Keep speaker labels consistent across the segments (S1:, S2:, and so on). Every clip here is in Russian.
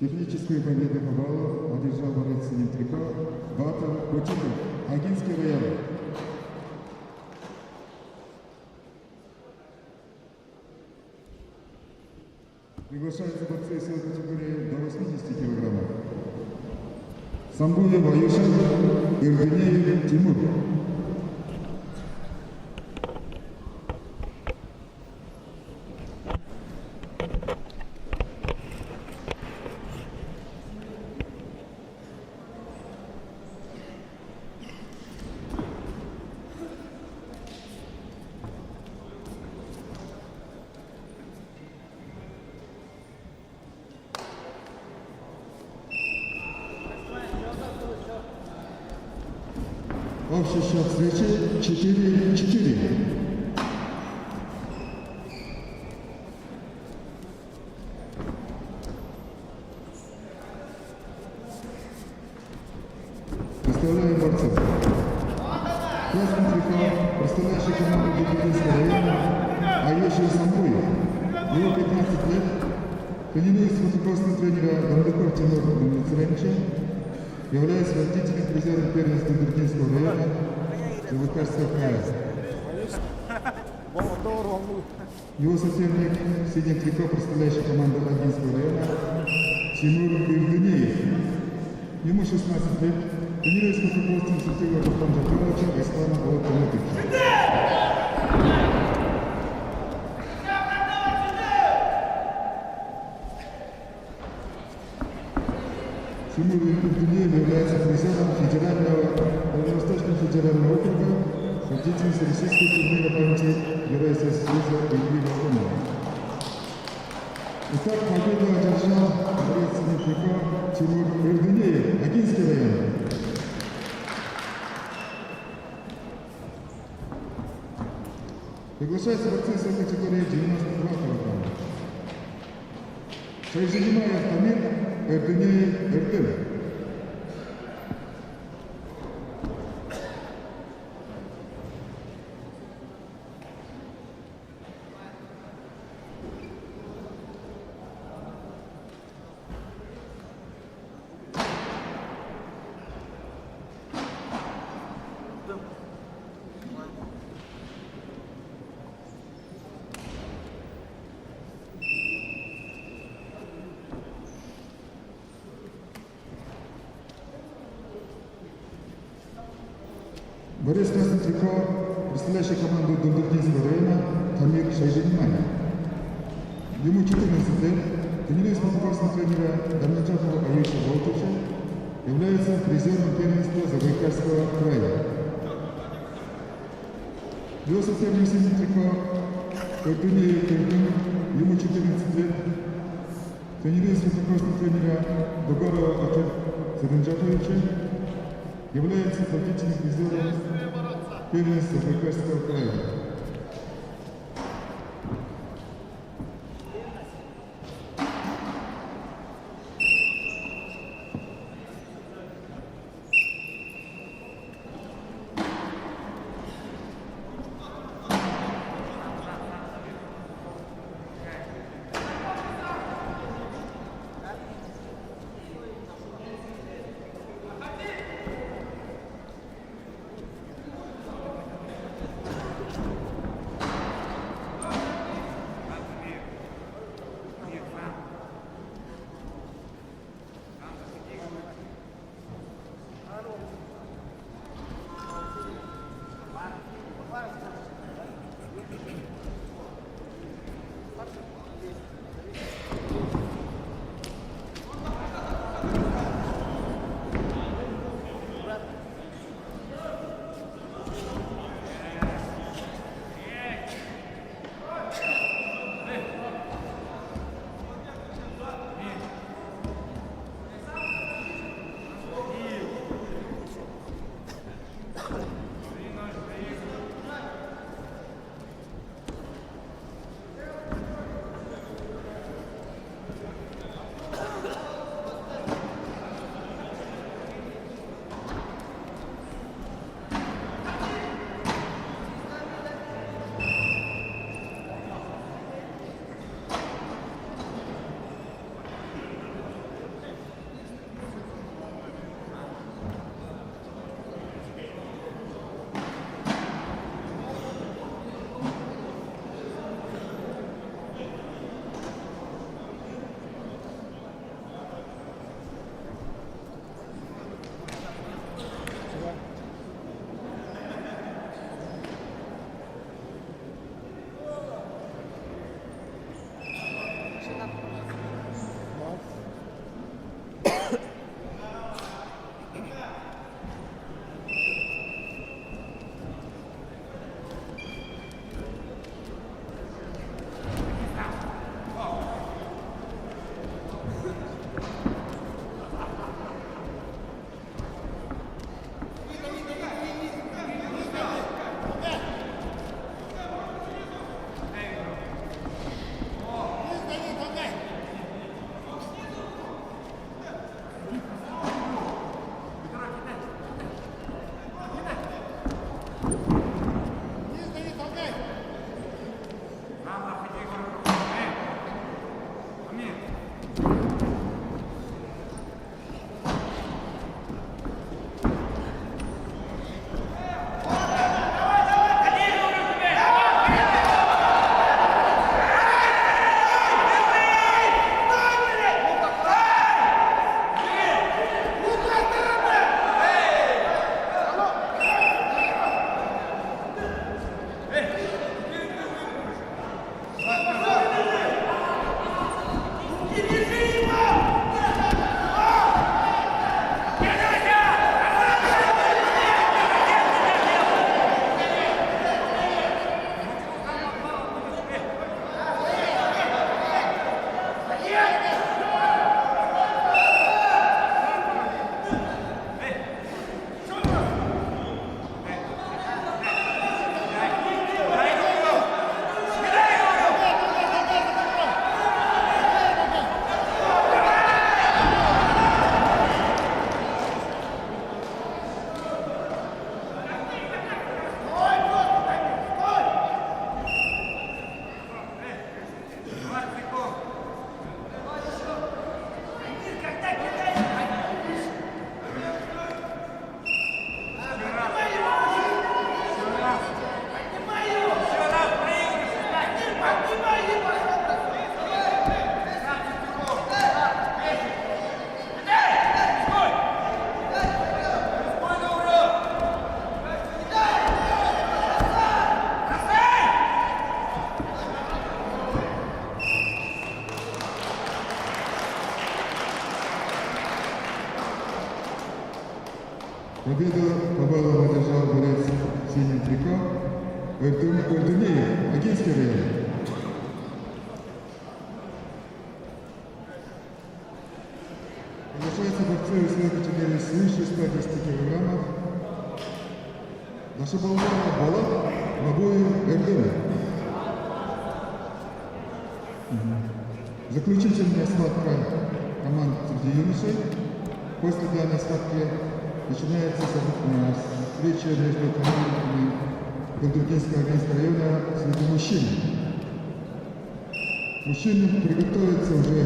S1: Техническую победу по баллу одержал борец синим трико Батов Кочетов, Агинский район. Приглашаются борцы силы категории до 80 килограммов. Самбуев Аюшев, Иргинеев Тимур. Общий счет встречи 4-4. Представляем борцов. Красный трико, представляющий команду Дубинского района, Аюшев Самбуев. Ему 15 лет. Тренируется под руководством тренера Бандуков Тимура Мицаревича. Является водителем призером первенства Дубинского района Забайкальского края. Его соперник в синем трико, представляющий команду Агинского района, Тимур Иргинеев. Ему 16 лет. Тренируется под руководством Сергея Александровича Павловича и Ислама Алатаматовича. Тимур Иргинеев является призером Дальневосточного федерального округа, победительницей российского турнира памяти Героя Союза Ильи Лавринова. Итак, победу одержал борец синим трико Тимур Иргинеев, Агинский район. Приглашаются борцы с категории 92 килограмма. Шайжинимаев Тамир, Иргинеев Эрдем. Борец в красном трико, представляющий команду Дундургинского района, Тамир Шайжинимаев. Ему 14 лет. Тренируется под руководством тренера Дамнаджапова Аюша Волтовича. Является призером первенства Забайкальского края. Его соперник в синем трико Иргинеев Эрдем. Ему 14 лет. Тренируется под руководством тренера Дугарова Акер Саданджаповича. Является победительным призером первенства Забайкальского края. Победу Побалова одержал борец в синем трико Эрдунеев, Агинский район. Приглашаются борцы весовой категории свыше 110 килограммов. Наша Болгария Болот, Бабуев, Эрдунеев. Заключительная схватка команд среди юношей. После данной схватки начинается встреча между командами Бандургинского Агинского района среди мужчин. Мужчины приготовятся уже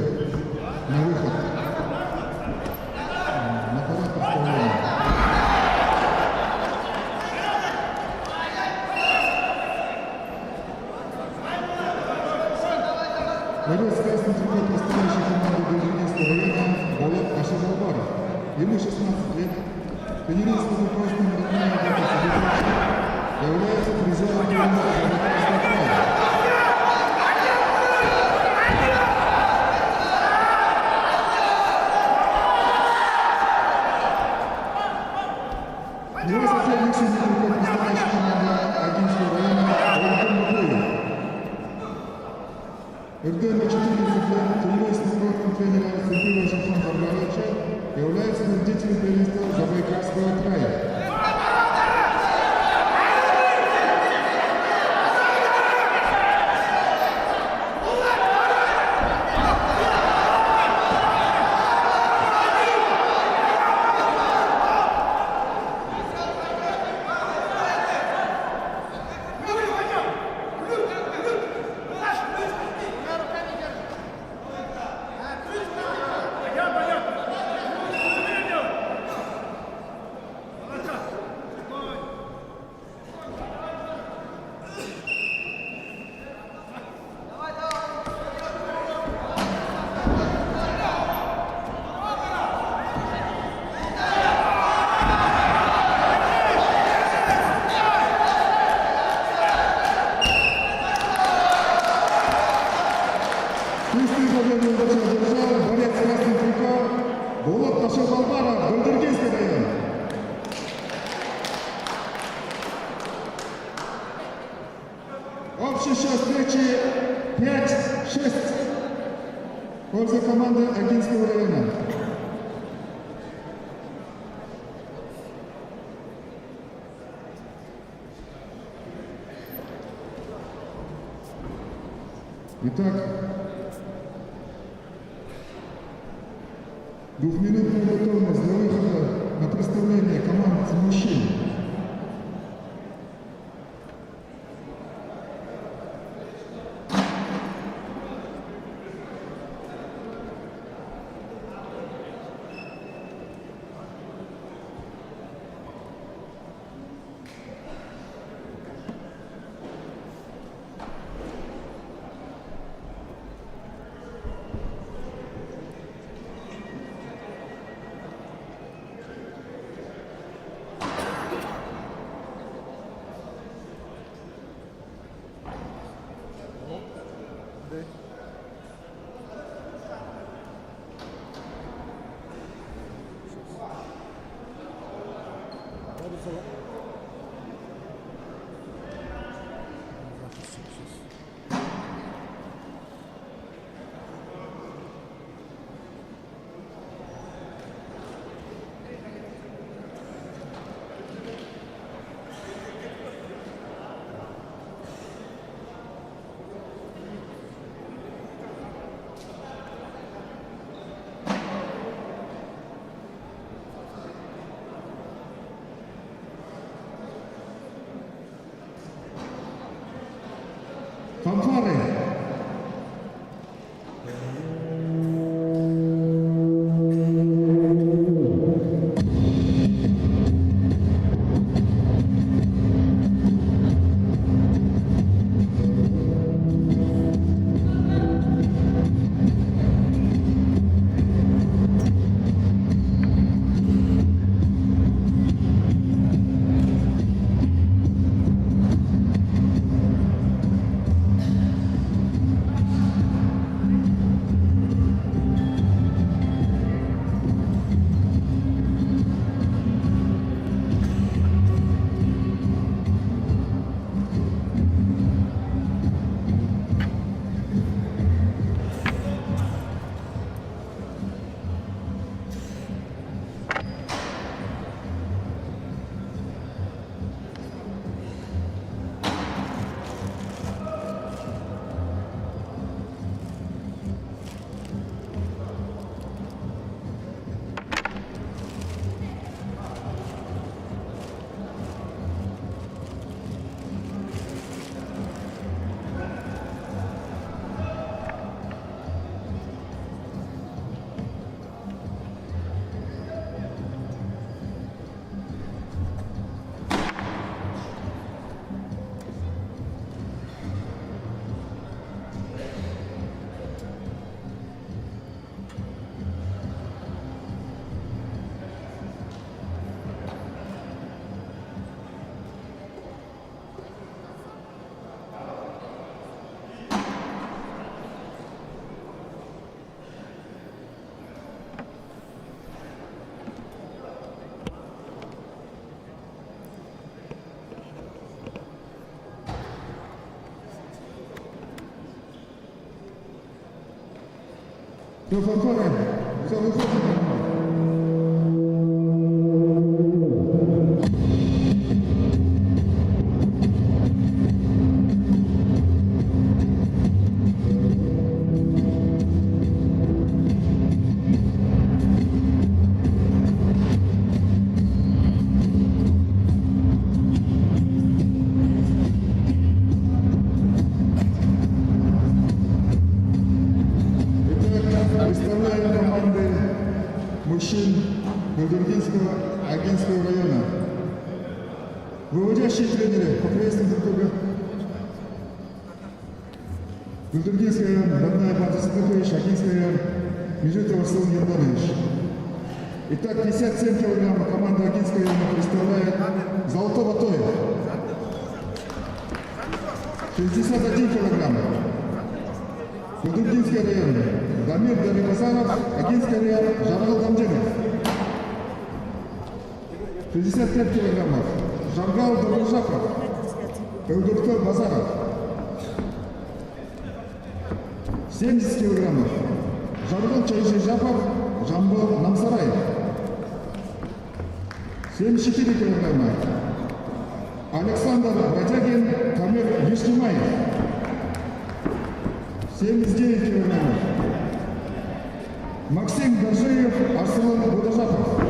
S1: на выход. На парад представления. Борец с красным триком представляющий команду Бандургинского района Болот Ашабалбаров. Ему 16 лет. Тренируется по вопросам родная является призером турнира Забайкальского края. Его соперник среди триков представляющий команду Агинского района Эрдун Бабуев. Эрдун на 14 лет, тренируясь на коротком тренера Сергея Шафон Баргаровича, является победителем первенства Забайкальского края. Борец с красным триком Болот Ашабалбаров, Бандургинский район. Общий счет встречи 5-6 в пользу команды Агинского района. Итак, двухминутная готовность для выхода на представление команд мужчин. Фанфары. Ну, фанфары, все выходит. Представляем команды мужчин Белгородского агентского района. Выводящие тренеры, поприветствуем друг друга. Белгородский район, родная Батя Садыхович, агентский район, Межитов Василий Германович. Итак, 57 килограммов команда агентского района представляет Золото Батоев. 61 килограмм. Белгородский район. Дамир Дарибазаров, агентский район, Жаргал Дамжанов. 65 килограммов. Жаргал Дарбужаков, Элдуктор Базаров. 70 килограммов. Жаргал Чайшижапов, Жамбал Намсараев. 74 килограмма. Александр Бродягин, Камир Вишнемаев. 79 килограммов. Максим Горжиев, Арсен Будажапов.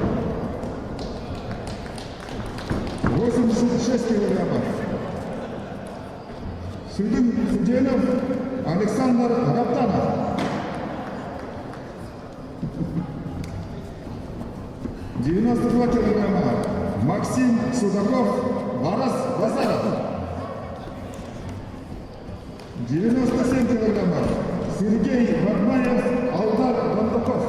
S1: 86 килограммов. Судын Суденов, Александр Раптанов. 92 килограмма. Максим Судаков, Барас Базаров. 97 килограммов. Сергей Вагмаев, Алдар Бандуков.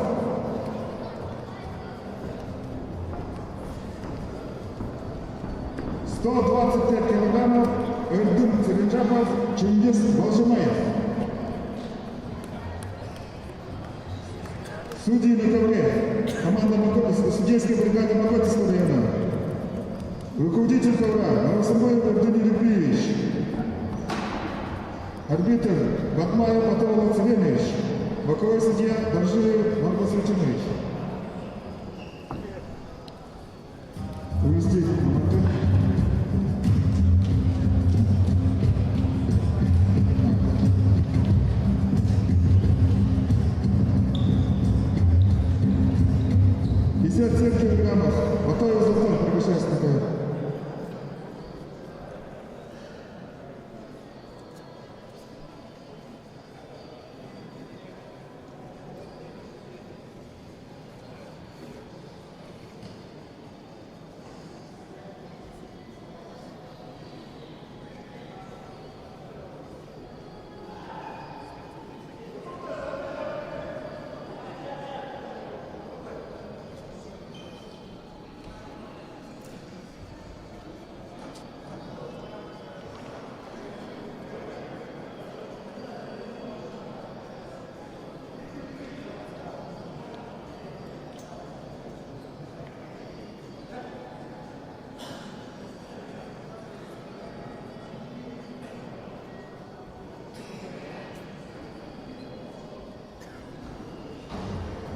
S1: 125 килограммов. Эрдым Церенжапов, Чингис Балжимаев. Судьи на ковре. Команда судейской бригады Макотинского района. Руководитель ковра Новосамбоев Евгений Любиевич. Арбитр Батмаев Батово Царевич. Боковой судья Доржиев Маркос Вячинович. Увести команду. Килограммов. Батоев Золотой, приглашается такое.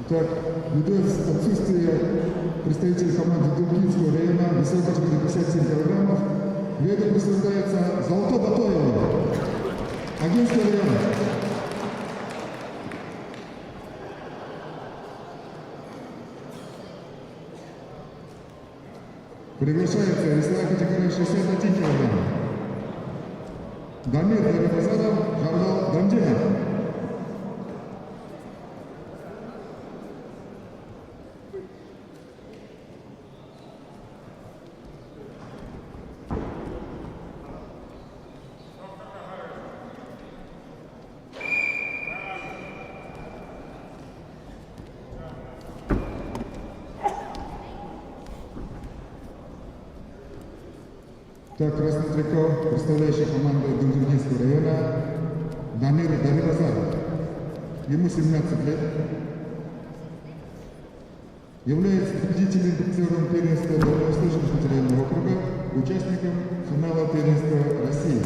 S1: Так, ввиду отсутствия представителей команды Дубкинского района весовой категории 57 килограммов, ведом присуждается Золото Батоева, Агентского района. Приглашается весовая категория 61 килограмм. Дамир Дарибазаров, Жаргал Дамжанов. Так, красный трико, представляющий команду Дундургинского района, Дамир Дарибазаров. Ему 17 лет. Является победителем призером первенства Дальневосточного федерального округа, участником финала первенства России.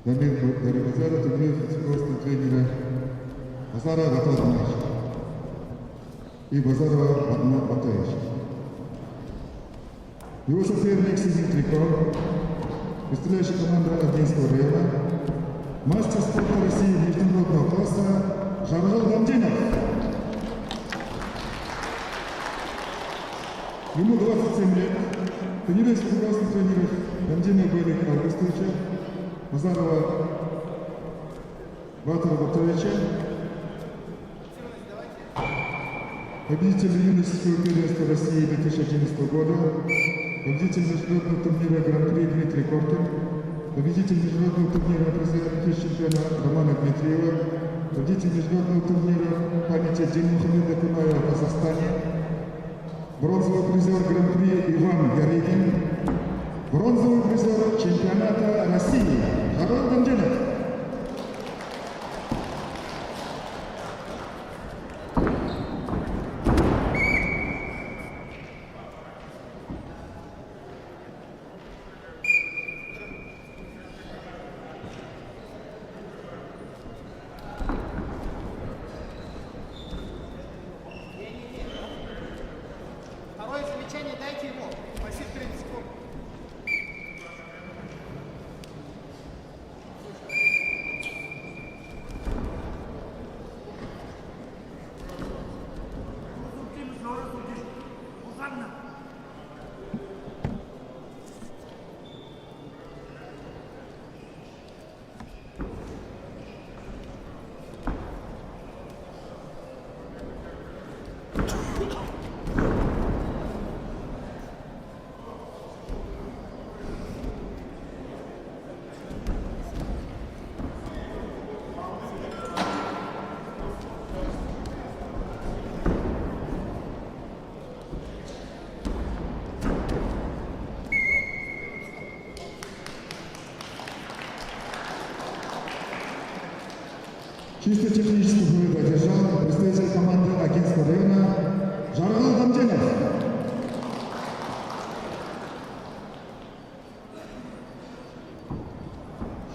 S1: Дамир Дарибазаров, турнир физического тренера Азара Батазович и Базарова Адна Батаевич. Его соперник Сидит Триков, представляющий команду Агентского района, мастер спорта России международного класса Жаргал Дамдинов. Ему 27 лет. Тренируется прекрасных тренеров Дамдинов Белик Аргостовича, Базарова Батара Батаевича, победитель юношеского первенства России 2011 года, победитель международного турнира Гран-при Дмитрий Коркин, победитель международного турнира приза чемпиона Романа Дмитриева, победитель международного турнира памяти Дильмухамеда Кунаева в Казахстане, бронзовый призер Гран-при Иван Ярыгин, бронзовый призер чемпионата России Жаргал Дамдинов.
S2: Второе замечание дайте ему. Спасибо, 30 секунд.
S1: Чисто технически будет одержал представитель команды Агентского района Жаргал Дамдинов.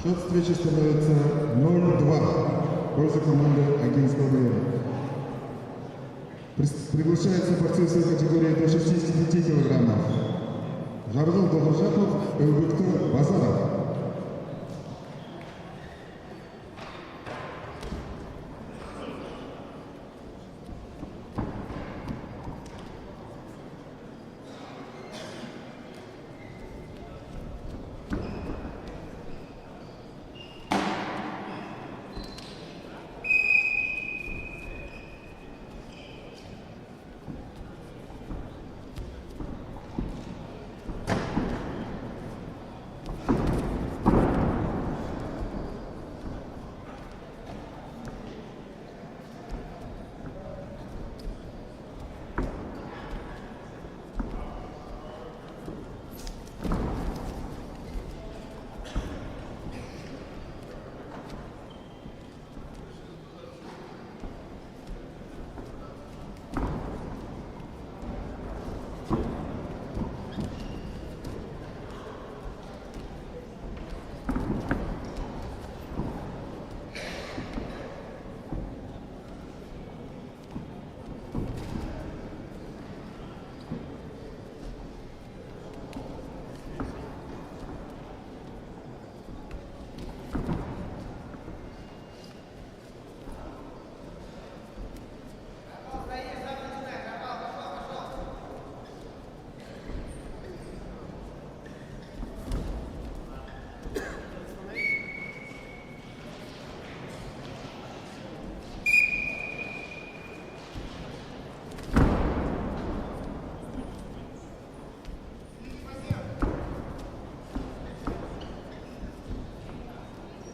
S1: Счет встречи становится 0-2 в пользу команды Агентского района. Приглашается борцы в категории до 65 килограммов. Жаргал Долгожапов и Виктор Базаров.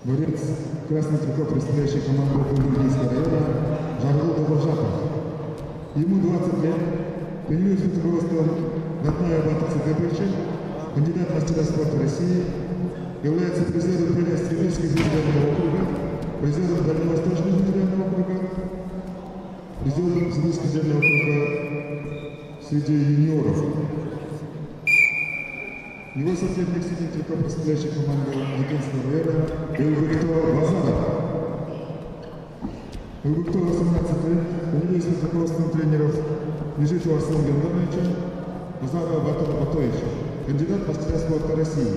S1: Борец красный трикот, представляющий команду Кундургинского района Жаргал Долгожапов. Ему 20 лет, тренируется под руководством Натная Батар Цитебрича, кандидат в мастера спорта России, является призером первенства Сибирского федерального округа, призером Дальневосточного федерального округа, призером Сибирского федерального округа среди юниоров. Его соперник сидит только представляющий команду Агинского района Эльвиктор Базаров. Эльвиктор 18 является под руководством тренеров Нежитова Арсена Гендановича, Базарова Батора Батоевича, кандидат в мастера спорта России.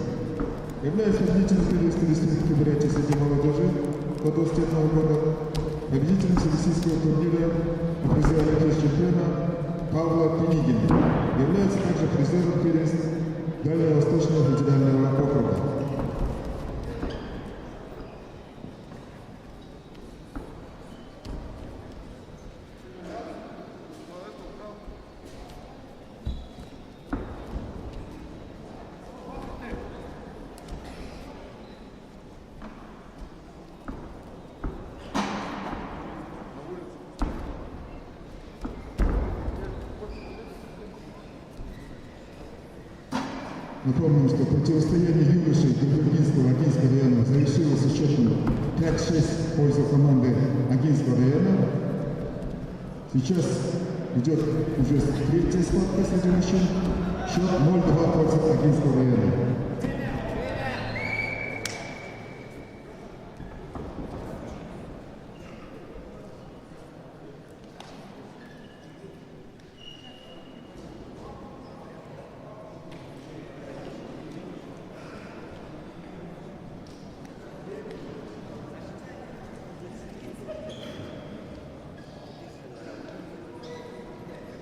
S1: Является победителем Первенства Республики Бурятии среди молодежи до 21 года, победителем Всероссийского турнира по призеру Олимпийского чемпиона Павла Пенигина. Является также призером первенства Дальневосточного федерального округа. Напомним, что противостояние юношей Дубровинского Агинского района завершилось со счетом 5-6 в пользу команды Агинского района. Сейчас идет уже третья схватка среди мужчин. Счет 0-2 в пользу Агинского района.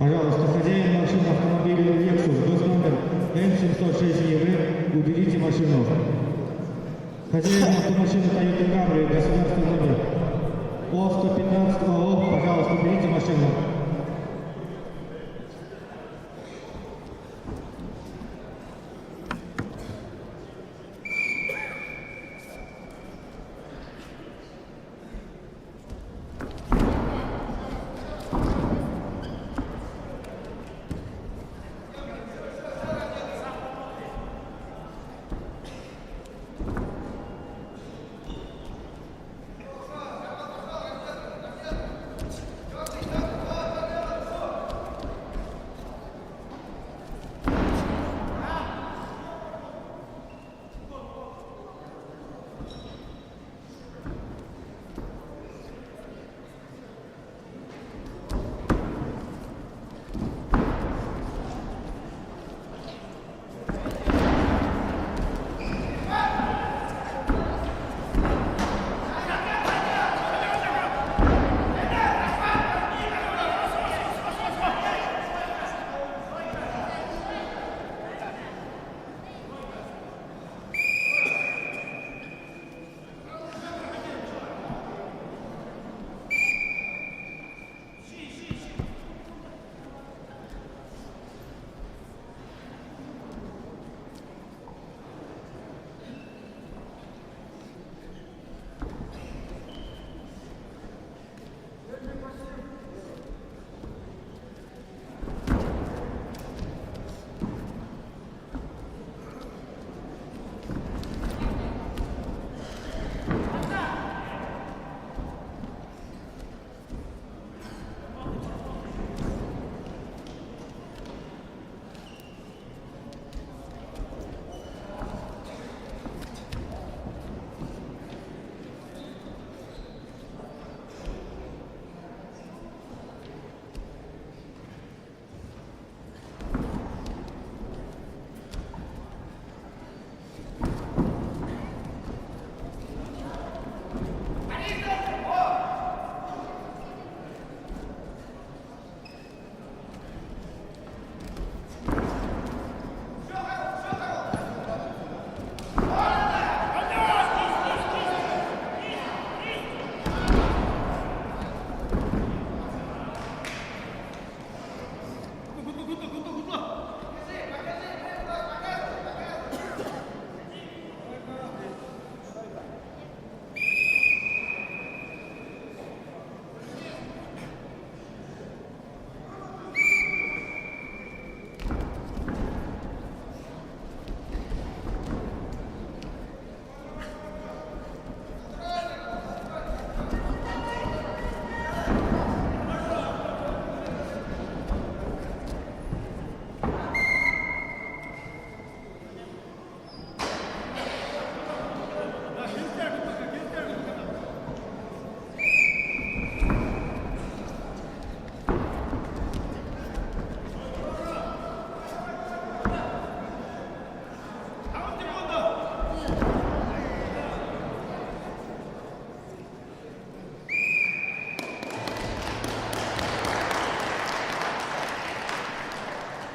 S3: Пожалуйста, хозяин машины автомобиля Lexus, госномер М706ЕВ, уберите машину. Хозяин автомашины Toyota Camry, государственный номер О115 ООО, пожалуйста, уберите машину.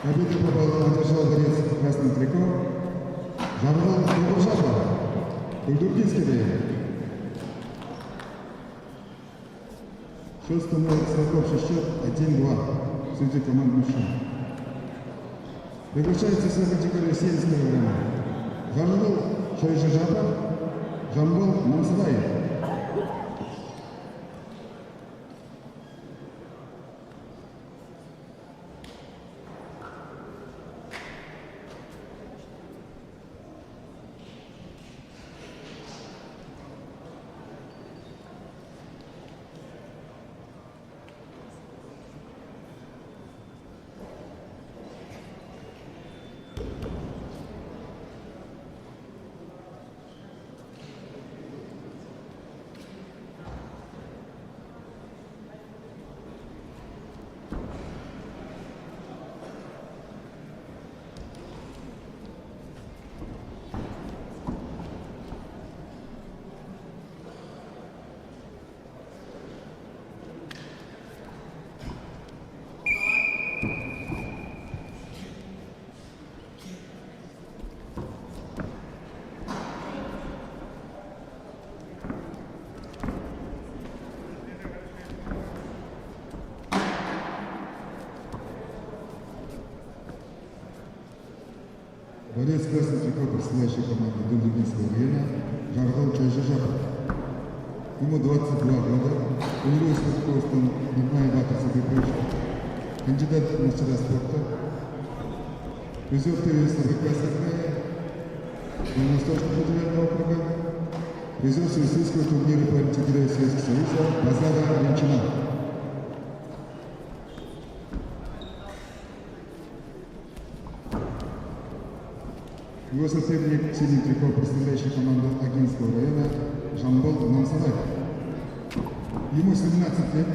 S1: Победу одержал борец в красном трико Жаргал Добржапов, Кульдургинский район. Счет становится общий счет 1-2 в среди команд мужчин. Приглашается с категории 70 кг. Жаргал Шойжижапов, Жамбал Мансадаев. Борец красный трико, представляющий команду Дундугинского района, Жаргал Шойжижапов. Ему 22 года, тренируется под руководством Нурмая Батырса Бекбаевича, кандидат в мастера спорта, призер первенства Хакасского края, Дальневосточного федерального округа, призер всероссийского турнира по интеграции Советского Союза Базара Ленчина. Его соперник в синем трико, представляющий команду Агинского района, Жамбал Мансадаев. Ему 17 лет.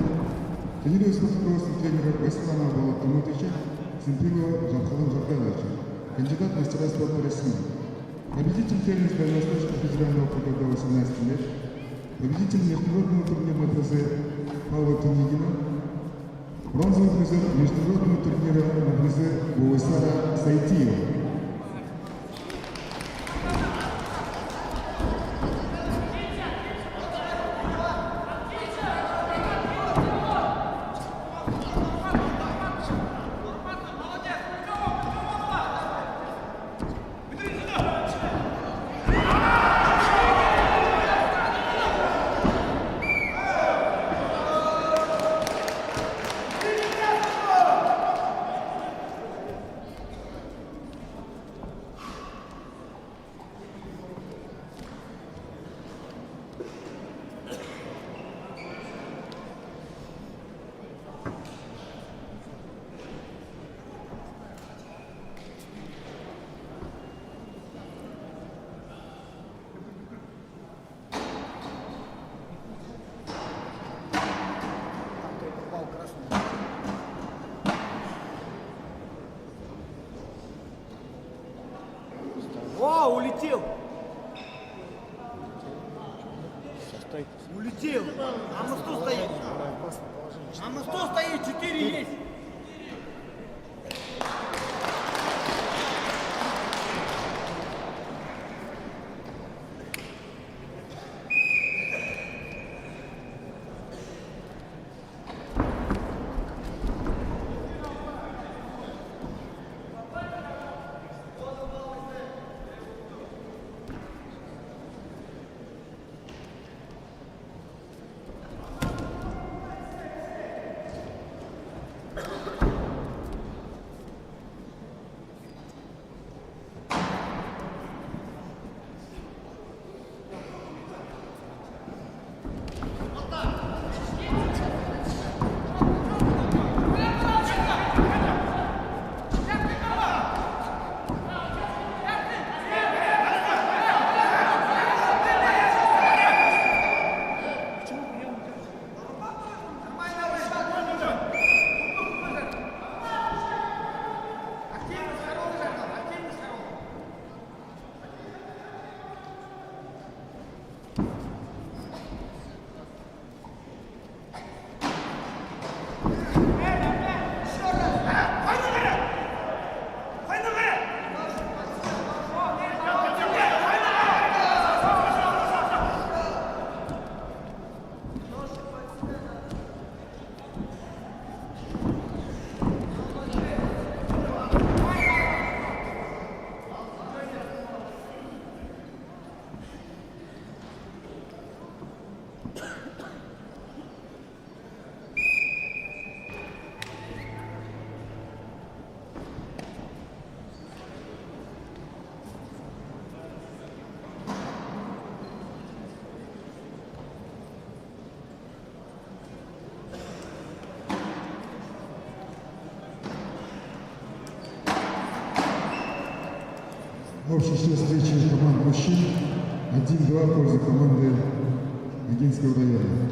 S1: Тренируется под руководством тренера Василана Балатамутовича, Симпилова Жамхалан Жабгаловича, кандидат в мастера спорта России. Победитель первенства Дальневосточного федерального округа до 18 лет. Победитель международного турнира ТЗ Павла Тунигина. Бронзовый призер международного турнира на ТЗ Буысара Сайтиева.
S2: О, улетел! Улетел! А на 100 стоит! А на 100 стоит, 4 есть!
S1: Общий счет встречи команд мужчин 1-2 в пользу команды Ногинского района.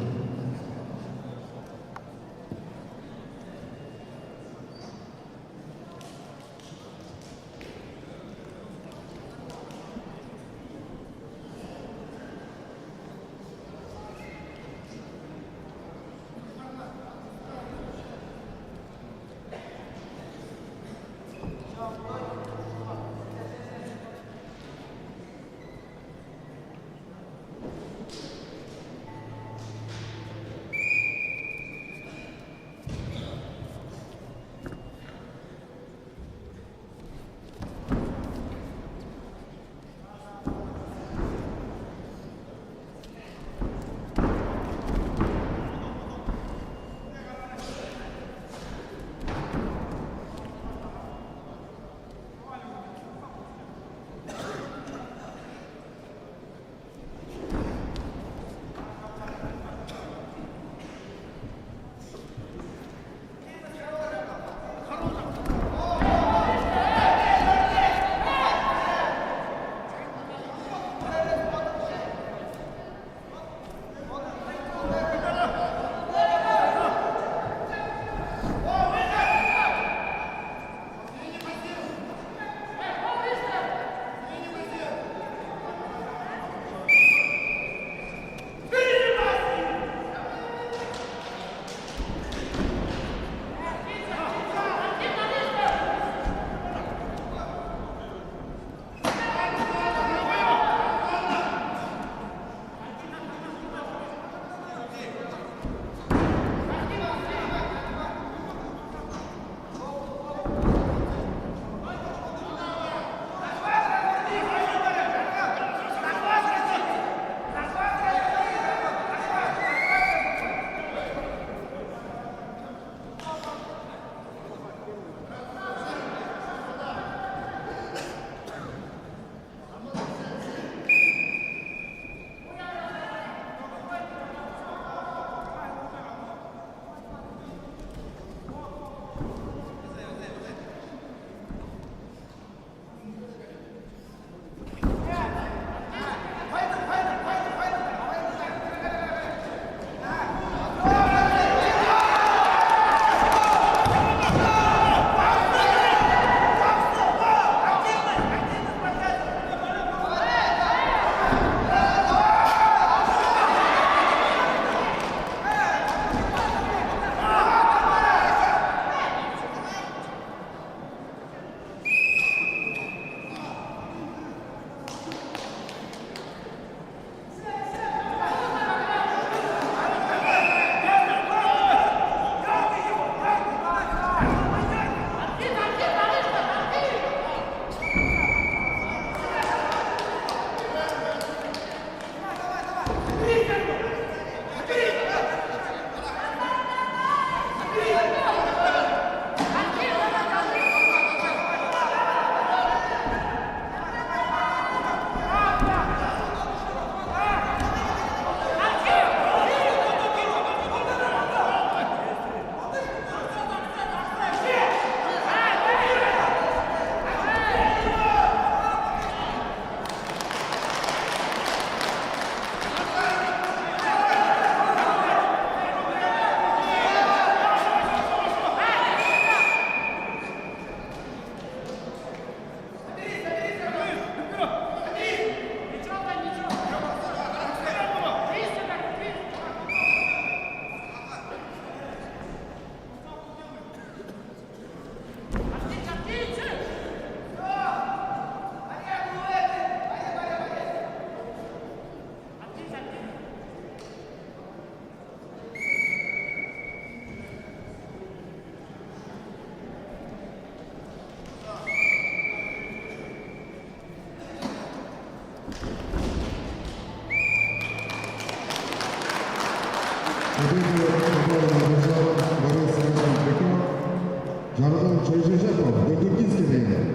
S1: Жаргал Чойжижаков, Гордургинский район.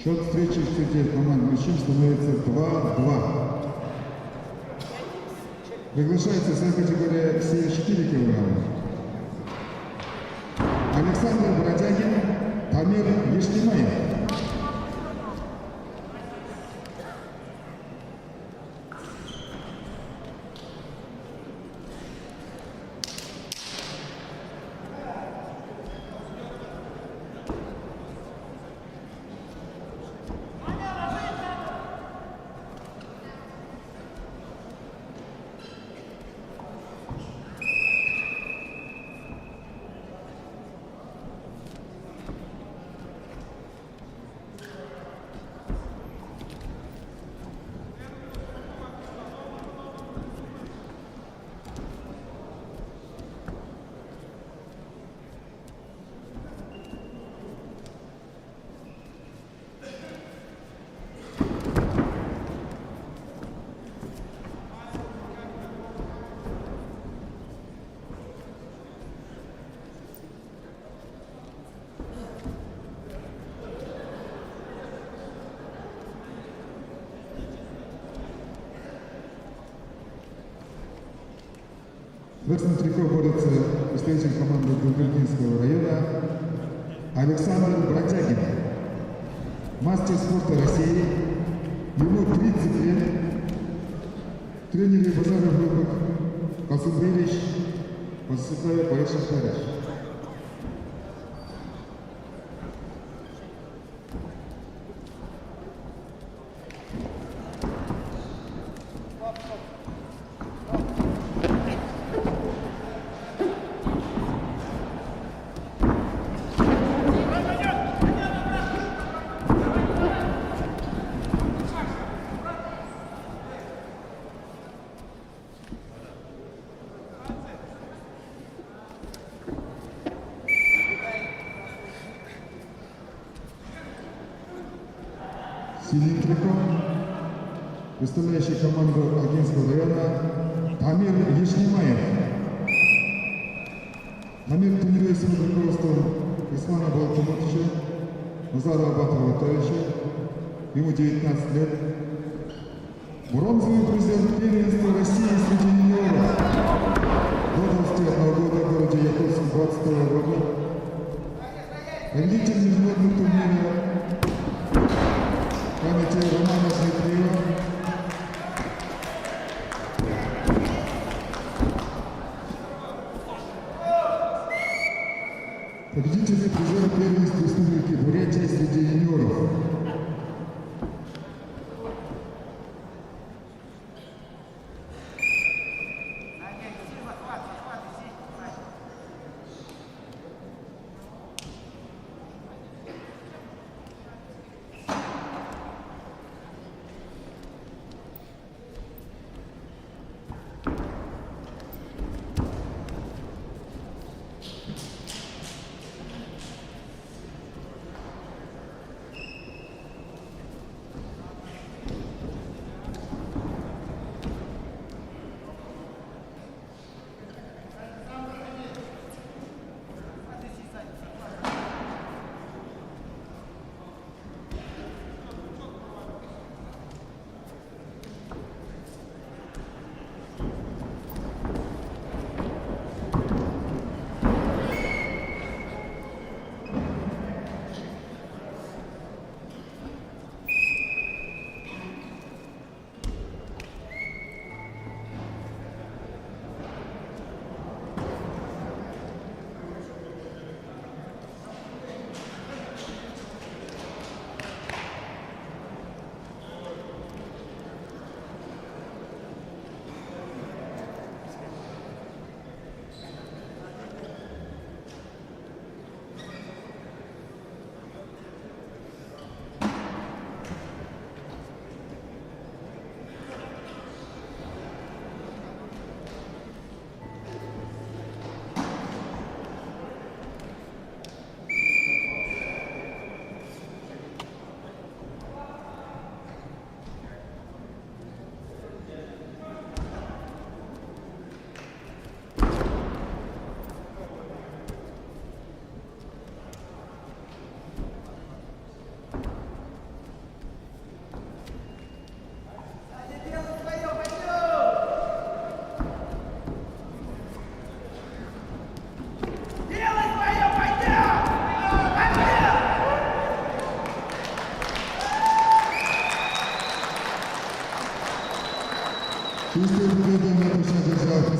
S1: Счет встречи среди команд мужчин становится 2-2. Приглашается вся категория 74 килограммов. Александр Бродягин, Тамир Ештимаев. В красном трико борется представитель команды Губернского района Александр Бродягин, мастер спорта России, ему 30 лет, тренер базаров группах Касымбевич, Пасыкая Паиша Хариш. Синий трико, представляющий команду Агинского района Тамир Ештимаев. Тамир тренируется под руководством Ислама Балкуматовича, Назара Абатова-Атовича, ему 19 лет. Бронзовый призер первенства России среди юниоров до 21 года в городе Якутск 22 года. Победитель международного турнира памяти Романа Дмитриева. Победители призера первенства Республики Бурятия среди юниоров.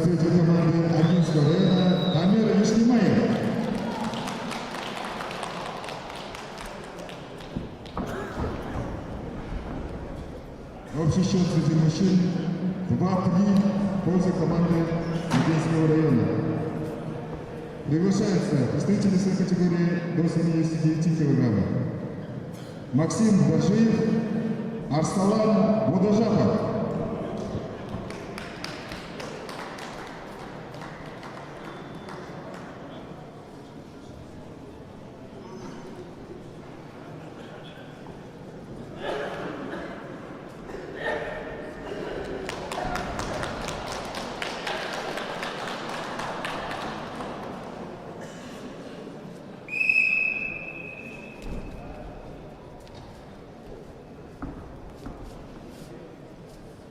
S1: представитель команды Агинского района Дамир Ишнимаев. Общий счет среди мужчин 2-3 в пользу команды Агинского района. Приглашаются представители своей категории до 79 килограммов. Максим Башиев, Арсалан Водожапов.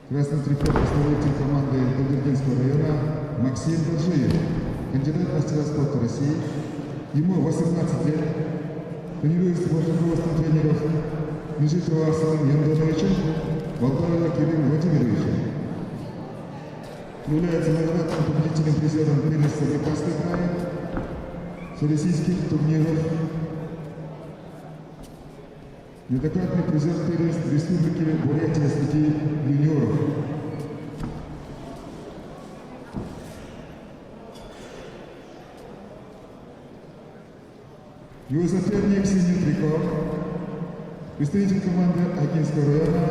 S1: Красный трикот представитель команды Долгородинского района Максим Бажиев, кандидат в мастера спорта России. Ему 18 лет. Тренируется под руководством тренеров Межитова Арсена Яндоновича, Волкова Кирилла Владимировича. Является многократным победителем призером первенства Закавказского края, всероссийских турниров. Неоднократный призер первенств Республики Бурятия среди юниоров. Его соперник синий трико, представитель команды Агинского района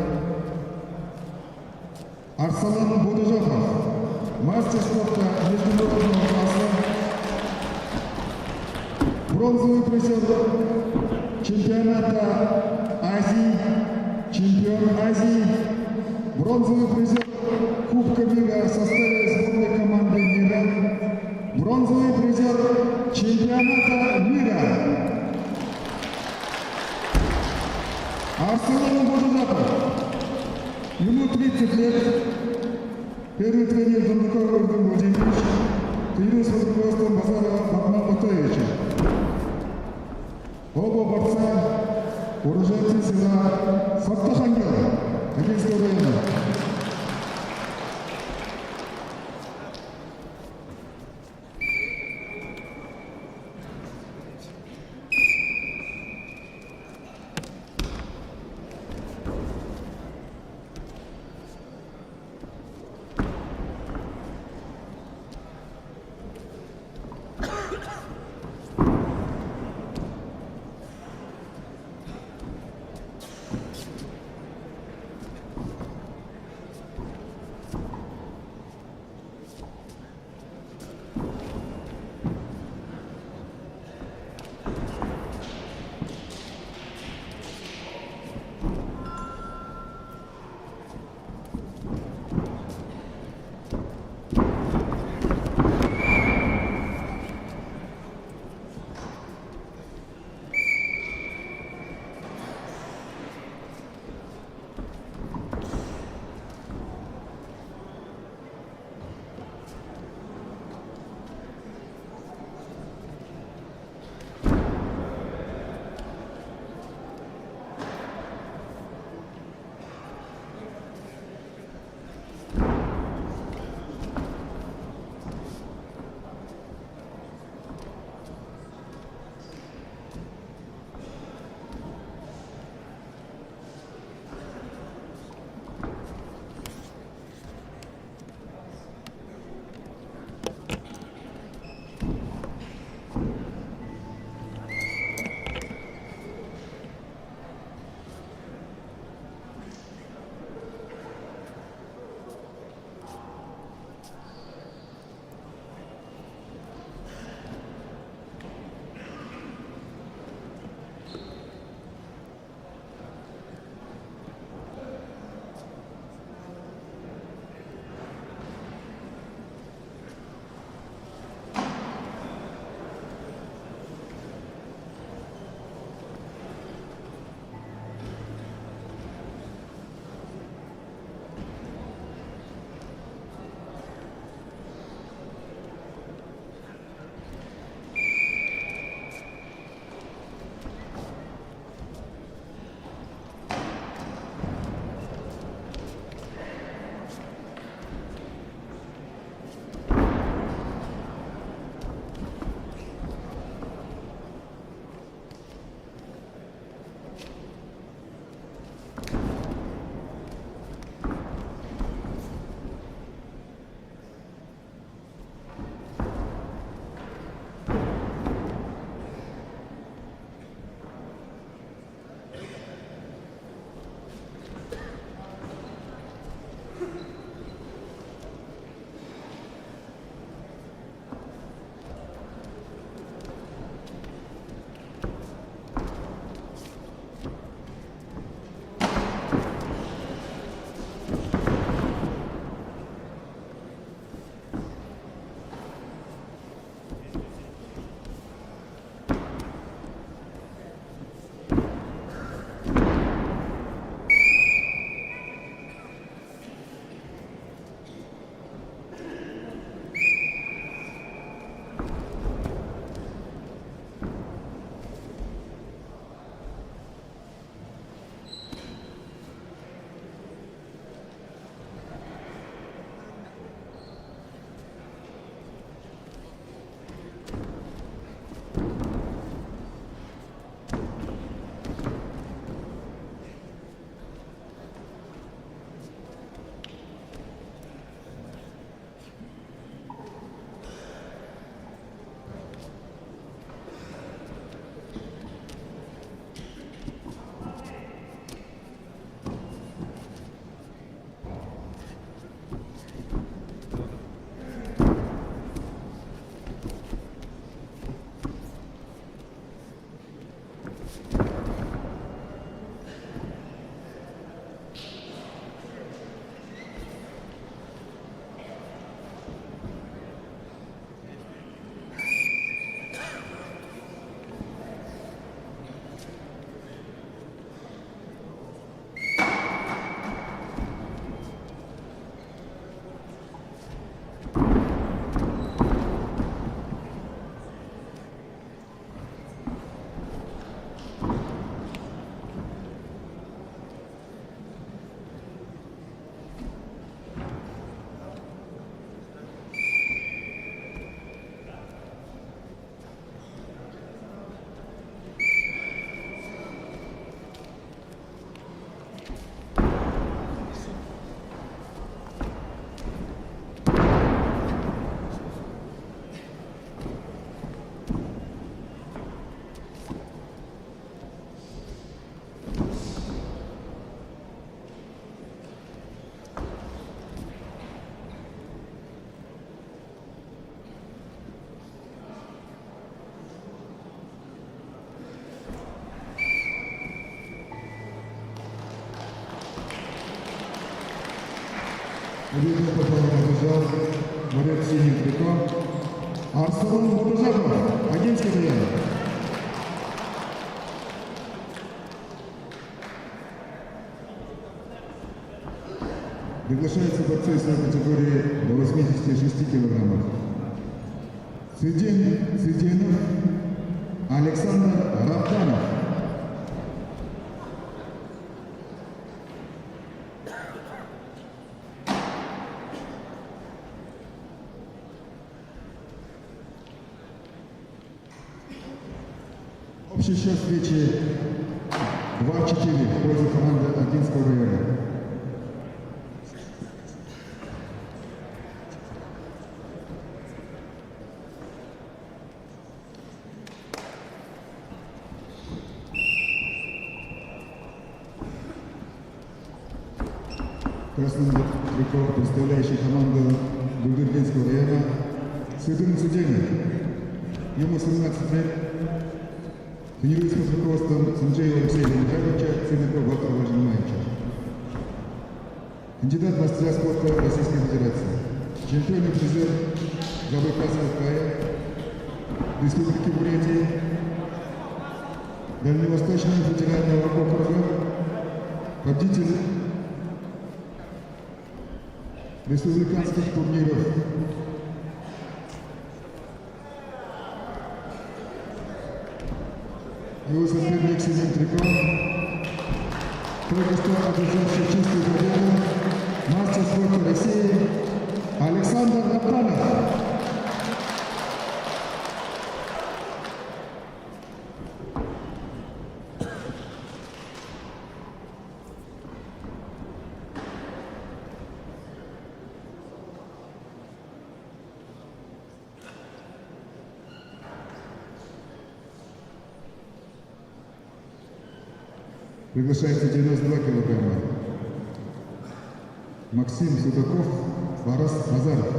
S1: Арсалан Бодожапов, мастер спорта международного класса, бронзовый призер чемпионата Азии, чемпион Азии, бронзовый призер Кубка мира в составе сборной команды мира, бронзовый призер чемпионата мира. Арсалан Бодожапов, ему 30 лет, первый тренер Дондуков Артем Владимирович, тренируется под руководством Базарова Бахмана Матаевича. Оба борца уроженцы села Фаттахангел Агинского района. Победу попал побежал борец синим триком Арслан Муртазапов, Агинский район. Приглашаются борцы из категории до 86 килограммов. Циденов Александр Рафтанов. Общий счет встречи 2-4 в пользу команды Агинского района. Красным трико, представляющий команду Гульдыргинского района, Сыдын Циденов. Ему 17 лет. Тренируется под руководством Санджея Алексея Михайловича, сына Балтара Владимировича. Кандидат в мастера спорта Российской Федерации. Чемпион и призер ГБК Республики Бурятии, Дальневосточного федерального округа, победитель республиканских турниров. Его соперник синим триком, только что одержавший чистую победу, мастер спорта России Александр Рафтанов. Приглашается 92 килограмма. Максим Судаков, Барас Азаров.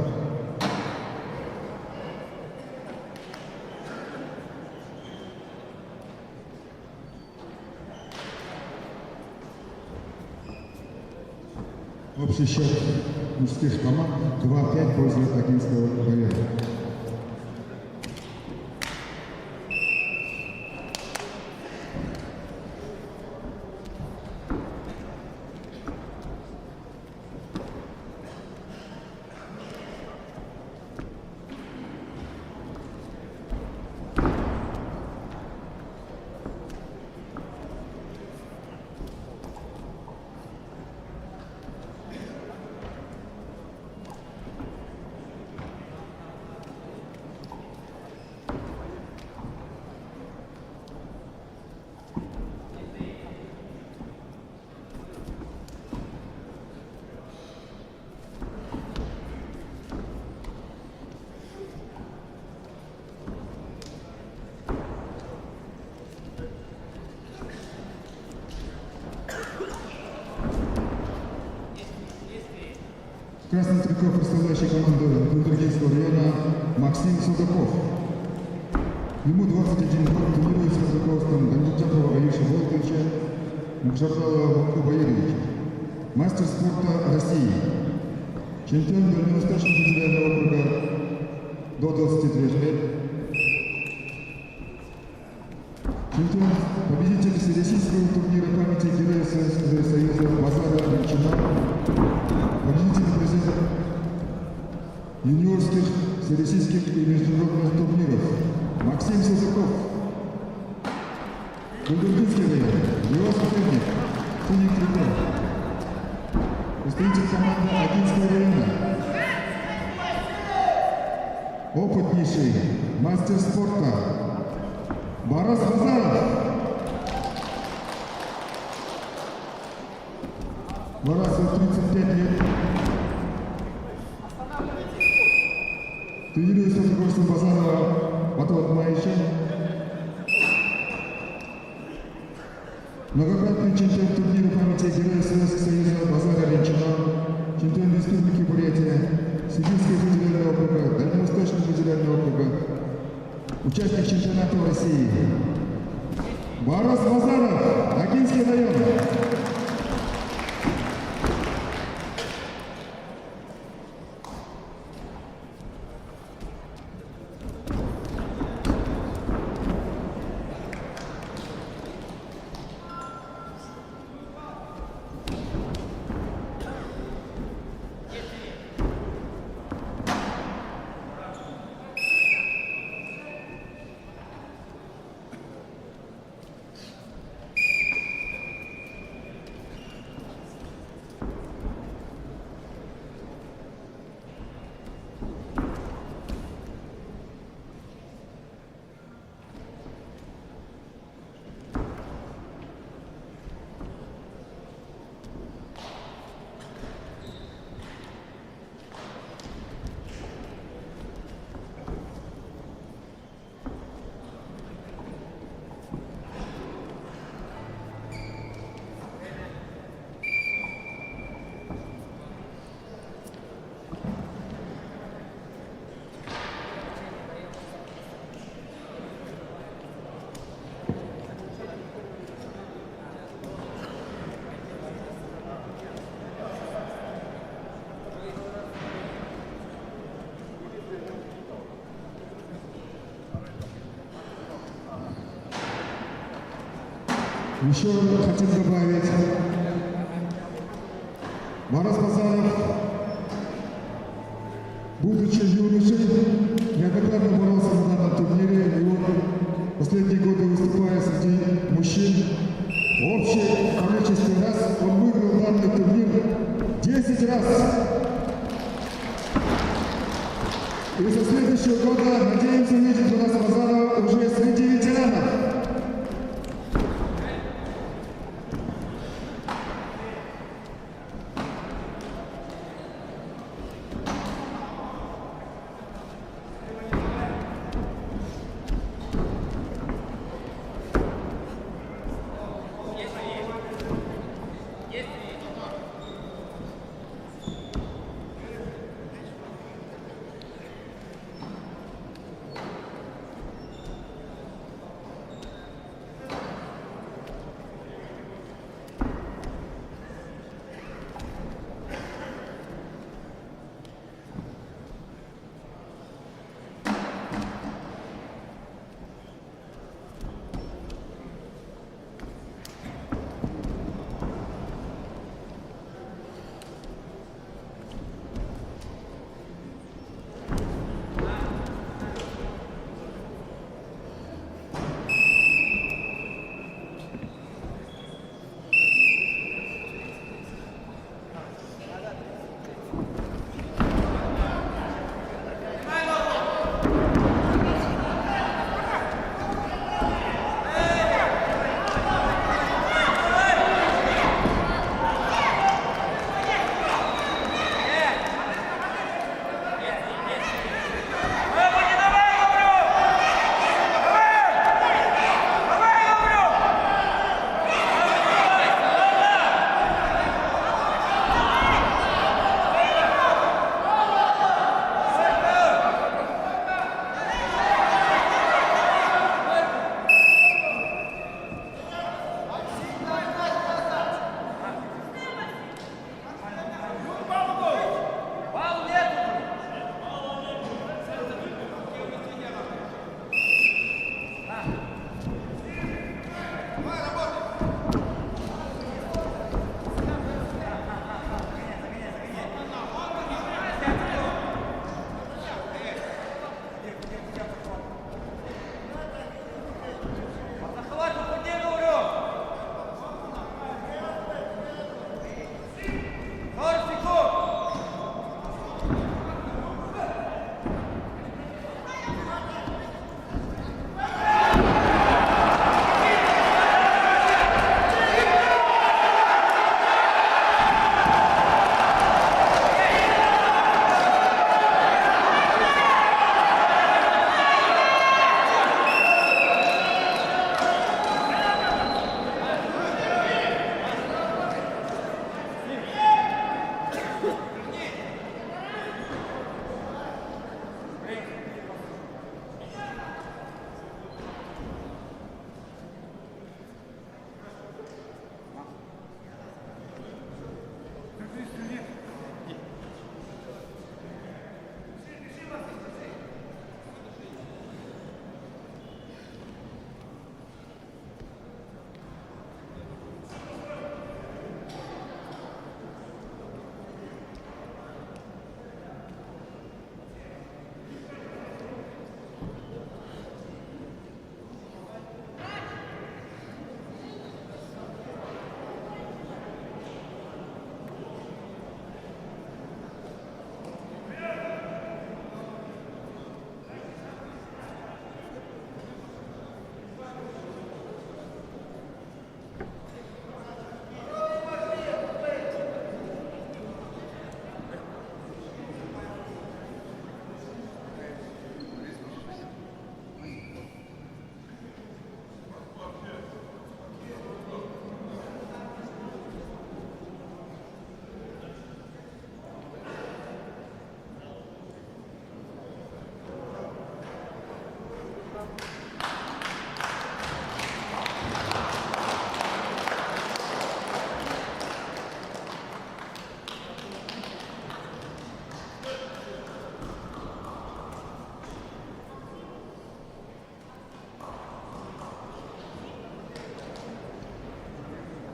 S1: Общий счет мужских команд 2-5 в пользу Агинского района. Красный трико, представляющий команду Гульдыргинского района, Максим Судаков. Ему 21 год, тренируется под руководством Гандичакова Аюша Волковича, Мукшардала Волку Баировича. Мастер спорта России. Чемпион Дальневосточного федерального округа до 23 лет. Чемпион, победитель всероссийского турнира памяти Героя Советского Союза Базара Ильчина. Победитель призера юниорских, всероссийских и международных турниров Максим Судаков. Гульдыргинский район. Его соперник синий трико. Представитель команды Агинского района. Опытнейший мастер спорта Барас Азаров. Барасу 35 лет. Тренируется под руководством Базарова Батуат Маича. Многократный чемпион турнира памяти Героя Советского Союза Базара Ильчина, чемпион Республики Бурятия, Сибирского федерального округа, Дальневосточного федерального округа, участник чемпионата России. Барас Азаров, Агинский район. Еще хотим добавить, Марас Базаров, будучи юношей, неоднократно боролся на данном турнире, и вот последние годы выступая среди мужчин, в общем количестве раз он выиграл данный турнир 10 раз. И со следующего года надеемся увидеть Мараса Базарова уже среди ветеранов.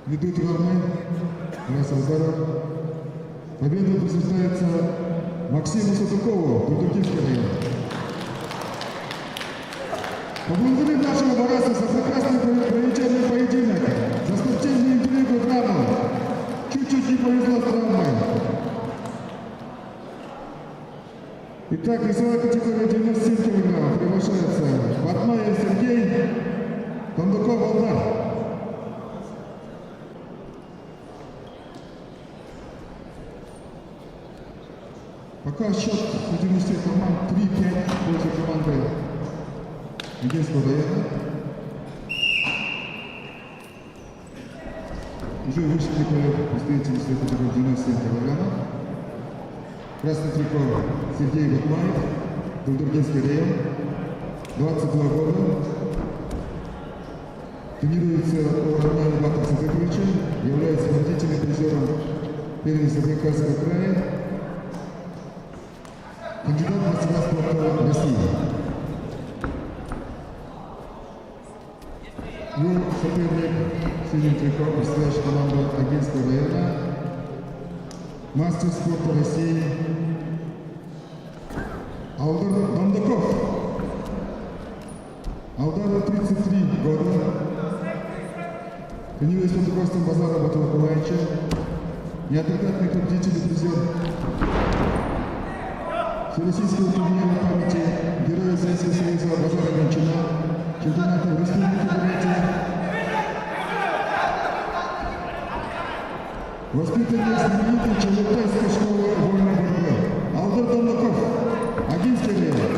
S1: ведут равны, Краснодар. Победа присуждается Максиму Сутукову, Дудукинский район. Поблагодарим нашего борца за прекрасный проведенный поединок, за спортивную интригу драму. Чуть-чуть не повезло с травмой. Итак, весовая категория 97 кг приглашается Батмаев Сергей, Кондуков Алдар. Пока счет судимости команд 3-5 в пользу команды Единства района. Уже вышли представители своей категории 97 кг. Красный трико Сергей Батмаев, Дурдургинский район, 22 года. Тренируется у Романа Бахта Садыковича, является победителем призером первенства Забайкальского края, кандидат в мастера спорта России. Его соперник синим трико, представляющий команду Агинского района, мастер спорта России Алдар Дондаков. Алдару 33 года. Тренируется под руководством Базара Батулакулаевича, неоднократный победитель и призер Всероссийского турнира памяти Героя Советского Союза Базара Гончина, чемпионата Республики Бурятия. Воспитанник знаменитой Челябинской школы вольной борьбы Алдар Дондаков, Агинский район.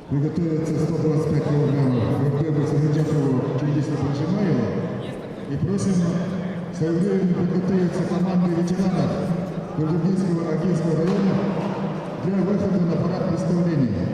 S1: Приготовится 125 килограммов Рубегу Сарыджакову Чингису Прожимаеву. И просим своевременно подготовиться команды ветеранов Дурдургинского Агинского района для выхода на парад представления.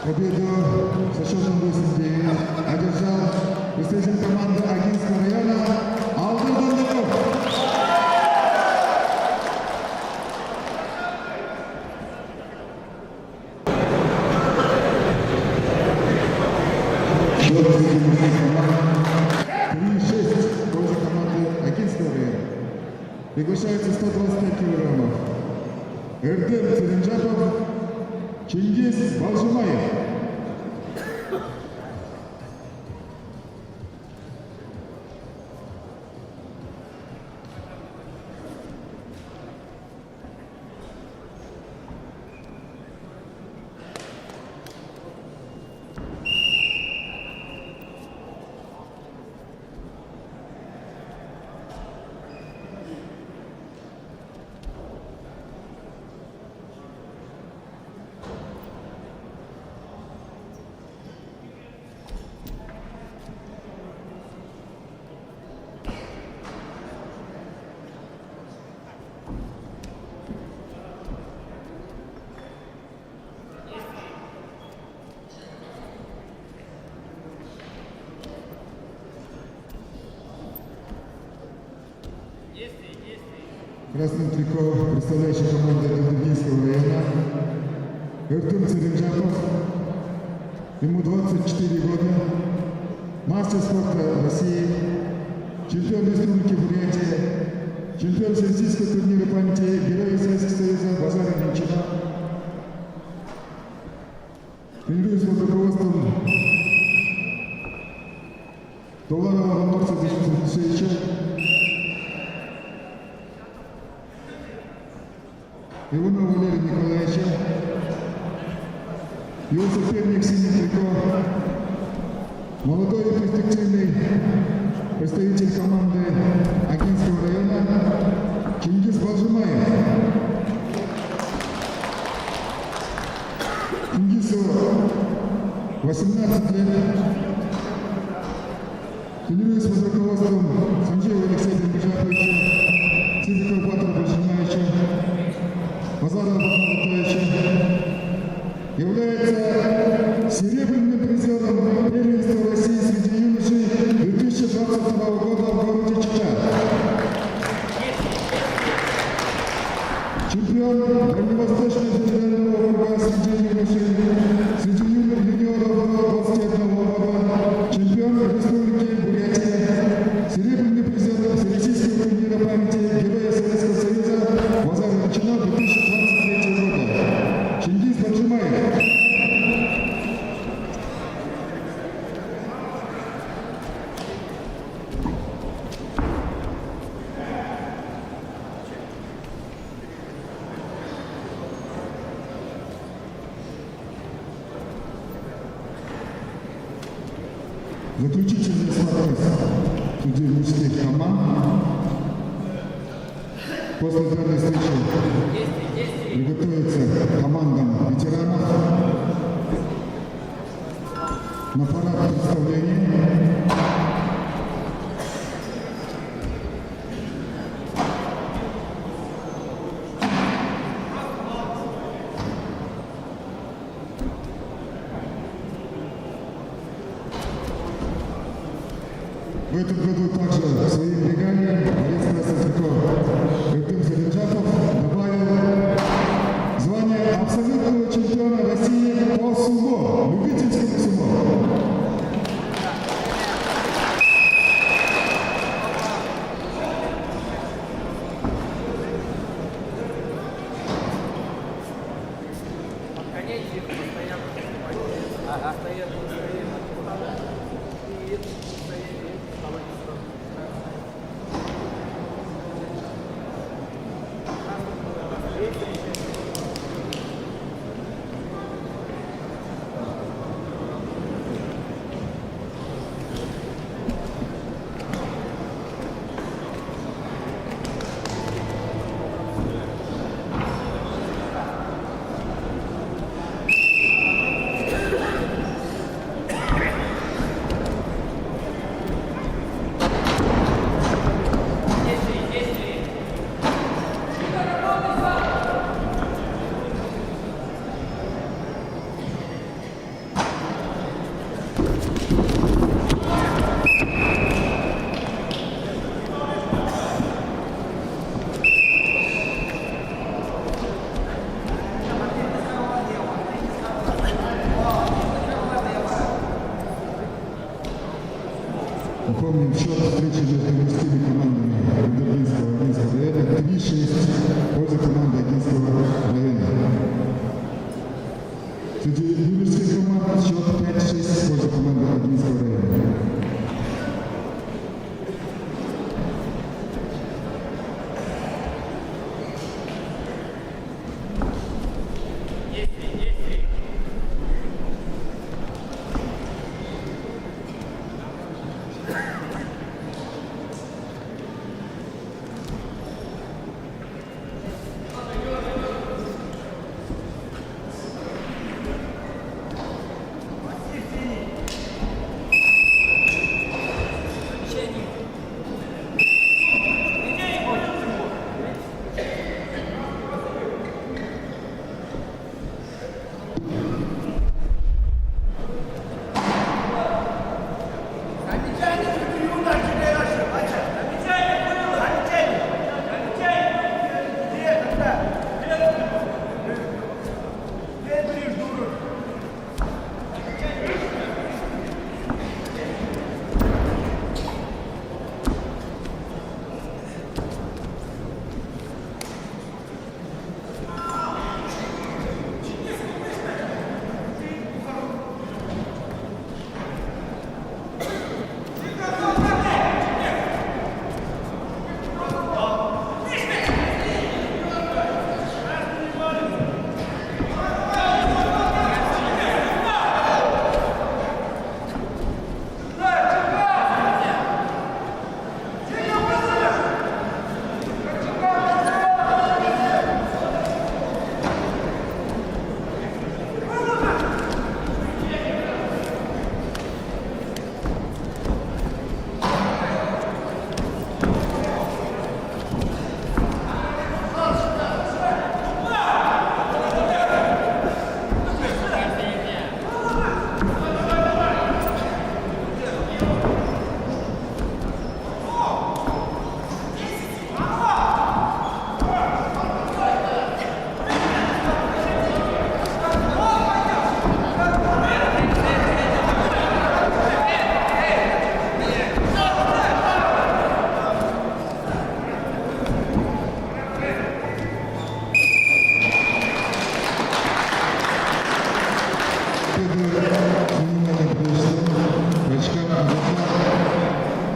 S1: Победу со счетом 8-9 одержал представитель команды Агинского района Алтын Дондаков. Счет 3-6 в пользу команды Агинского района. Приглашается 125 килограммов. Эрдем Целинджапов, Чингис Балжимаев. Красным трико, представляющий команду Дондердинского района, Эртем Целинджапов, ему 24 года, мастер спорта России, чемпион Республики Бурятия, чемпион Всероссийского турнира памяти Героя Советского Союза Базара Немчина. Тренируется под руководством Долларова Ромарца Алексеевича. Иванова Валерия Николаевича, его соперник синий трико, молодой и перспективный представитель команды Агинского района Чингис Балжимаев. Чингису 18 лет, тренируется под руководством Санджеева Алексея Дмитриевича, Сидикова Батра Балжимаевича, Базарова Батматовича, является серебряным призером первенства России среди юношей 2022 года в городе Чита. Чемпион Дальневосточного федерального округа среди юношей, среди юниоров 21 года, чемпион Республики Бурятия, серебряный призер Всероссийского турнира памяти Героя Советского Союза Базара Немчина 2023 года. Чингис Балжимаев. Заключительный статус судей мужских команд. После данной встречи приготовиться командам ветеранов на парад представления. В этом году также в своей бригаде борец красных триков Эртем Целинджапов добавил звание абсолютного чемпиона России по сумо, любительскому сумо. Напомним, счет встречи между мужскими командами Губернского и Агинского района 3-6 в пользу команды Агинского района. Среди юношеских команд счет 5-6 в пользу команды Агинского района.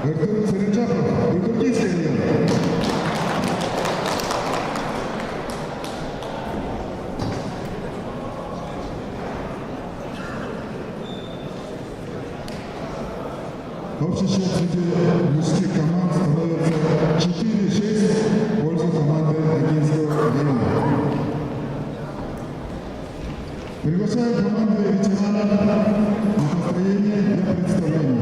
S1: Артур Саренжапов, Бутургинский район. Общий счет среди мужских команд становится 4-6 в пользу команды Агинского района. Приглашаю команду ветеранов на построение для представления.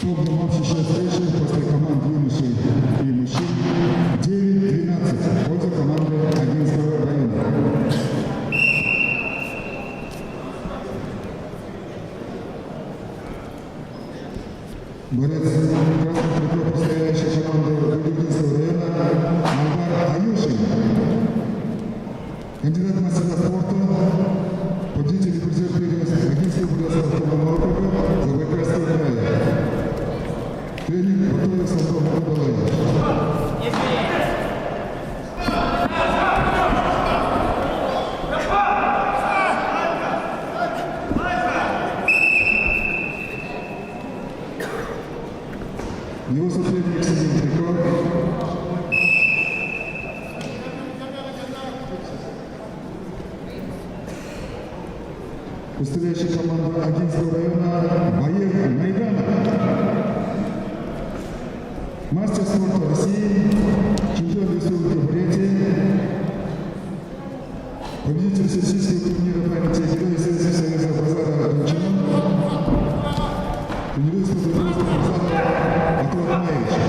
S1: Итог матча встречи после команд юношей и мужчин 9-12 в пользу команды Агинского района. Борец красных триков, представляющий команду Агинского района Альбар Аюшин. Кандидат в мастера спорта, победитель и призер первенства Агинского государственного округа Забайкальского края. Тренер Батуев Антон Николаевич. Его соперник Сергей Триков. Представляющий команду Агинского района Баев Майданов. Мастер спорта России, чемпион весовой Бурятии, победитель всероссийского турнира памяти Героя Советского Союза Базара Дончина, тренируется под руководством Базара Антона Маевича.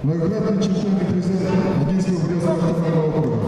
S1: Многократный чемпион и призер Ногинского Брестского автономного округа.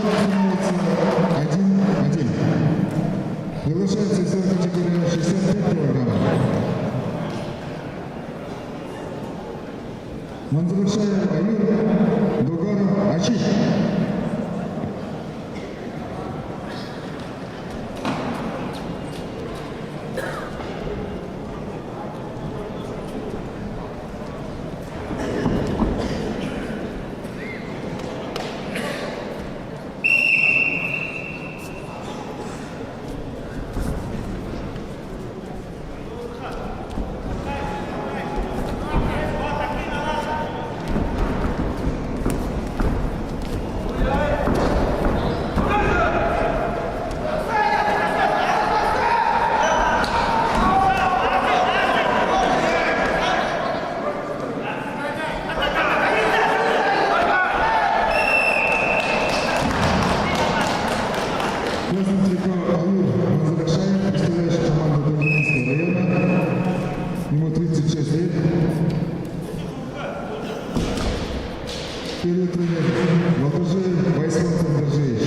S1: становится 1-1. Приглашается весовая категория 65 килограммов. Манзуршаев Аюр, Дугаров Ачик. Ему 36 лет. Первый тренер Владимир Байсонцев Доржевич.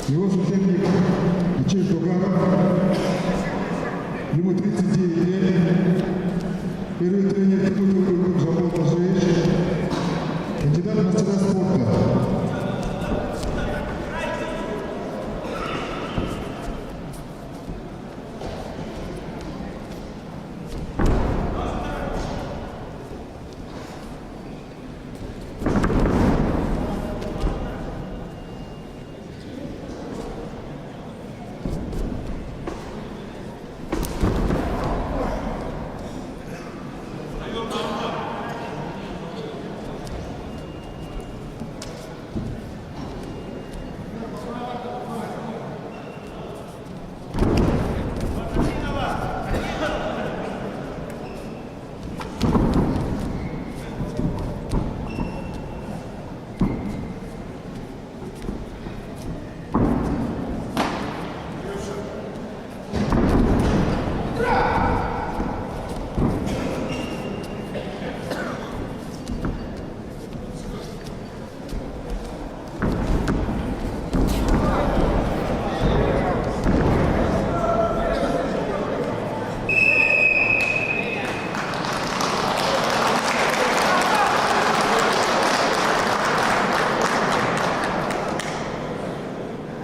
S1: Его соперник Ичей Дугаров. Ему 39 лет. Первый тренер Тимур Жамал Доржевич. Кандидат в мастера спорта.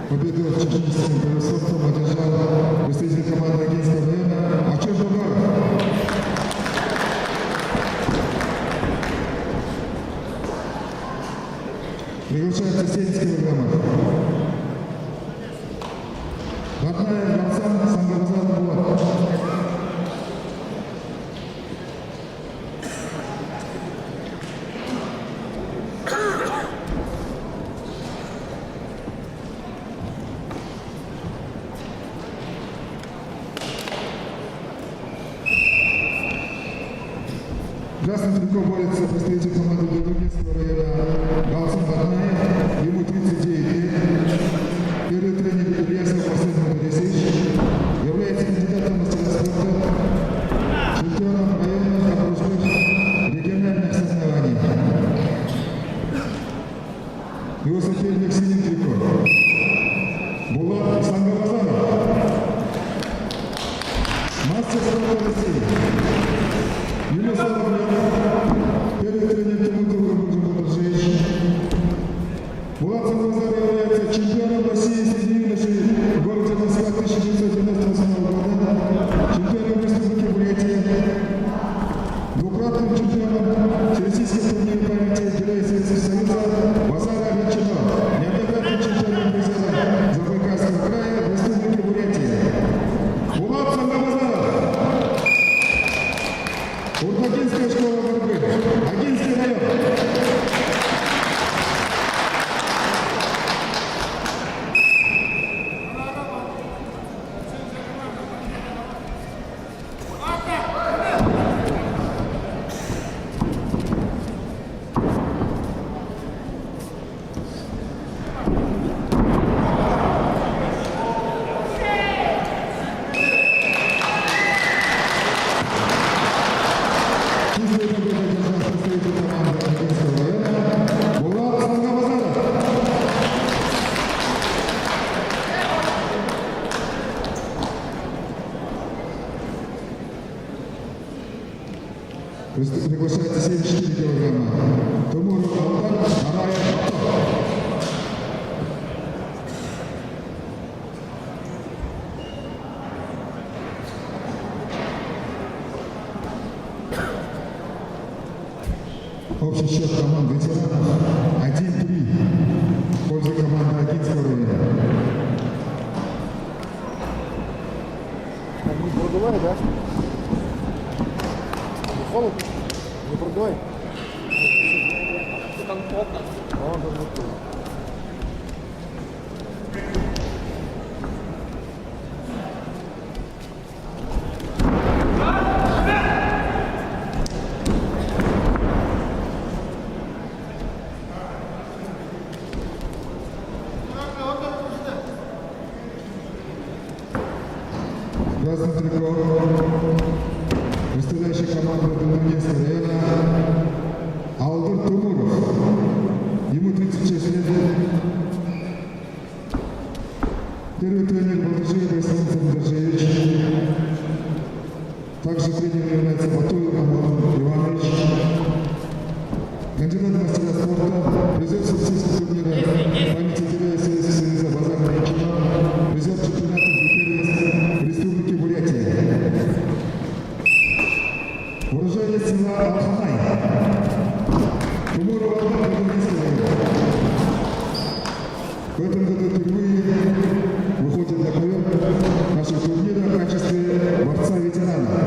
S1: Победу в чеченском превосходством одержал представитель команды Агентского района Ачир Дугаров. Приглашается 70 килограммов. Батнаев Галсан Сангарзан Булат. Красным трико борется представитель команды Дубинского района Галсан Батнаев. Ему 39 лет. Первый тренер Ильясов Василий Борисович. Является кандидатом в мастера спорта, чемпионом районных окружных региональных соревнований. Его соперник синим трико Булат Сангалазаров. Мастер спорта России. Юлия Соловьев, первый тренер Тимур Доржевич. Булат Сангалазаров является чемпионом России среди юношей в городе Москва 1998 года, чемпионом Республики Бурятия, двукратным чемпионом Всероссийского турнира памяти Героя Советского Союза Базара Ветчина, неоднократным чемпионом призера Забайкальского края. Приглашается 74 килограмма. Тумуров Алдан, Араев Бато. Общий счет команд ветеранов 1-3 в пользу команды Агинского района.
S4: Не продувай, да? Не холодно? Не продувай.
S2: Там окна.
S4: А он даже не.
S1: Красный трикол, представляющий команду Донецкого района Алдыр Тумуров. Ему 36 лет. Первый тренер Балдыжиев Александр Доржевич. Также тренером является Батуев Роман Иванович. Кандидат в мастера спорта, призер всероссийского турнира памяти героя Советского Союза Базар Ильичева, призер чемпионата в Республики Бурятия. Уроженец села Алханай. Тумуров Алдан, Донецкий район. В этом году впервые выходит на ковер нашего турнира в качестве борца ветерана.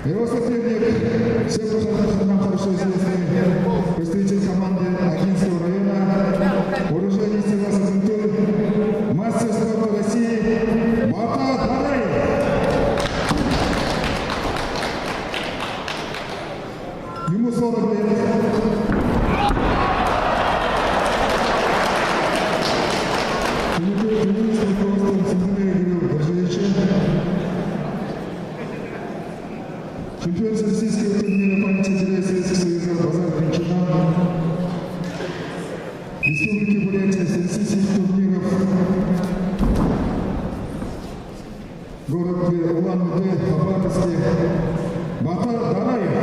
S1: Его соперник, всем нам хорошо известный представитель команды Агинского района, уроженец села Сазынтур, мастер спорта России Бата Дараев. Ему 40 лет. Чемпион российского турнира памяти героя Советского Союза Базар Ильичева, Республики Бурятия, всероссийских турниров, город Улан-Удэ, Хабаровске, Батар Дараев.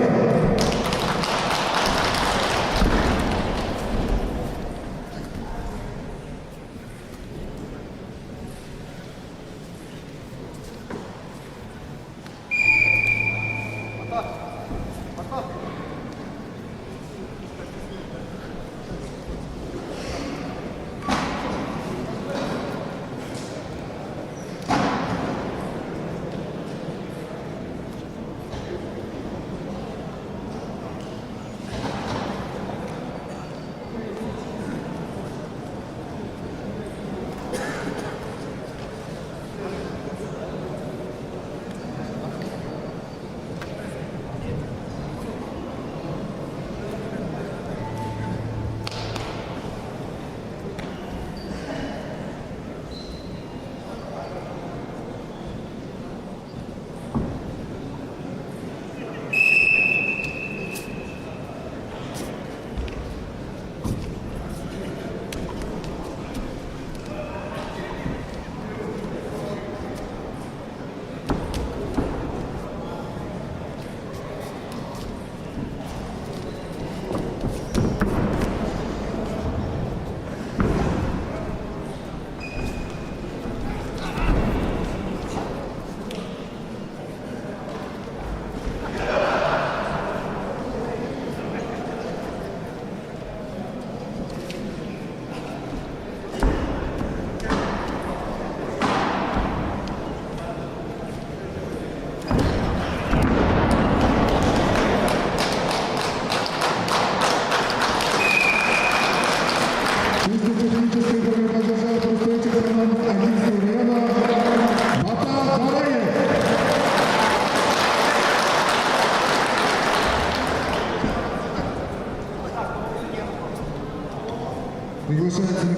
S1: Приглашается на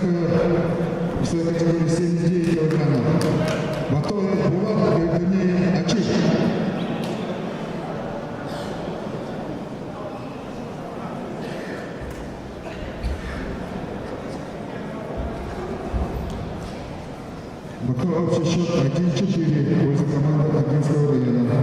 S1: весовой категории 79 килограммов. Батоев Булат, вернее, Ачик. Пока общий счет 1-4 в пользу команды Агинского района.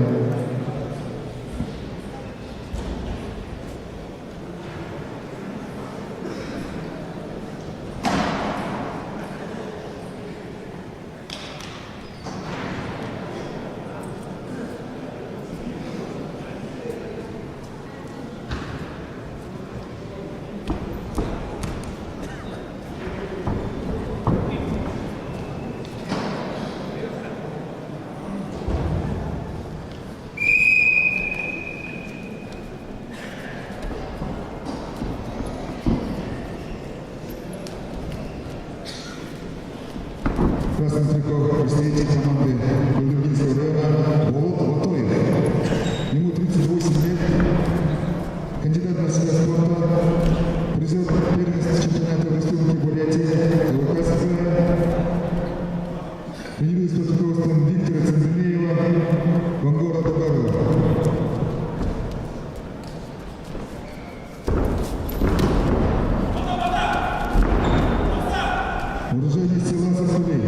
S1: Красный трикот представитель команды Гольдергинского района Волод Латоев. Ему 38 лет, кандидат в мастера спорта, призер первенства чемпионата Республики Бурятия, ЛКСП. Тренируется под руководством Виктора Ценденеева, Вангора Добавила. Уроженец села Сахалей.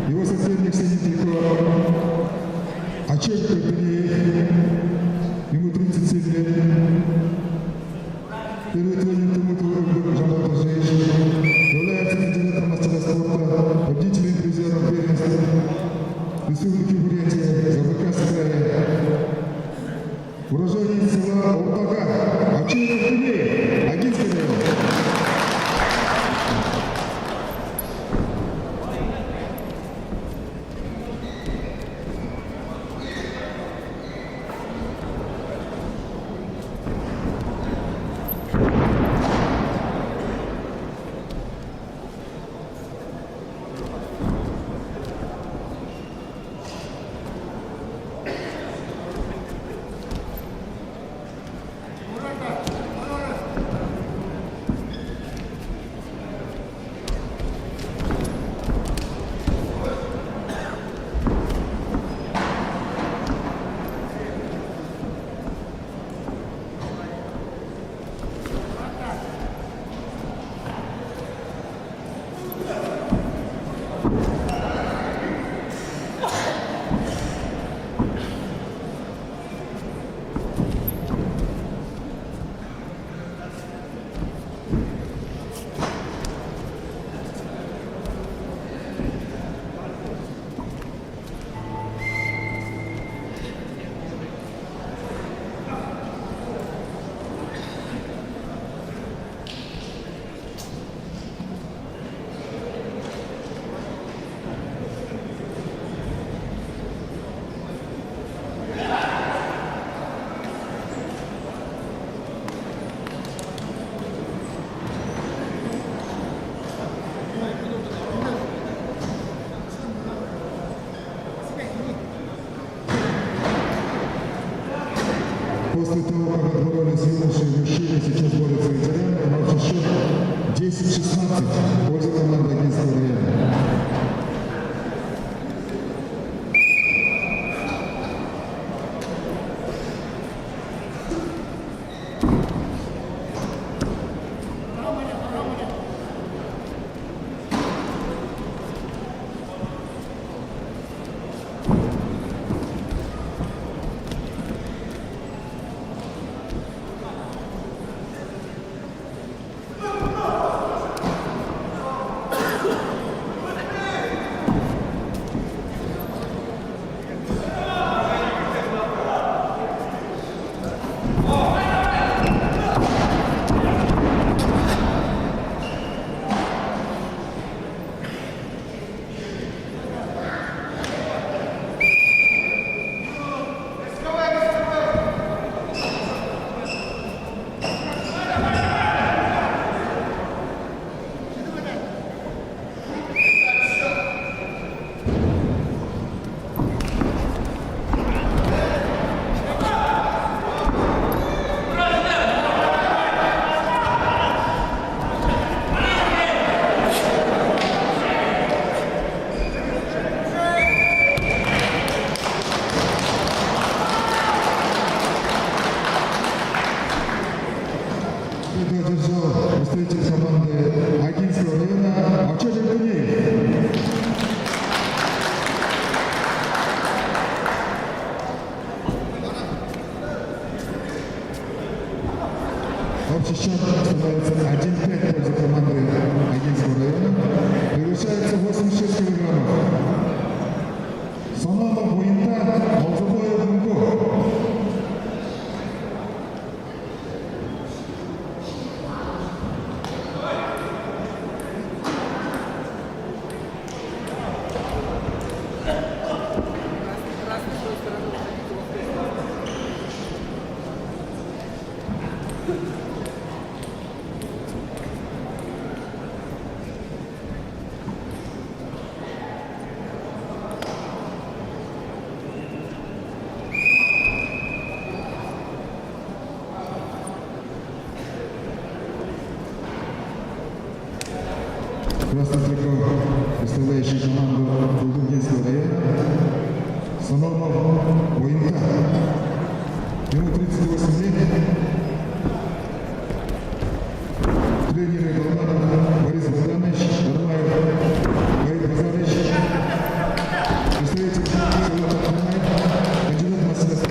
S1: Его соперник Сенитрико Ачек Капинеев. Ему 37 лет. Первый тренер Тимур Жамал Тажеевич. Является кандидатом мастера спорта, победителем призером первенства Республики Бурятия, Забайкальского края. Уроженец села Уртага Ачек Капинеев. Агинский район. После того, как отборолись юноши и мужчины, сейчас борются ветераны, на общий счет 10-16 в пользу команды Агинского района. Одержал представитель команды Агинского района Ачек Капинеев. Общий счет становится 1-5 в пользу команды Агинского района. Превышается 86 килограммов. Санама Буинта Молзабоя Бунко. Красный трикот, представляющий команду Кулдугинского района, Саномов Воинка. Ему 38 лет. Тренеры Долманов Борис Богданович, Дармаев Борис Базарович, представитель Севата Ахмаев, кандидат мастерства.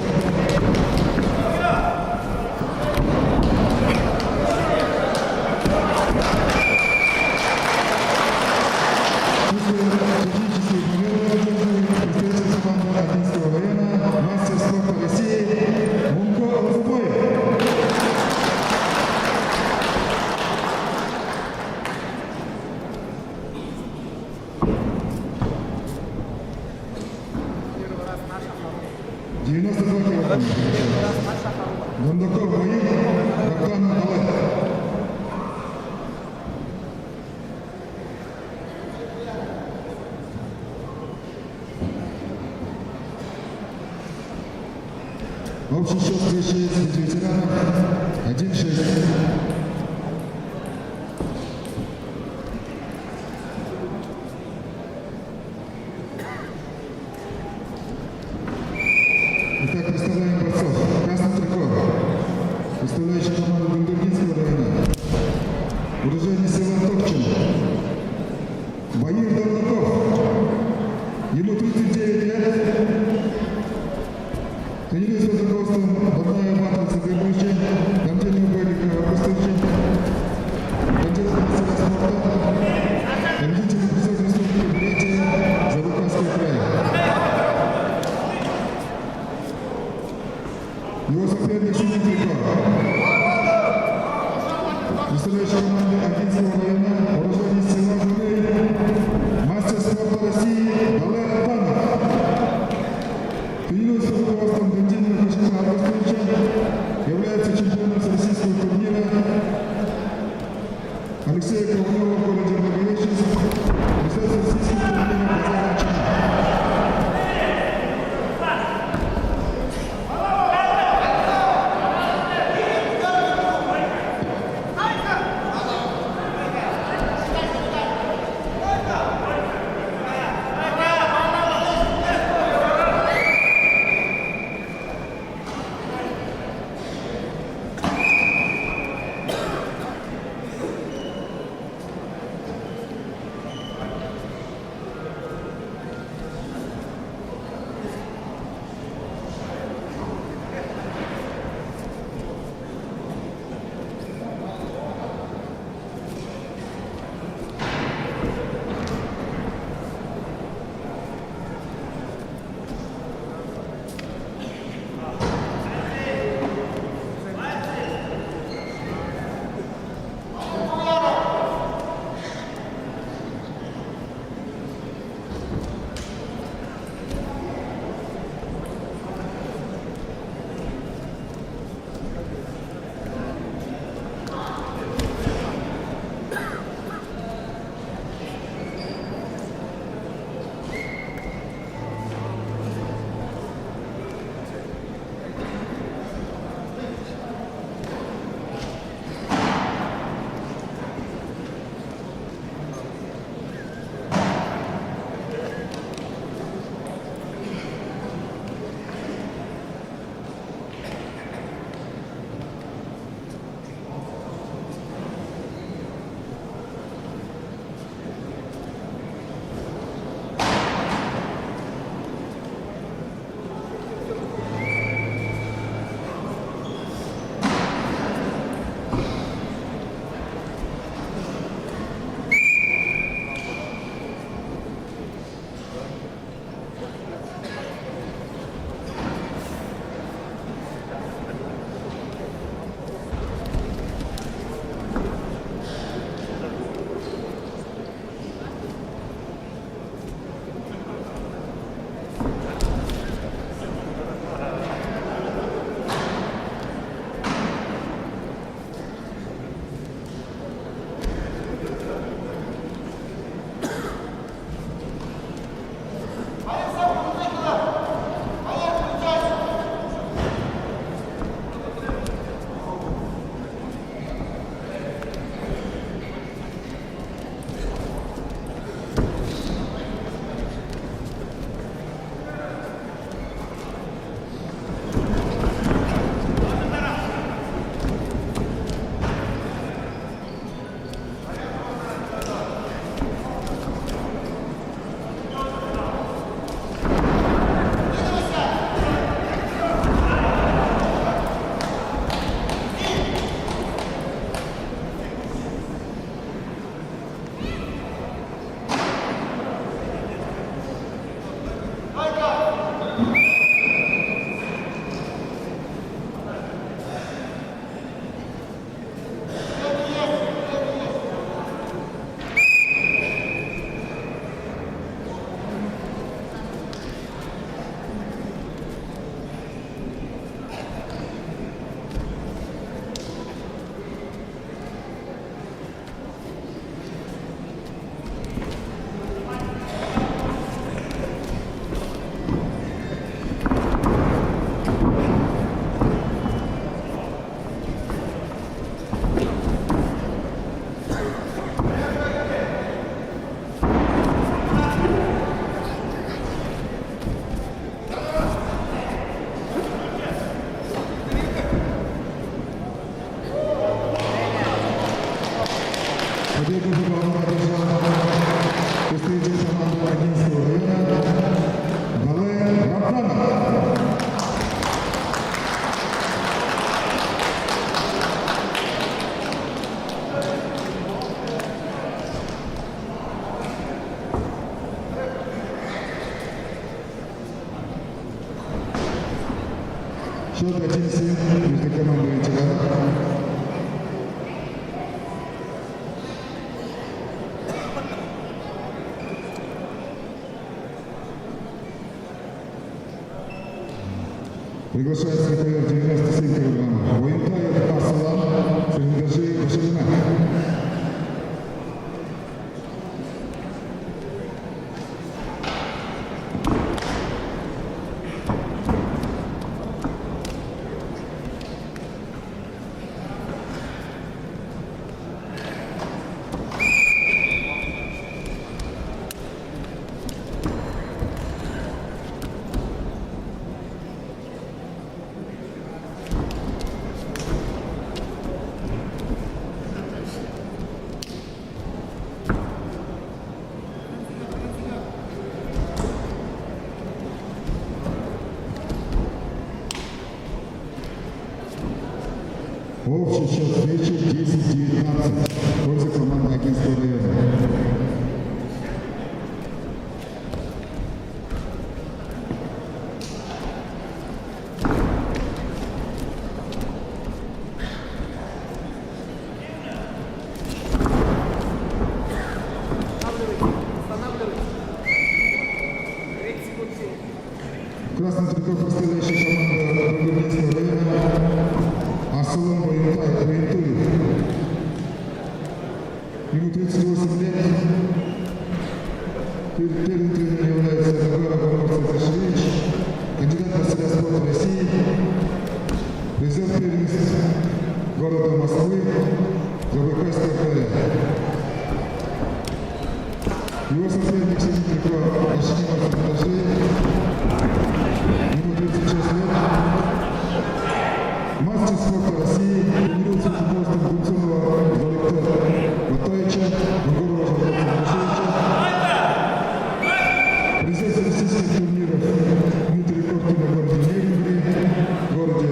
S1: Технический момент представитель команды Армянского района, мастер спорта России Мунко Алзубоев. Дондаков Ваид, Ракан Алай. Общий счет встречи среди ветеранов 1-6. Итак, представляем борцов. Красный трикот, представляющий команду Дундургинского района. Уроженец села Топчин. Баир Дондаков. Ему 39 лет. Тренируется под руководством Бадная Матрица Гайбучи, Континент Бойника Костырчи, кандидат мастера спорта, победитель эпизода республики Бурятия, Забайкальский край. Его соперник Синий трикот, представляющий команду Армянского района, уроженец села Журей, мастер спорта России Далер Танов. Тренируется под руководством Гандина Кашина Аргостовича, является чемпионом российского турнира Алексея Ковалева в городе Благовещенск, представитель российского турнира Казахстана. Победу забрала представитель команды Агинского района Гале Рафанов. Счет 1-7 между командой ветеранов. Приглашается КВР 97 килограммов. Воентай Асалам, Сергажи Башарина. Общий счет встречи 10-19 в пользу команды Агинского района. Красный трико представляющий команду Агинского района Асалам Воентули. Ему 38 лет. Первым тренером является Гагара Башевич, кандидат в мастера спорта России, призер первенства города Москвы, ЗБК СКП. Его соперник сидит трико Ашимов Монтажей. Ему 36 лет. Мастер спорта России, тренируется футболистом Гунцунова Валектора Батаевича, Гурова Башевича. Призер российских турниров Дмитрий Коркин в городе Нерюнгри, в городе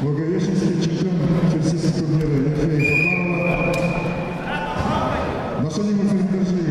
S1: Благовещенске, чемпион всероссийских турниров Ефреев Фабарова. Нашел ему Сергажи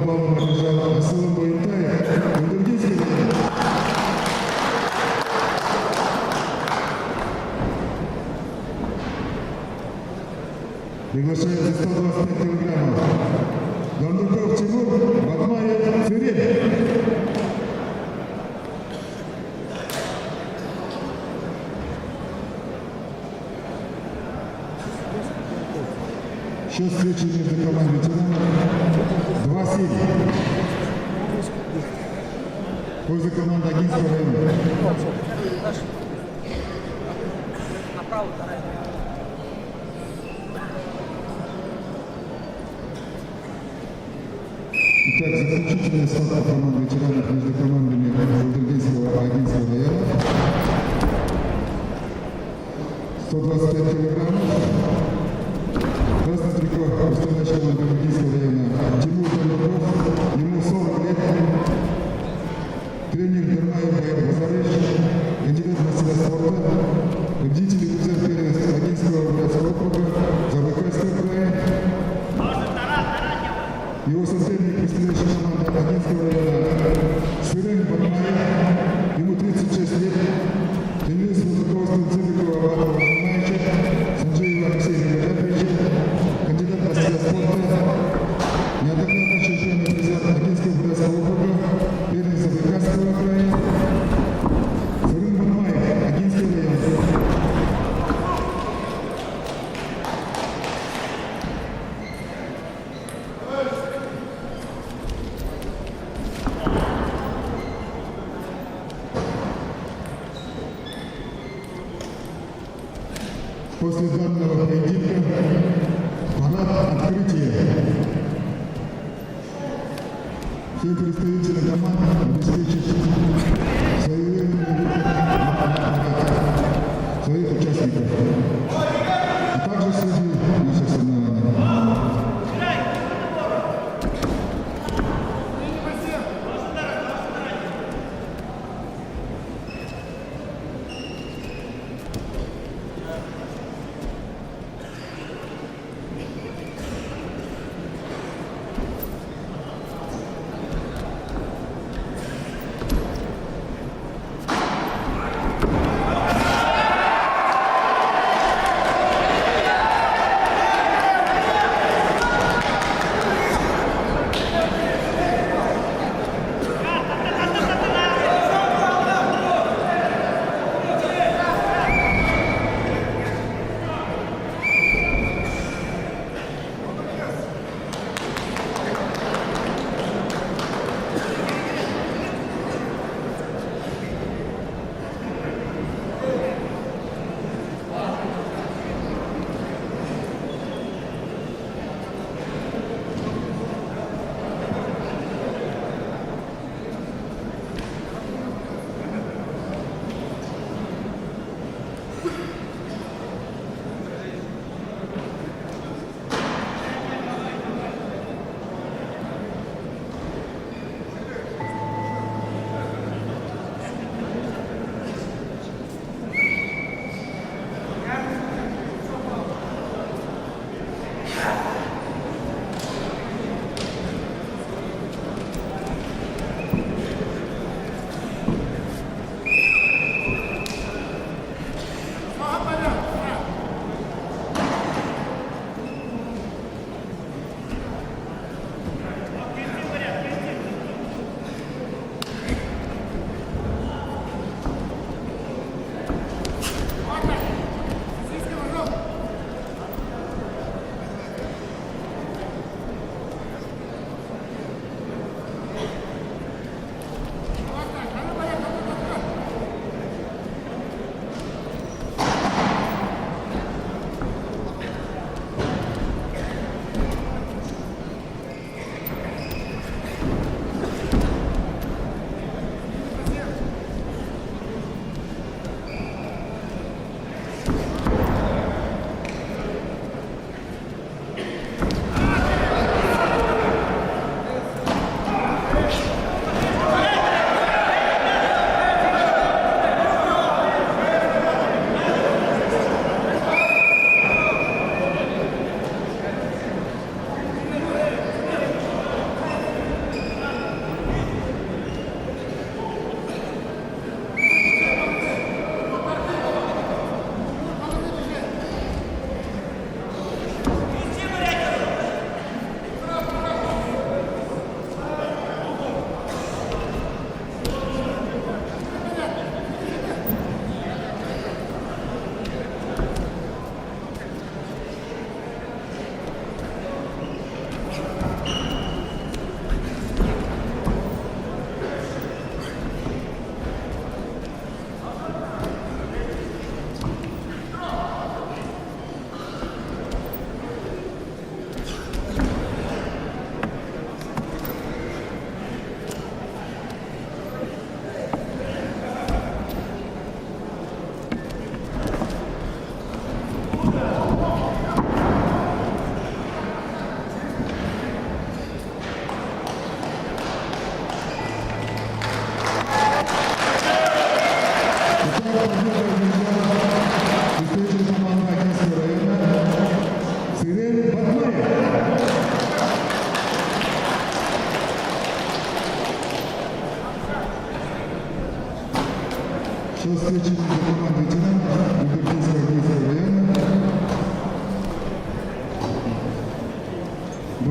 S1: баллом одержал Асылым Боентаев, Гандергинский район. Приглашается 125 килограммов. Дондуков Тимур, Бакмаев Цюрин. Счет встречи между командой ветеранов 2-7. В пользу команды Агинского района.
S2: Направо, вторая.
S1: Итак, заключительная схватка команд ветеранов между командами Гандергинского и Агинского района. 125 килограммов. Красный трико, представляющий команду Гандергинского района Тимур Дондуков, ему 40 лет. Тренер Дермаев Байр Базарыч, кандидат в мастера спорта, победитель и призер первенства Агинского городского округа, Забайкальского края. Его соперник, представляющий команду Агинского района Сырын Бакмаев, ему 36 лет. Тренируется под руководством Цыбикова Абатова Бакмаевича, Санджеева Алексея Мегадаповича, кандидат в мастера спорта, неоднократно чемпионный призер Агинского городского округа, первенства Забайкальского края. Сырын Бакмаев, Агинский район. После данного поединка парад открытия. Всем представителям команд обеспечить своих участников, а также судей наших соревнований.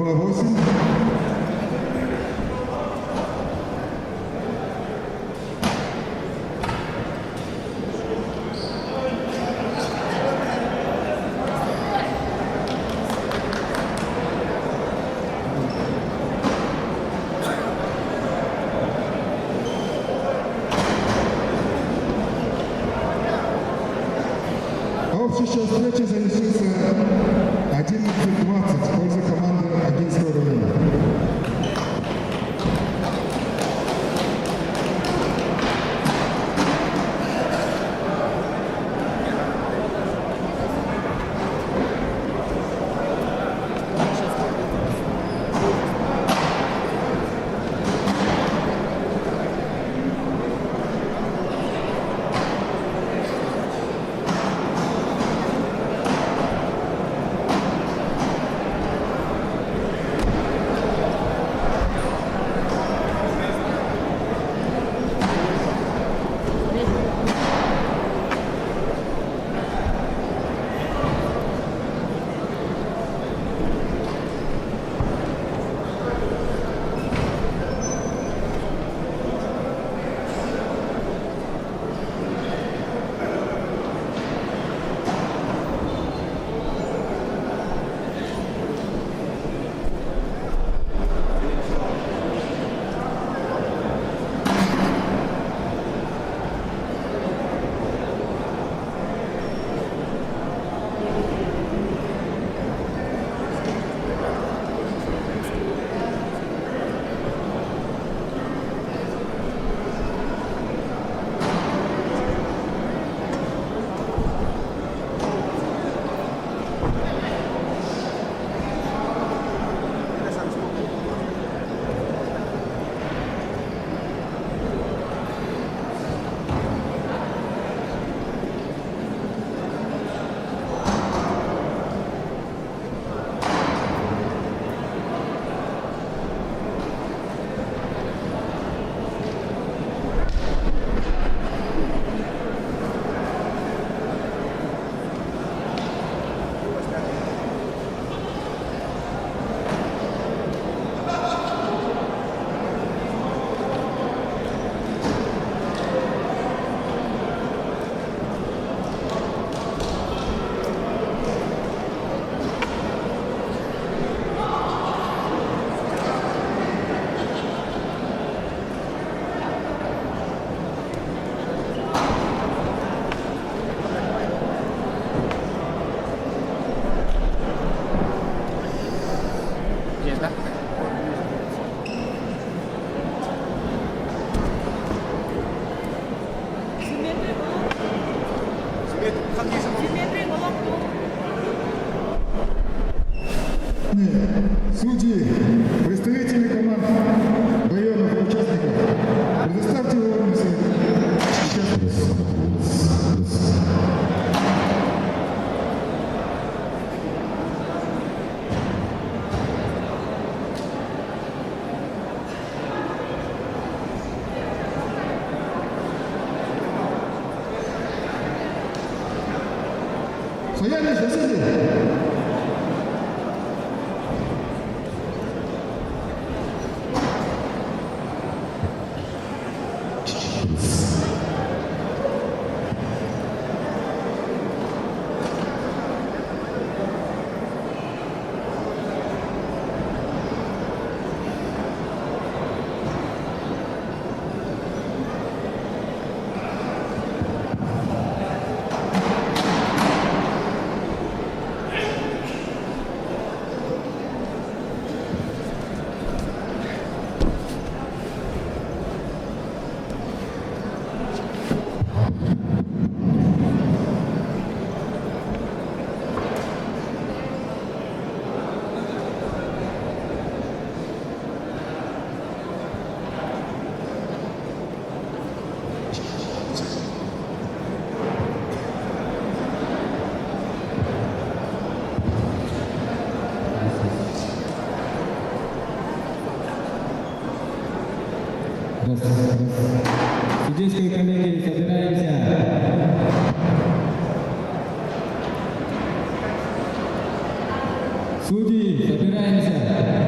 S1: 2-8. Общий счет встречи завершился 11-20 в пользу команды Агинского района. Судьи, представители команд районов и участников, предоставьте возможность участвовать. Стояние, соседи!
S3: Судейские коллеги, собираемся. Судьи, собираемся.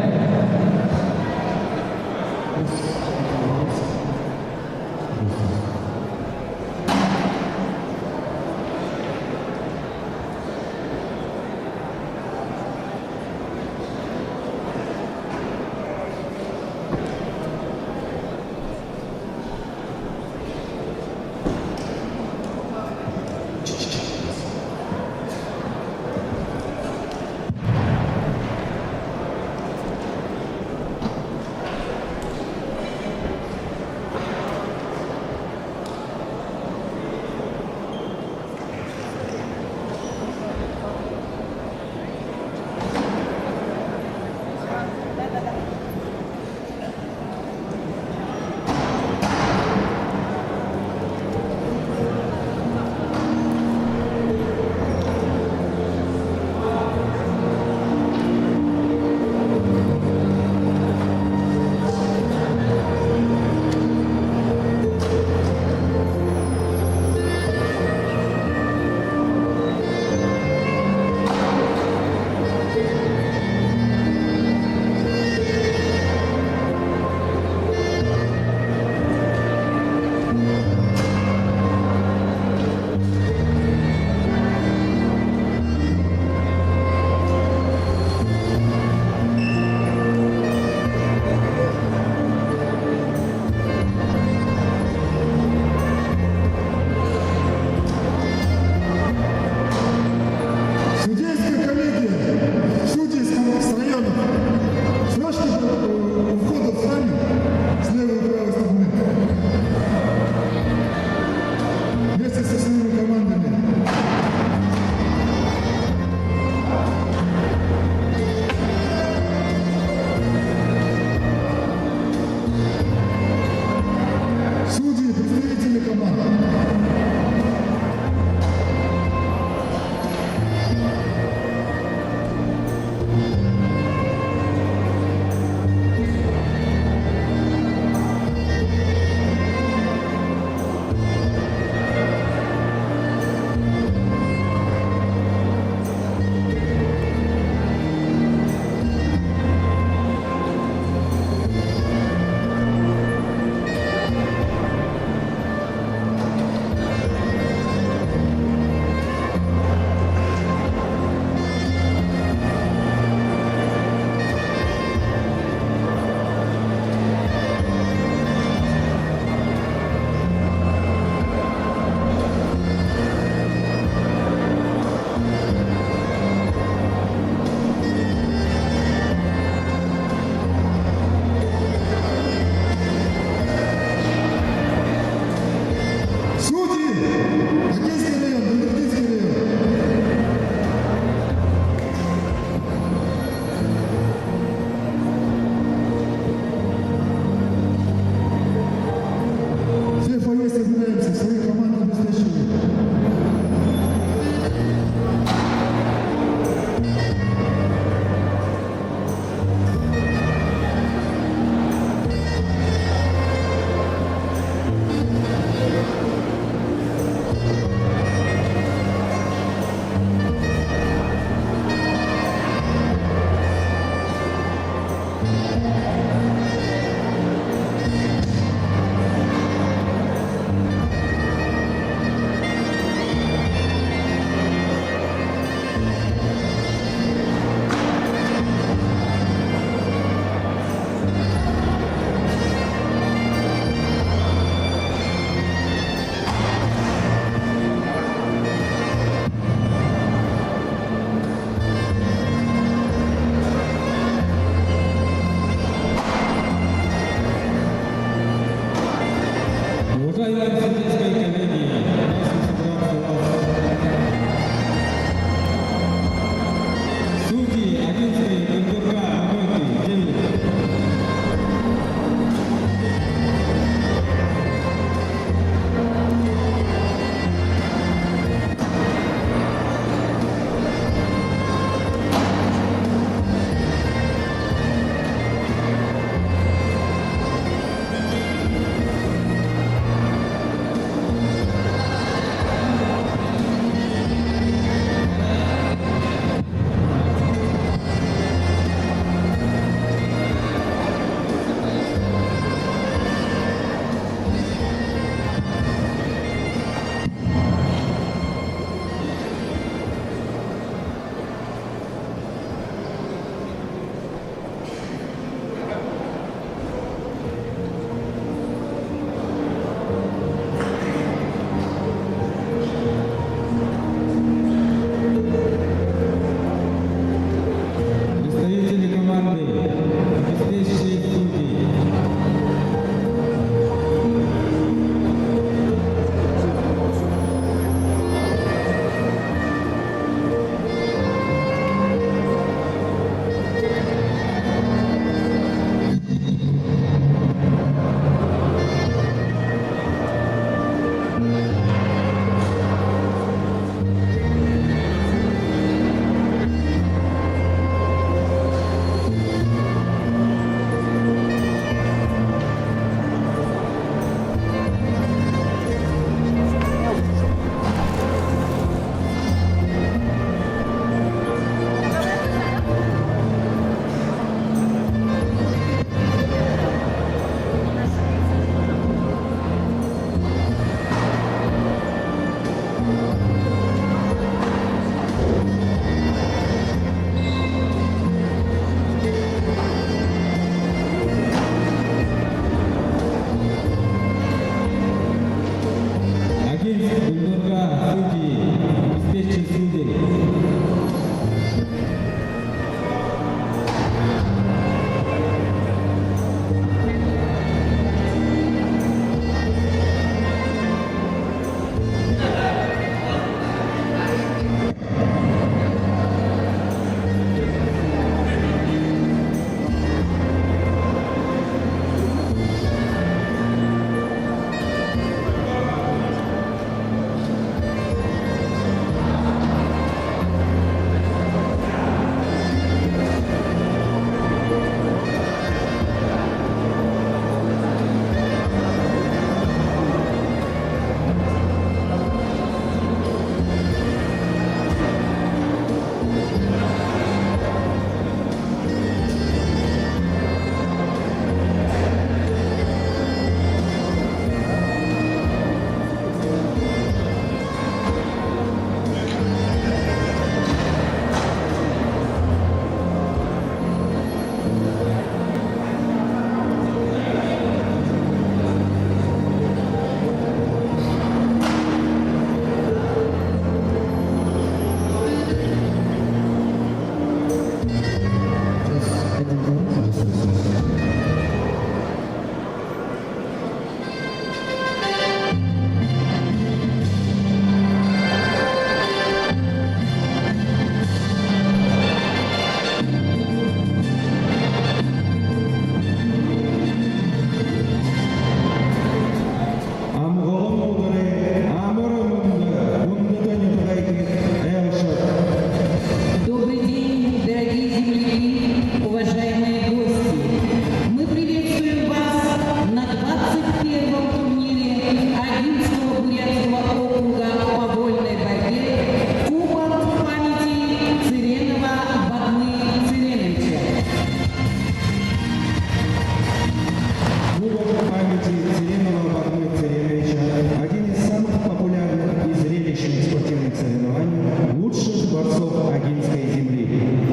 S3: звание лучших борцов Агинской земли.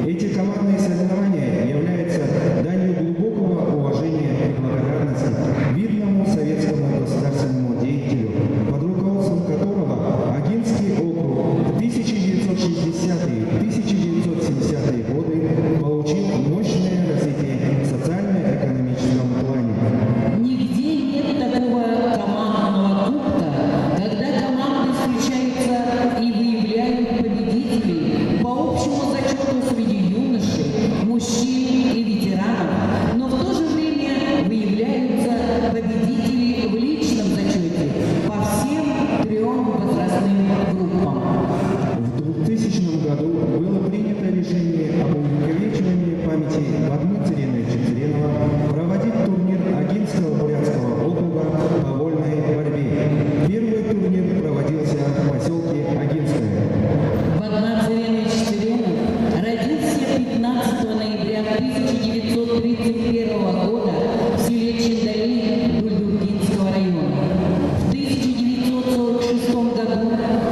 S3: Эти командные соревнования являются данью глубокого уважения и благодарности видному советскому государственному деятелю, под руководством которого Агинский округ в 1960-1970-е годы получил мощное развитие в социально-экономическом плане.
S5: Нигде нет такого командного кубка, когда команды встречаются и выявляют победителей по общему зачету среди юношей, мужчин и ветеранов, но в то же время выявляются победители в личном зачете по всем трем возрастным группам.
S3: В 2000 году было принято решение об увековечивании памяти Бадмуцирина Чицеринова проводить турнир Агинского бурятского округа по вольной борьбе. Первый турнир проводился в поселке Агинское.
S5: Бадмуцирин Чицеринов родился 15 ноября 1931 года в селе Чиндали Гульдургинского района. В 1946 году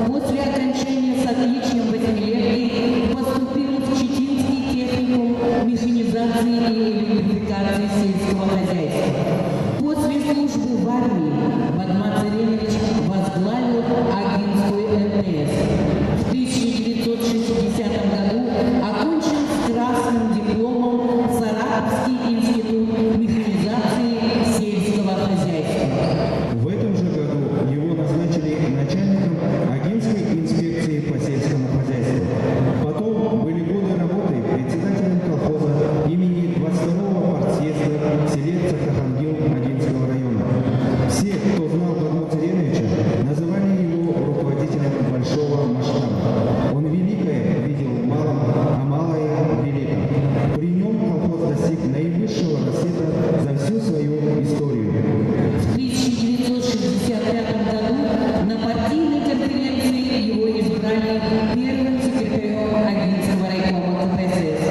S5: после окончания с отличием восьмилетки поступил в Читинский техникум механизации и электрификации сельского хозяйства. После службы в армии Бадмуцирович возглавил Агинскую МТС. В 1960 году окончил с красным дипломом Саратовский институт механизации сельского хозяйства.
S3: В этом же году его назначили начальником Агинской инспекции по сельскому хозяйству. Потом были годы работы председателем колхоза имени 22-го партсъезда в селе Цахтахангил Агинского района. Все, кто знал Бадмуцировича, называли его руководителем большого масштаба. Он великое видел в малом, а малое в великом. При нем колхоз достиг наивысшего расцвета за всю свою историю.
S5: В 1965 году на партийной конференции его избрали первым секретарем Агинского райкома КПСС.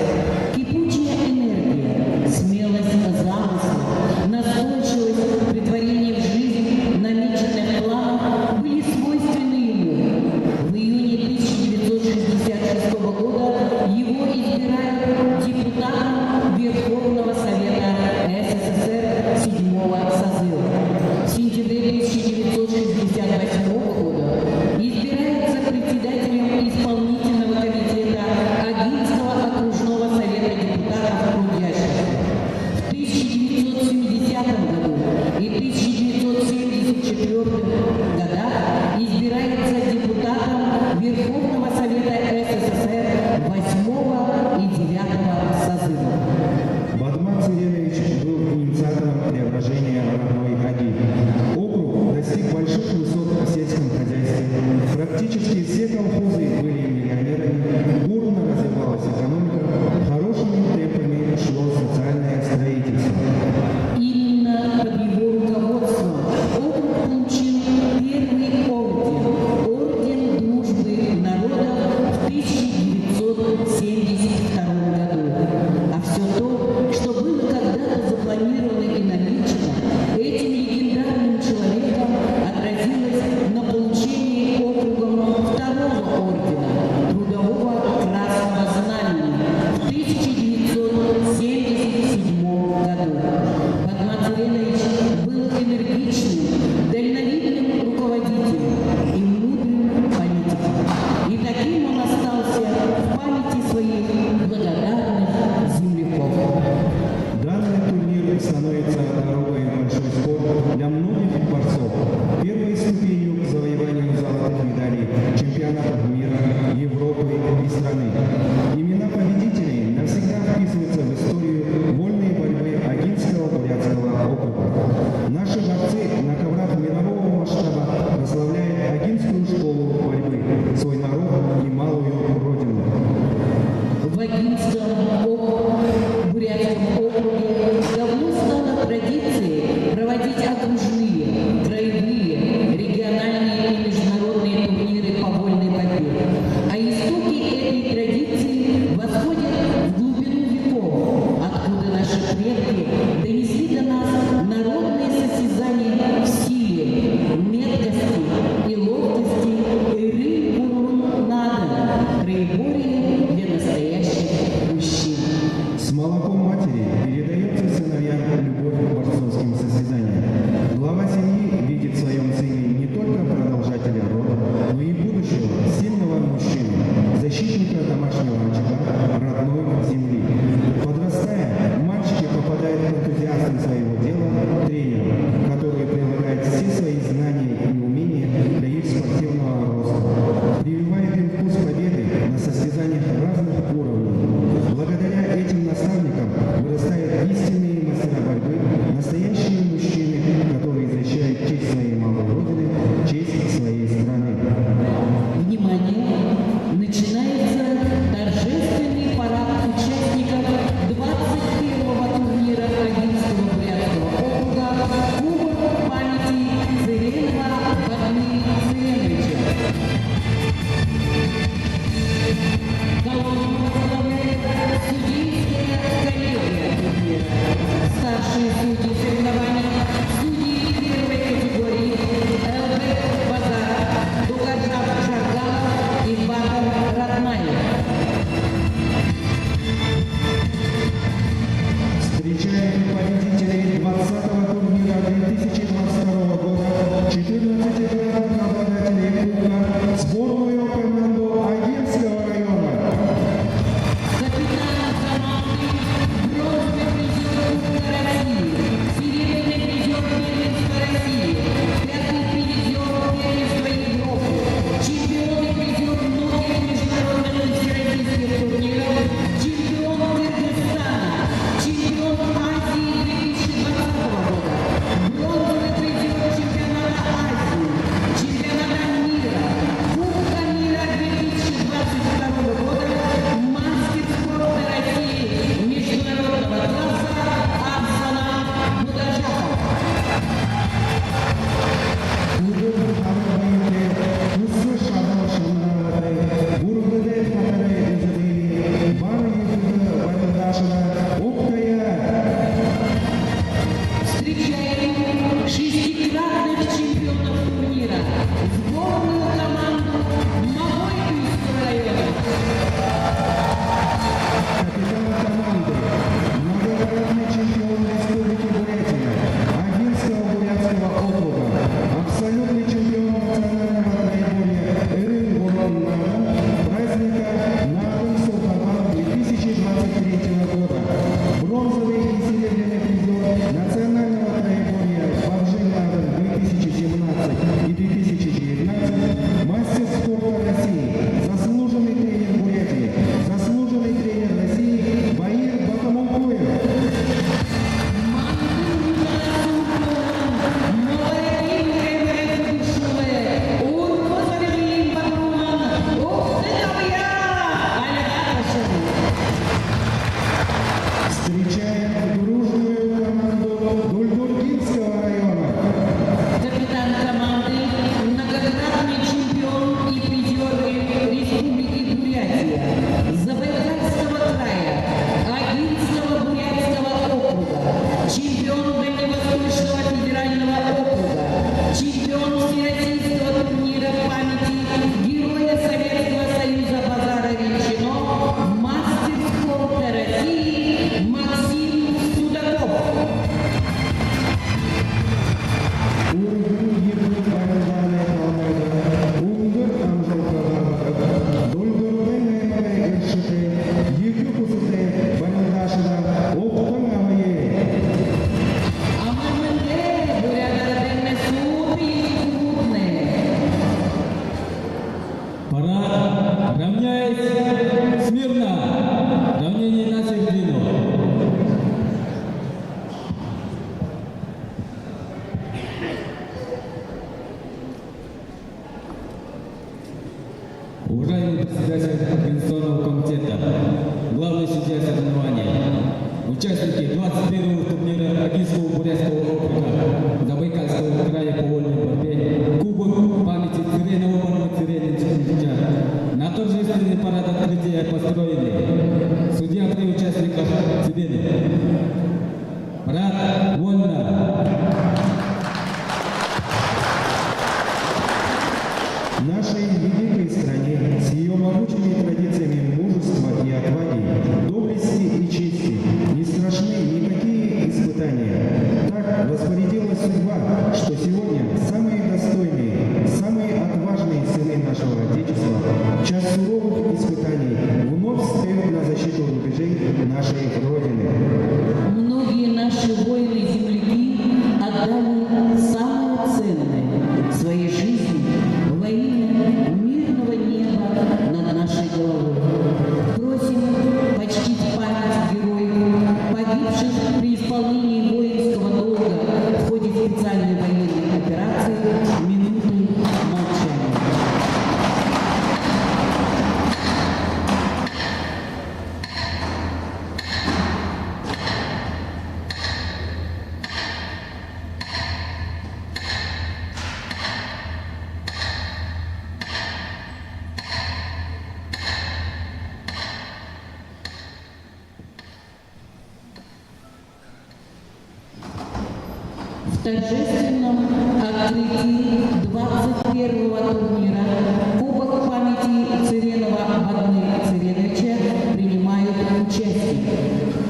S5: Кипучая энергия, смелость замысла, настойчивость претворения в жизнь намеченных планов были свойственны ему. В июне 1966 года его избирают депутатом Верховного Совета СССР 7-го созыва. В сентябре 1968 года избирается председателем исполнительного комитета Агинского окружного совета депутатов трудящихся. В 1970 году и 1974 годах избирается депутатом Верховного Совета СССР 8-го и 9-го созыва.
S3: Бадмуцирович был инициатором преображения родной Аги. Округ достиг больших высот в сельском хозяйстве. Практически все колхозы были миллионерами, бурно развивалась экономика, хорошими темпами шло социальное строительство.
S5: Именно под его руководством округ получил первый орден дружбы народов в 1972 году. А все то, что было когда-то запланировано и намечено, этим легендарным человеком отразилось на получении округом второго ордена Трудового Красного Знамени в 1977 году. Бадмуцирович был энергичным, дальновидным руководителем и мудрым политиком. И таким он остался в памяти своих благодарных земляков.
S3: Данный турнир становится дорогой в большой спорт для многих борцов. Первой ступенью к завоеванию золотых медалей чемпионатов мира, Европы и страны. Имена победителей навсегда вписываются в историю вольной борьбы Агинского бурятского округа. Наши борцы на коврах мирового масштаба прославляют Агинскую школу борьбы, свой народ и малую родину.
S5: В Агинском бурятском округе давно стало традицией проводить окружные, краевые, региональные и международные турниры по вольной борьбе. А истоки этой традиции
S6: Выстроить смирно. Равнение на середину. Уважаемый председатель Организационного комитета, главный судья соревнования, участники 21-го турнира Агинского Бурятского округа Забайкальского края по вольной борьбе, Кубок памяти Цыренового Цыреновича. На торжественный парад открытия построены судья при участниках Цыреновых. Парад вольно.
S3: В нашей великой стране с ее могучими традициями мужества и отваги, доблести и чести не страшны никакие испытания. Так распорядилась судьба, что сегодня самые достойные, самые отважные сыны нашего Отечества в час суровых испытаний вновь встают на защиту рубежей нашей Родины.
S5: Многие наши воины-земляки отдали самое ценное – своей жизни во имя мирного неба над нашей головой. Просим почтить память героев, погибших при исполнении воинского долга в ходе специальной военной операции минутой молчания. В торжественном открытии 21-го турнира Кубок памяти Цыренова Бадмы Цыреновича принимают участие.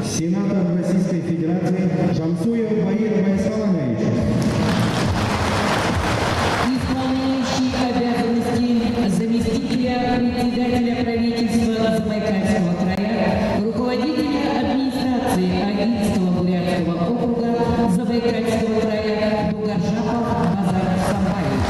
S3: Сенатор Российской Федерации Жансуев Баир Байсаланович.
S5: Исполняющий обязанности заместителя председателя правительства Забайкальского края, руководителя администрации Агинского Бурятского округа Забайкальского края Дугаржапов Базар Самбаевич.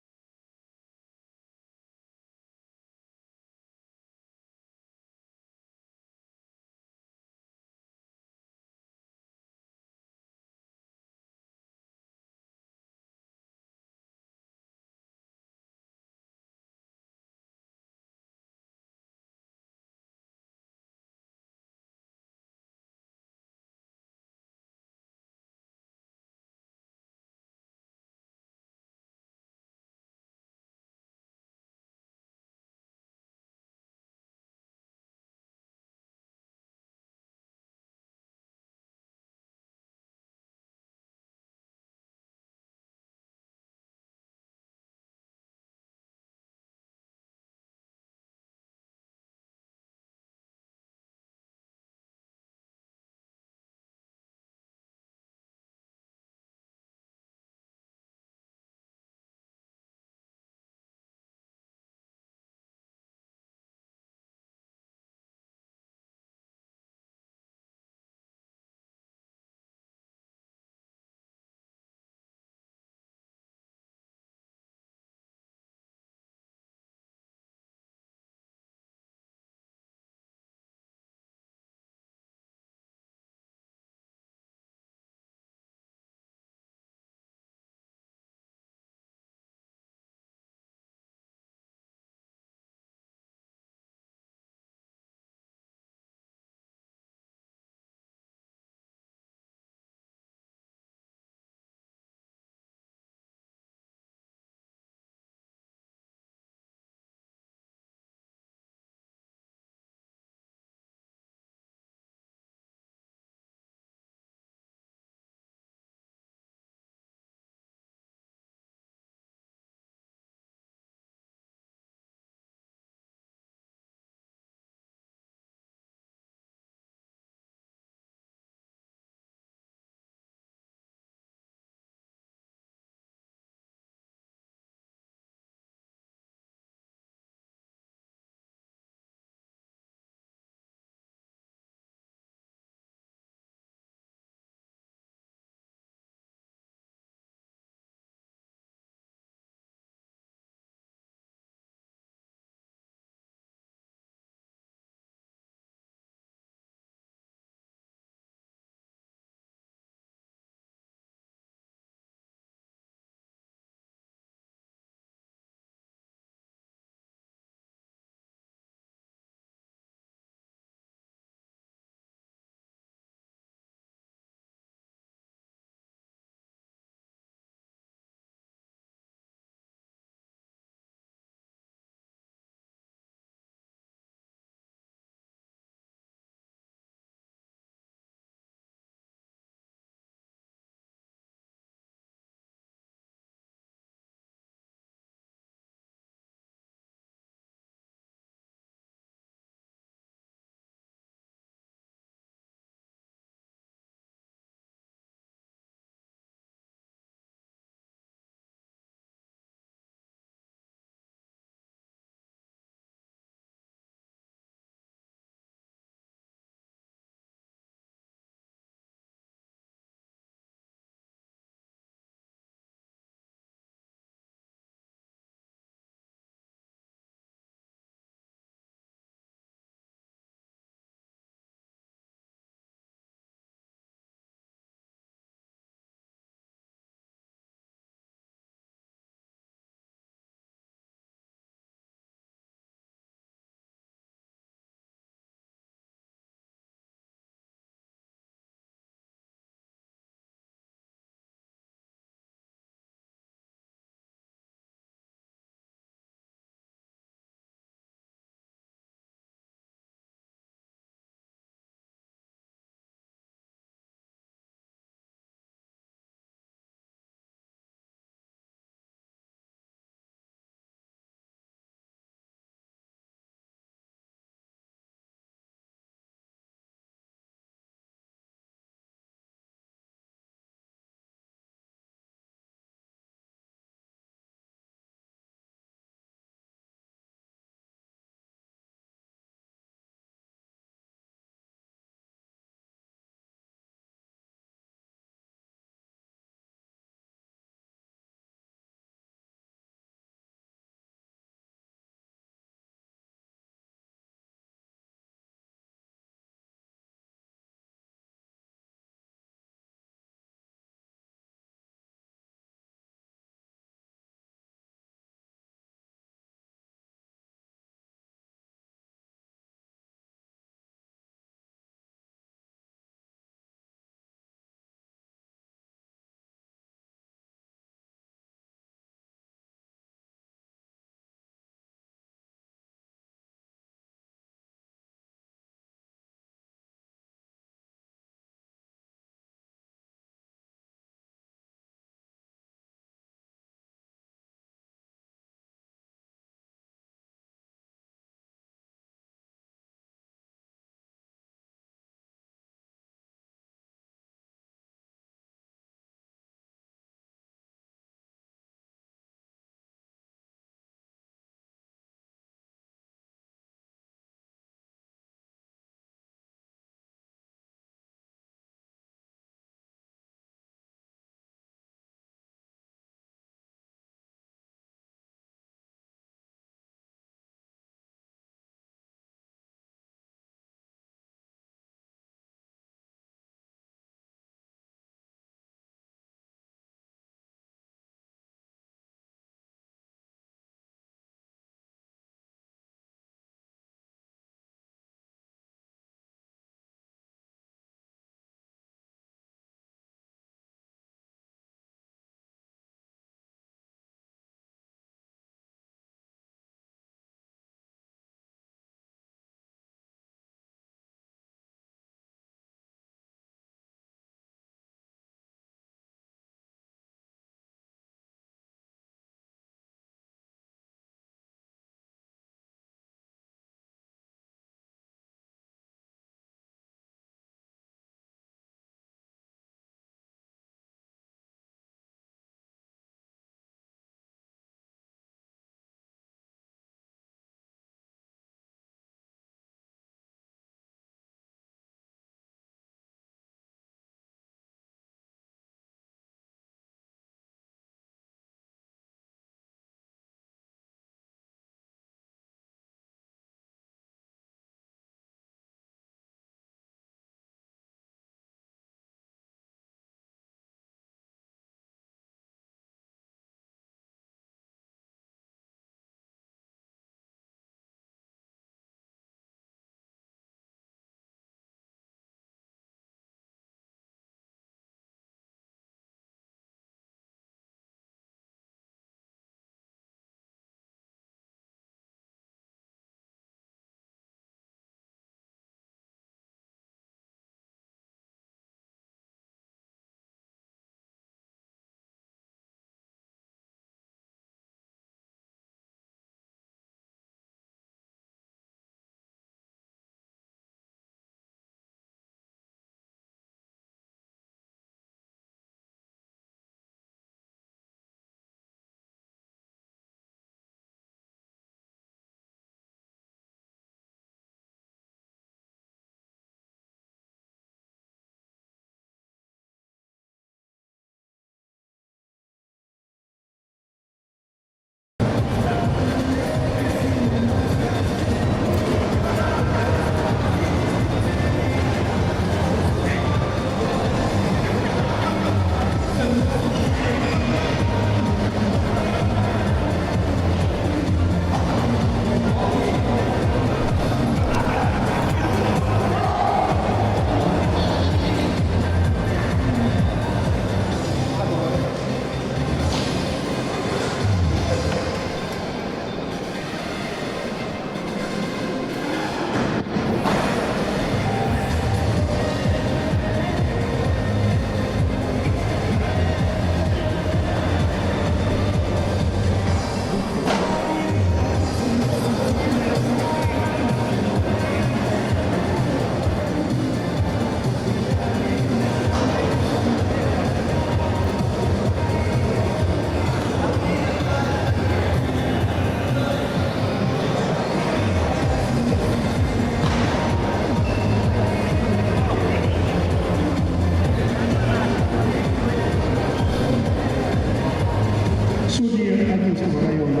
S3: Судьи Агинского района.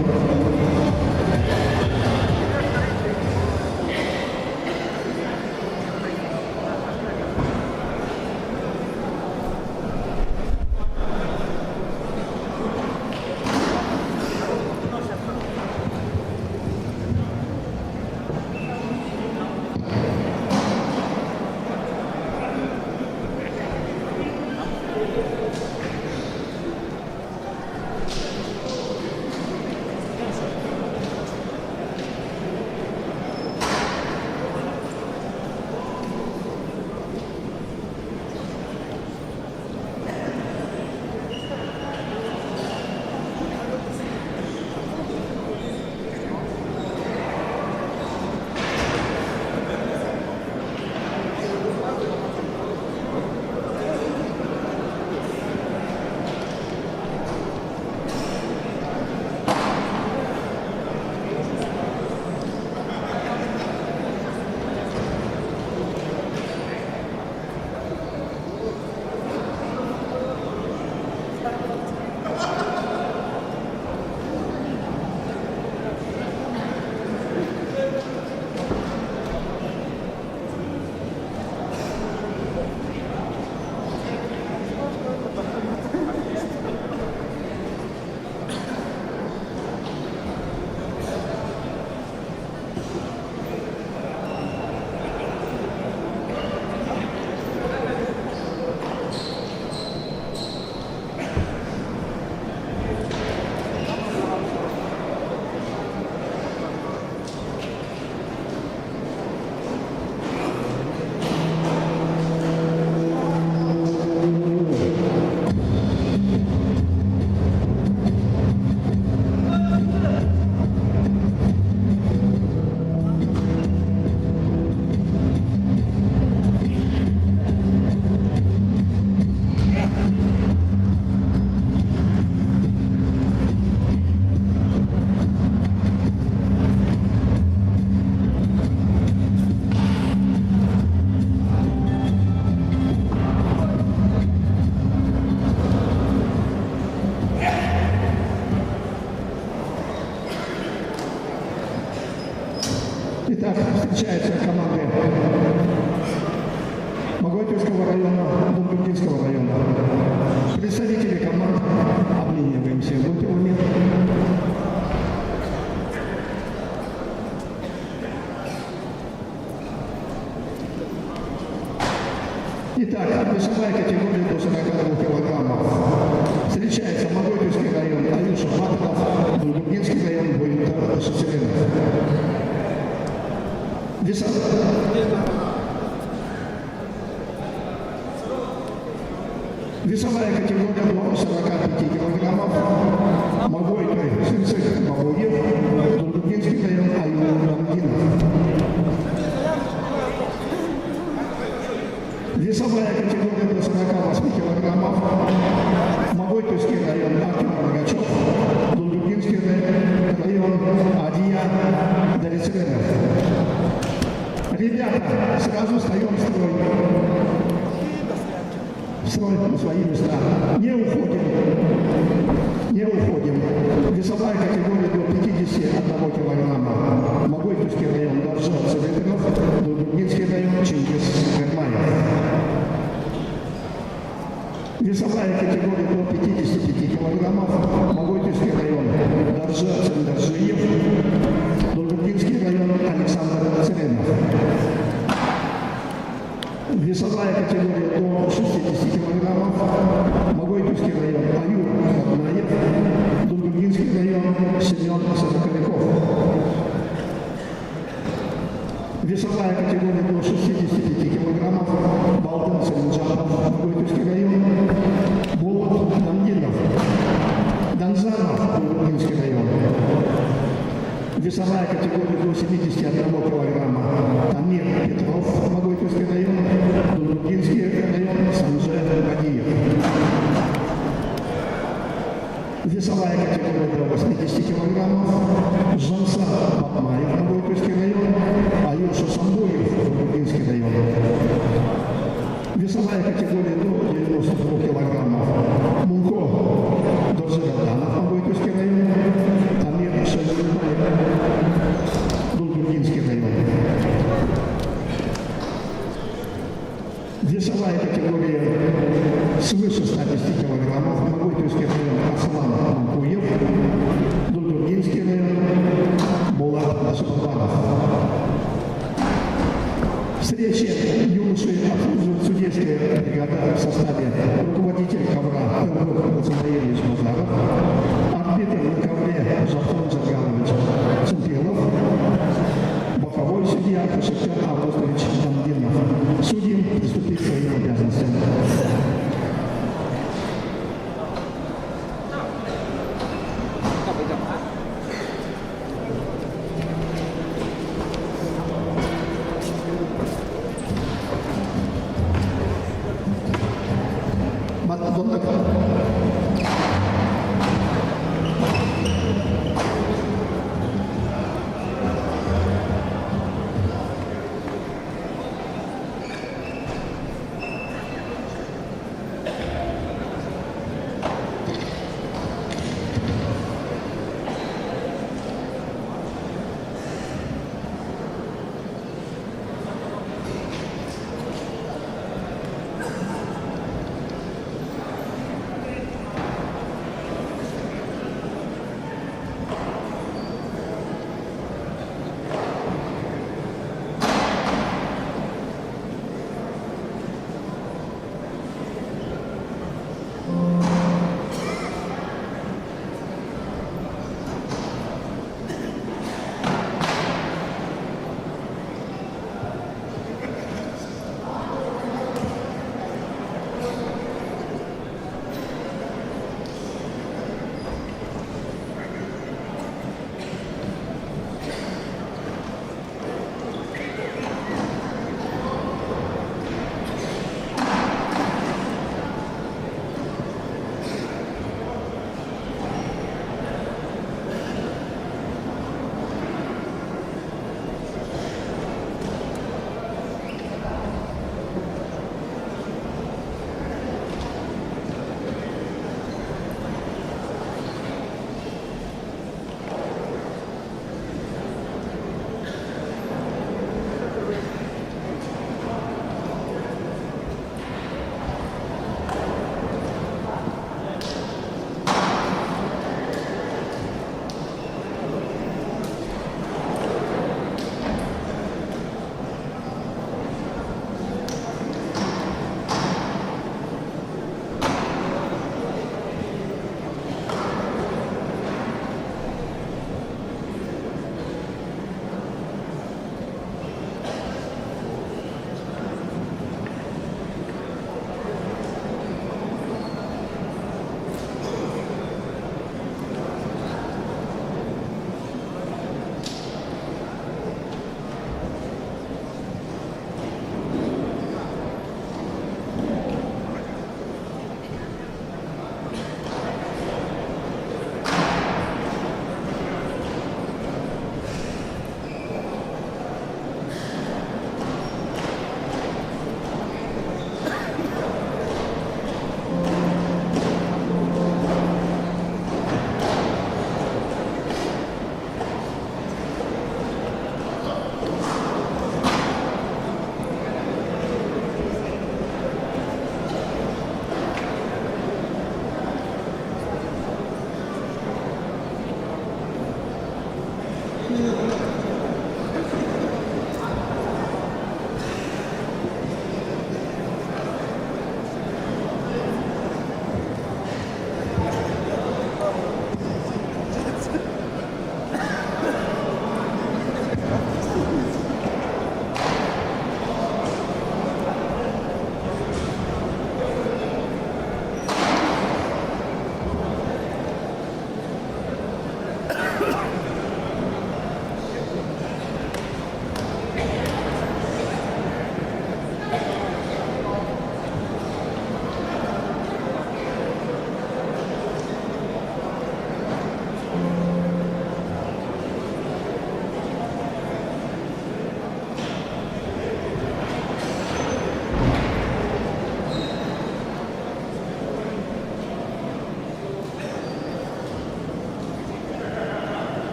S3: Итак, встречаются команды Моготевского района, Дундукинского района. Представители команд обмениваемся. Будьте умны. Итак, весовая категория до 42 килограммов. Встречается Моготевский район, Аюша Батлов, Дундукинский район, Буинтар Шестеренов. Весовая категория до 45 килограммов. Могойтой, Сынцых, Могоев, Дундукинский район, Аюр Дамгинов. Весовая категория до 48 килограммов. Могойковский район, Артем Рогачев, Дундукинский район, Адия Дарицеренов. Ребята, сразу встаем в строй. В строй на свои места. Не уходим. Не уходим. Весовая категория до 51 килограмма. Могойковский район, Даржа Цеветинов, Дундукинский район, Чингис Гермаев. Весовая категория до 55 килограммов. Могойковский район, Даржа Цендаржиев, Дундукинский район, Александр Церенов. Весовая категория до 60 килограммов. Могойковский район, Аюр Хатнаев, Дундукинский район, Семен Сороковиков. Весовая категория до 65 килограммов. Балдын Селенджанов, Могойковский район, Болот Дамгинов, Донзанов, Дундукинский район. Весовая категория до 71 килограмма. Тамир Петров, Могойковский район, Дундукинский район, Санже Бадиев. Весовая категория до 80 килограммов. Жонса Батмаев, Могойковский район, Аюша Самбуев, Дундукинский район. Весовая категория до 92 килограммов. Мунко Доржигаданов, Могойковский свыше 110 килограммов, Магутинский район Аслан Манкуев, Дулдургинский район Булат Шабанов. Встречи юноши обслуживают судейская бригада в составе руководитель ковра Павел Мацунаевич Мазаров, арбитр на ковре Жафон Жарганович Цимпелов, боковой судья Кашиктер Августович Дамдинов. Судьям приступить к своим обязанностям.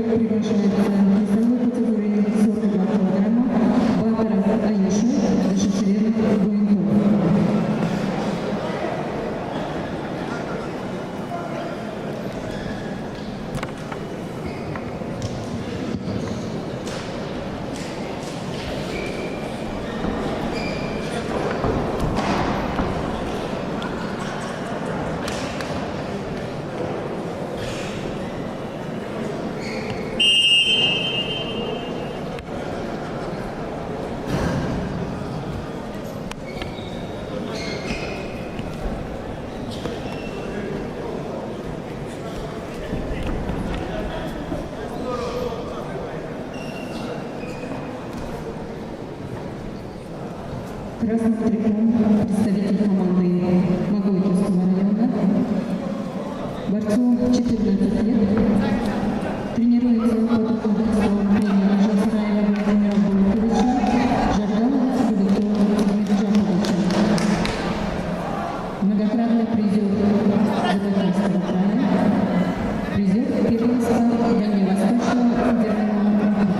S5: приглашается весовой категории 42 килограмма Батаров Аюша, Дашишевенов Гуенков. Красным триком представитель команды Магойтовского района, борцу 14 лет, тренируется под руководством тренера Жасраева Владимира Булатовича, Жардана Гудакова Меджаповича. Многократный призер Забайкальского края, призер первенства Дальневосточного федерального округа.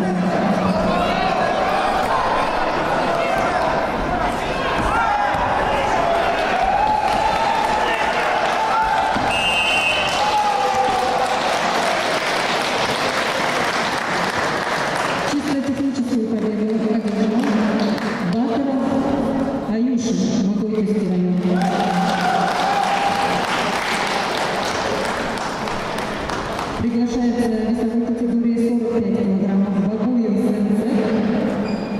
S5: Чисто техническую победу одержал Батаров Аюша, Магойтовский район. Приглашается в весовой категории 45 килограммов Бабуев СНЦ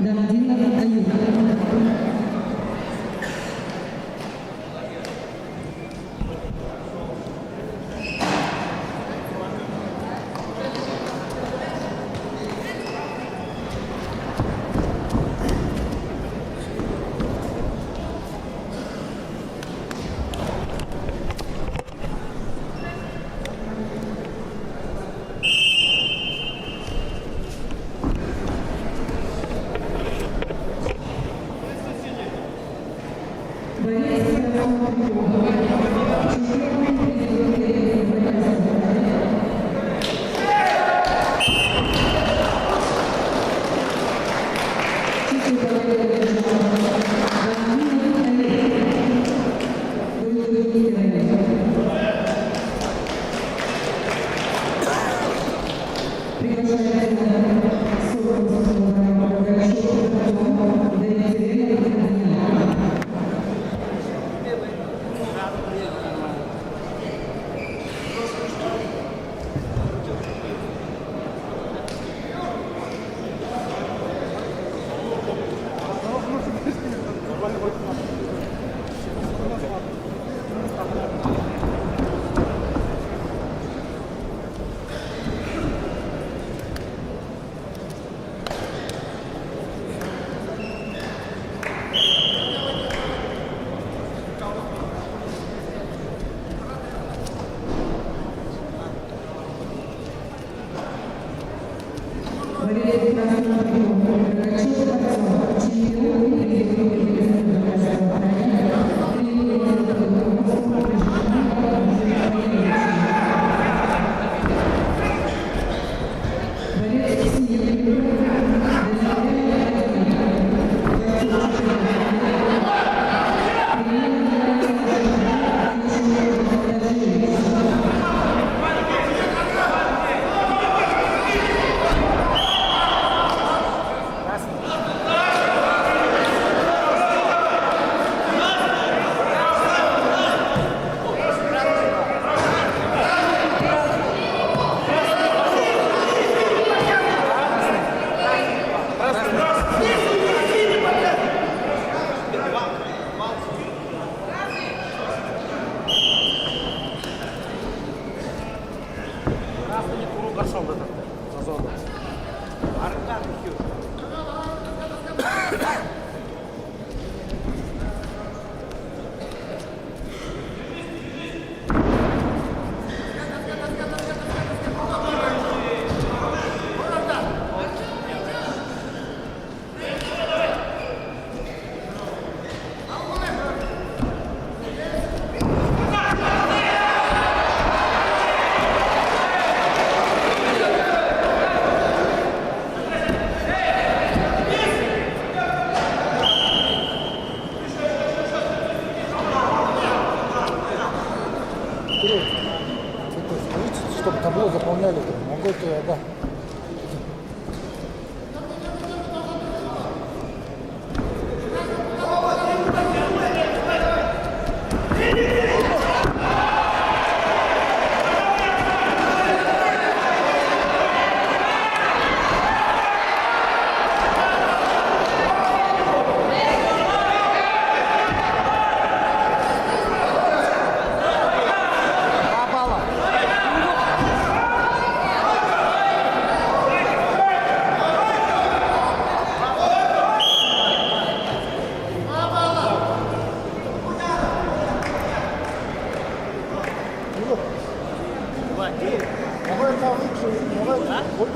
S5: Дамдинов Аюр. Борец Красного Трикова, чемпион президента Забайкальского края. Чистую победу одержал Дамдинов Олег, Гудаков район. Приглашается Соколовского района Горячев Артем, Дмитрий Ильин. Борец Красного Трикова, Горячев Артем, чемпион президента Забайкальского края, тренируется под руководством Жардана Гудакова. Борец синий триком
S4: Пошел в этот на зону.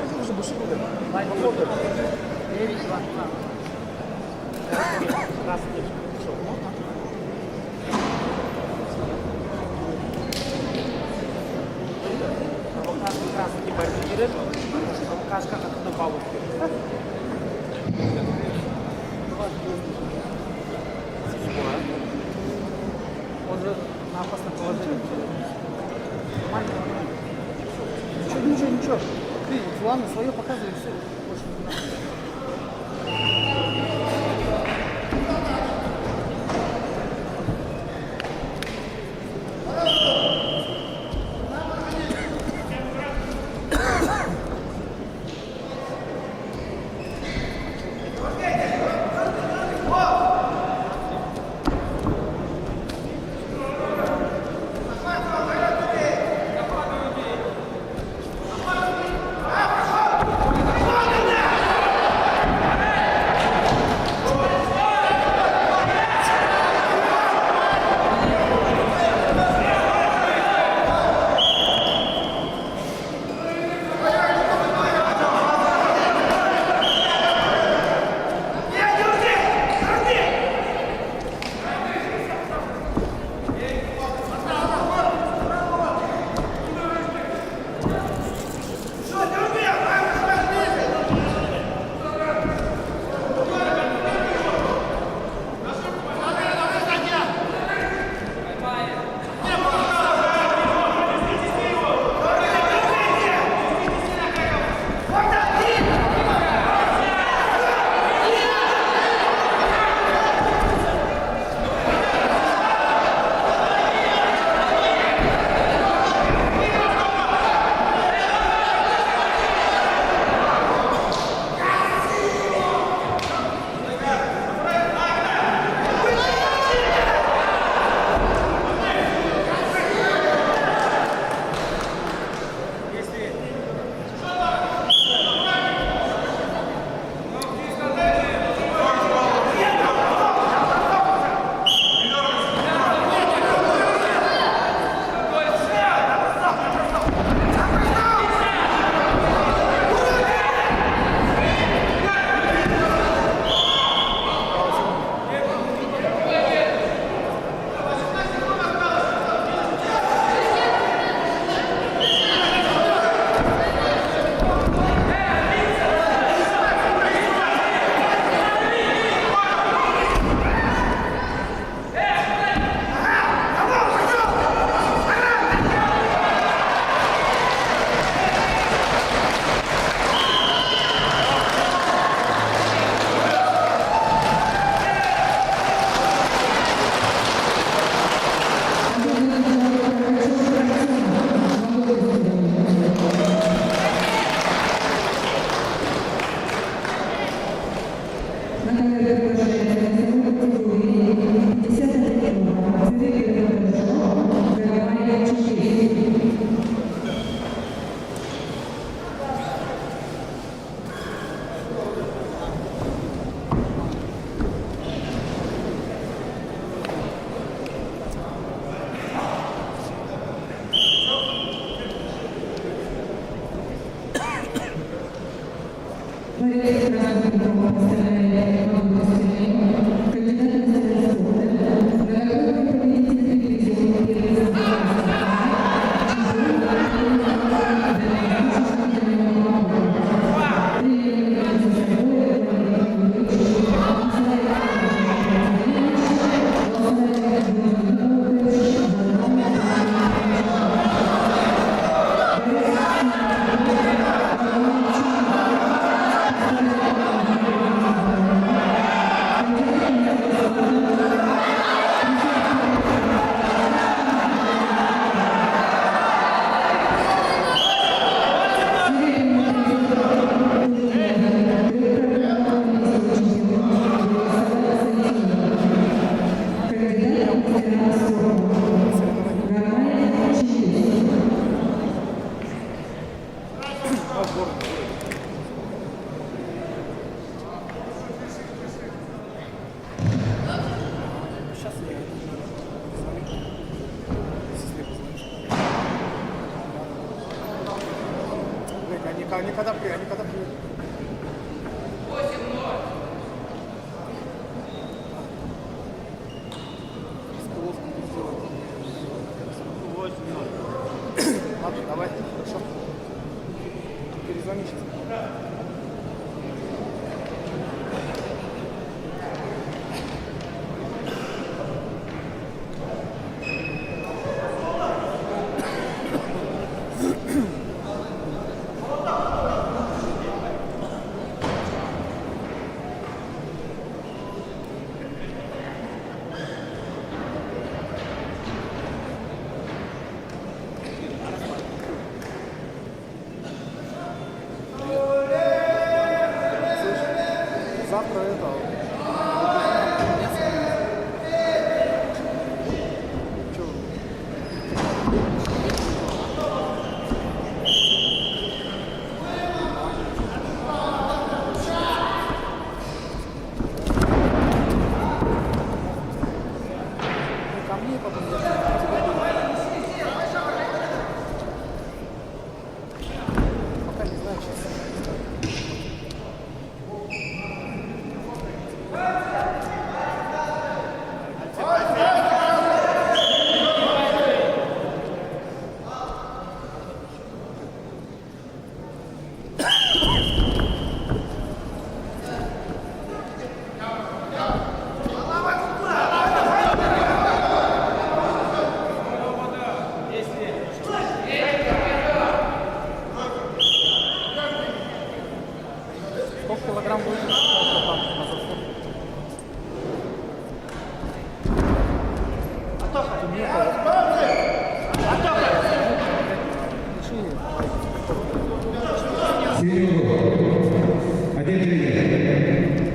S4: Это уже больше года. Походу.
S2: Он же на опасном положении.
S4: Ничего. Ты, ладно, свое показывай, все. Больше не надо. они когда приедут. Ладно, давай, хорошо. Перезвони сейчас. Завтра это... Чё? Ну, ко мне потом я пока не знаю, честно. Сколько килограмм будет? На засуд? Ты мне
S3: Серегу. Один тренер.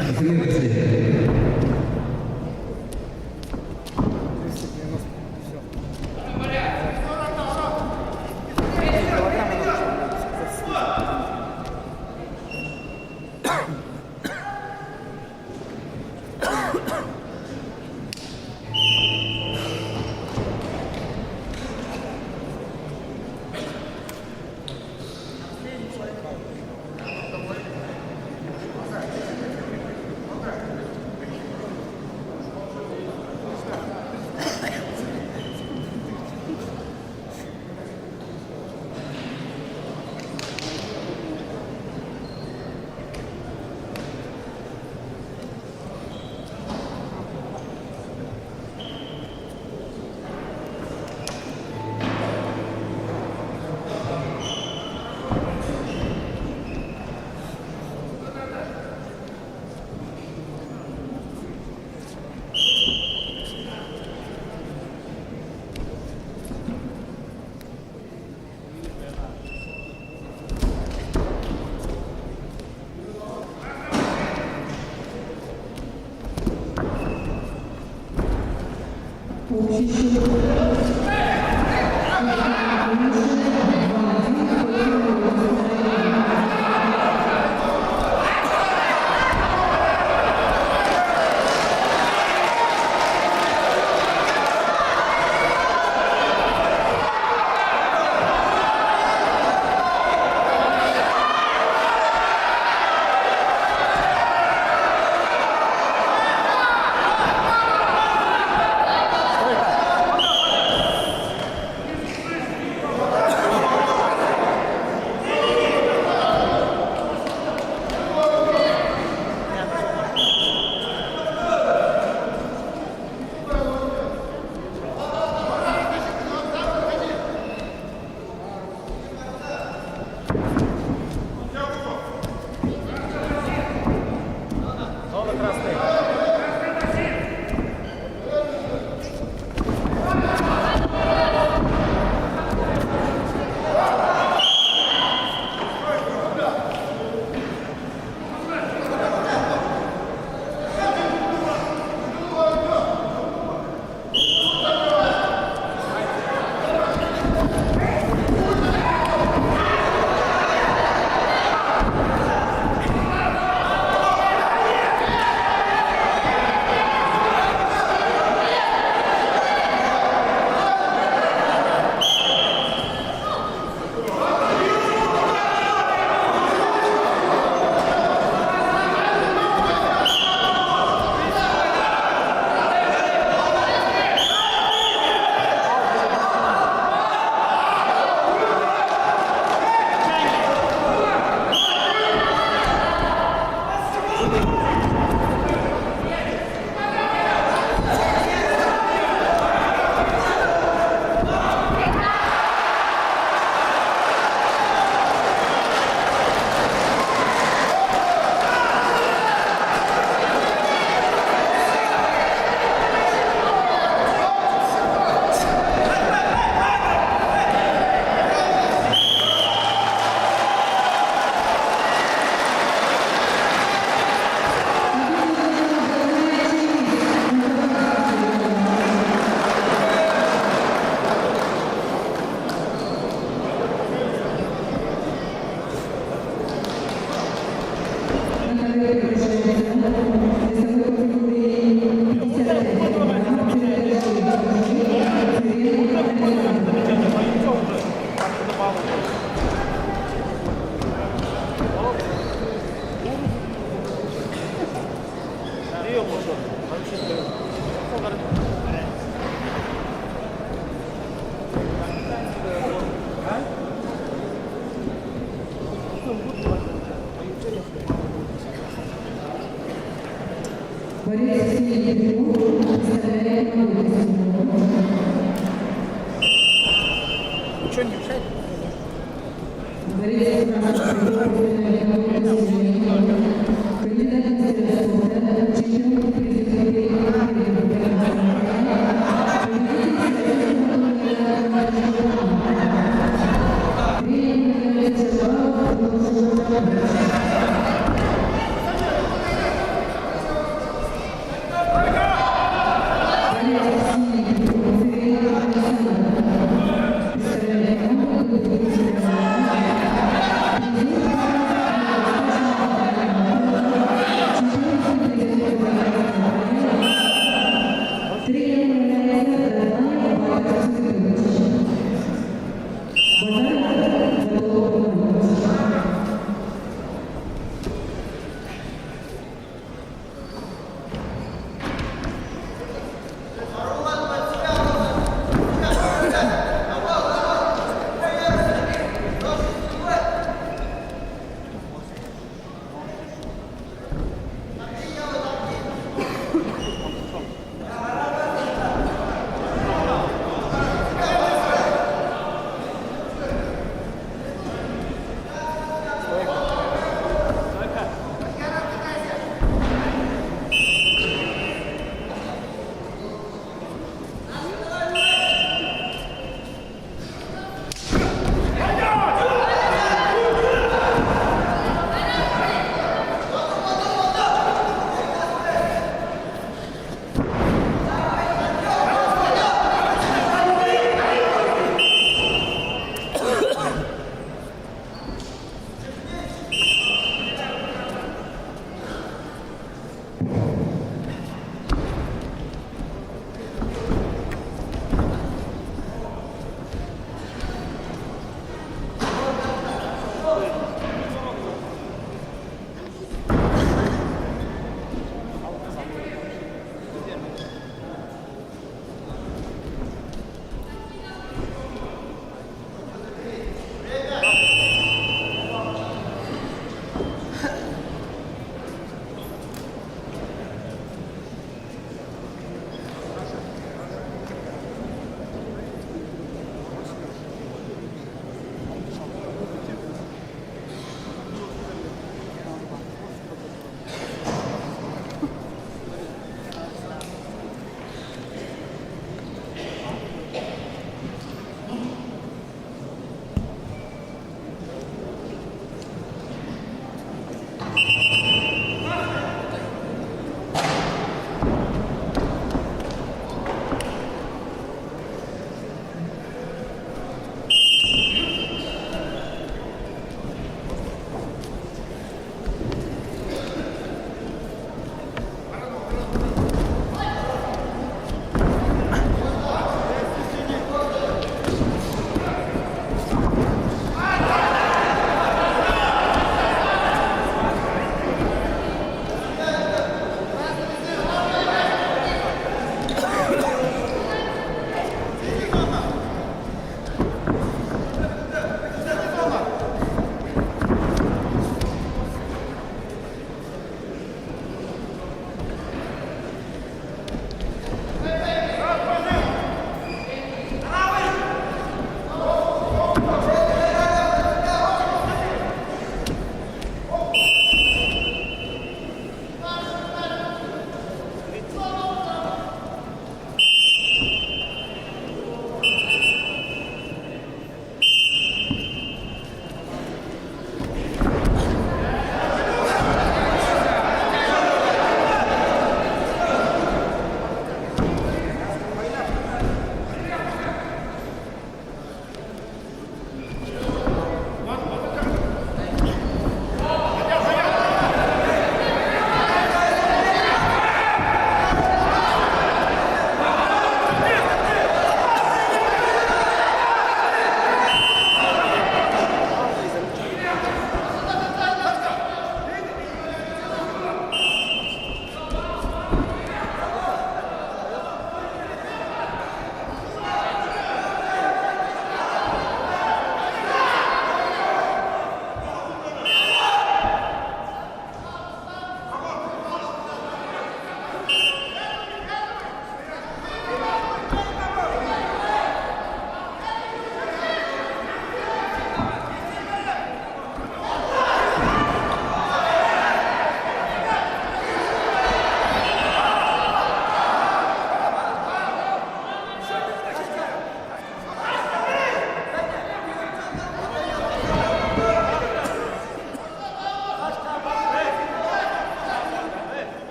S3: Остальные последние.
S4: 290. Все. Килограмма нужно засудить.
S5: Борец Ксения Петров представляет команду «Симеон».
S4: Ничего не мешает?
S5: Борец Красный представляет команду «Симеон». Кандидат в мастера спорта, чемпион президента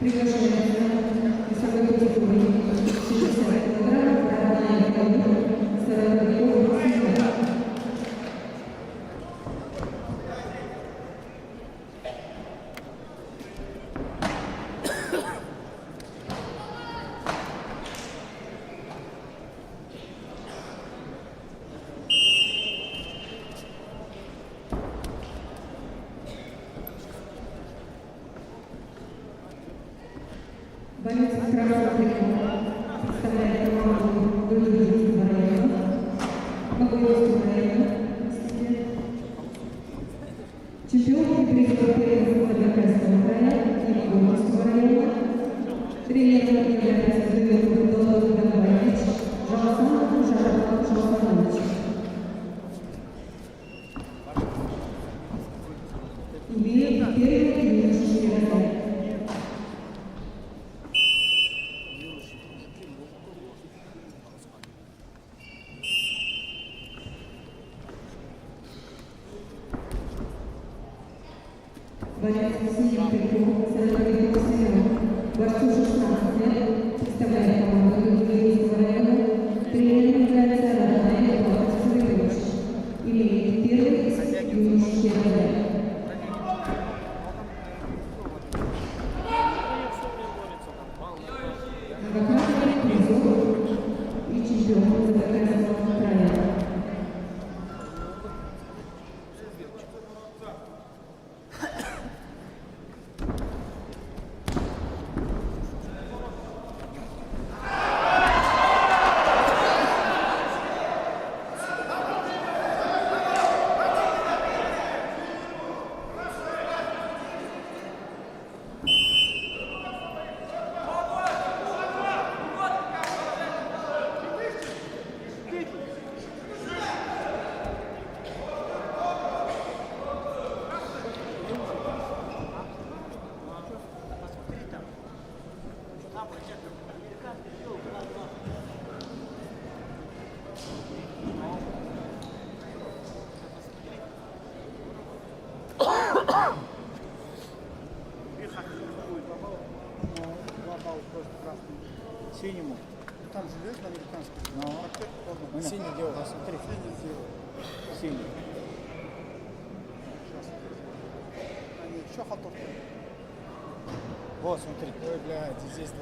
S5: Приглашается высокой категории 60 килограммов родная Калуга, 40-летний семья. Боец красного трикотажа представляет команду Валерийского района, Могилевского района, чемпион и призер первенства Забайкальского края и Могилевского района, тренером является Дмитрий Донбаевич Жалсан Жалсанович. Имеет первый и юношеский разряд. Борец с синим триком, 40-летний Семен, борцу 16 лет, представляет команду Могилевского района, тренером является Ратная Павел Савельевич, имеет первый юношеский разряд. Многократный призер и чемпион Забайкальского края.
S4: Синему. Там же есть на американском. Синий делал. Смотри. Синий. Они еще халтов. Вот, смотри. Ой, блядь, здесь 2-2.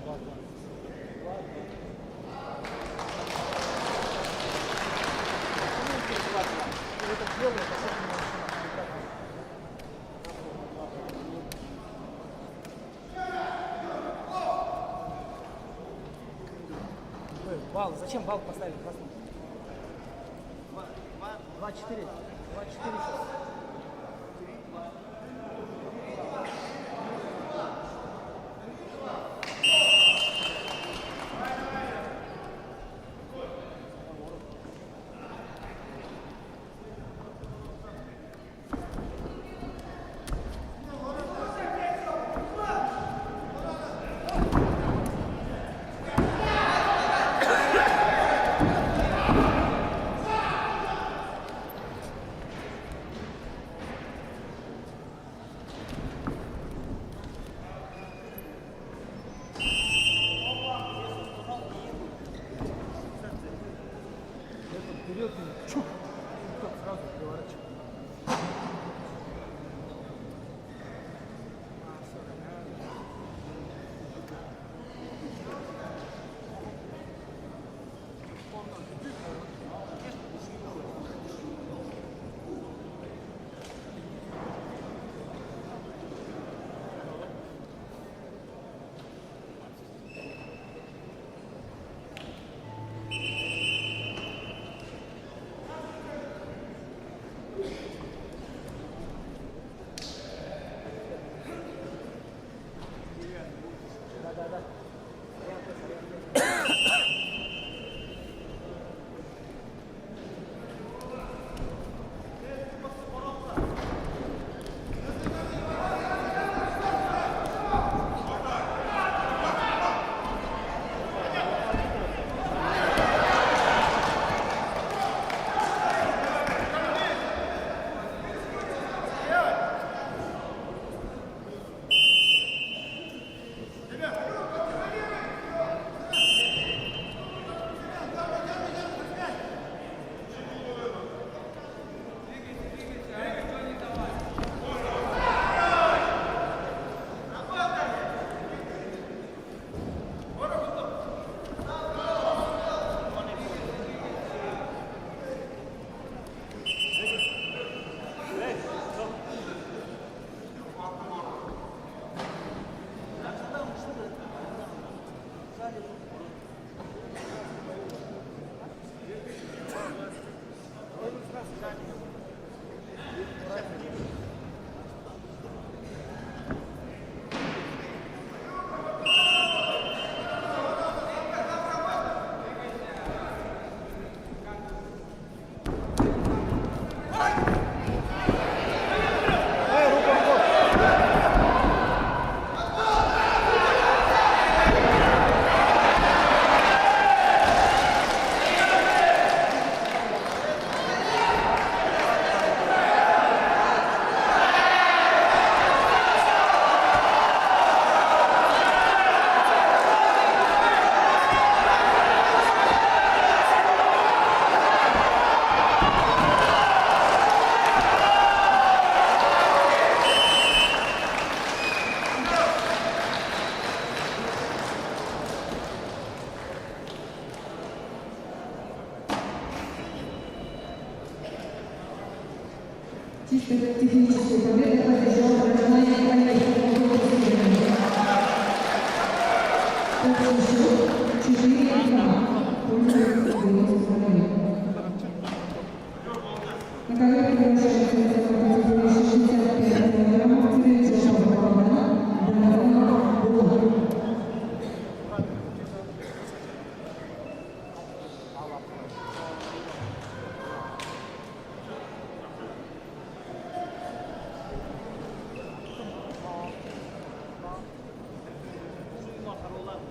S4: 2-2. Бал. Зачем бал поставили красным? 2-4. 2-4 сейчас. Вперед, чух, сразу переворачивай.
S5: Чисто техническую победу одержал Роман Аяков. Общий счет 4-2. На ковре приглашается весовой категории 65 килограммов Кирилл Богдан Булат.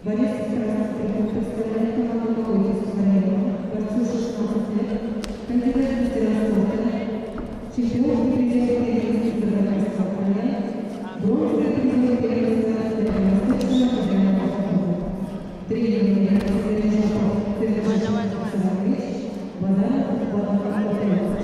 S5: Борис Красный представляет команду Волги Сухарева, борцу 16 лет, кандидат в мастера спорта, чемпион и призер первенства Забайкальского края, бронзовый призер первенства Дальневосточного федерального округа. Тренер Заряжапов Федорович Александрович, Базаров Базаров Базаров.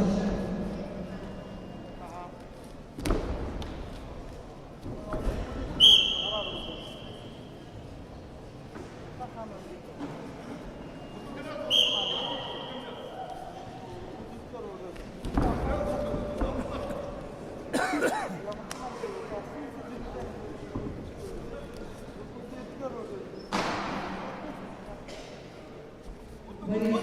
S5: Борис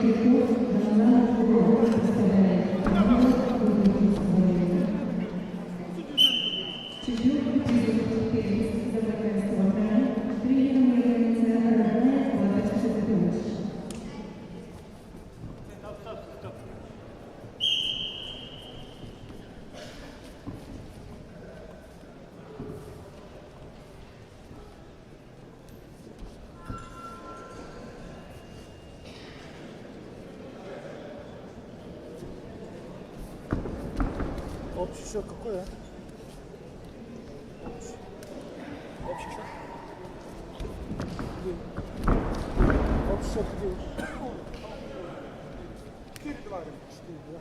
S5: Кирков, Богдан Булат представляет команду Волги Сухарева. Чемпион призер первенства Забайкальского края, тренером является Роман Аяков.
S4: Общий счет какой, а? Общий счет? Общий счет где? 4-2. 4-2.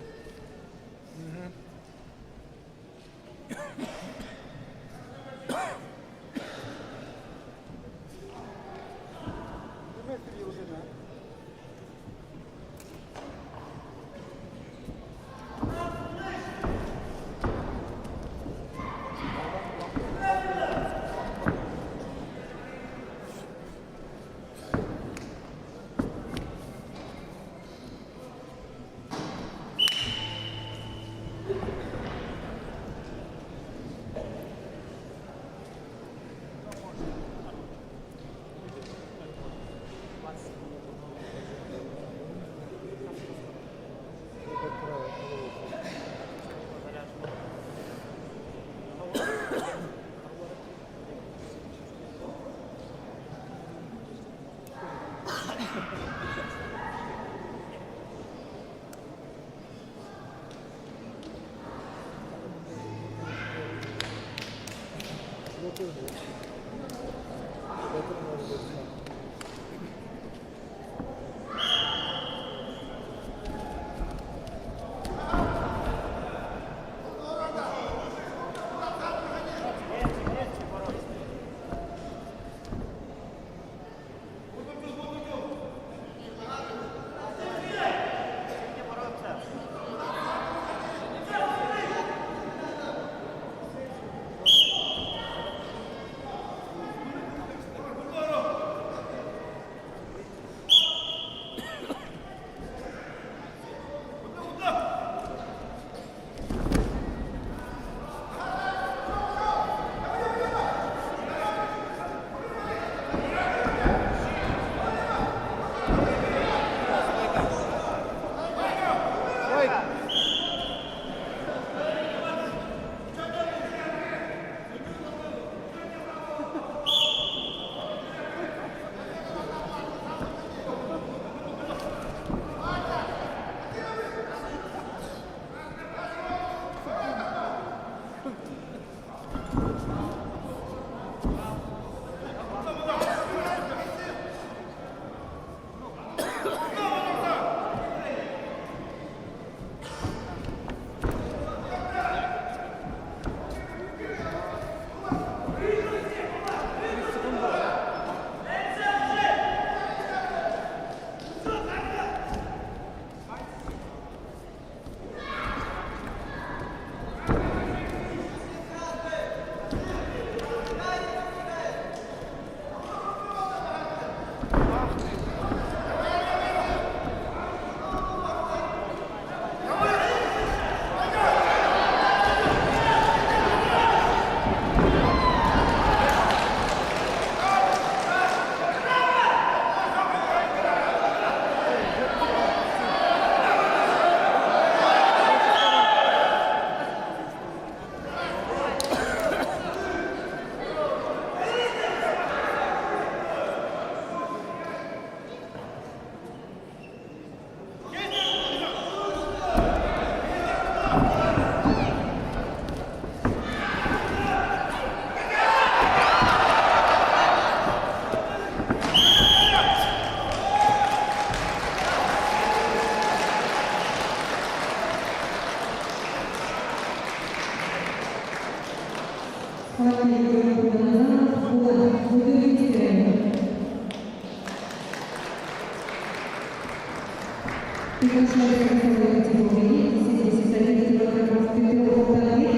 S5: Приглашается весовой категории 71 килограммов Петров Тамир,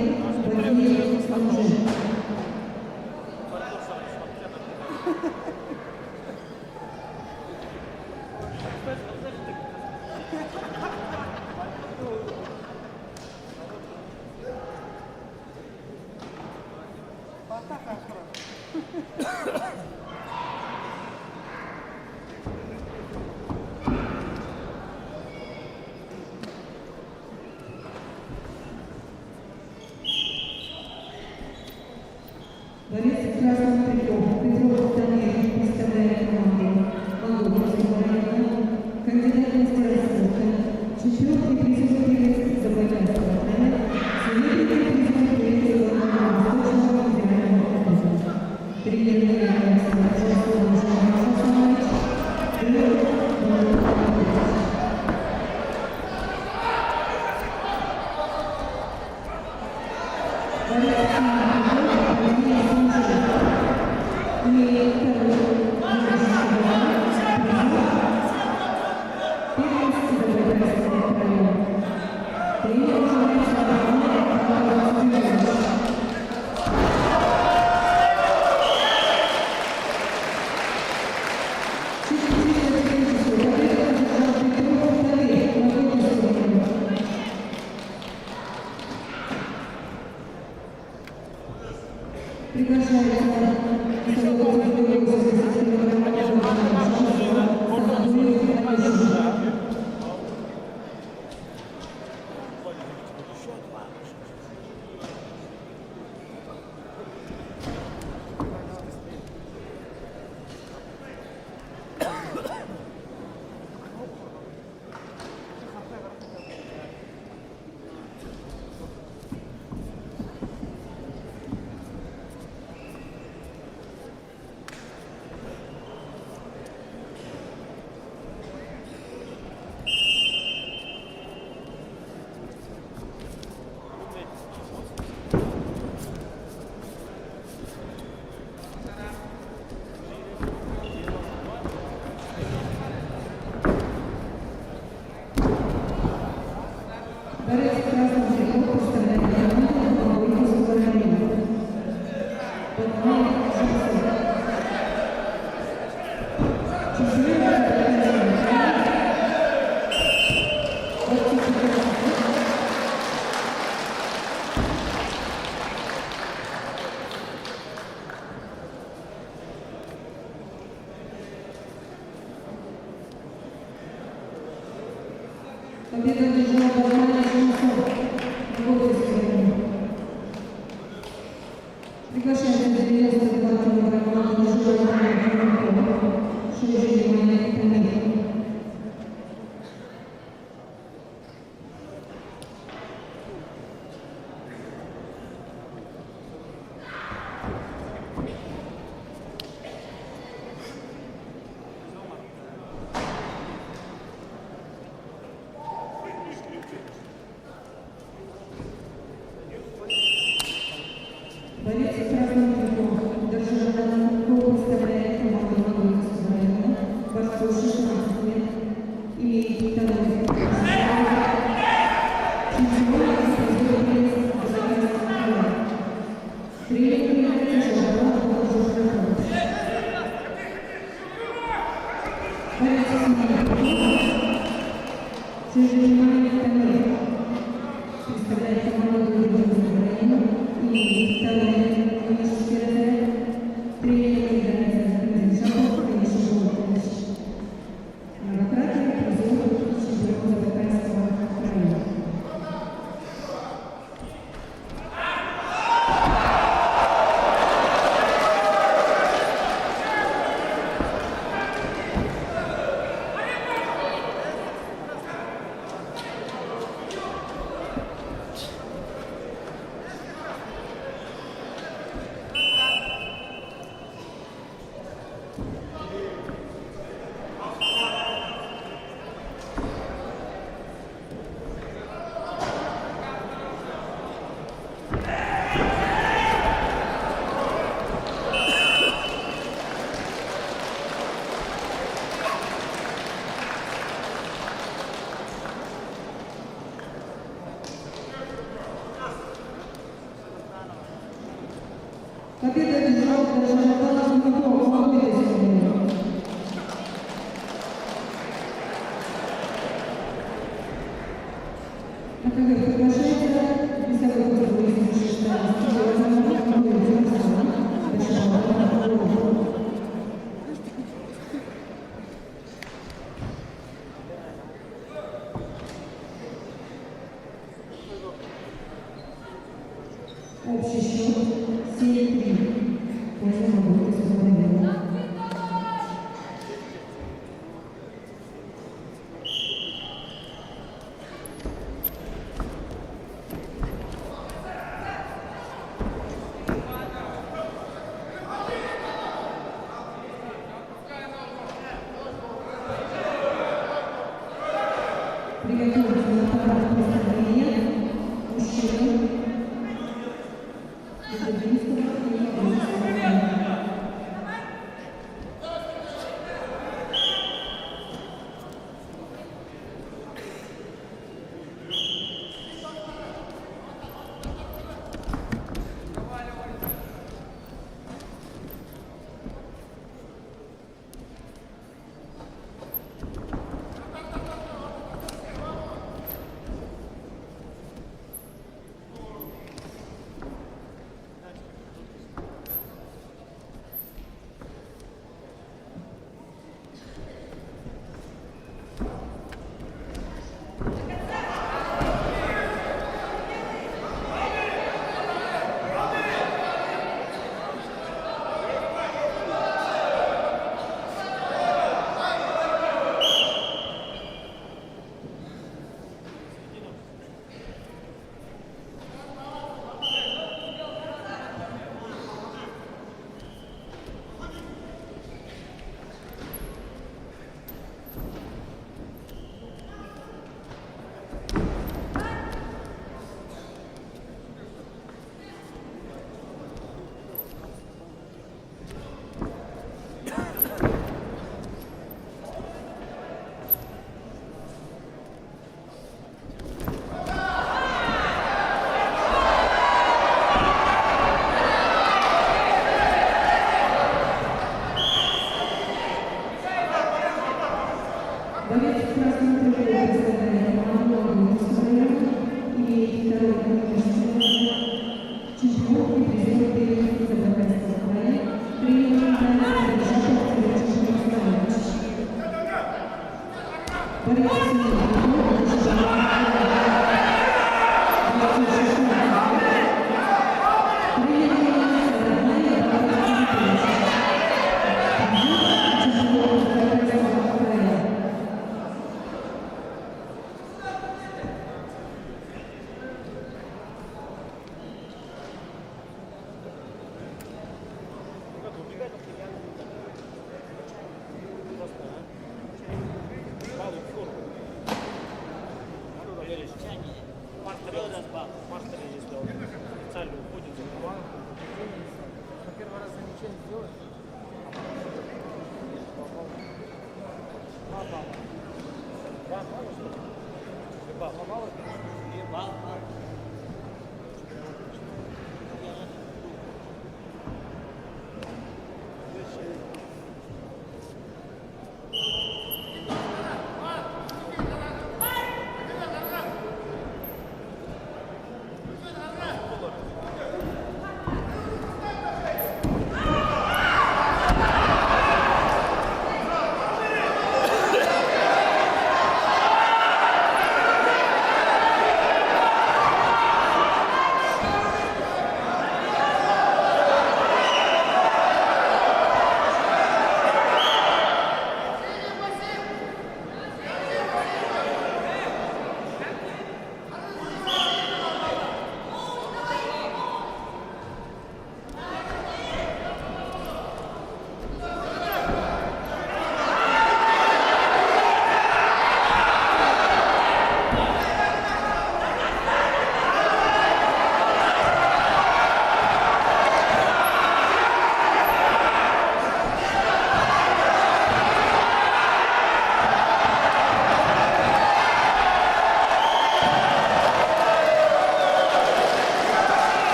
S5: Василий Служин. Борис Красный Петров Тамир представляет команду Монгольского района, кандидат в мастера спорта, чемпион и призовой первенства Забайкальского края, судейный призовой первенства Восточного федерального округа. Тренер Ильинского Ростова Жан Шасанович, тренер Победа одержала Владимир Шумцов, Монгольский район. Приглашается 92 килограмма Шужина Шужина Тамир. Борис Красный Петров, Державный клуб представляет команду Монгольского района, борцу 16 лет, имеет талант. Чемпион призовой пресс Забайкальского края. Тренер Державного клуба Жужжаков. Борис Петров, Чужина Тамир, представляет команду Монгольского района. И второй университет тренер организации Шахов и Шахов. Многократный призер чемпион Забайкальского края. Победа одержала Никол, молодой сегодня. АКГ приглашается весовой категории 76 Общий счет 7-3. Польза работы с Владимиром. Приготовиться на пару представления. Мужчина. Борец в красном крыле представляет команду имеет второй чемпион и призер первенства Забайкальского края, тренер Наталья Борис
S4: Первый раз замечание сделать.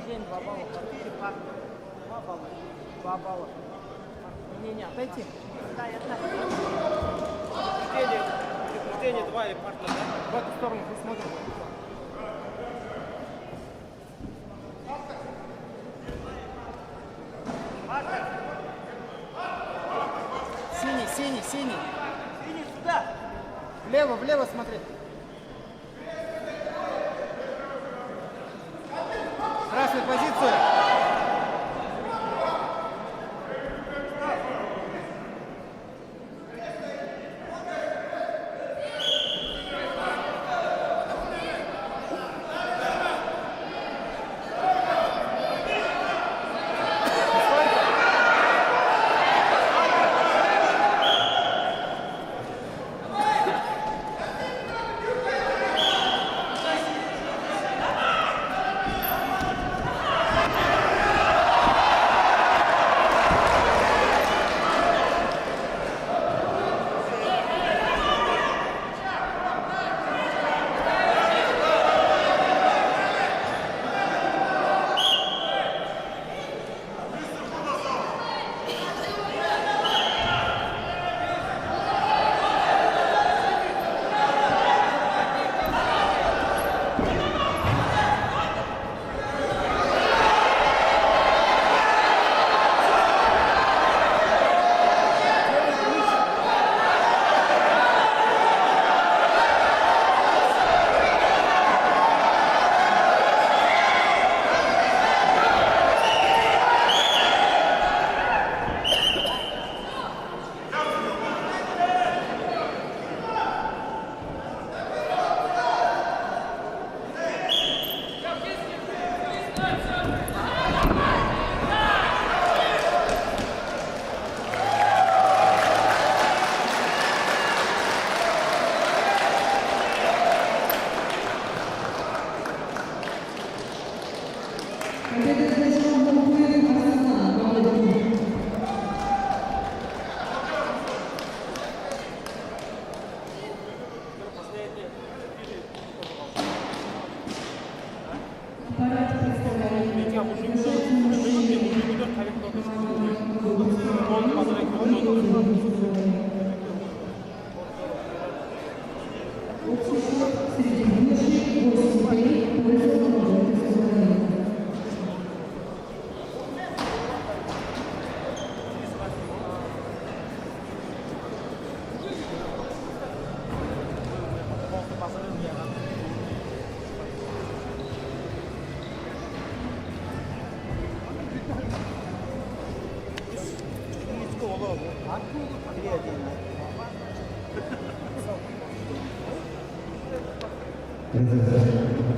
S4: день 2 балла. 4 пар. 2 балла. 2 балла. Не, отойти.
S2: Предупреждение 2 и парта, да?
S4: В эту сторону посмотрим. Синий, синий, синий.
S2: Синий сюда.
S4: Влево, влево смотри. Красную позицию.
S5: Победа завершена Бухуевым Арсеналом. Аппарат среди юношей 8-3 пользу молодежи Украины.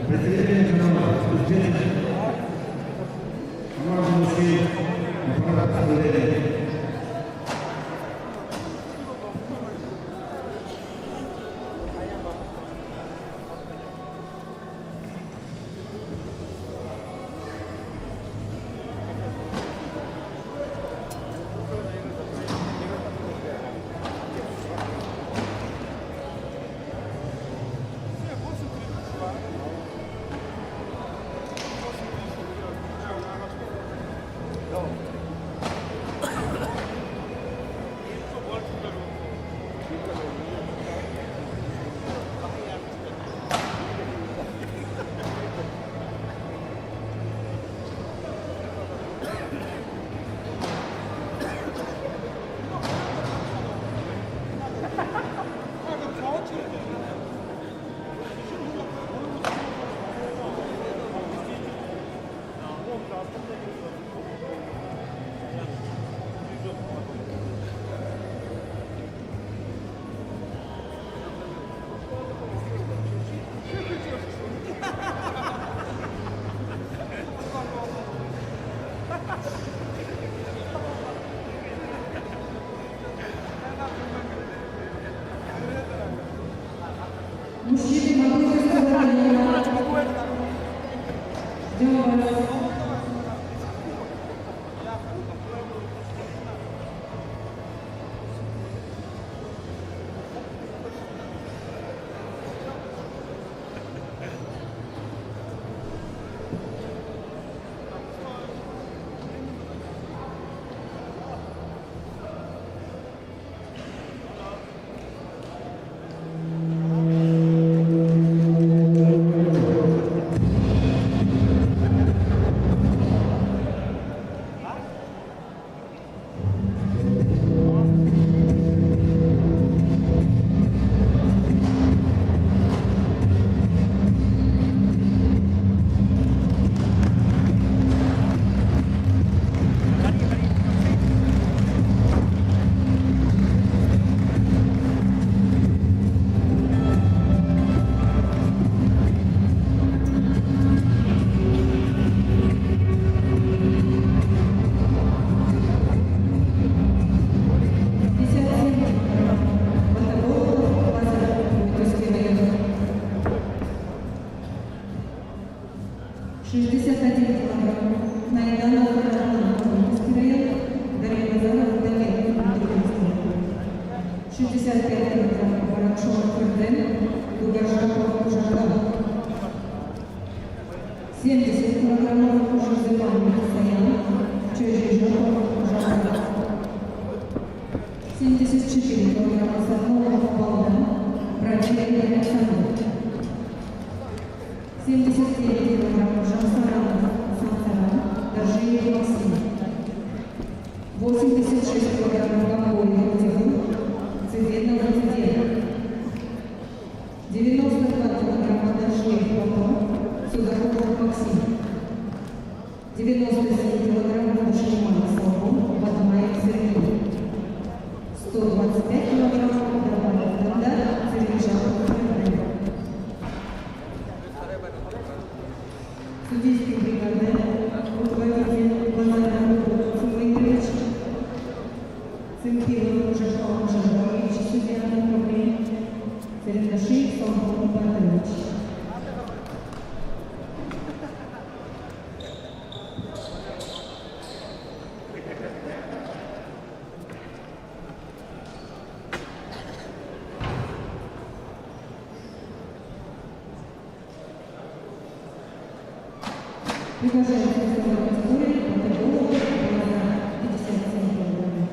S3: Представители канала здесь можно успеть аппарат распределения.
S5: 65 килограммов Баракшова Ферден, Дугажаков Жакан. 70 килограммов Жозефан Саян, Чижижаков Жакан. 74 килограмма Сахнова Балдан, Братьев Александр. 79 килограммов Жансаранов Сансаран, Дажиев Максим. 86 килограммов Гамбоев Тигу, Цветенов Цветенов. 92 килограмма Дажиев Папа, Судаков Максим. 97 килограммов Дашиман Славон, Батмаев Сергей. 125 килограммов Добавов Данда, Церенчаков Ферден. Судейский бригадир, руководитель Базаров Цугайнович, Цимпилов Жахал Жахалович, судья на управлении, Церендашиев Салмон Павлович. Приглашаем представителя категории «Патагонов» на 57 килограммов.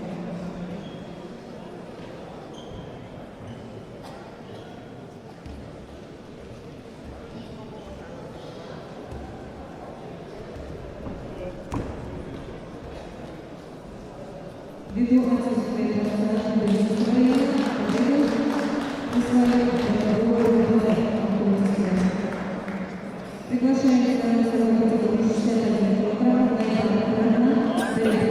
S5: Ввиду отсутствия национального регистра, присваивает категорию «Базар». Приглашаем представителя категории 61 килограмм на Далер.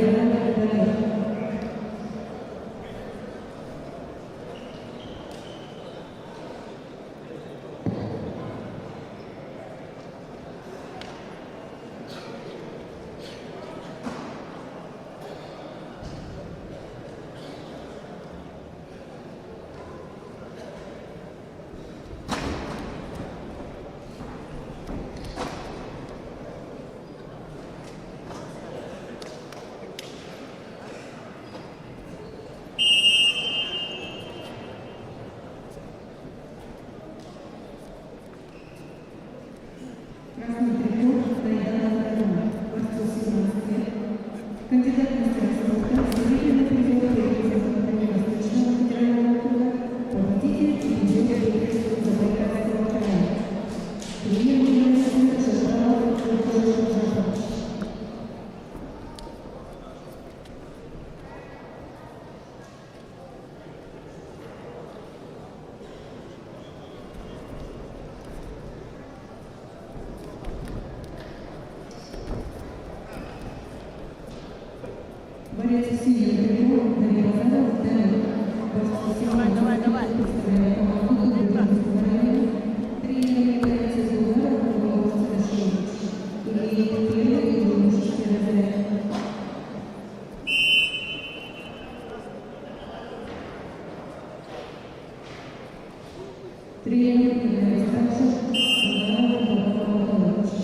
S5: Красный трикот Дайдана Дайдана, Восток 17 лет, кандидат в мастера спорта, заявленный призер Первого Восточного федерального округа, победитель дивизиона Европейского Забайкальского края. Премьер-министр Шашаров Шашаров. Борец синий трибун Давид Базаров, Давид. Давай. Представляет команду Дубинского. Тренер является Зугаров, Павлов Садашевич. Имеет первый и юношеский разряд. Тренер является также Зугаров, Павлов Садашевич.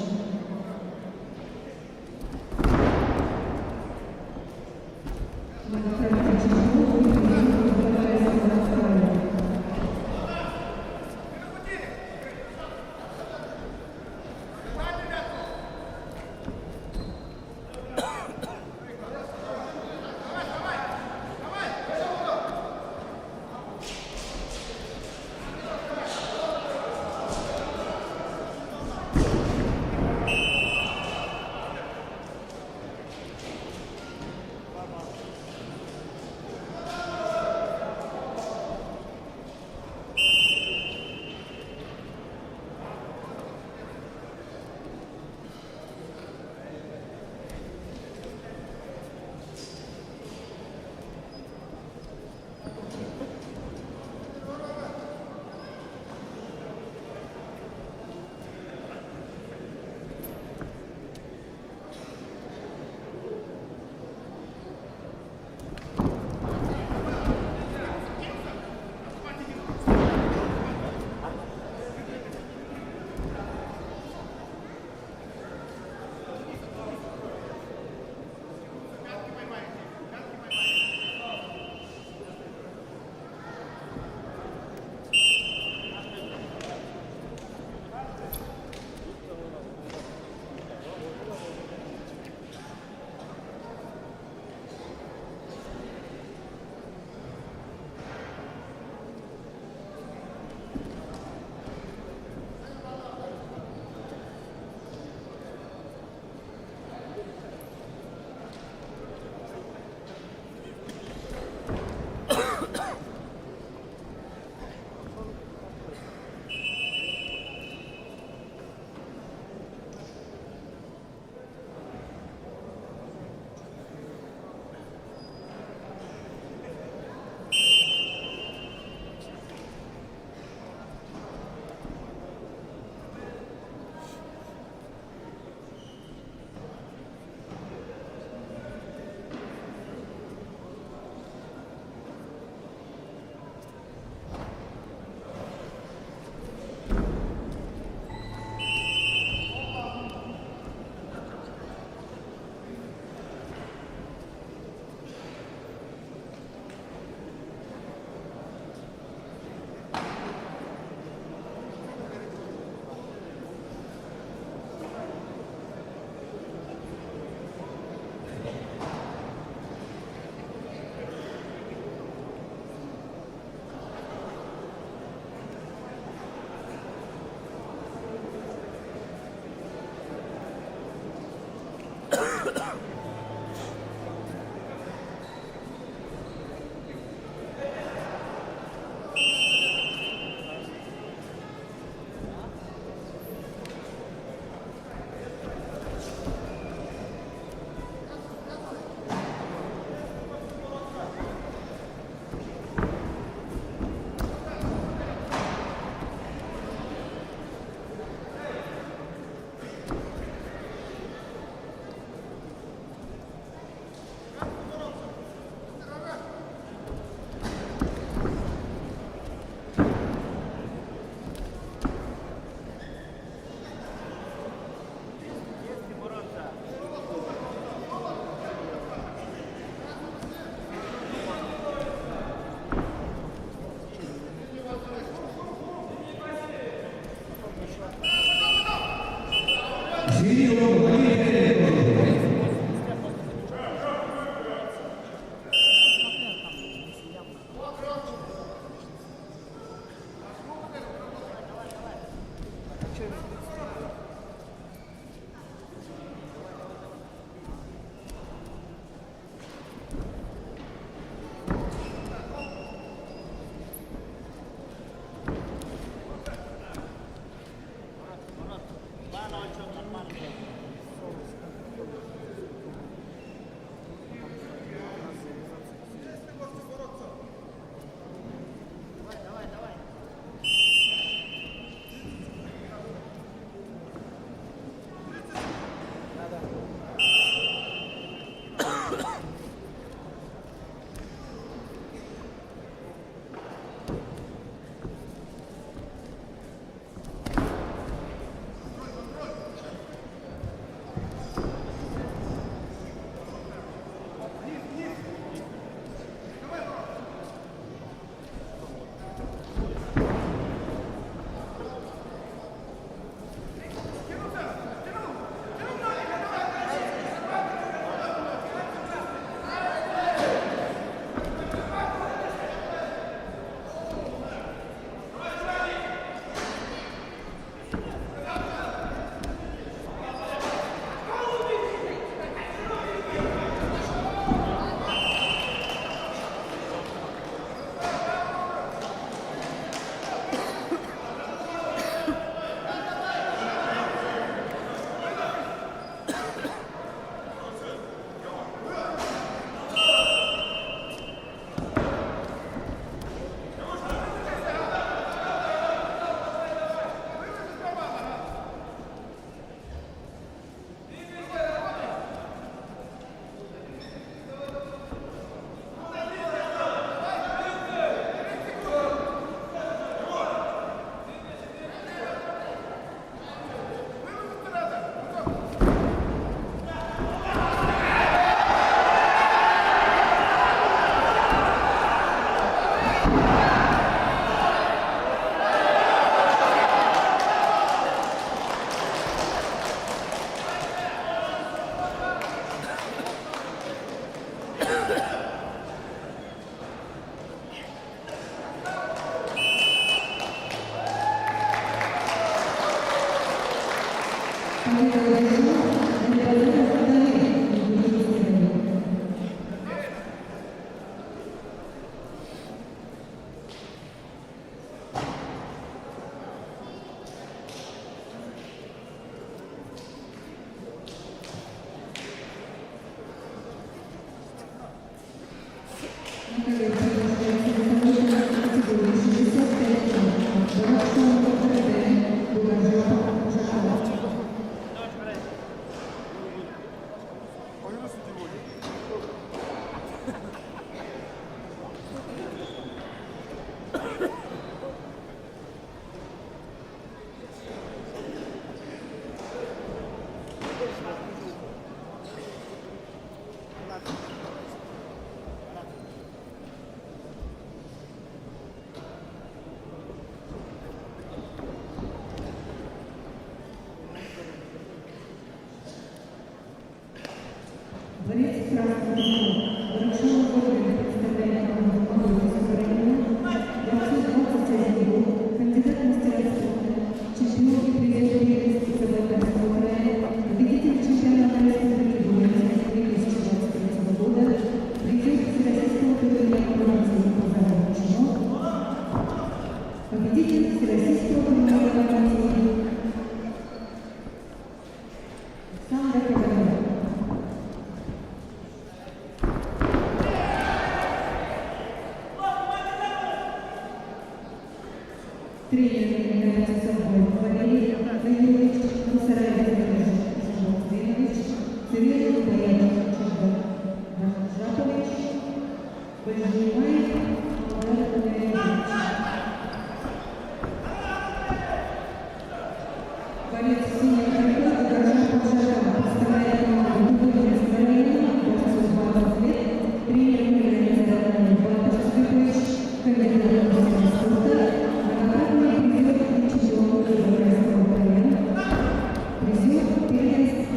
S7: Борец красного Ворошилов Владимир представляет команду Молодежи Украины, 2021 год, кандидат в мастера спорта, чемпион и призер первенства ЦБК Украины, победитель чемпионата Республики Бурятия 2023 года, призер Всероссийского турнира по Казахстану Чинок, победитель Всероссийского турнира по Александр Ковалев. Тренер является собой Валерий Владимирович, Мусараев Владимирович, Цирилов Боян Жапович, Божьимаев Алдар Валерьевич. Борец синий трикот Горжан Павшаров представляет команду Бурятия Украины, бойцу 20 лет, тренер Мирзаев Батыр Скрипыч, кандидат в мастера спорта, многократный призер и чемпион Европейского Украины, призер первенства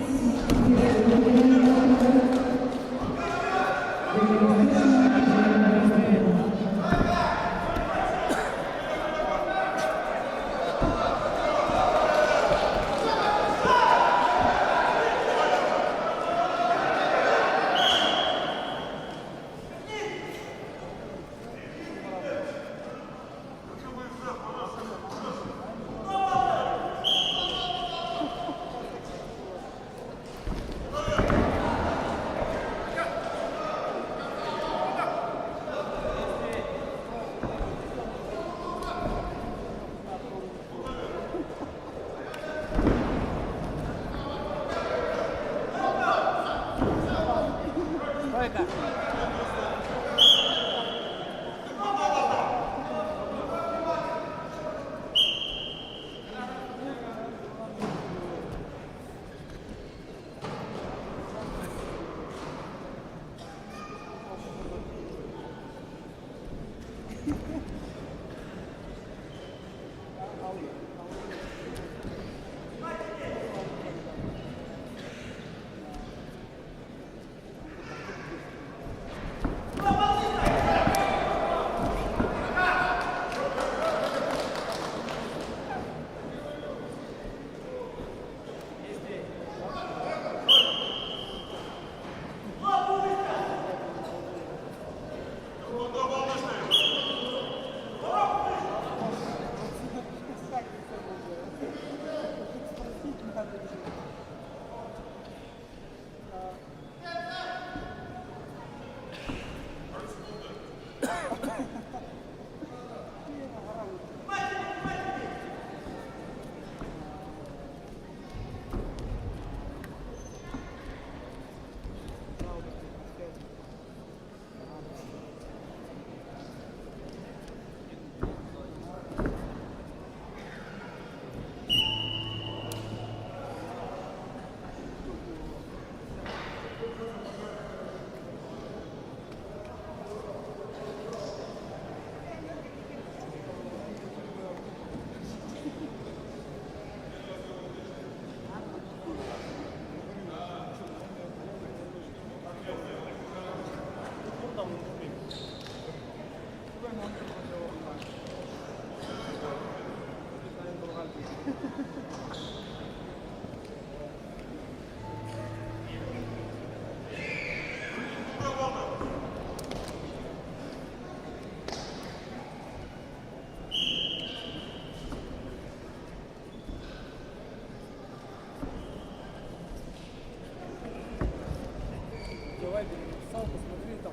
S4: Давай, написал, посмотри, там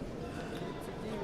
S4: 39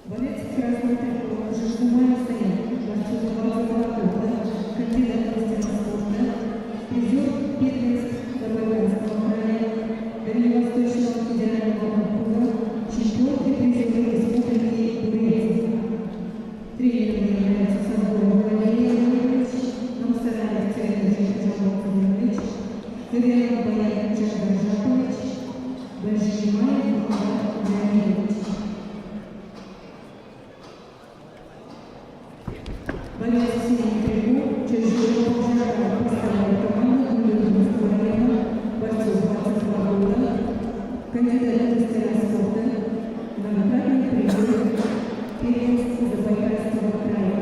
S7: Борец красной триколор Жумаев Стоян, борцу за 22 года, кандидат в мастера спорта, призер первенств Забайкальского края, Дальневосточного федерального округа, чемпион и призер республики Бурятия. Тренером является Садовый Валерий Иванович, Намсараев Царевич Джамал Владимирович, Кырянов Баян Джамал Жапович, Большимаев Николай Леонидович. Боец в синем трибу, Чижова Пожарова представляет команду Гулюдинского района, борцов 22 года, кандидат в мастера спорта, многократный призер первенства Забайкальского края,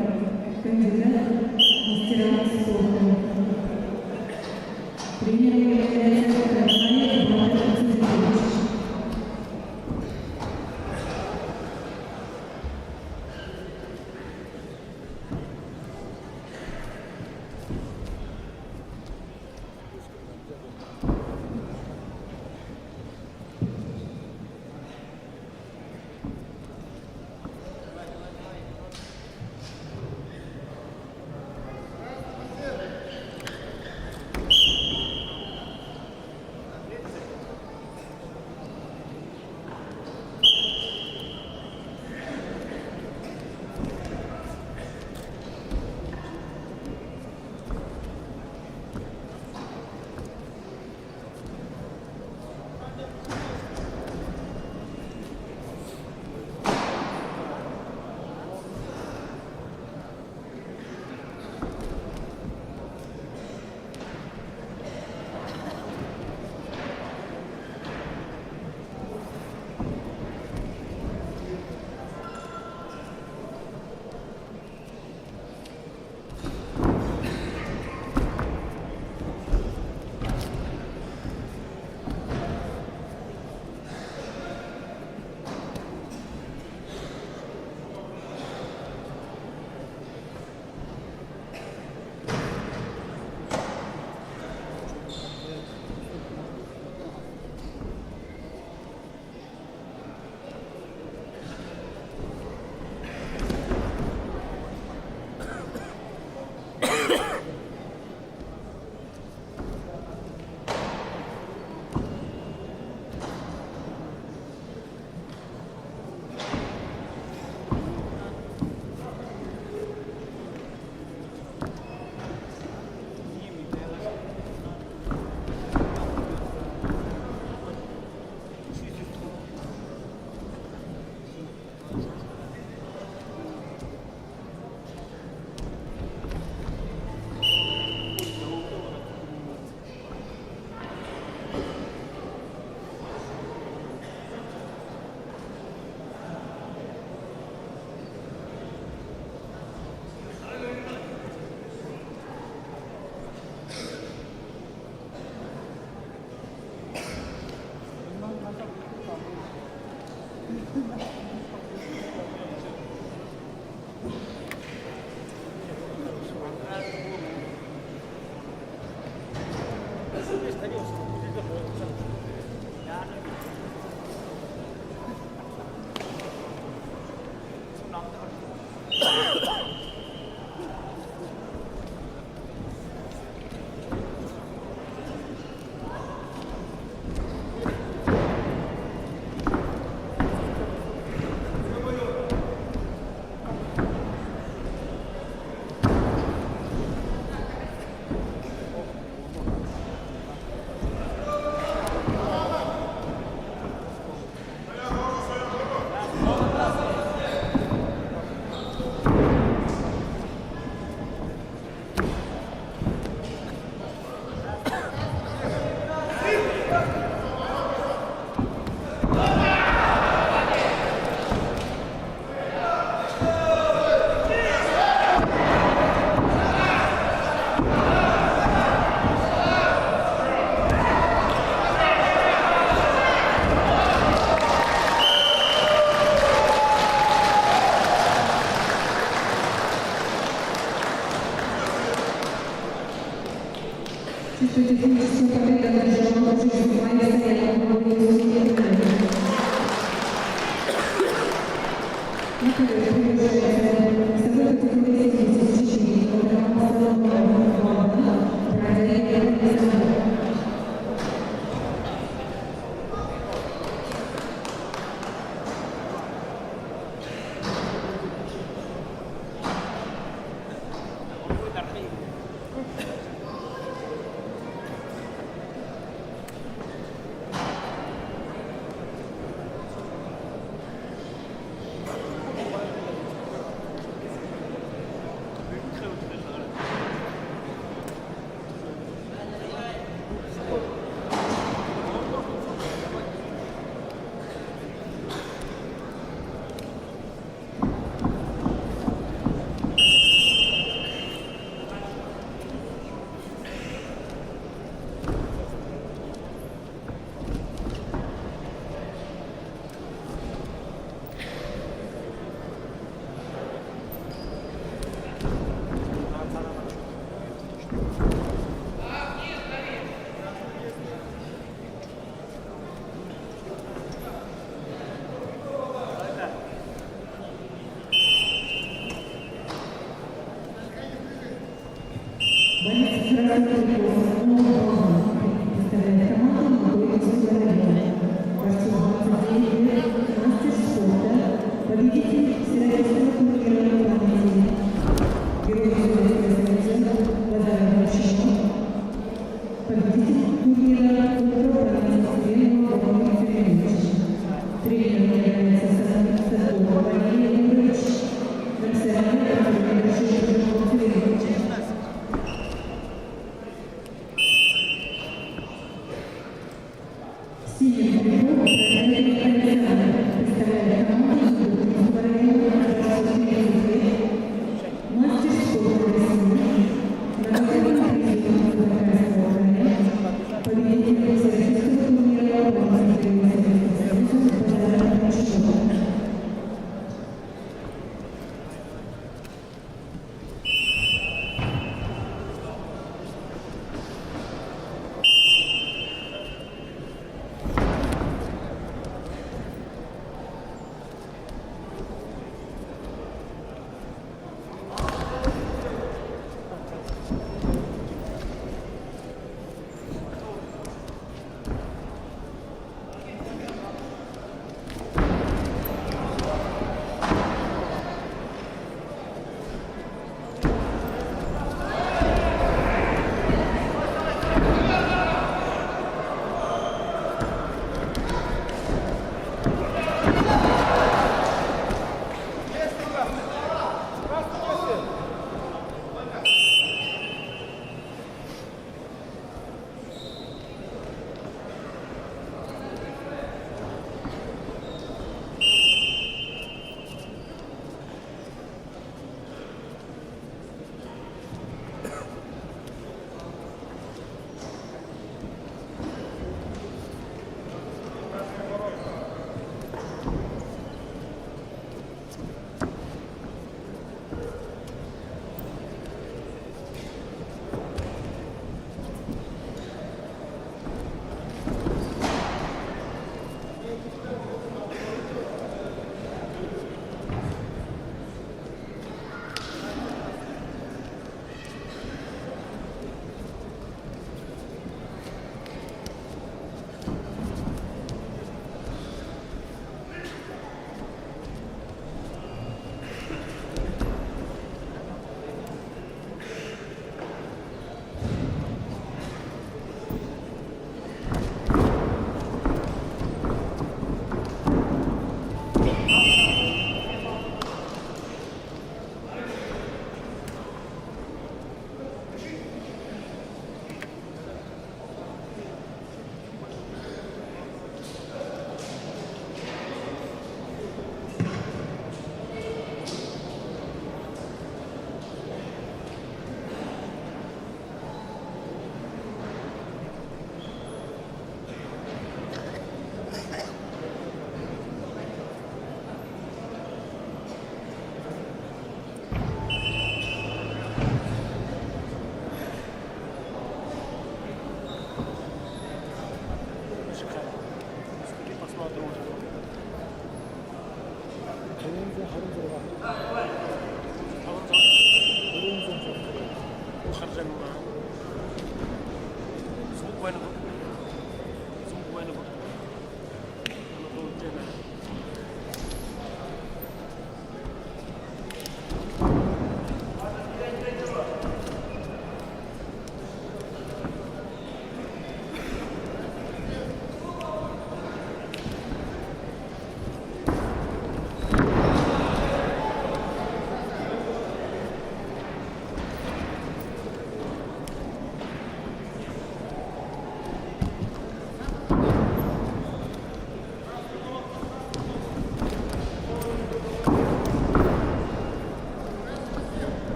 S7: кандидат в мастера спорта. Тренером является Карахаев Батыр Цезаревич. Победитель всероссийского турнира по планете. Герой Советского Союза Лазарев Большинов. Победитель турнира Ультра Владимир Филиппович. Тренером является Садков Валерий Юрьевич. Консерватор Владимир Филиппович. Синий прикол Валерий Александр представляет команду Сургутского района мастер спорта России, награжденный президентом Забайкальского края, победитель всероссийского турнира по баскетболу Советского Союза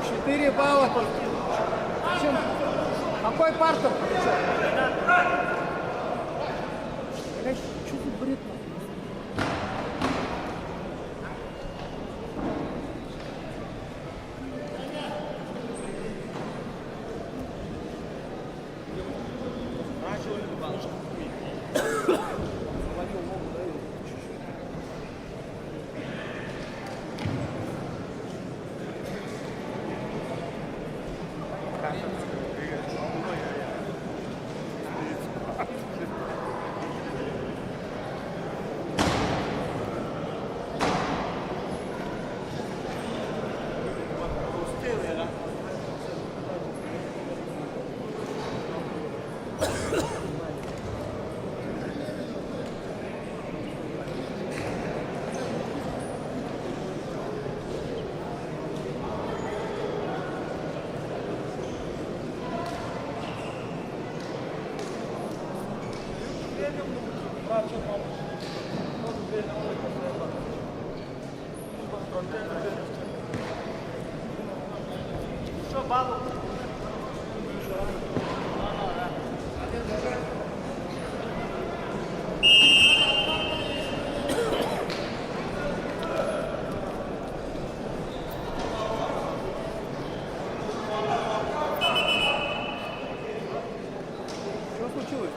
S4: Четыре балла. Чем? Какой партер? Блядь, что за бред? Что случилось?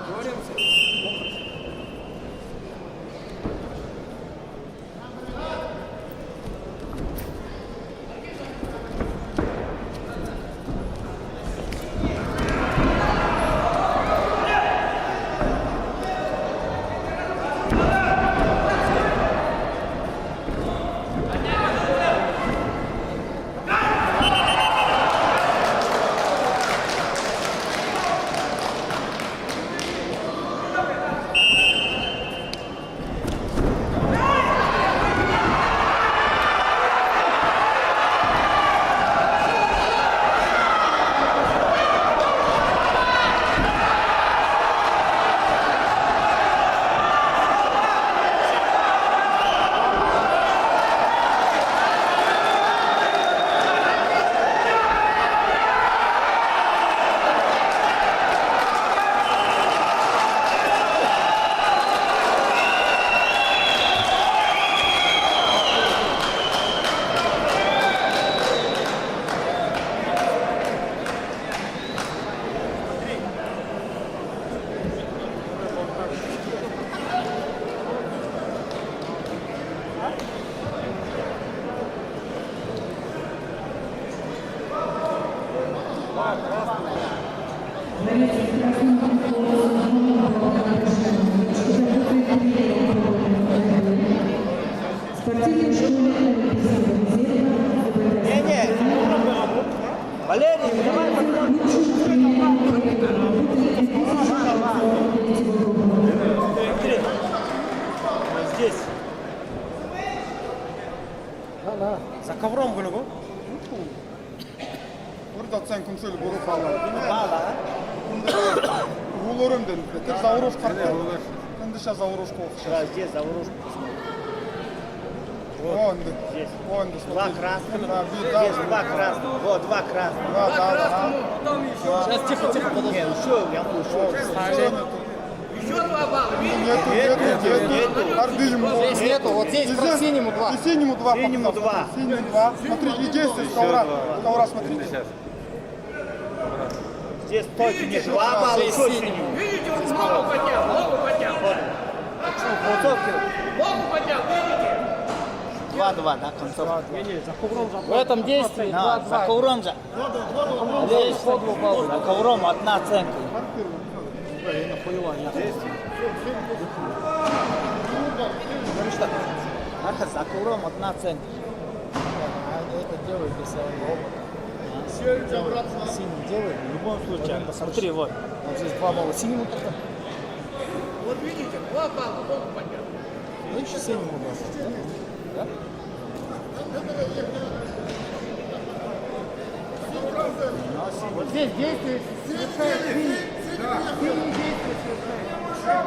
S4: Говоримся.
S7: Борец с красным триколором в спортивной школе Олимпийского резерва
S2: Не-не. Валерий, давай. Здесь. За ковром гүлгү.
S1: Burada sen kumsel boru falan.
S2: Бала.
S1: Улорым ден. Ты заурож карта. Ты сейчас заурож кол.
S2: Да, здесь заворожка.
S1: Вон,
S2: Здесь.
S1: вон,
S2: Два красных.
S1: Да,
S2: Здесь два красных. Вот, два красных.
S1: да.
S2: Сейчас, тихо, подожди. Нет, ушел, я ушел.
S1: Нету. Ардыем.
S4: Здесь нету, вот здесь по синему два.
S1: И синему два.
S2: Синему два.
S1: Синему два. Смотри, и здесь есть ковра. Ковра, смотрите.
S2: Здесь только не два балла, еще синему.
S8: Видите, он ногу поднял, ногу поднял. Ногу поднял, видите?
S2: 2-2, да, концовка.
S4: В этом действии
S2: Да, за
S4: 2-2.
S2: ковром же. Здесь за ковром одна оценка. За ковром одна оценка.
S4: Это делают без своего опыта. Синий делай, в любом случае. Посмотри, вот здесь 2 балла синему тогда.
S8: Вот видите, 2 балла, могу поднять.
S4: Ну, еще синему балл. Да?
S2: Вот здесь действие совершает синий. Синий действие совершает.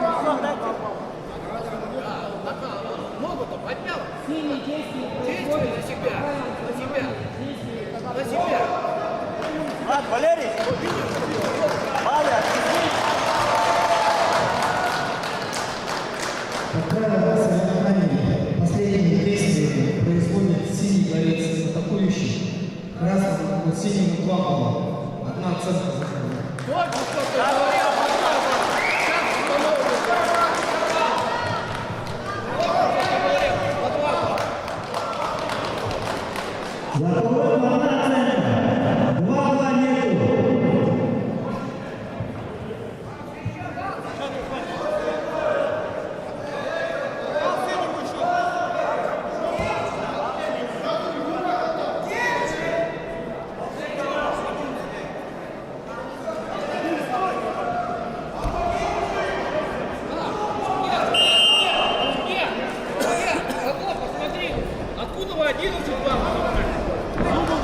S8: Ногу-то поднял.
S2: Синий действие
S8: Действуй на себя. На себя. На себя.
S2: Влад, Валерий! Валя,
S9: Как правило, в соревновании последние действия производит синий боец атакующий. Красному синему 2 балла. 1 оценка за каждого.
S8: Только что ты говорил, сейчас становится.
S3: За кого 1 оценка? 2 балла нету.
S8: Посмотри, откуда вы 11 баллов? Нет, хорошо.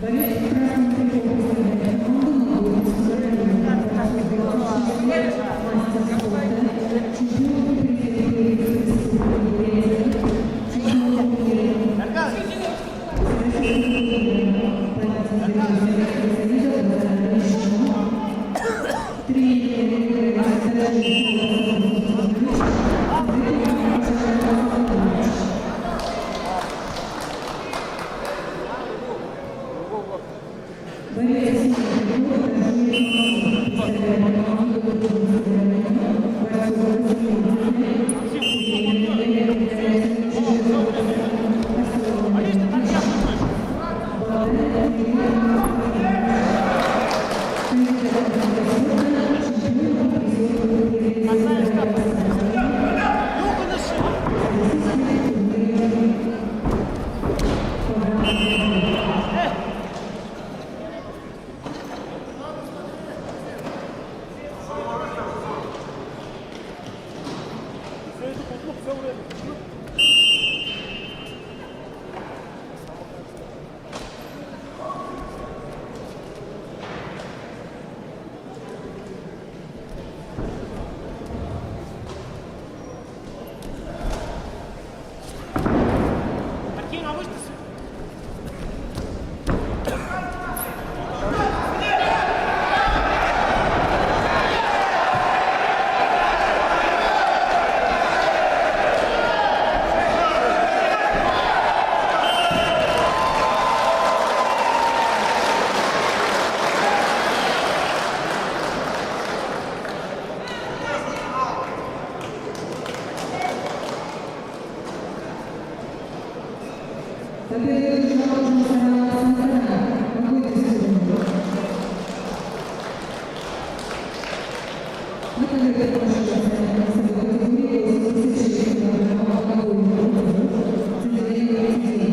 S7: Борец в красном трико представляет команду на чемпион мастер спорта, чемпион президента республики, чемпион мира, Во-первых, жалобная сторона, какой-то секунду. Мы также предложили на собой категорию 86 килограммов алкогольного напитка, цезаревых детей.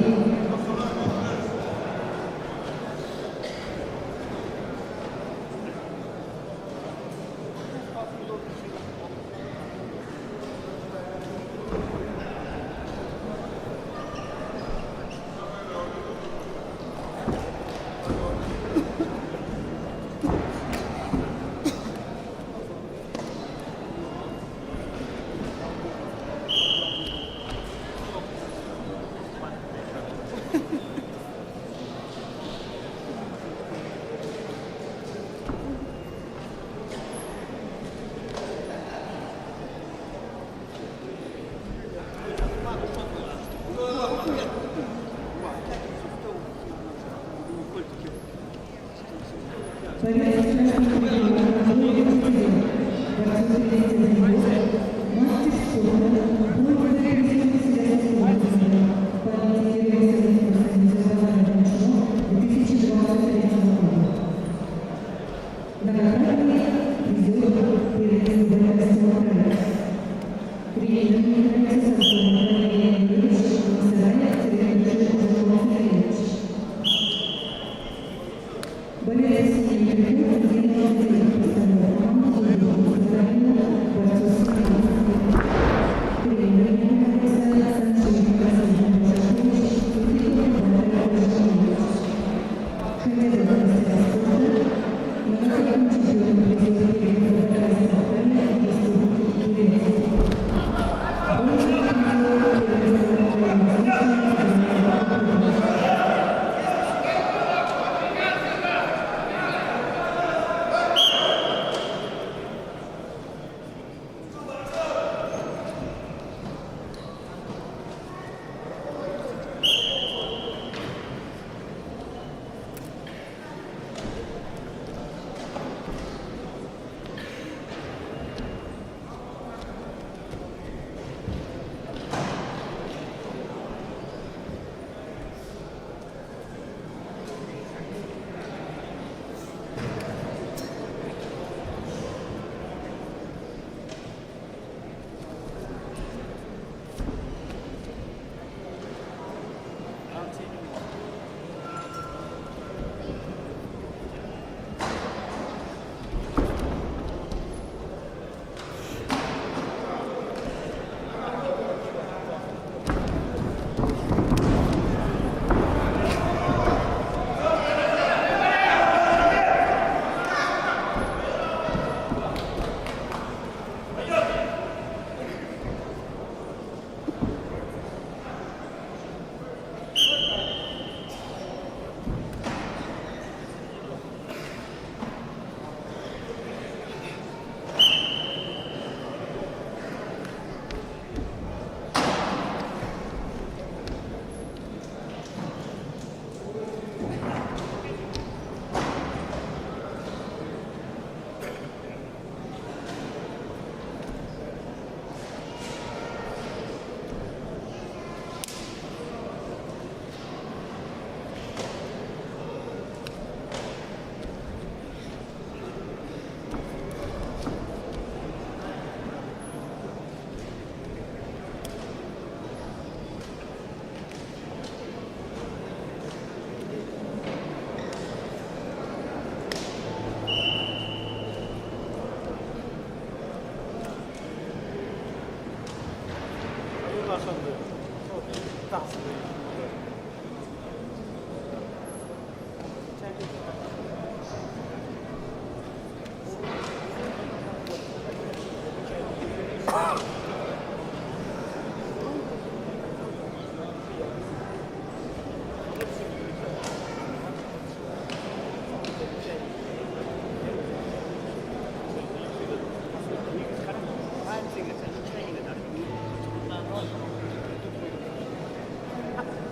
S2: I'm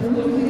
S4: 12-7.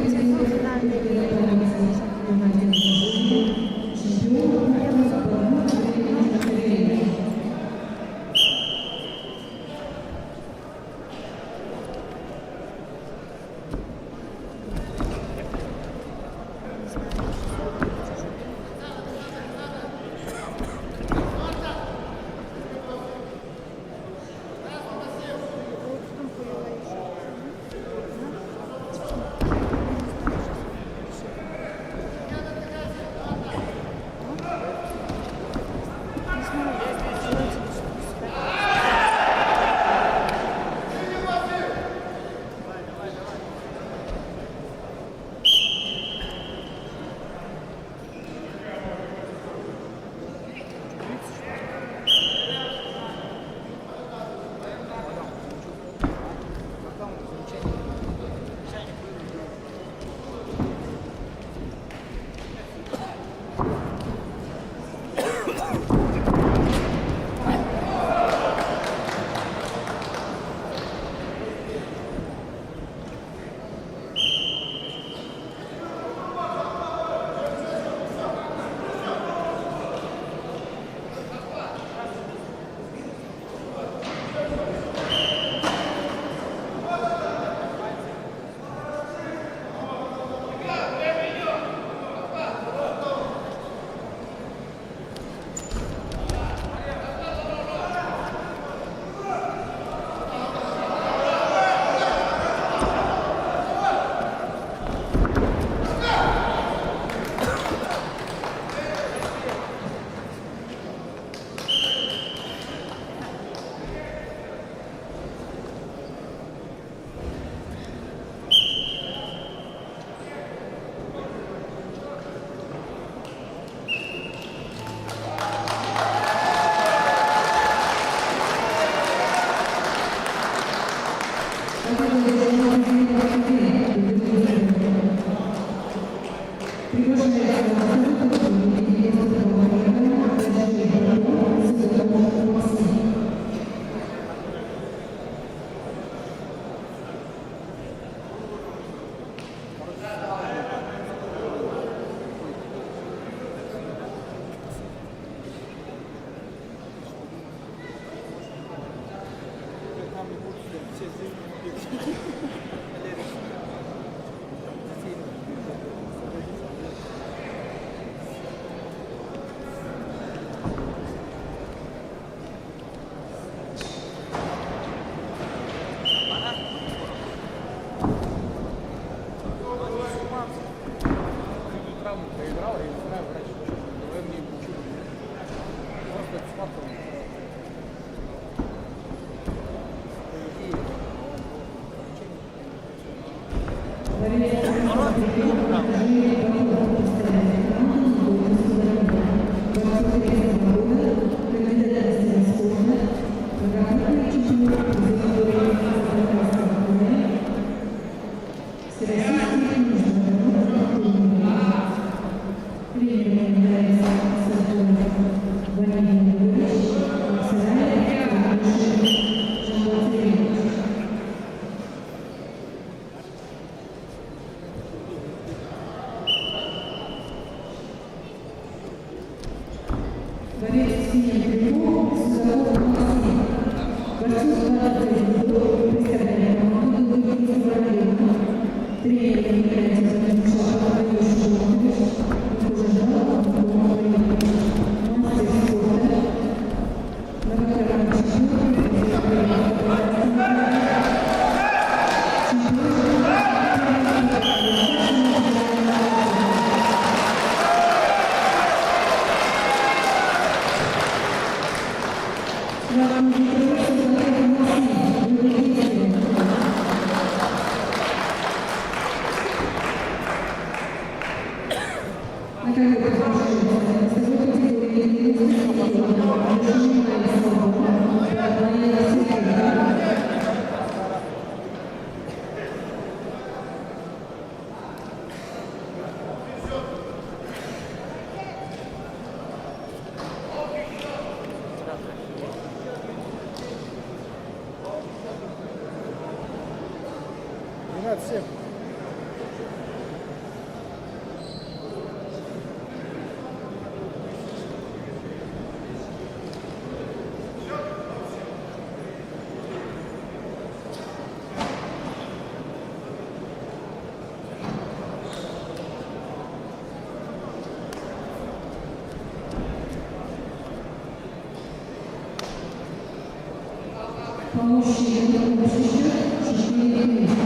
S7: мужчин общий счет 4-3.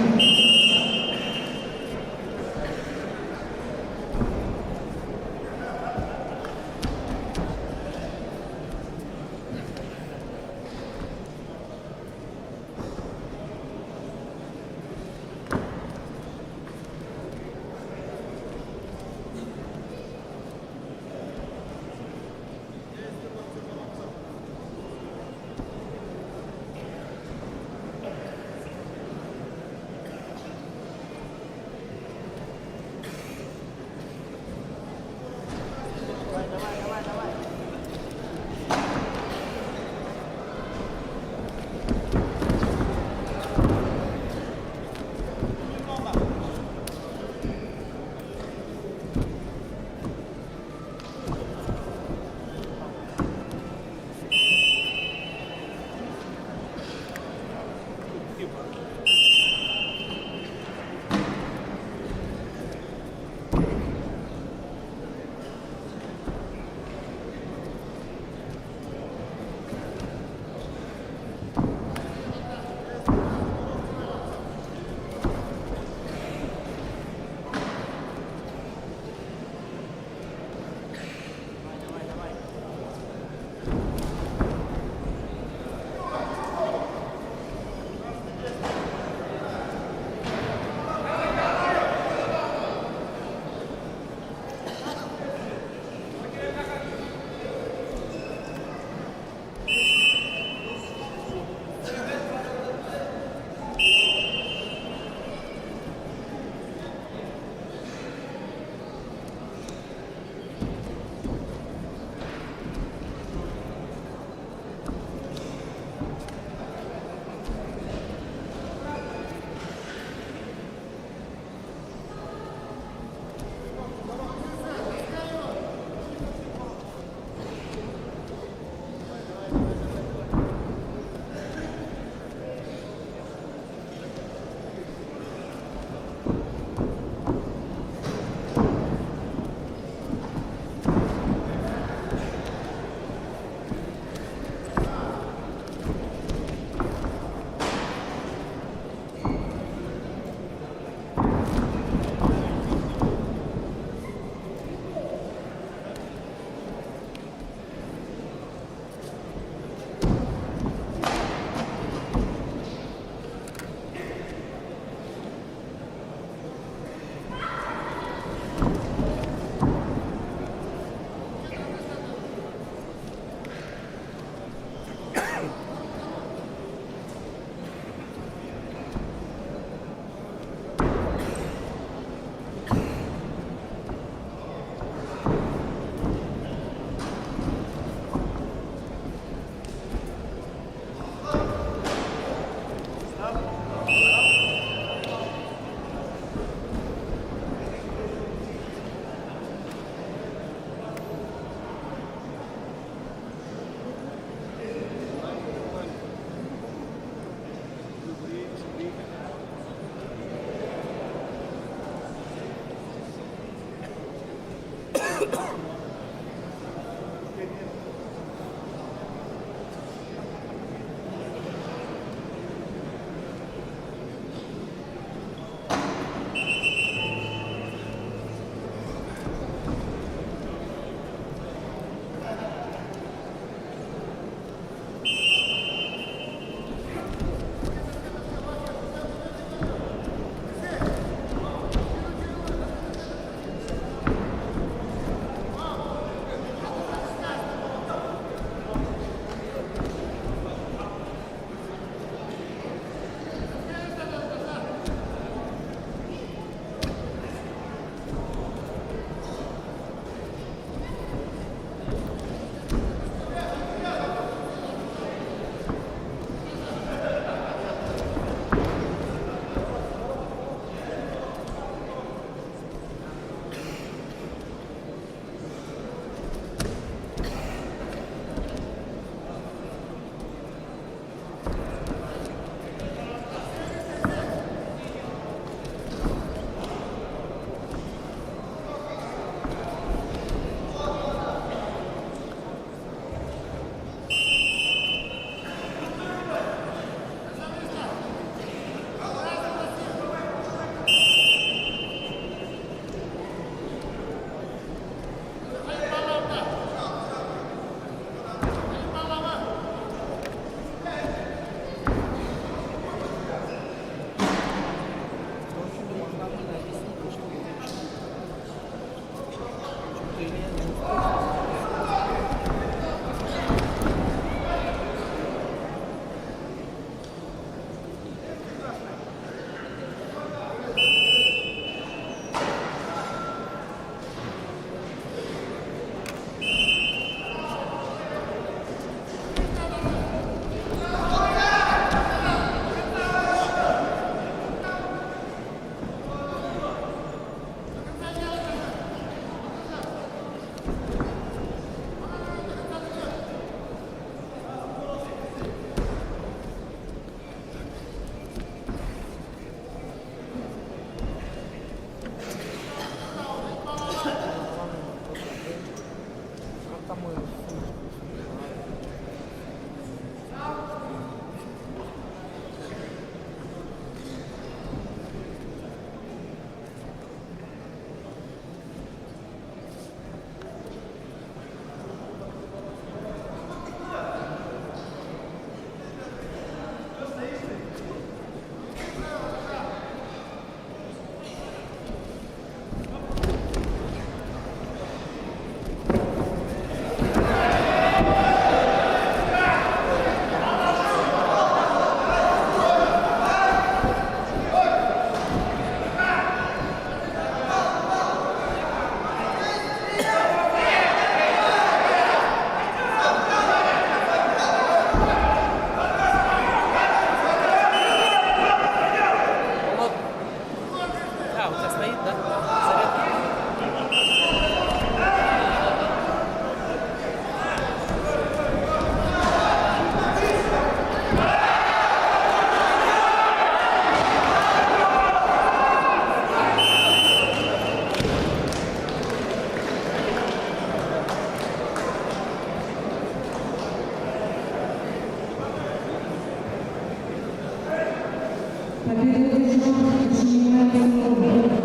S7: Победу одержал Шимимай Симон.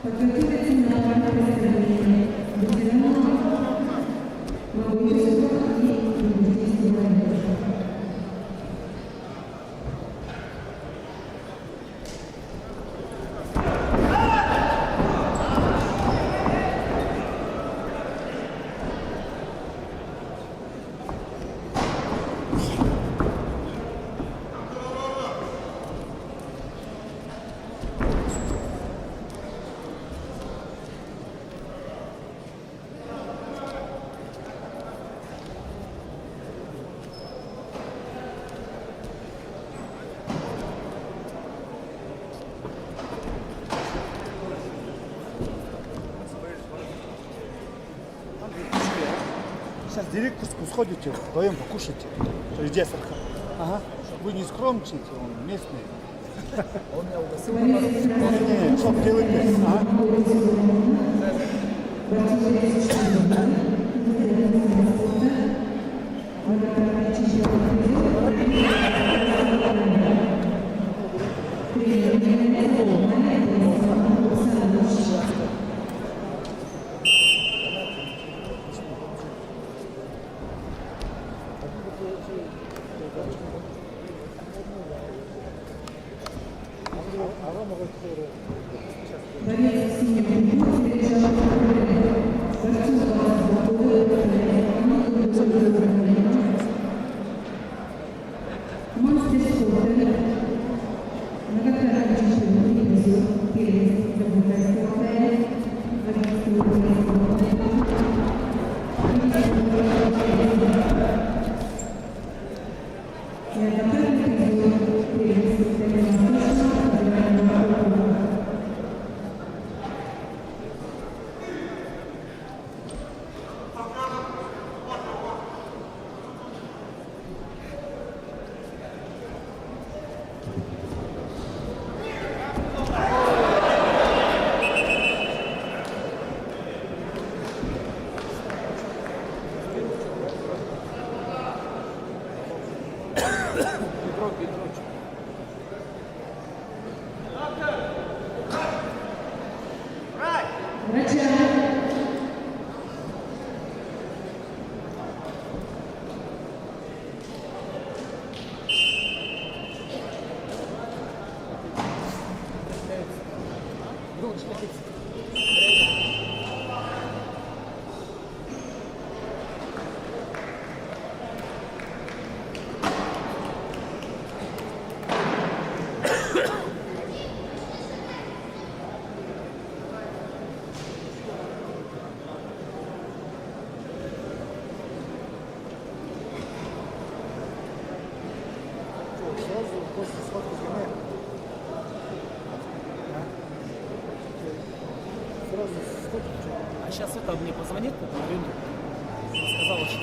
S7: Подготовиться на представление ветеранов могущества и любительства войны.
S4: Сейчас в директорскую сходите, вдвоем покушайте. То есть здесь. Ага. Вы не скромничайте, он местный. Он меня угостил. Не, что делаете?
S10: А сейчас это мне позвонит, сказала, что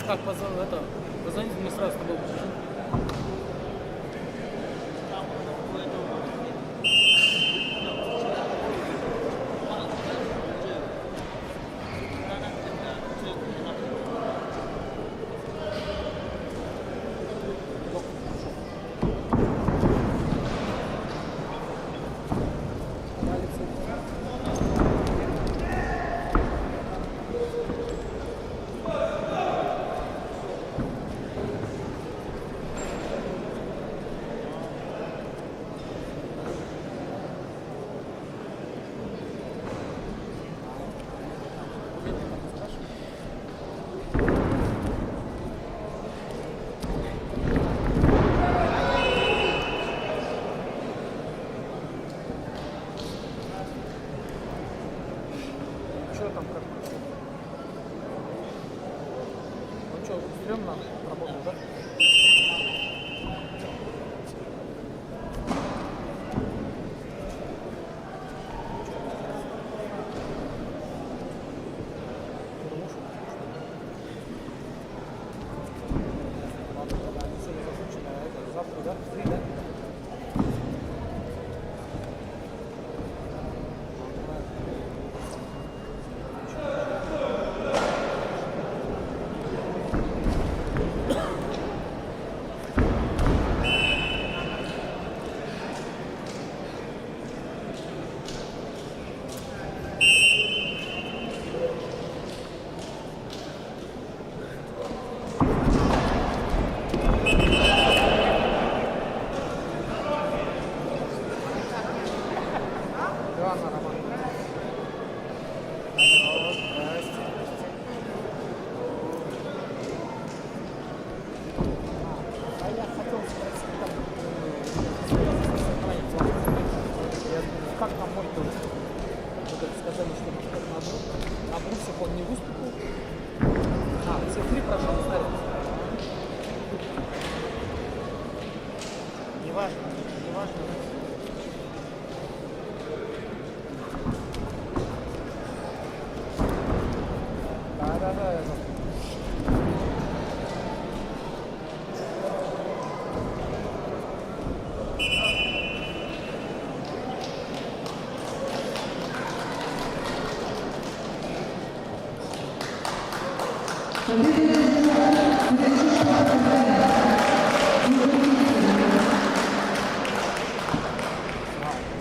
S10: как позвонить, мы сразу с тобой будем. там как? Ну что, стрёмно работал, да? Ладно, тогда не сильно закончено, а это завтра, да? 3, да? Иван Роман. Алло, здрасте. А я хотел спросить, как там мой тоже? Вы сказали, что на брусьях он не выступил. А, все 3 прошел, ставят. Неважно, неважно. Да, я знаю.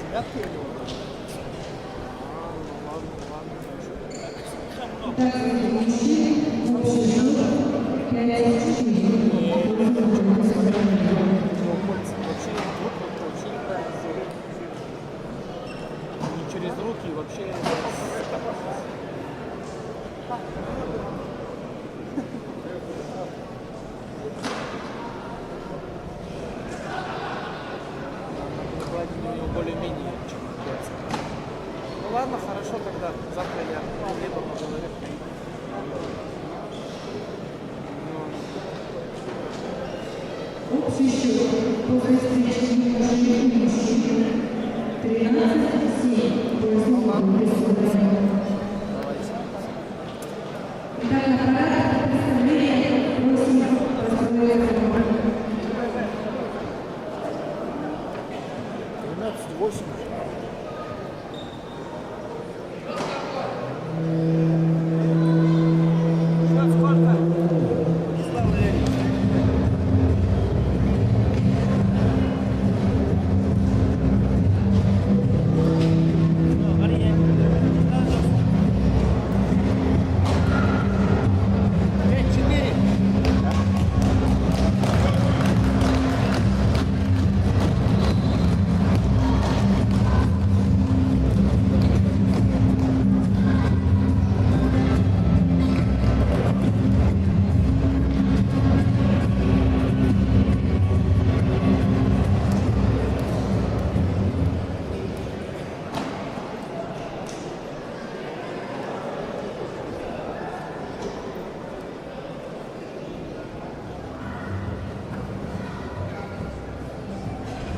S10: Девятки или вот? Ну ладно.
S7: Также мужчин общий счет 5-4.
S10: Не через руки, вообще. У него более-менее чем получается. Ну ладно, хорошо тогда. Завтра я приеду, поговорю.
S7: Общий счет после встречи мужчин и мужчин 13-7. Итак, аппарат представления просим построить.
S4: 13-8.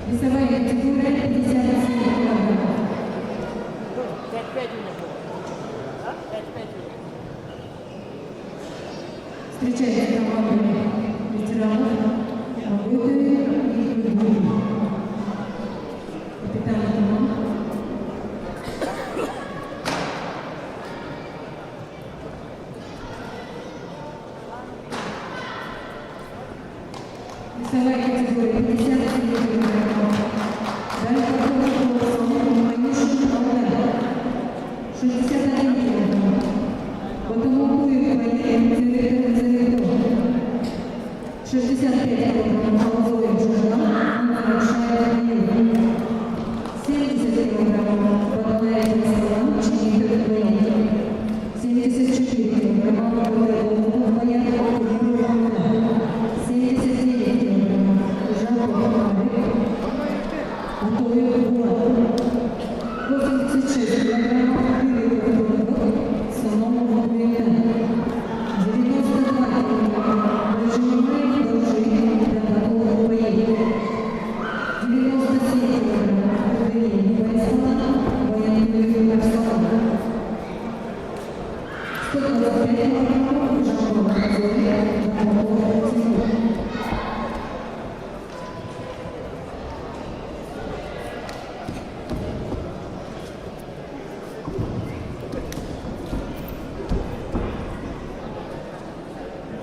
S7: Весовая категория 57 килограммов.
S10: 5-5 у него. А? 5-5 у него.
S7: Встречается командами ветеранов, работы и другие. Капитан команд. Весовая категория 57 килограммов. Далее подходит голосом Манюшин Алдар. 61 килограмм. Потом Куев Валерий Завитон. 65 килограммов.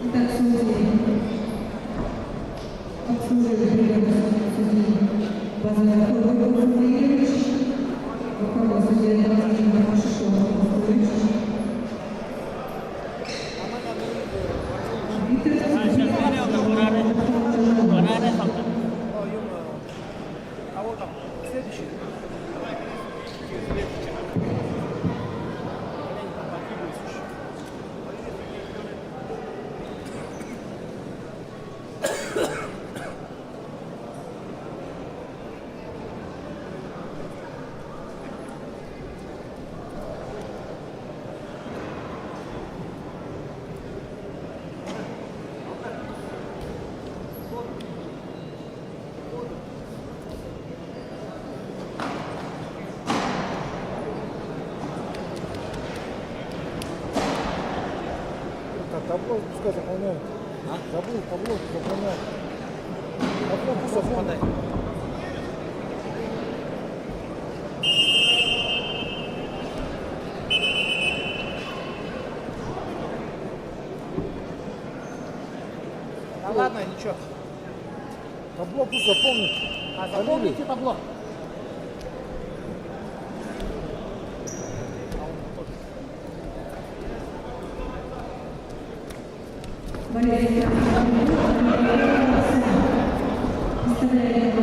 S7: Итак, судьи. Обслуживает бригада судей Базаров Ольга Владимирович, Верховный судья Владимир Машков Владимирович,
S10: А вот там, следующий.
S4: Табло пускай заполняют. Табло заполняют. Табло пусть заполняют.
S10: Да ладно, ничего.
S4: Табло пусть заполнят.
S10: А заполните табло.
S7: Валерий Оставляет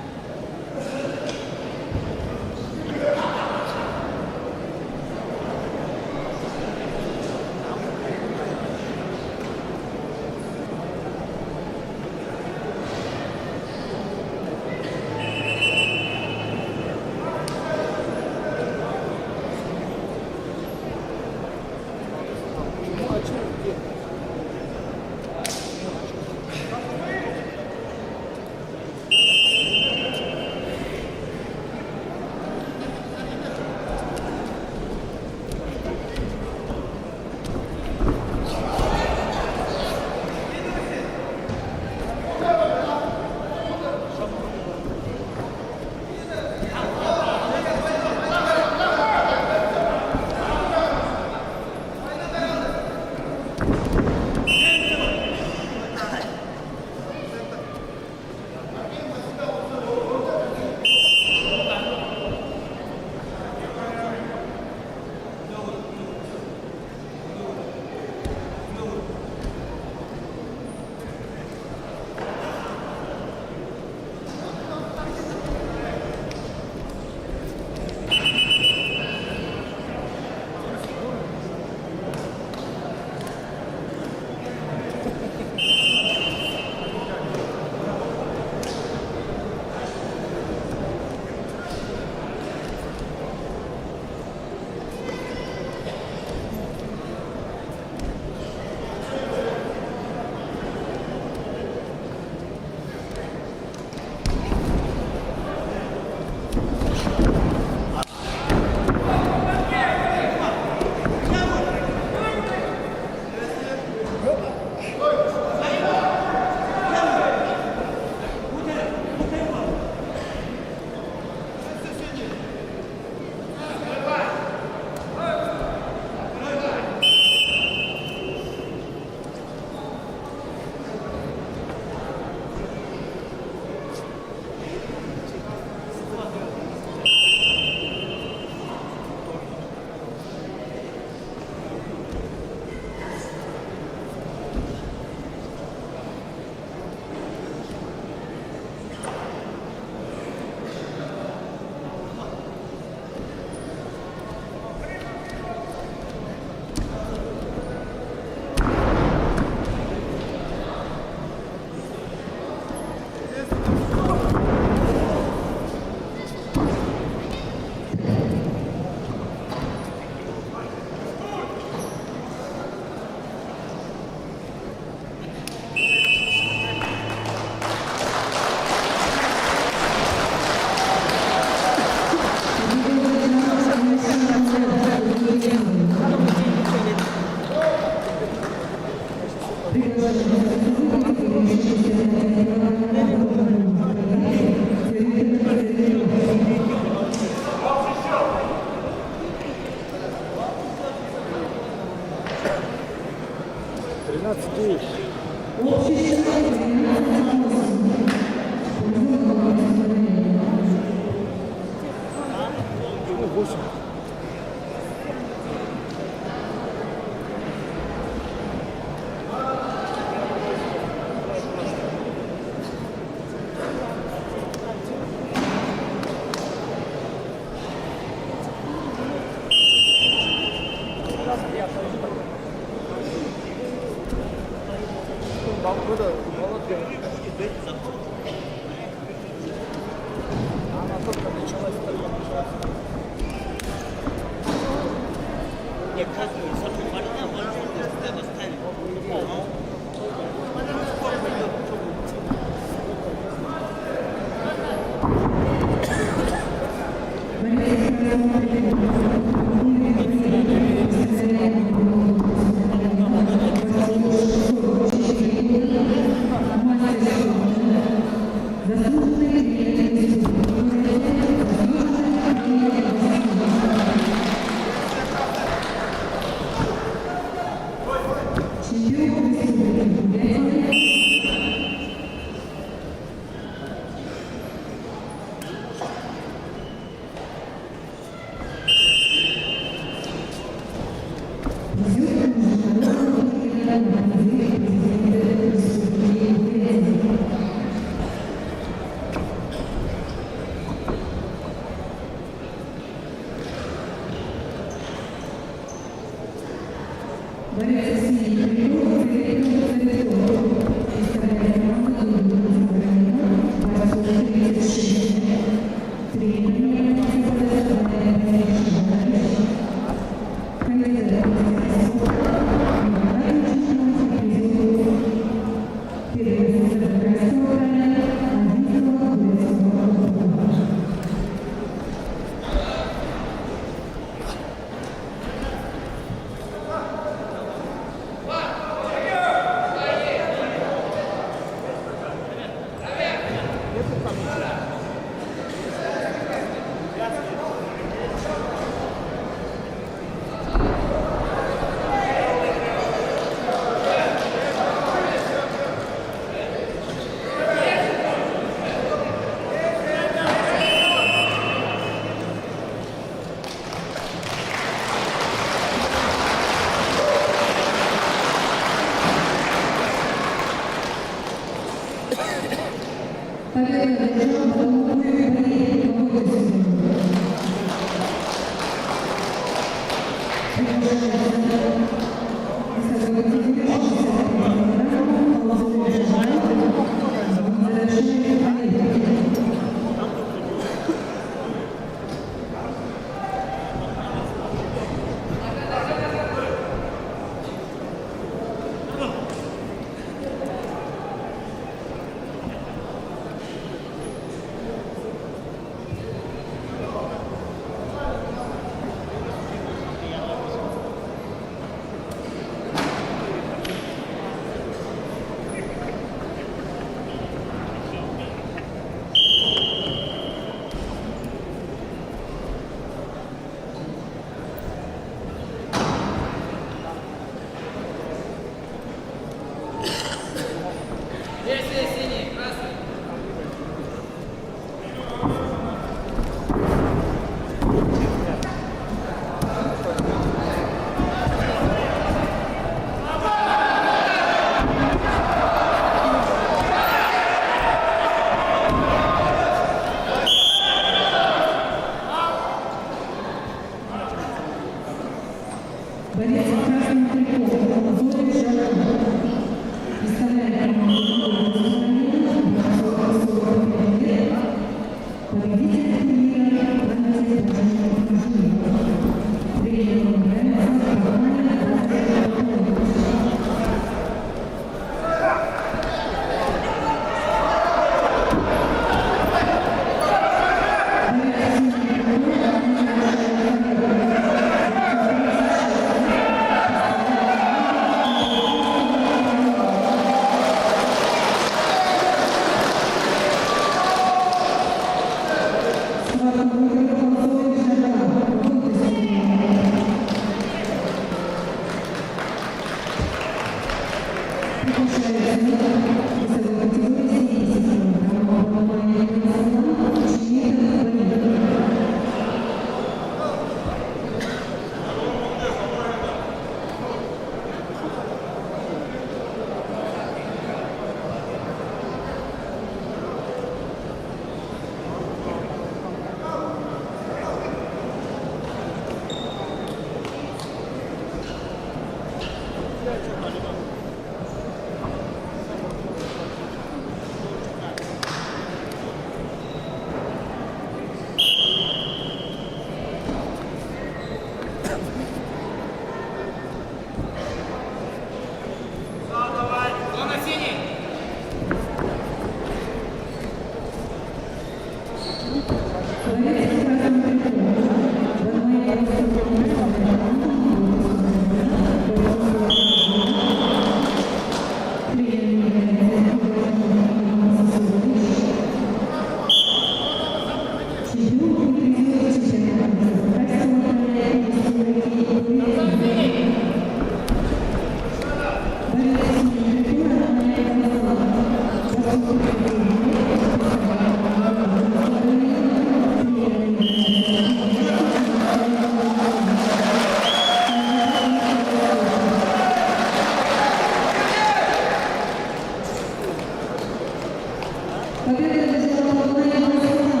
S7: Победа одержала Николай Москва.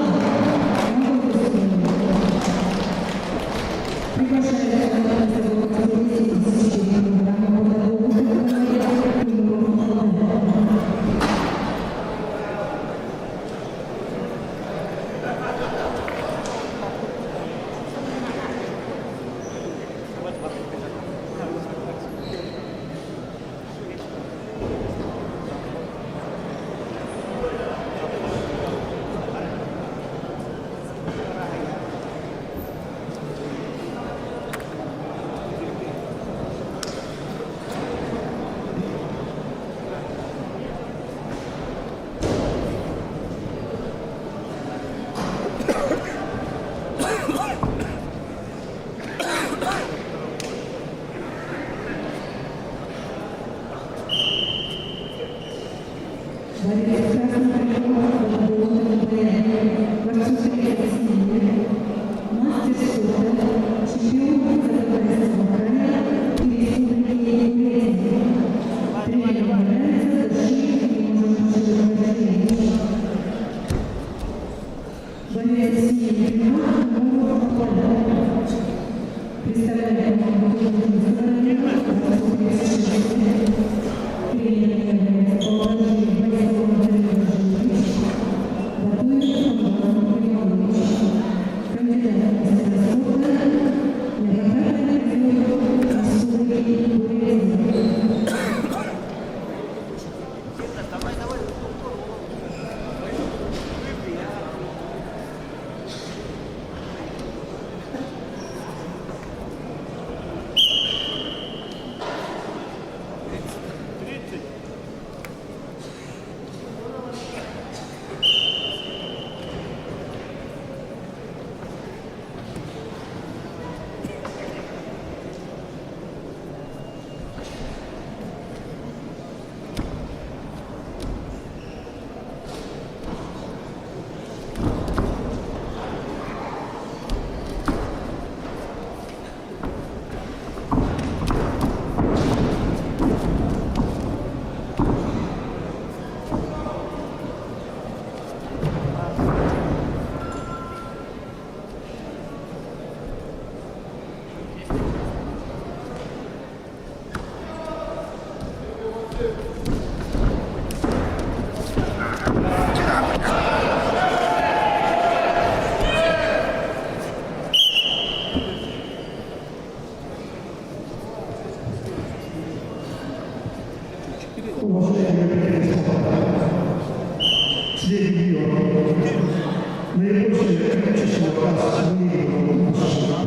S7: Приглашается на провести программу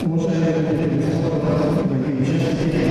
S3: Уважаемые участники,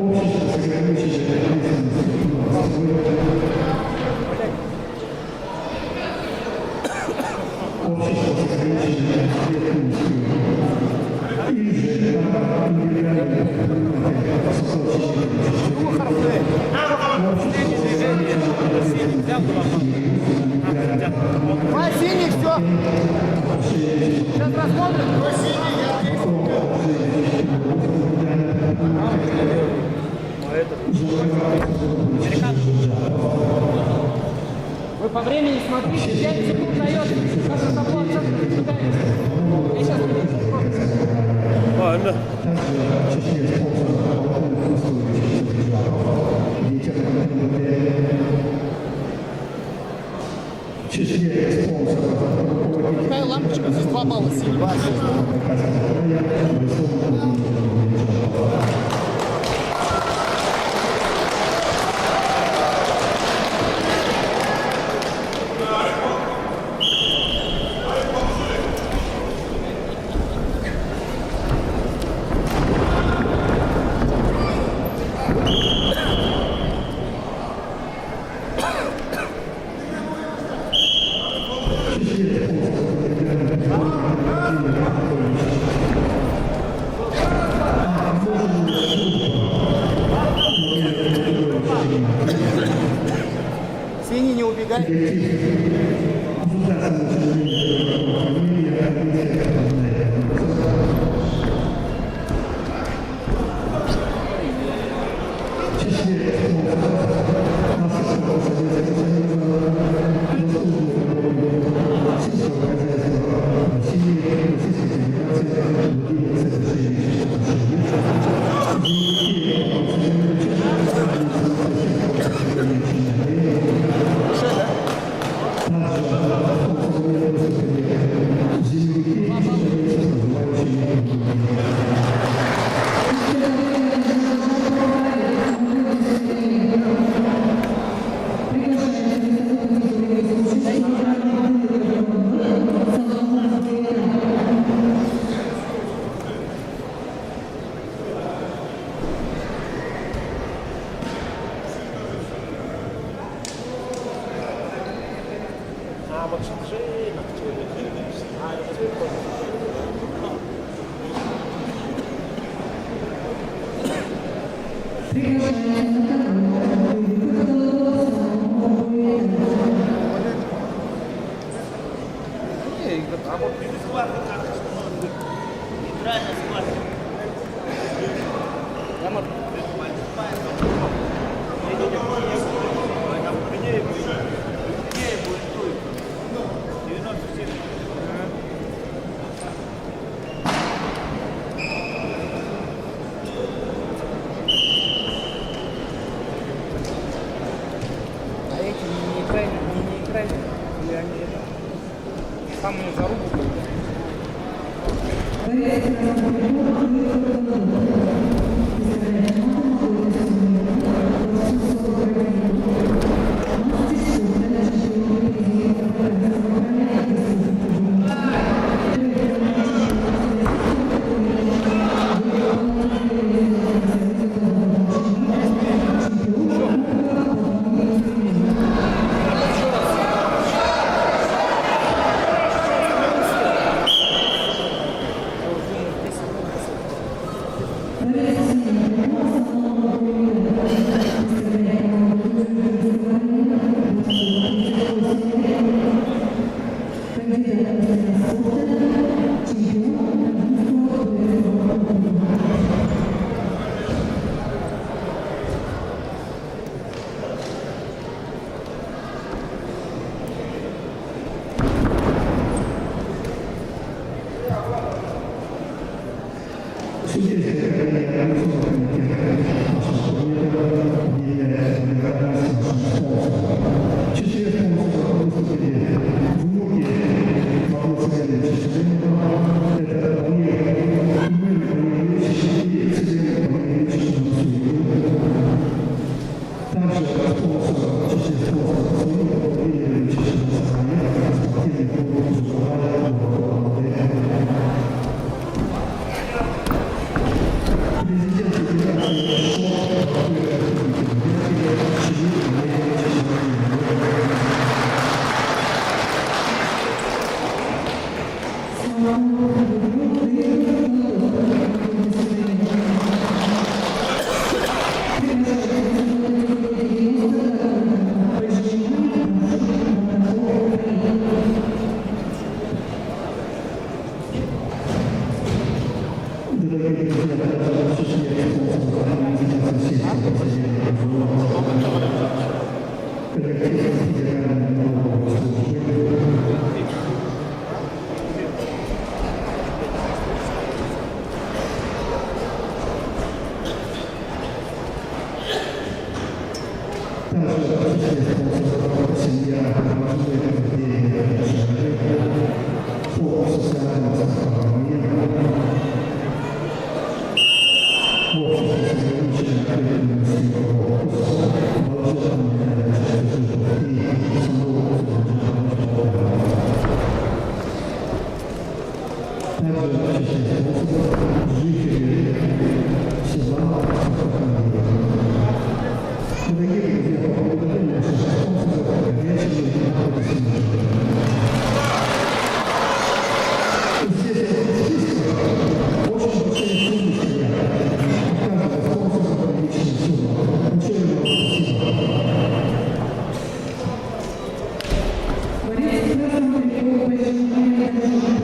S3: Общество с ограниченной ответственностью общество с ограниченной ответственностью или же индивидуальные
S2: Два синих, все. Сейчас рассмотрим. Вы по времени смотрите, 5 секунд дает, как это оплата. Я сейчас
S10: Ладно.
S2: Какая лампочка? Здесь 2 балла синих. Синий, не убегай. А эти не играли, или они это, самую зарубку.
S3: Президент Федерации Дорогие друзья, также в числе спонсоров организации сельского хозяйства коллектив Федеральной налоговой службы, также в числе спонсоров семья Мажуэта фонд социального страхования, общество с ограниченной ответственностью корпуса, волшебная институтов и самоуправства. Также в числе спонсоров жители села Сахарова. Дорогие друзья, поблагодарим наших спонсоров, горячего и находится здесь очень большая сумма стоят. Каждого спонсора приличная сумма. Большое вам спасибо.
S7: Борис Красный прикол большой представляет команду мастер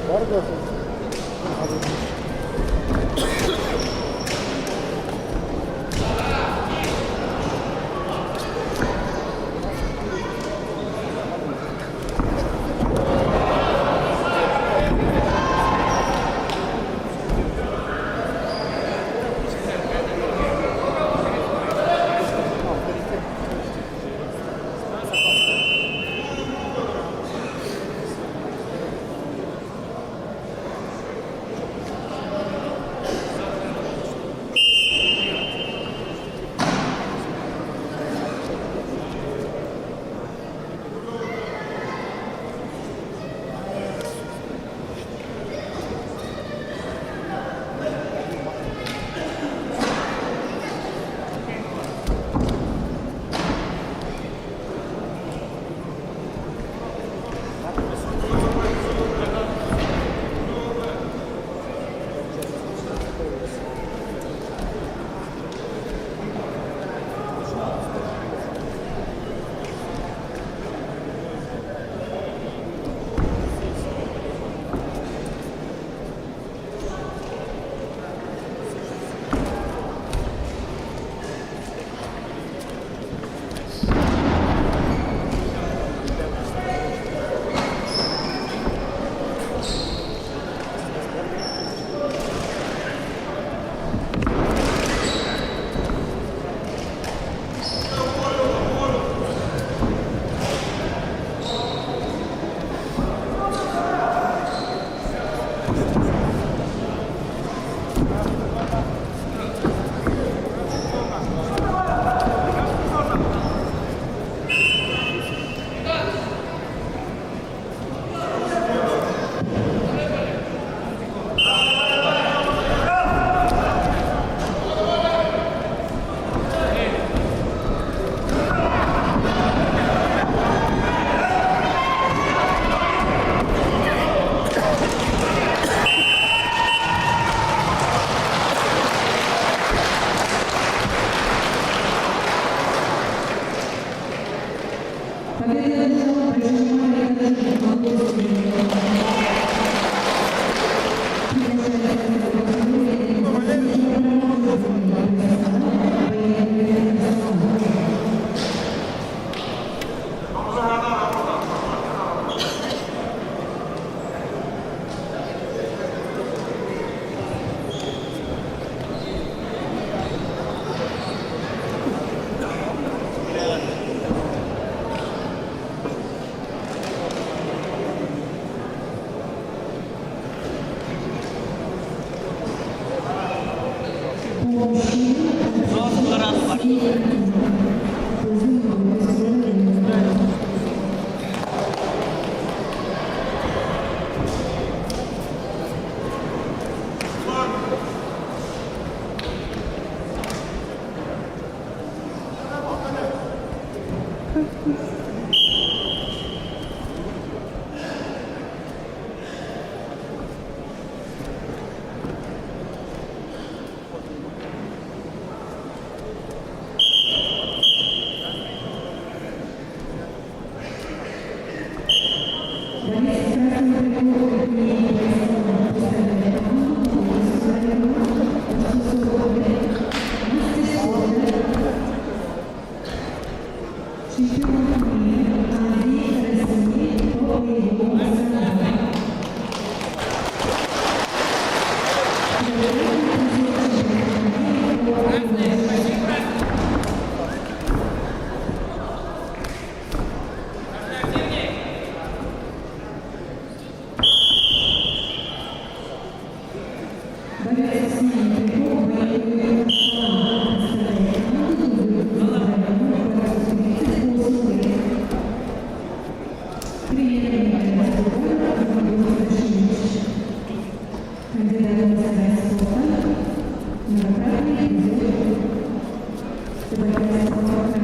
S7: спорта,
S10: Два раза было.
S7: красным трикотом и бойцом представляет команду Волжского района, 840 лет, мастер спорта, чемпион мира Андрей Красный по боевому занятию. Борец с нами Триков, боевой Руслан, представляет команду Волжского района, борцу 38 лет. Тренер Николаевского города Иван Рашидович. Кандидат в мастера спорта, многократный призер Забайкальского края.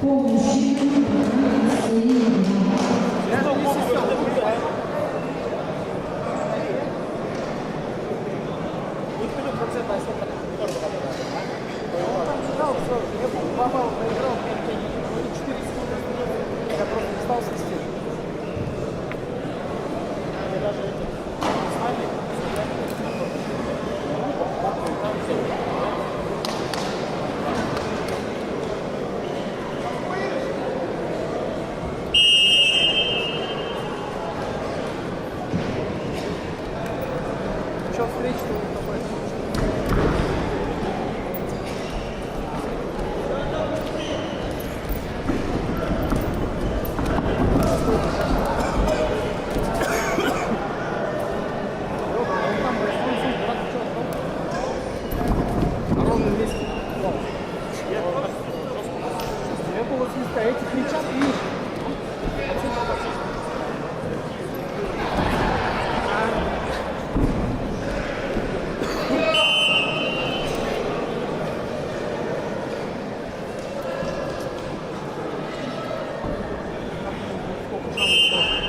S7: по мужчинам и женщинам.
S10: Я просто не стал свистеть. Я даже эти сами что встречу на ровном месте. Я было свиста, эти кричат и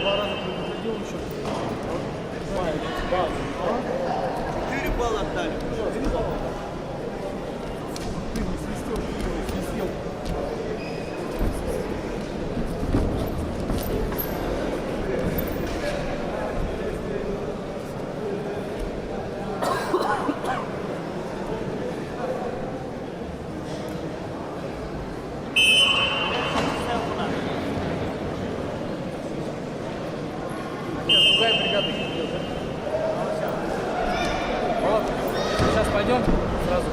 S10: два раза предупредил еще. Да. 4 балла отдали. 4 балла. Ты не свистел, свистел. Другая бригада идет, да? Вот. Сейчас пойдем сразу.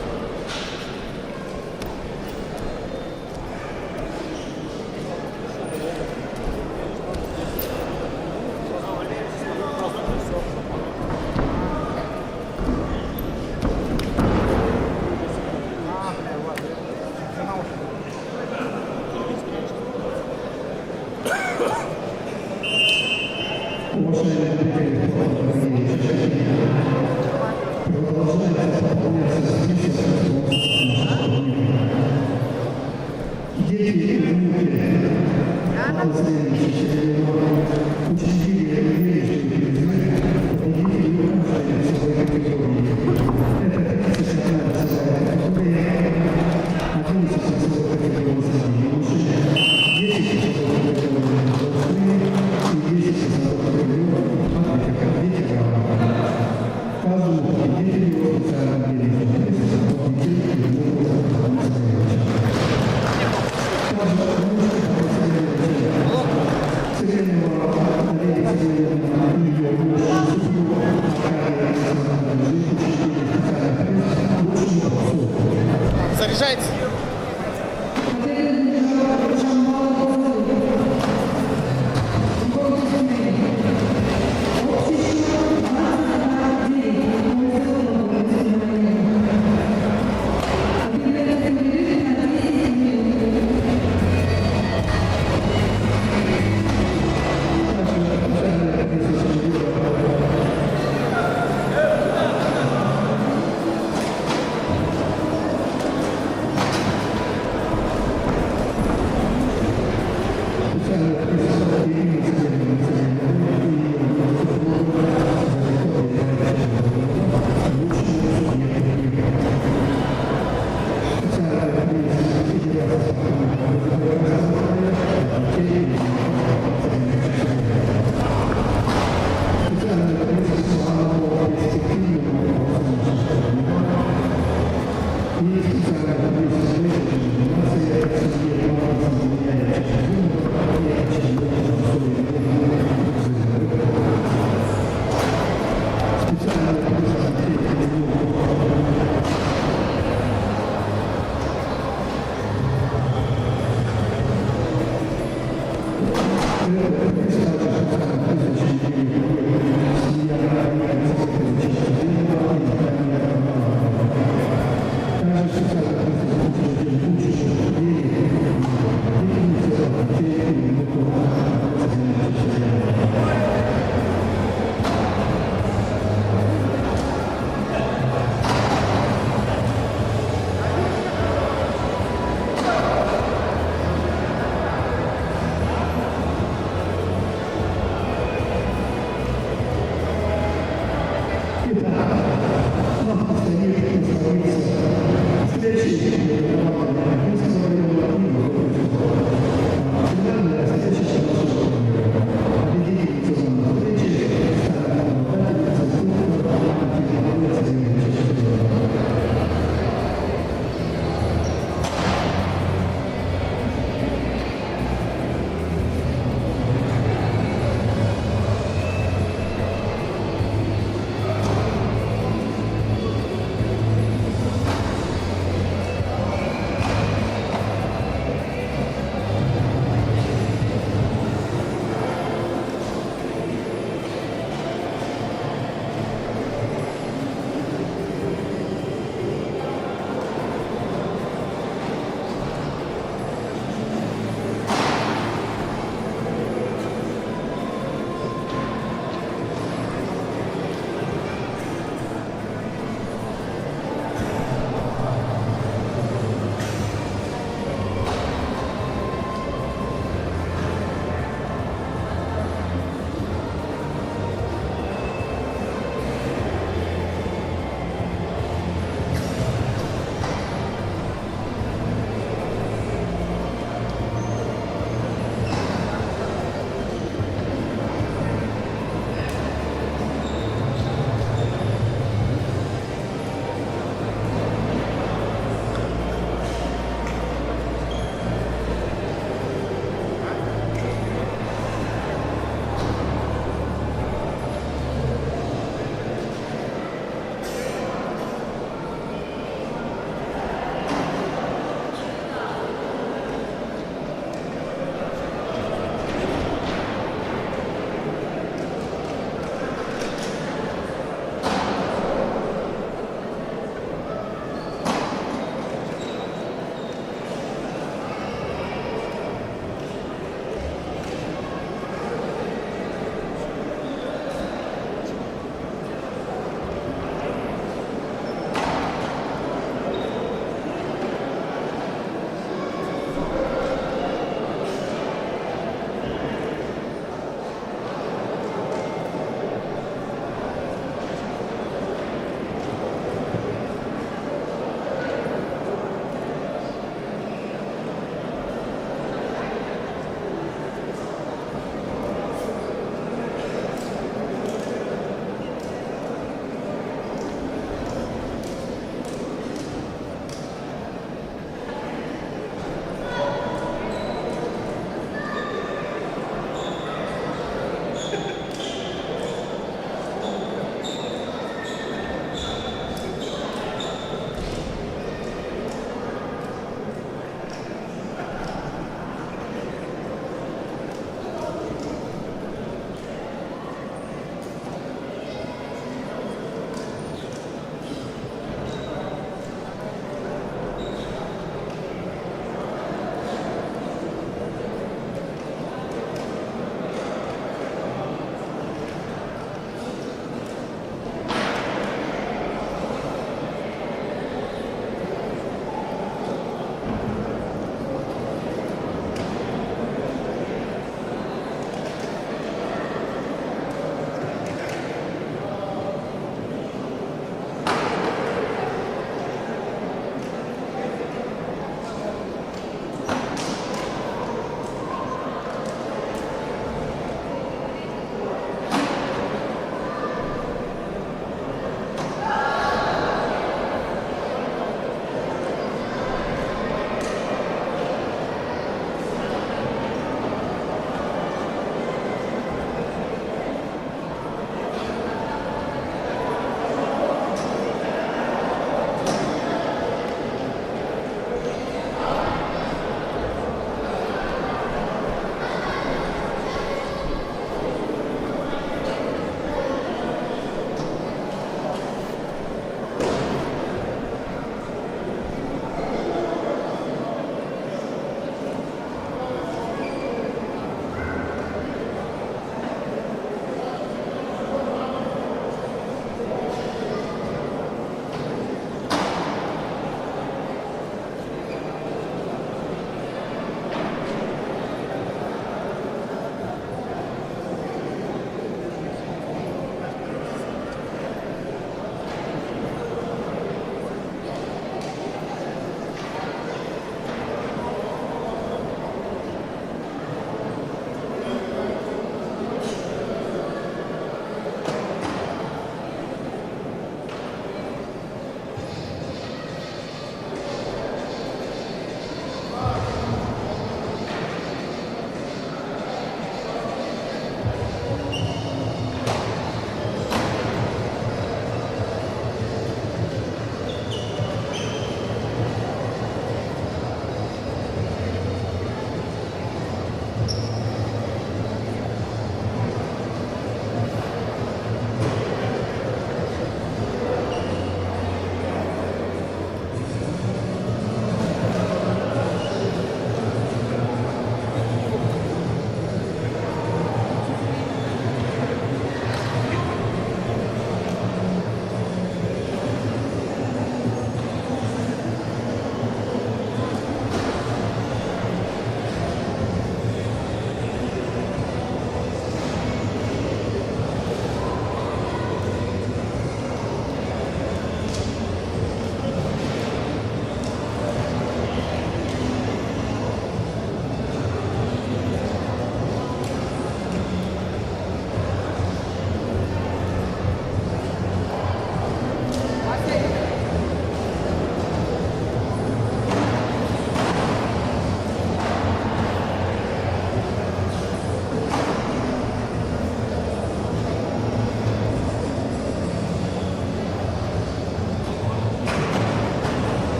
S3: Уважаемые коллеги, дорогие участники, продолжается пополняться список нашего турнира. Дети и внуки, последующие учредили денежные призы, победители каждой своей категории. Это 31 категория, 11 категорий среди юношей, 10 категорий и 10 каждому победителю специально перечислен победитель
S8: Заряжается.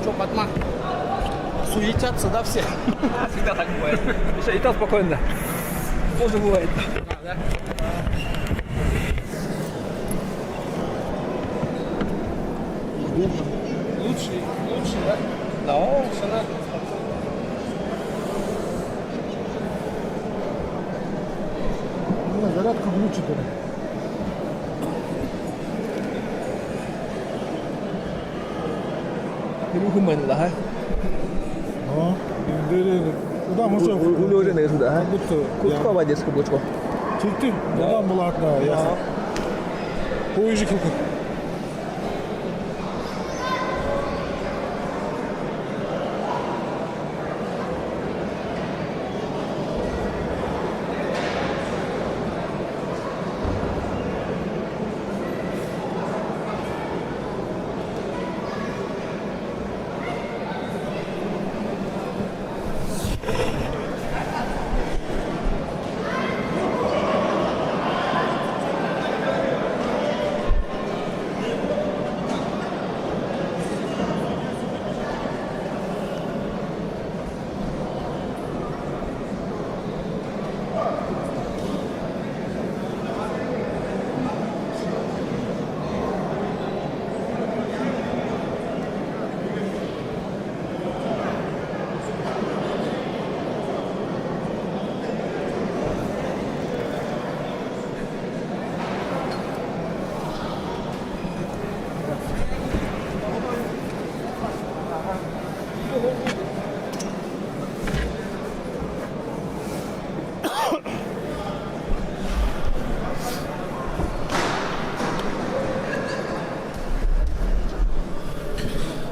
S10: Что, Батман? Суетятся, да, все?
S8: Всегда так бывает. Миша, и то спокойно. Тоже бывает.
S10: Да? Лучше, да?
S8: Да.
S10: Лучше, да?
S4: Зарядка глючит.
S8: Cái mũi của mình là hả?
S4: Куда можно?
S8: Уже не сюда, а? Куда водить с кубочку?
S4: Чирти, да, молотно, ясно. Поезжик.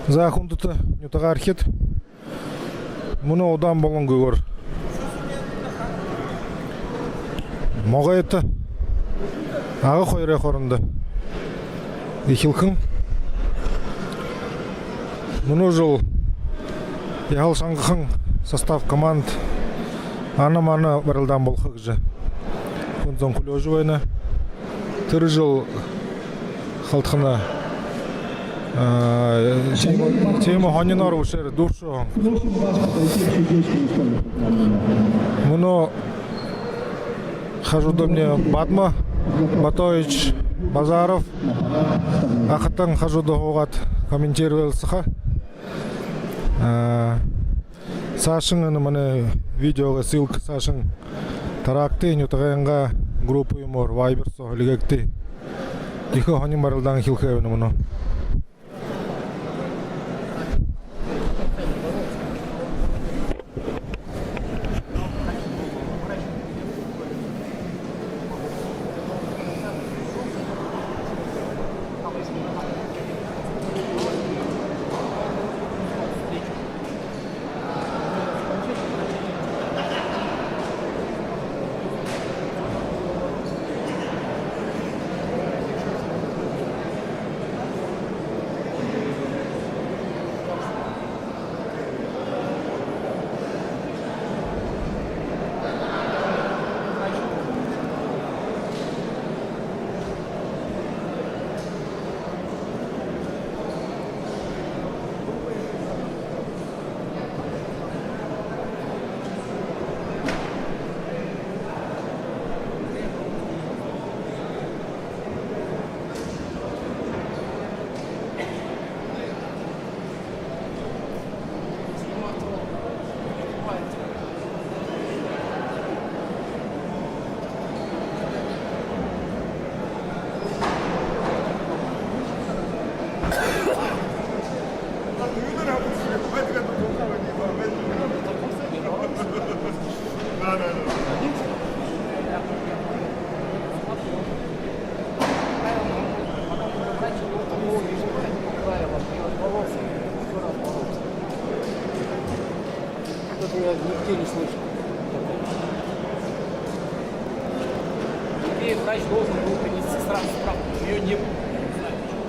S4: За хундута нютага архет. Муну одан болон көөр. Мога это. Ага койре хорунда. Ихилкын. Муну жыл ял саңгын состав команд ана-мана барылдан болхык же. Кунзон кулёжу война. Тыр жыл халтхана тема ханинар ушер душу. Муно хожу до мне Батма, Батович, Базаров. Ахатан хожу до Гогат, комментировал саха. Сашин на мене видео ссылка Сашин таракты нютаганга группу юмор Вайберсо лигекти. Тихо ханин барылдан хилхевна муно.
S10: Что-то я нигде не слышал. Теперь врач должен был принести сразу справку. Ее не было. Не знаю почему.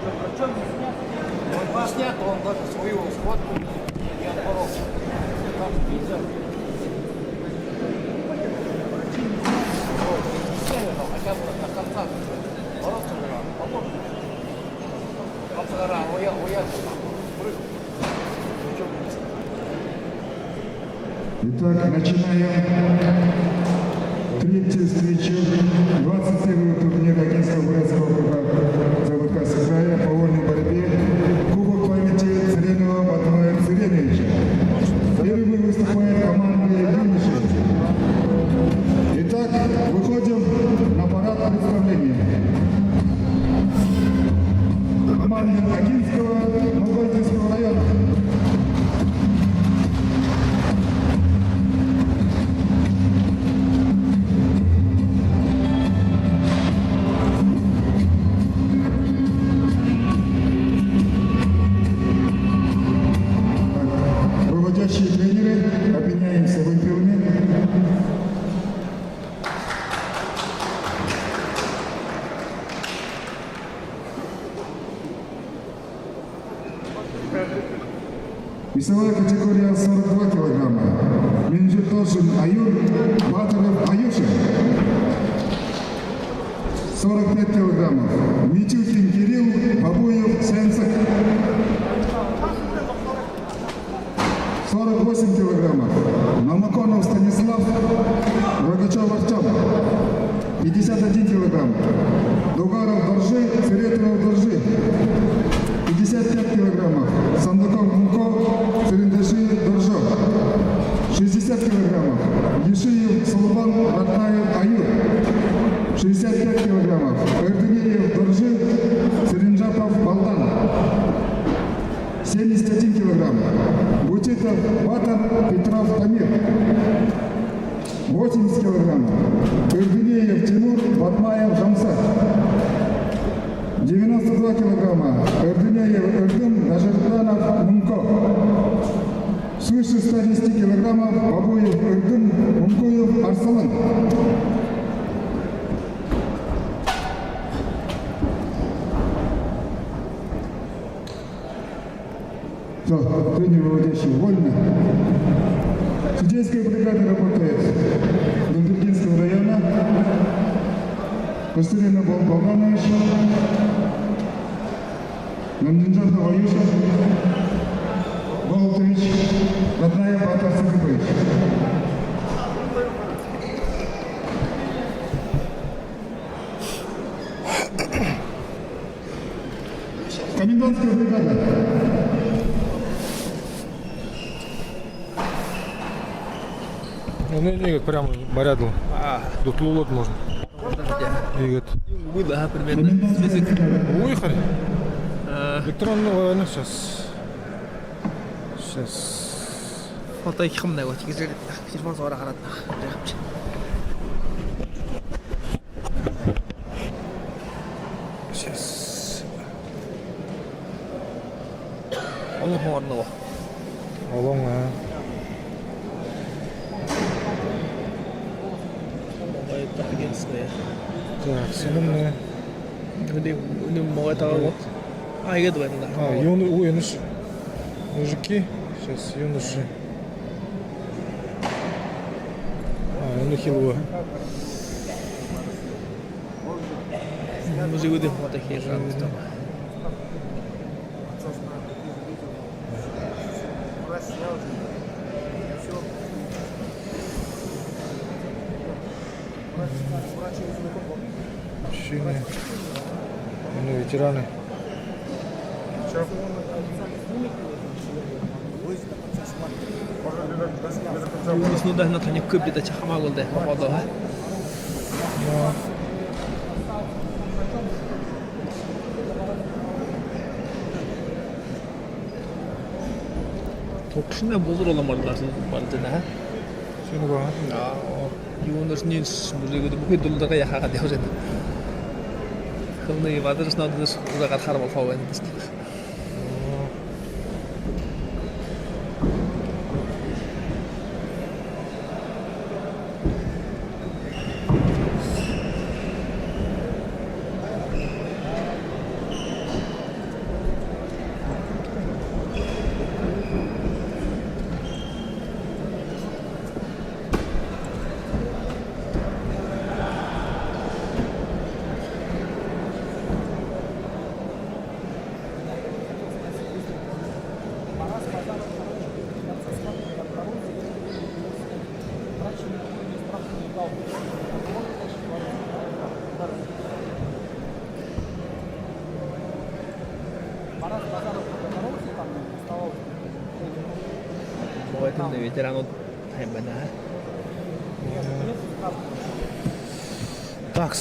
S8: Он не снят, он даже свою сходку не отборол. Там видел. Хотя бы на концах бороться же, потом обгора, уехал.
S1: Итак, начинаем третью встречу 21-го турнира Агинского бурятского округа Забайкальского края по вольной борьбе. Кубок памяти Царенова Батмая Цареновича. Первый выступает команда юношей. Итак, выходим на парад представления. Команда Агинского Новгородского района. Руководящие тренеры, обменяемся вымпелами. Весовая категория 42 килограмма. Минджитошин Аюр, Батаров Аюшин. 45 килограммов. Митюхин Кирилл, Бабуев Сенсак. 48 килограммов. Намаконов Станислав, Рогачев Артем. 51 килограмм. Дугаров Доржи, Церетов Доржи. 55 килограммов. Сандаков Мунко, Церендаши Доржо. 60 килограммов. Ешиев Сулбан, Ратнаев Аюр. 65 килограммов. Эрденеев Доржи, Церенджапов Балдан. 71 килограмм. Бутитов Батар, Петров Тамир. 80 килограммов. Эрденеев Тимур, Батмаев Жамсат. 92 килограмма. Эрденеев Эрдын, Дажирданов Мунко. Свыше 110 килограммов. Бабуев Эрдын, Мункуев Арсалан. Тренер выводящий вольно. Судейская бригада работает Донтургинского района. Костырина Болганович. Намнинджанов Аюшин. Болтович. Ратная Батар Сакыпович. Комендантская бригада.
S11: Ну, не прямо барядл. До Тулулот можно. И
S10: Было примерно.
S11: уехали. Электронного, ну, сейчас.
S10: Фото химная вот тигр. Телефон зора харат.
S11: Сейчас.
S10: Он хорного.
S11: Олонг,
S10: Это агентское.
S11: Так, сенімне.
S10: Где могут вот. Это да.
S11: Юнош. Мужики. Сейчас юноши. Юнохилова.
S10: Мы живем вот такие же.
S11: Мужчины. Ну, ветераны.
S10: Если да, на не купить это чахмал да, попадал. Токшина бозор оламарлар бардына.
S11: Seni bana.
S10: Юнош не музейде бүхий дулдага яхага явж еді. Хылны вадрысна дыс узага харбал фаван дис. активный ветеран от Хэмбена.
S11: Так,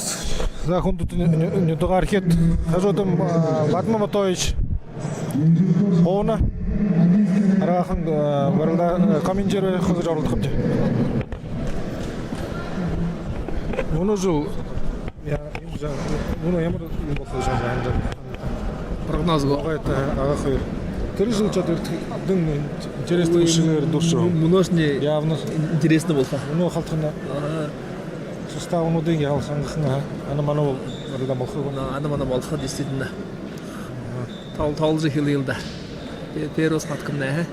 S11: захун тут не догархет. Хажотым Вадим Матович. Оуна. Арахан барылда комментері қызы жарылды қымды. Мұны жыл, мұны емір болса жаңағы.
S10: Прогноз го.
S11: Аға қойыр. Тірі жыл жатырдың интересті үшілер дұршы.
S10: Мұношне
S11: Явно
S10: интересно болса.
S11: Мұны қалтқына составыны дейін алсаңғықына аныманы ол барылда болса.
S10: Аныманы болса, действительно. Тал жихил елді. Перос хаткым нәхі.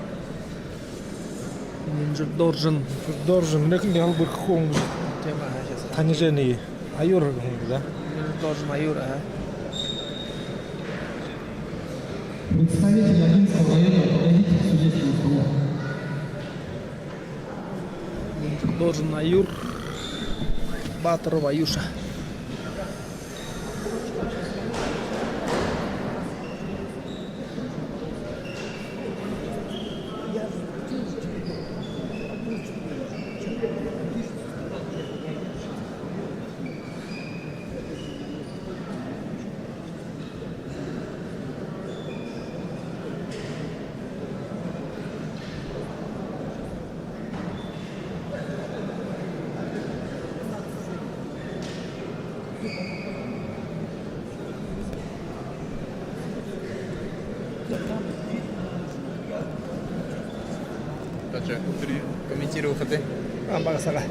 S10: Доржын.
S11: Мінекін де албыр қоңыз. Қанежені айыр да?
S10: Доржын айыр,
S6: Представитель Лагинского района, подойдите к судейскому столу.
S10: Доржын айыр. Батыров Аюша. Комментирую ходы. Багасага.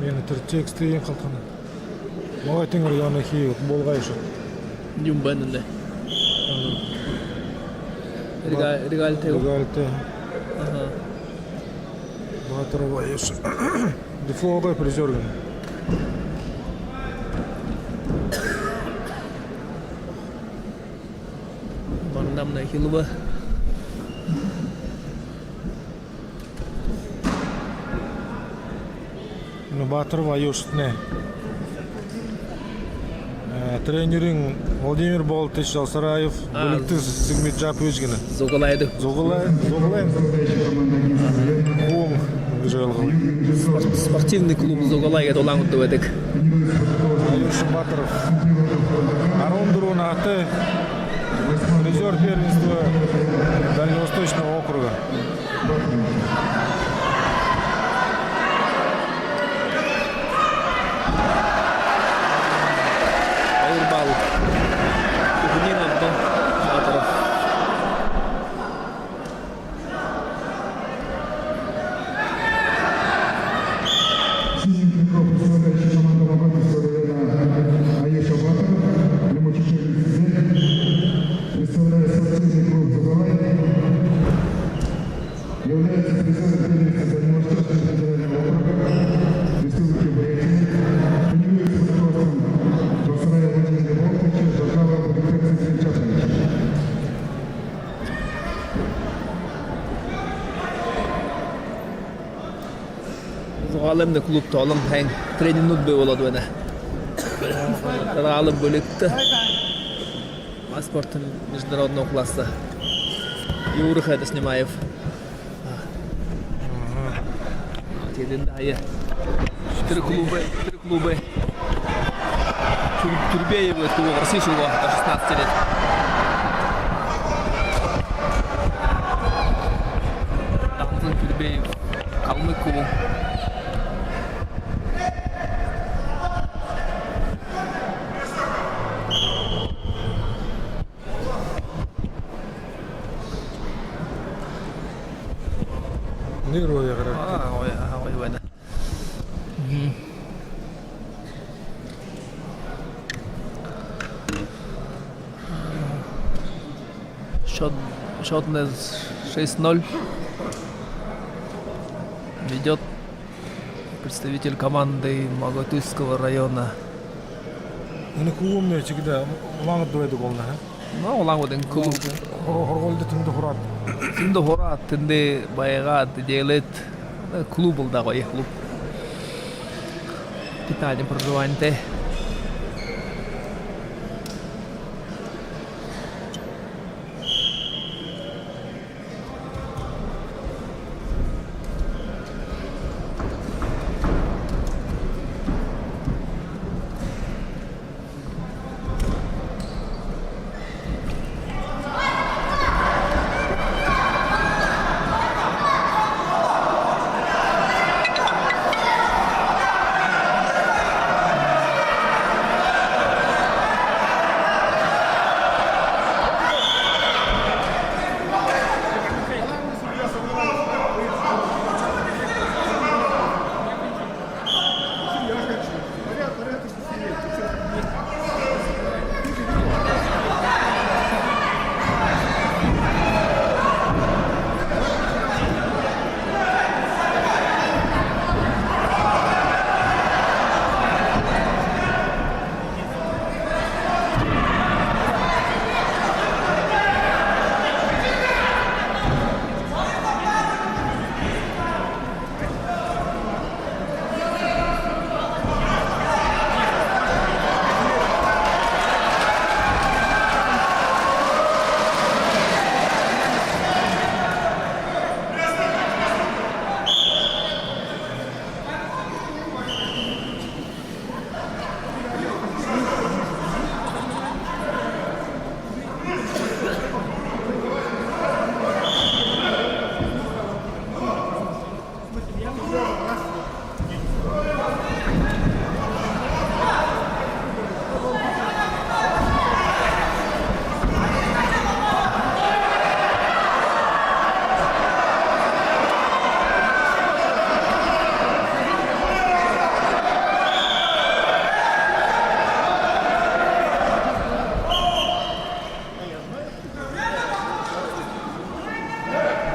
S11: Мені тексті ең қалтқаны. Мағай теңір яны хей болғай үшін.
S10: Юмбанында. Регалте.
S11: Регалте. Батыров Аюша. Дефлоғай призерген.
S10: Маңдамна хилуба.
S11: Батыров Аюш не? Тренерин Владимир Болтыч Жалсараев, Буликты Сигмет Жап өзгені.
S10: Зоғалайды.
S11: Зоғалайын. Оң жайлығы.
S10: Спортивный клуб Зоғалайға долан ұтты өдік.
S11: Аюш Батыров. Арондырун аты призер первенства Дальневосточного округа.
S10: Ғалымны клубта алым тәң тренинг бе болады өне. Ғалым бөлікті. Спортын международного класса. Юрих это снимаев. Теден дайы. Три клубы. Турбеев өтті оғыр сейшуға 16 лет. Дамзын Турбеев. Қалмы клубы.
S11: Нервы я говорю.
S10: Ой, война. Счет на 6-0. Ведет представитель команды Магатуйского района.
S11: Ini kuumne çikide ulanıp dövedi golna.
S10: Ну, улаңудың клуб.
S11: Хорголды тыңды хурат.
S10: Тинде хорат, тинде байга делет клуб был такой клуб. Питание, проживание.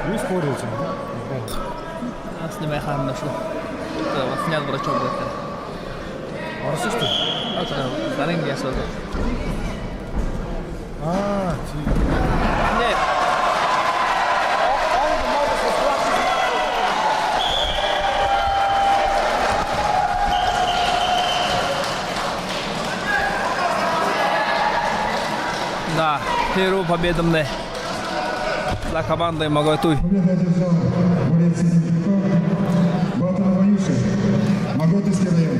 S11: Вы спорите?
S10: Снимай ханна что. Вот снял врачом это.
S11: Орысы что?
S10: Вот зарин я созда. Нет. Да, первую победу мне за командой Магатуй.
S1: Победа одержал борец Сиденко, Батон Ваюши, Магатуйский район.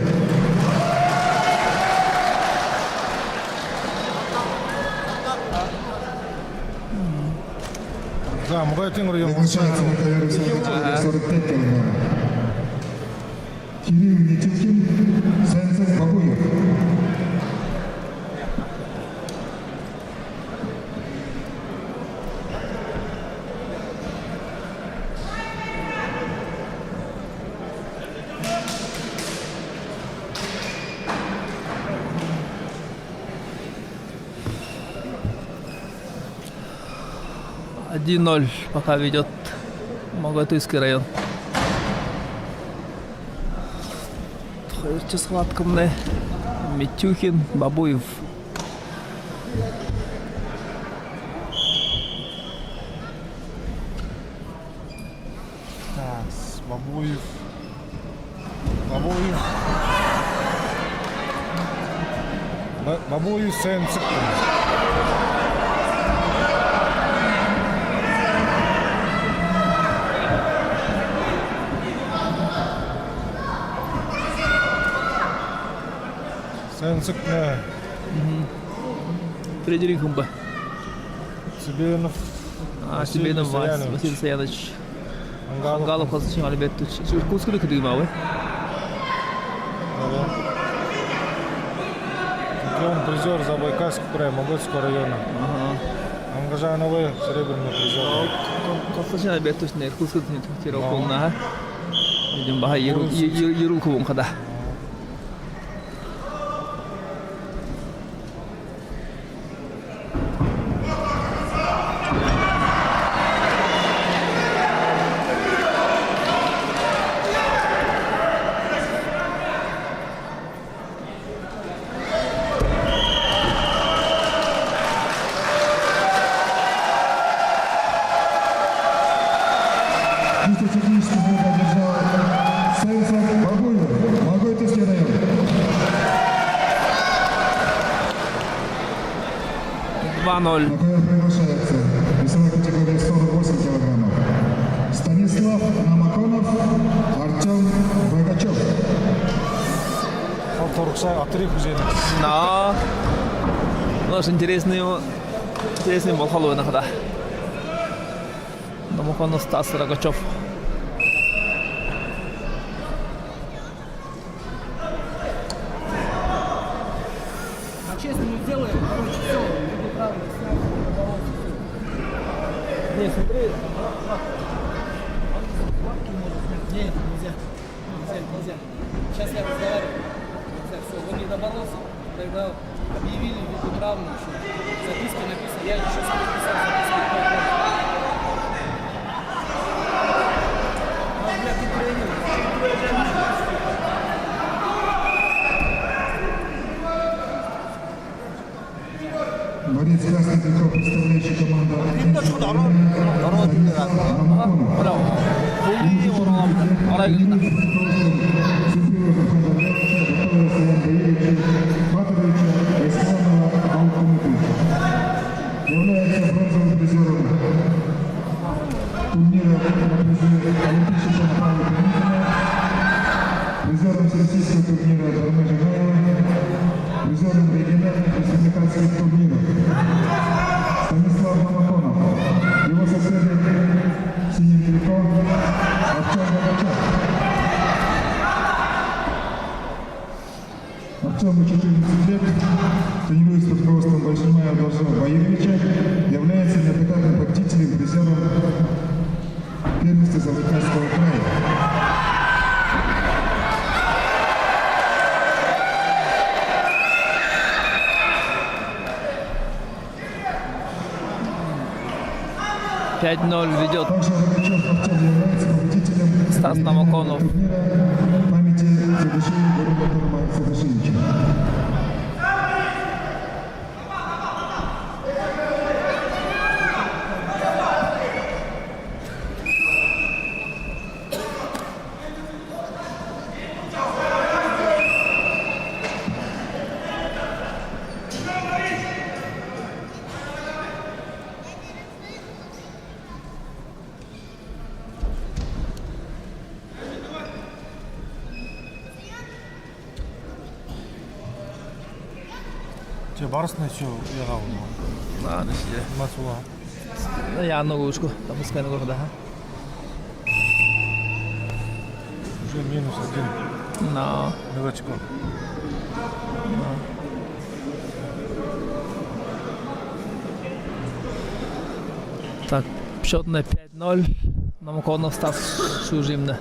S11: Да, Магатуй район.
S1: Приглашается на ковер 45 килограмм. Кирилл Никитин, Сенцев Бабуев.
S10: Один 0 пока ведет Магатуйский район. Следующая схватка мне Митюхин, Бабуев.
S11: Бабуев. Бабуев Сенцев. Сенцев не.
S10: Фредерик Хумба.
S11: Сибенов.
S10: Сибенов Василий Саянович. Ангалов Хасычин Алибетович. Кускулы кыдыгы мавы.
S11: Он призер Забайкальский край, Магатуйского района. Ангажановый серебряный призер.
S10: Хасычин Алибетович не кускулы тирок болна. Видим баха ерул кубун када.
S1: На КВ приглашается весовая категория 48 килограммов. Станислав Намаконов, Артем Богачев.
S11: Полторгса отрыв уже.
S10: Да. Наш интересный болхол ойнады да. Намаконов Стас Рогачев.
S2: По-честному сделаем, короче, все, буду правильно снять, бороться. Не, смотри. Нет, нельзя. Нельзя. Сейчас я разговариваю. Нельзя, все, он не доборолся. Тогда объявили ввиду травмы еще. Записки написаны, я еще сам написал записки. А, бля, ты тренер.
S1: Борец красный трикол, представляющий команду Станислав Намаконов. Является бронзовым призером турнира Олимпийского чемпионата призером всероссийского турнира Дармежигая, призером региональных республиканских турниров. Станислав Намаконов. Его соседи синим триком Артем Богачев. Артему 14 лет, тренируется под руководством Большимая Должа Баировича, является неоднократным победителем, призером первенства Забайкальского края.
S10: ведет
S1: Также Рогачев Артем является победителем
S10: Стас Намаконов.
S1: турнира памяти Федошея Горбатова Федошевича.
S11: Че барысына че яғау. Масуа.
S10: Я ногушку, допускай ногу, да.
S11: Уже минус 1.
S10: На.
S11: В очко.
S10: Так, счет на 5-0. Намаконов Стас Шужимна.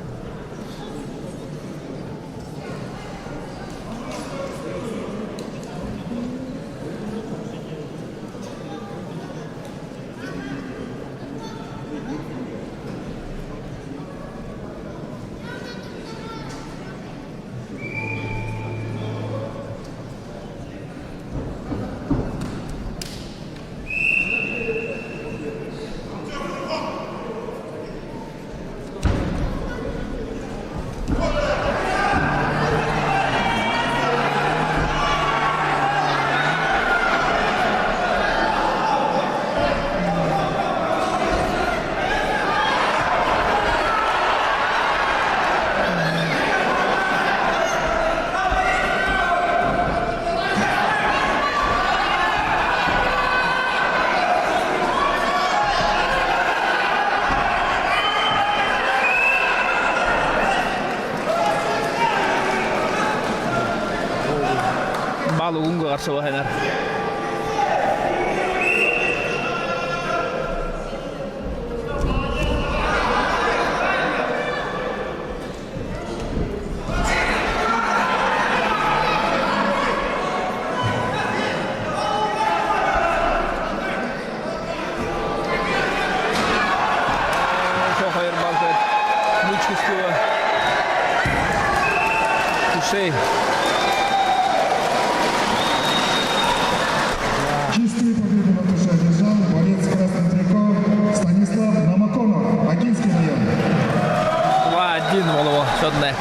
S10: Balığın karşı var hener. Çok hayır balkon. Müç istiyor. Şey.
S1: Чистую победу на душе одержал борец с красным трико Станислав Намаконов, Бакинский район.
S10: 2-1 голову, счетное.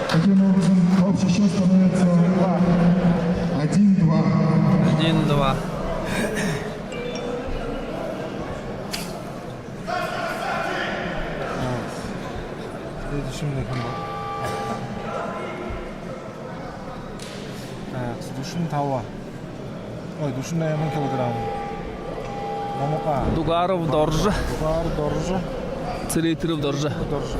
S1: Таким образом, общий счет становится
S11: Следующим душин тава. Ой, душин 8 килограмм. Момока.
S10: Дугаров Доржа.
S11: Дугар Доржа.
S10: Целитров Доржа.
S11: Доржа.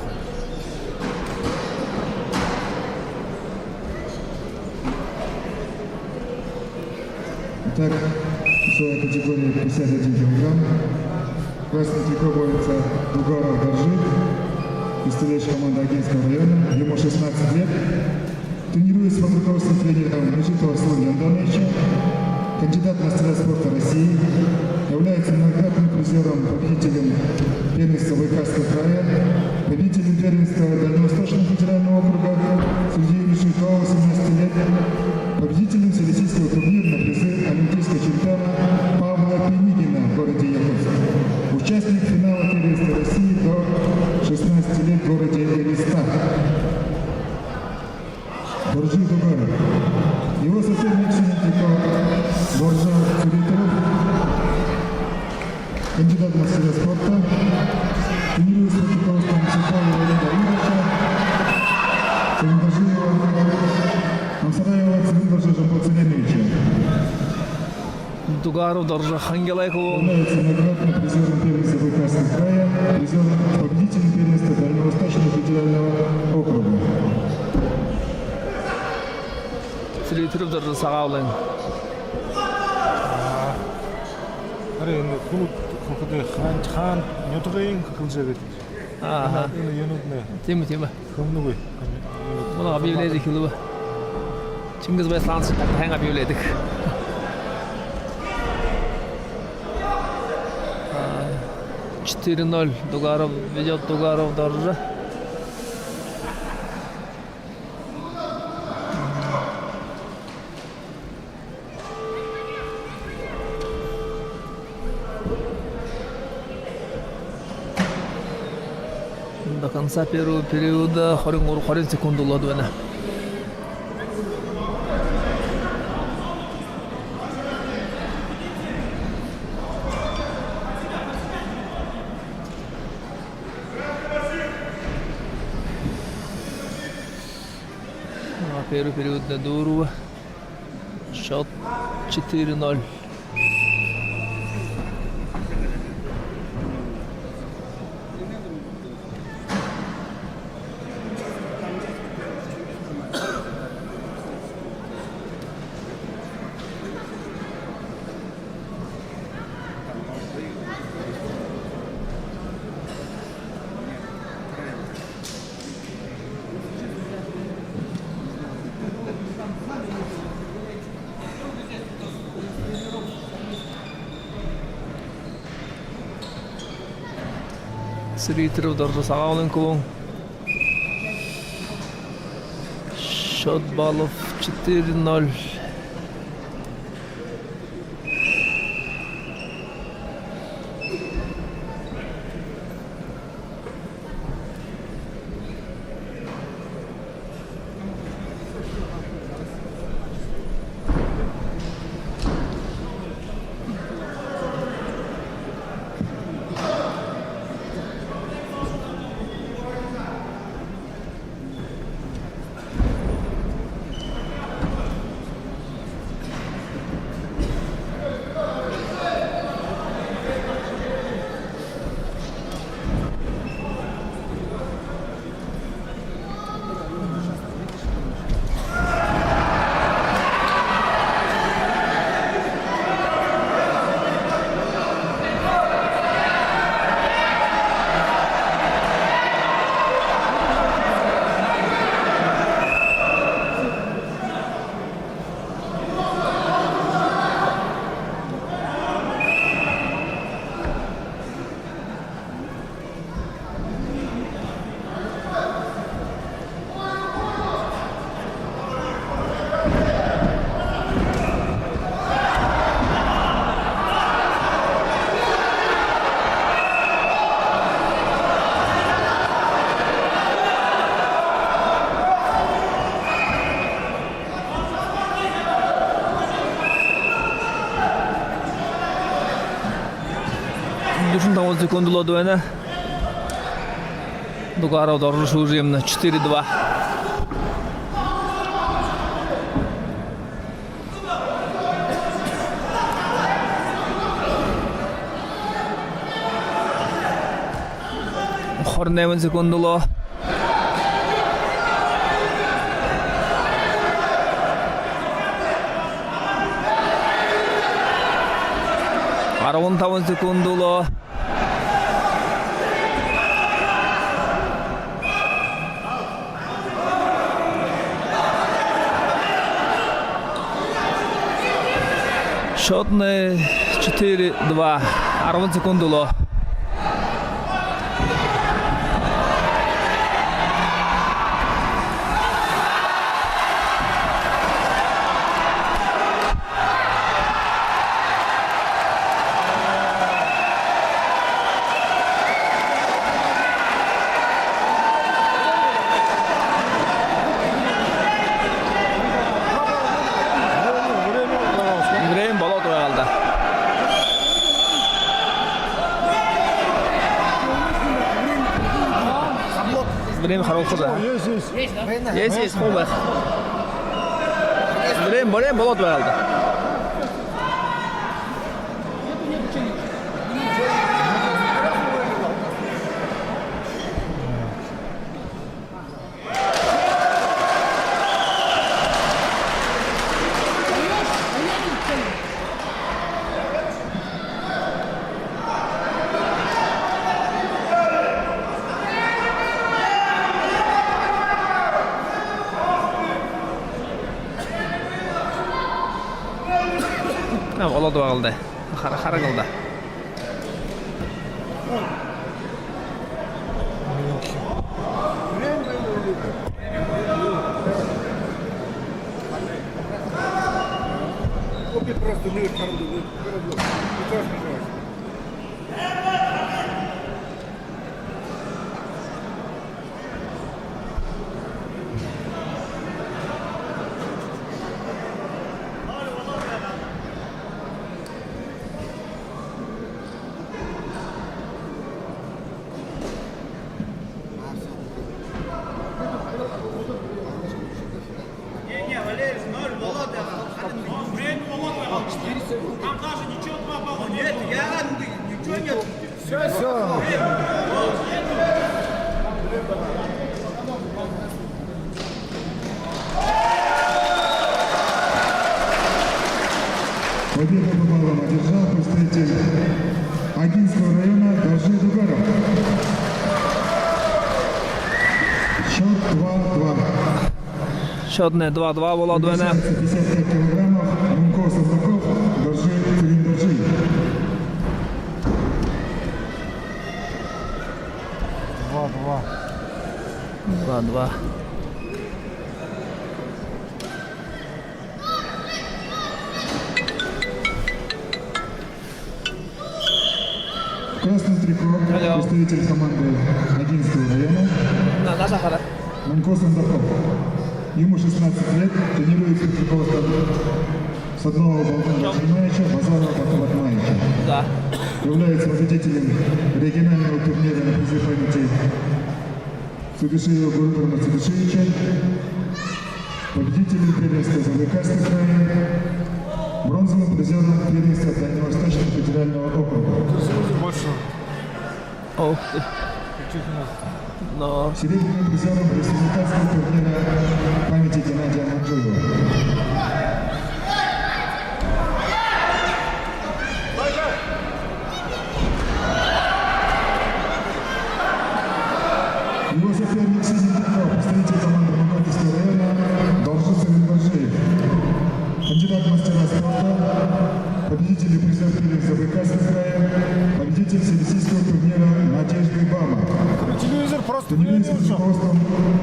S1: Итак, весовая категория 51 килограмм. Красный трико борется Дугаров Доржи, представляющий команду Агинского района. Ему 16 лет. Тренируется под руководством тренера Мужитова Слава Яндановича. Кандидат в мастера спорта России. Является многократным призером, победителем первенства Байкальского края, победителем первенства Дальневосточного федерального округа среди юношей до 18 лет, победителем всероссийского турнира на призы олимпийского чемпиона Павла Пенигина в городе Якутск, участник финала первенства России до 16 лет в городе Элиста. Доржи Дугаров. Его соседник Боржа Цуритеров, кандидат в мастера спорта, тренируется под руководством Светланы Валерия Цимбажиева, Амсараева Цимбажа Жамбацелевича.
S10: Дугаров Доржа Хангелайкова.
S1: Является многократным призером первенства Байкальского края, призером победителем первенства Дальневосточного федерального округа.
S10: Целитров Доржа Сагаулен.
S11: Аре энэ хүүхдээ хаан нёдгын хөлжөөд. Энэ юунууд
S10: Тийм.
S11: хөмнүг.
S10: Мона объявление хэлв. Чингис Баян ханга объявление. 4-0 Дугаров ведет Дугаров Доржа. До конца первого периода 20 секунд Ладвена. Первый период на Дурова. Счет 4-0. Целитров Доржа Сагаулен. Счет баллов 4-0. Душин 8 секунд Лодуэна. Дугаров дорожу уже на 4-2. Хорневен секундуло. Аравун 5 секундуло. Шотне 4-2. Аравун секундуло. Время хорошее, да? Есть, хубаво. Время болот валда. Олады бағылды. Қара қылды.
S1: Победу по баллам одержал представитель Агинского района Доржи Дугаров. Счет 2-2.
S10: Счетне 2-2 Володуэна.
S1: 55 килограммов. Мунко Саздаков, Доржи, Тюрин Доржи.
S10: 2-2.
S1: Красный трико, представитель команды Агинского района. Мунко Саздаков. Ему 16 лет, тренируется в руководстве с одного Балтана Чернаевича, Базарова Батмаевича.
S10: Да.
S1: Является победителем регионального турнира на призы памяти Судышиева Гурбана Судышевича, победителем первенства Забайкальского края, бронзовым призером первенства Дальневосточного федерального округа.
S10: Ох ты. Но...
S1: Серебряным призером республиканского турнира памяти Геннадия Манжуева. Его соперник Синий Трико, представитель команды Мукатовского района, Должин Савельбажиев. Кандидат в мастера спорта, победитель и призер первенства Забайкальского края, победитель всероссийского турнира Надежды Бама.
S11: Телевизор просто
S1: Турнир с руководством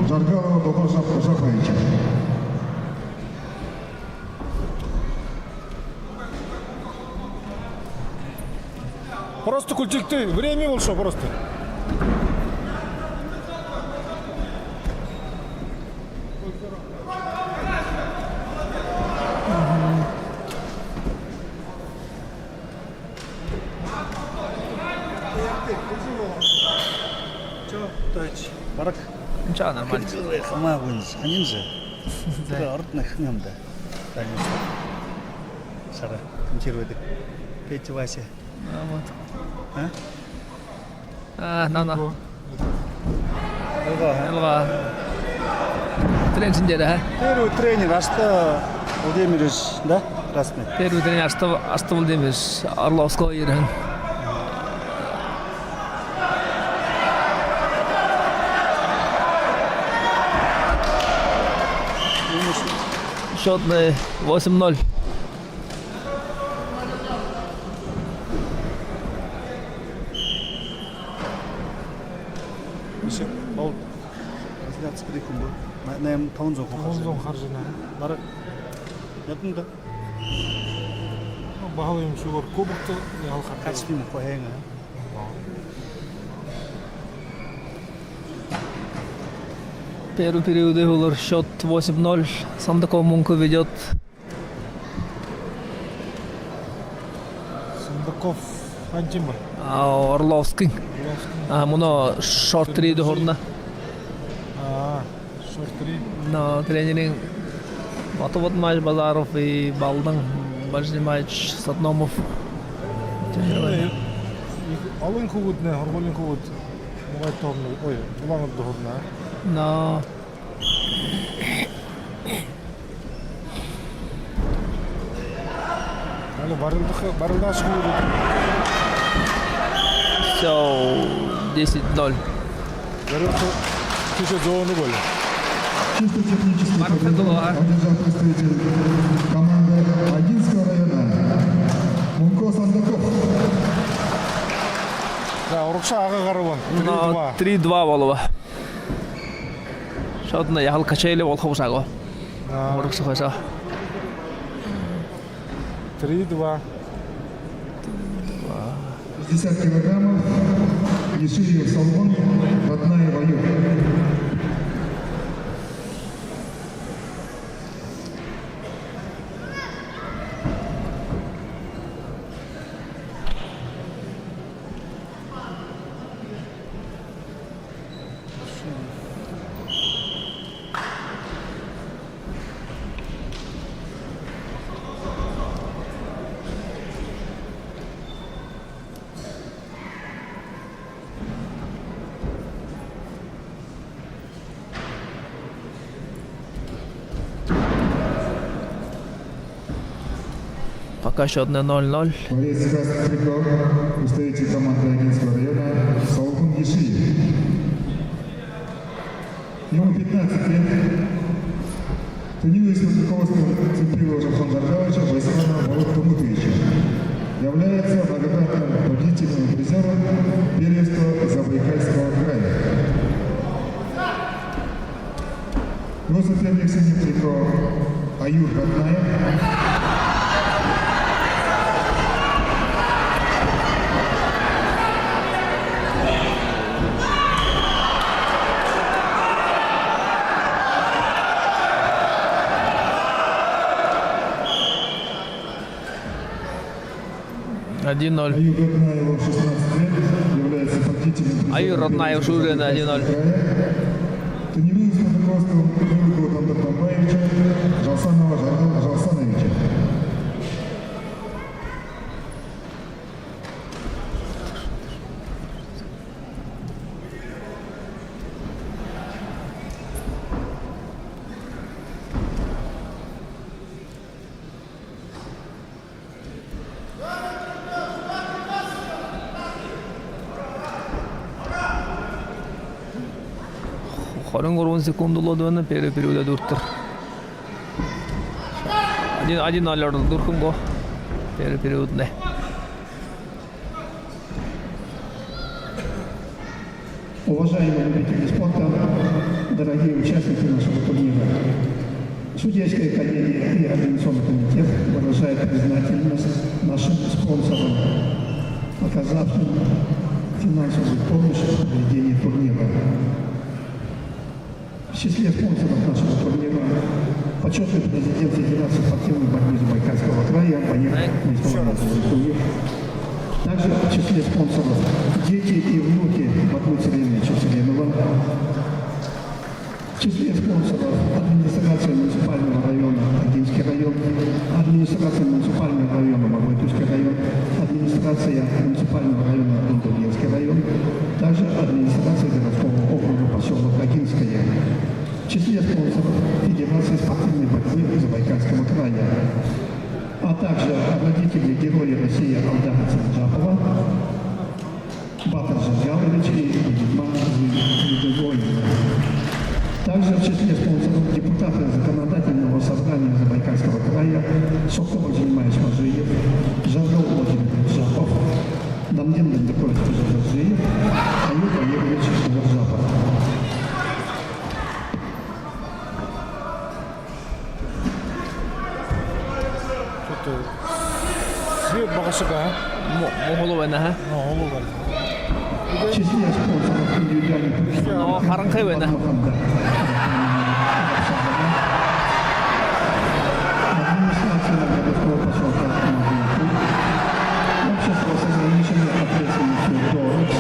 S1: Жаргалова Бабажа Жафаевича.
S11: Просто культикты. Время был что просто.
S4: Что, дочь? Барак.
S10: Ничего, нормально.
S4: Хамагун, анинже. Да, ордных немда. Шара, комментирует. Петя Вася.
S10: Вот. На. Элга. Тренер синдера.
S4: Первый тренер Аста Владимирович, да? Красный.
S10: Первый тренер Аста Владимирович Орловского ирен. Счет 8-0.
S4: Все, ол трансляция кіретін бұл. Наем Таунзон
S11: қаржына.
S4: Барак. Ятын да?
S11: Бағалайым шуғыр кубокты алқа.
S4: Качественно қойыңа.
S10: Первый период был счет 8-0. Сандаков Мунко ведет.
S11: Сандаков Антима.
S10: А Орловский. Муно шорт 3 дохорна.
S11: Шорт 3.
S10: Но тренеринг Матовод матч Базаров и Балдан. Бажный матч Сатномов.
S11: Алын кубут не, Орголин кубут. Мугай торны. Ой, улаңы дохорна.
S10: Но
S11: Али барылдаш кубут.
S10: все 10-0.
S11: Барылды кеше зоны бол.
S1: Чисто технический одержал представитель команды Агинского района Мунко Сандаков.
S11: Да, урукша ага карабан.
S10: 3-2 болова. Шотна яхал качели бол ховшаго. Урукша хойса.
S11: 3-2.
S1: 60 килограммов. Ешиев Салмон, родная Ваю.
S10: Пока счет 0-0.
S1: Борец красных триков, представитель команды Агинского района Салкун Ешиев. Ему 15 лет. Тренируясь под руководством Цепилова Жахан Жардавича, Байсмана Марут Тумутовича. Является многократным победителем и призером первенства Забайкальского края. Его соперник среди триков Аюр Батнаев. Аюр Роднаев, 16 лет, является победителем.
S10: Аюр Роднаев уже на 1-0.
S1: Тренируется под руководством Юрия Тандартамбаевича, Жалсанова Жардана Жалсановича.
S10: Хорон 10 секунд улодуна первый периода дуртыр. 1-0 дуркунго. Первый период не.
S12: Уважаемые любители спорта, дорогие участники нашего турнира, судейская коллегия и организационный комитет выражает признательность нашим спонсорам, оказавшим финансовую помощь в проведении турнира. В числе спонсоров нашего турнира почетный президент Федерации спортивной борьбы Забайкальского края Боец Михаил Анатольевич. Также в числе спонсоров дети и внуки Матвея Царевича Селенова. В числе спонсоров администрация муниципального района Агинский район, администрация муниципального района Мавритовский район, администрация муниципального района Донтовецкий район, также администрация городского округа поселок Агинское. В числе спонсоров Федерации спортивной борьбы Забайкальского края, а также родители Героя России Алдара Цинджапова, Батыр Жавлович и Дидман Зидовоин. Также в числе спонсоров депутаты законодательного собрания Забайкальского края Сокова Жильмаевич Мажиев, Жангал Владимирович Жапов, Дамден Бендекович Жажиев, Аюб Олегович Жапов.
S11: Свет Багашика.
S10: Моловена,
S12: В числе спонсоров индивидуальных
S10: ха? Харанкай вена.
S12: Администрация городского поселка Мавритов, общество с ограниченной ответственностью ДОРОКС,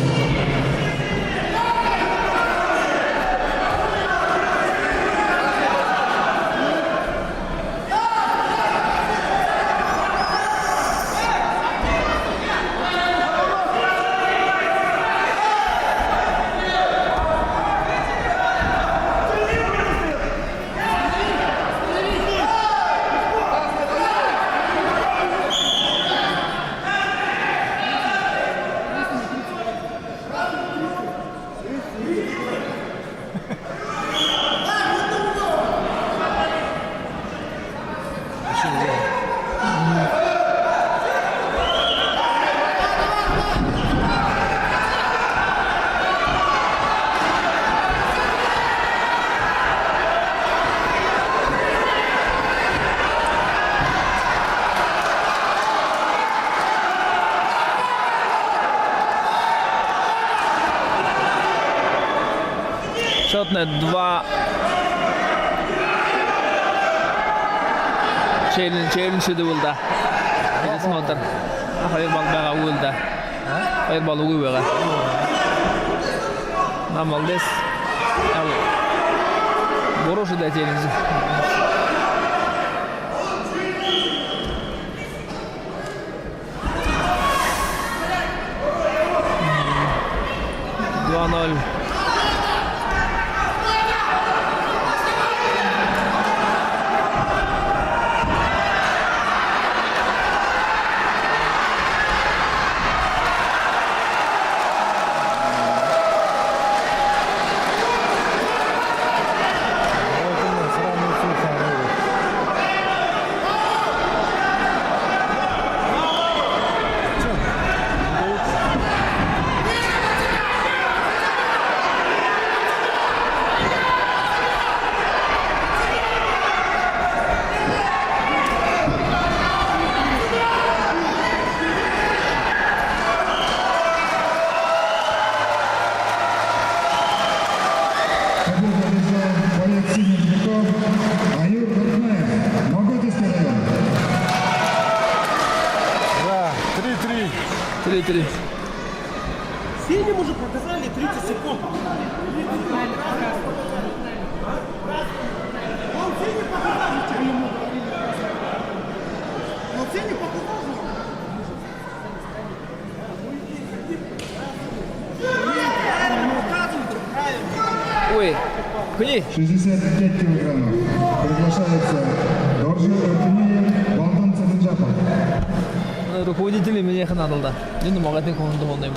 S10: Счетное 2. Челлендж еді Пересмотр. Хайыр бал бәға өлді. Хайыр бал ұғы бәға. Намалдес. Хороший да челлендж. Два-ноль.
S1: Аюр Гуртнаев, Мавритовский район.
S11: Да, 3-3.
S10: 3-3.
S8: Синему уже показали 30 секунд. Он синий показал, что ему говорили. Он синий показал.
S10: Ой, хуй.
S1: 65 килограммов. Приглашается Доржи Артемиев, Балдан Царинджапов.
S10: Руководители меня их надо. Не думал, как ты думал, не был.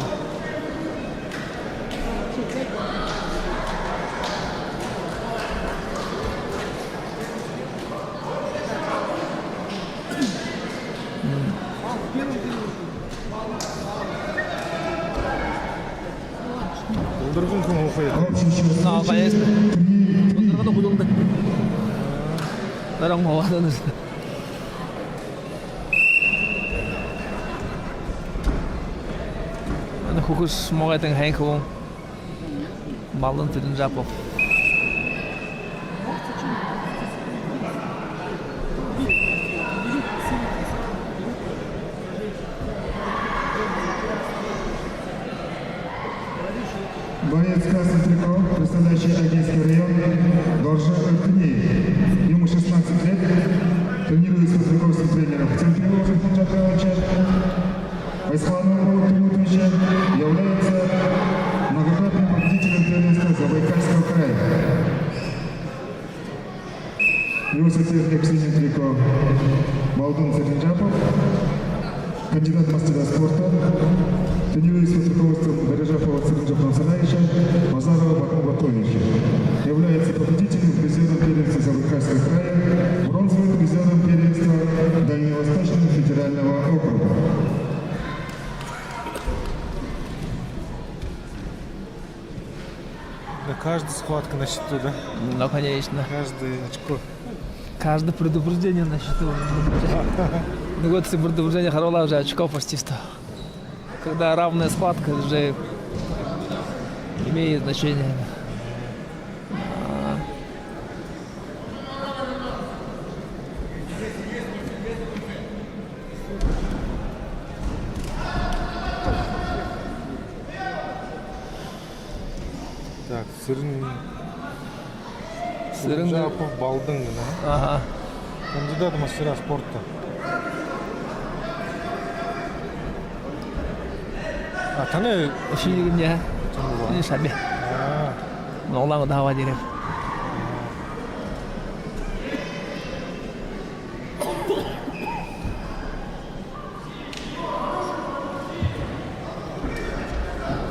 S11: Другим кому уходит.
S10: No, конечно. Nó không được. Nó đồng hồ hơn. Nó không có mọi cái hay không. Baldan Царинджапов.
S1: Боец красный трико, представляющий Агинский район, Доржа Артынеев. Ему 16 лет, тренируется под руководством тренера Центриоза Пунджакровича. Айслану Тимутовича является многократным победителем первенства Забайкальского края. Его соперник в синем трико Балдун Церинджапов, кандидат в мастера спорта, тренируется под руководством Бережапова Церинджапова Насараевича, Базарова Бакова Батовича. Является победителем призером первенства Забайкальского края, бронзовым призером первенства Дальневосточного федерального округа.
S11: Да, каждая схватка на счету, да?
S10: Ну, конечно.
S11: Каждое очко.
S10: Каждое предупреждение на счету. Ну вот если предупреждение Харола уже очко почти 100. Когда равная схватка уже имеет значение.
S11: Так, Церинджапов, Балдын, да?
S10: Ага.
S11: Кандидат в мастера спорта. А, таны
S10: Ишигимня. Не шабе. Нолан дава дирек.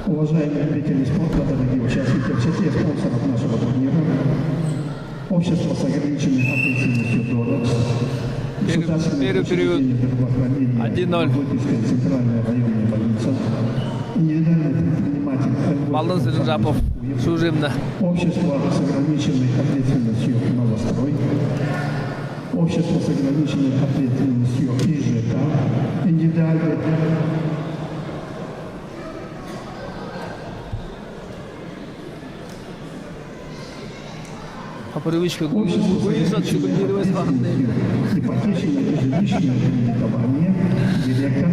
S12: Уважаемые любители спорта, дорогие участники, в числе спонсоров нашего турнира, общество с ограниченной ответственностью ДОРОКС, государственное учреждение здравоохранения,
S10: 1-0.
S12: Выпуская центральная районная больница, индивидуальный предприниматель
S10: Балдун Церинджапов. Служебно.
S12: общество с ограниченной ответственностью «Новострой», общество с ограниченной ответственностью ИЖК, индивидуальный
S10: По привычке выезжать, шагулировать.
S12: ипотечное и жилищное кредитование, директор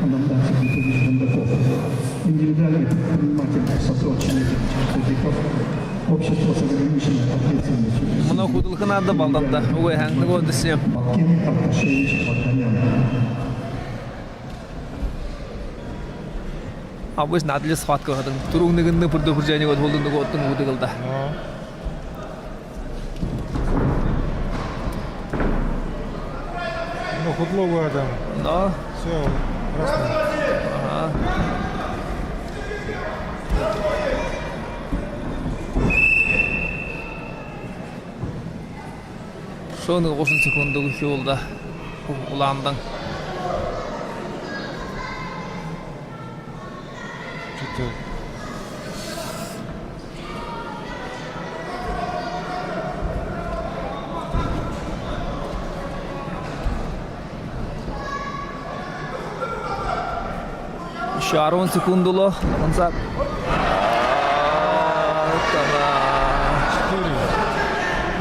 S12: Анамдаций Анатольевич Бондаков, индивидуальный предприниматель Сосочный Чертиков, общество с ограниченной ответственностью.
S10: Много худылка надо балданда. Ой, ханг вот десем.
S12: Балкин Арташевич Вартанян.
S10: Обычно надо ли схватка ходың. Турунныгынны предупреждение вот болдунды готтың худылда.
S11: Ну, худловый адам.
S10: Да.
S11: Все, красный.
S10: Ага. Шоны 30 секунддық жолда уландың.
S11: Что-то...
S10: Еще 10 секундуло. Ансат.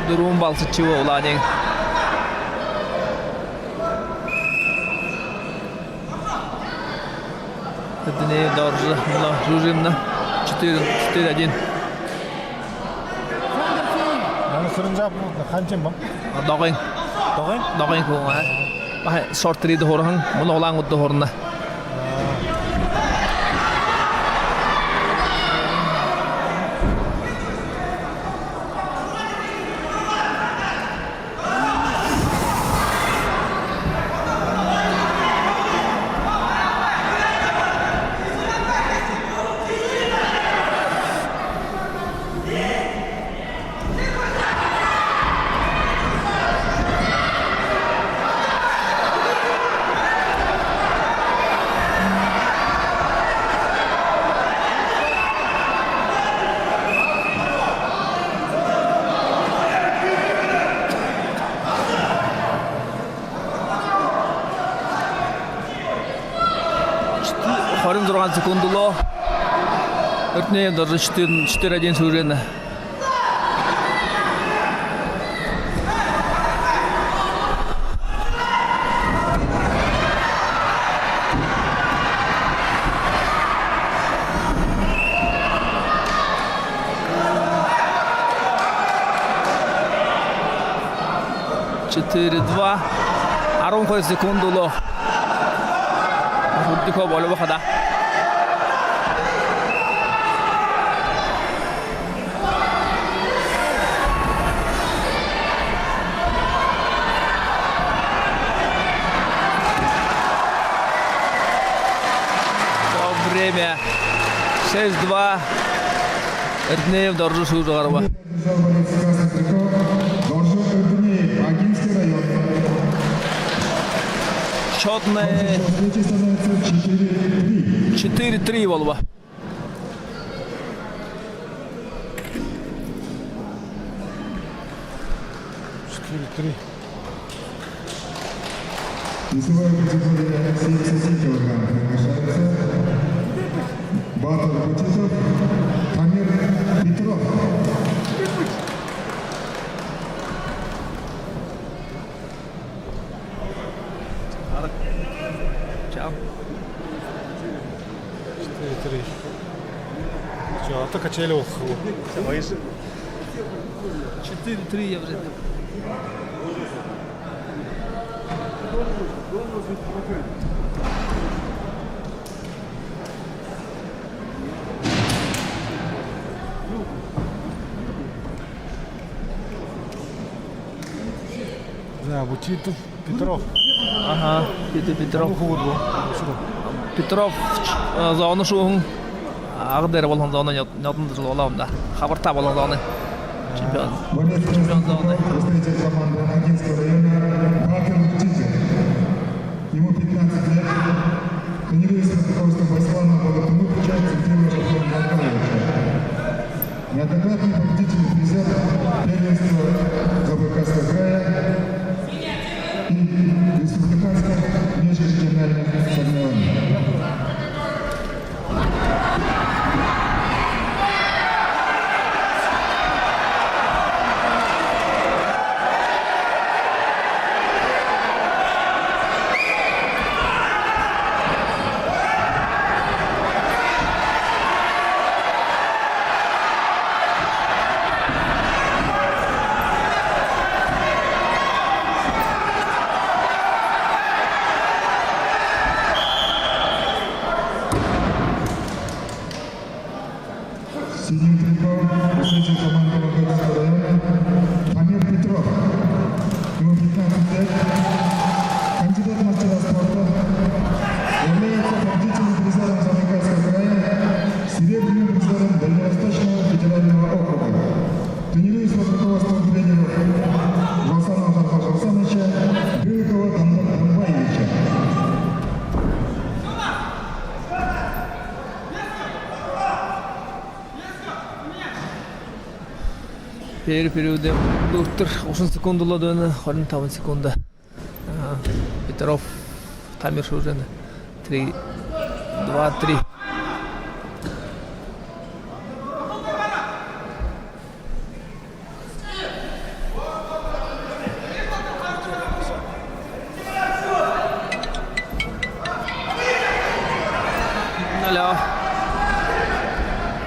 S10: Дурум балсы чего уланин. Это не Доржа, но режимно 4-1.
S11: Наны Церинджапов қанчем ба?
S10: Догын.
S11: Догын?
S10: Догын коңа. Бай шорт триді хорын, мұны олаң ұтты хорына. Хорин 10 секундуло. Өртіне даже 4-1 сужені. 4-2. 12 секунд болоо. Худдикоо болоо хада. Время 6-2. Эрдэнэв доржу шүүж байгаа ба.
S1: Доржу Эрдэнэв, Агинский район.
S10: Счетное 4-3 болба.
S1: Весовая категория 77 килограмм приглашается Батыр Бутитов, Тамир Петров.
S10: Чао.
S11: 4-3. Что, а то качели уху.
S10: 4-3 я вже.
S11: Да, Бутитов, Петров.
S10: Ага, Петров. Петров зоны шуун. Агдер болгон зоны нотон жыл оламда. Хабарта болгон зоны. Чемпион. Чемпион зоны.
S1: Представитель команды Агинского района Батыр Бутитов. Ему 15 лет. Тренируется под руководством Байслана Балатумыча, Центрима Шахтера Балкановича. Неоднократный победитель призер первенства Забайкальского края и республиканских межрегиональных соревнований. Сидим Триков, представитель команды Вологодского района, Тамир Петров. Ему 15 лет, кандидат в мастера спорта, является победителем призером Забайкальского края, серебряным призером Дальневосточного федерального округа. Тренируется под руководством тренеров Жолсанова Жанфара Жолсановича, Брюликова Донбаевича.
S10: Периоде доктор 30 секунд болоод байна. 25 секунд. Петров Тамир шүүжэн 3 2-3. Алло.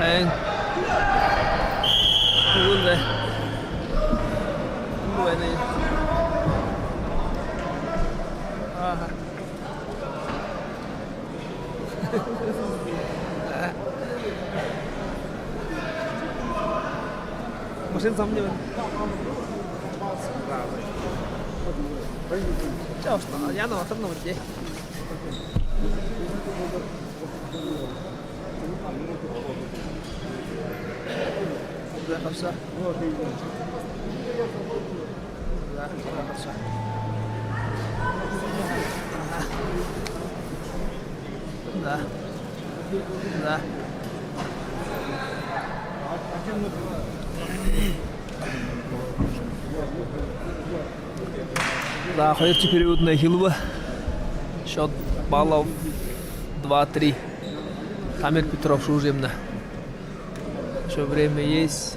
S10: Эн. Гулде. Машин сам не Чао, что я на отрывном где. Да, хорошо. Да, хорошо. Да. Да. Да, хоёрчи периодная хилва. Счет баллов 2-3. Тамир Петров шужемна. Еще время есть.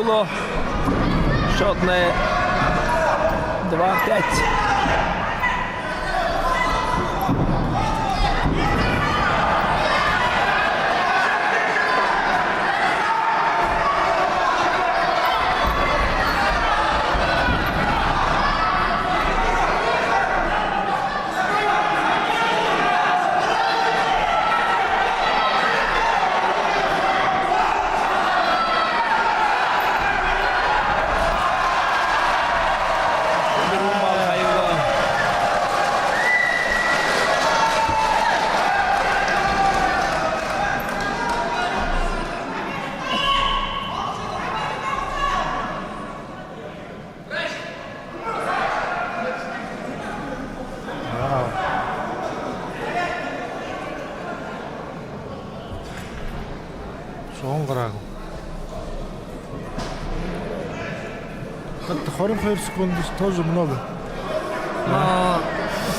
S10: кило. Счетная 2-5.
S11: Соған қарағым. Как-то 42 секунды тоже много.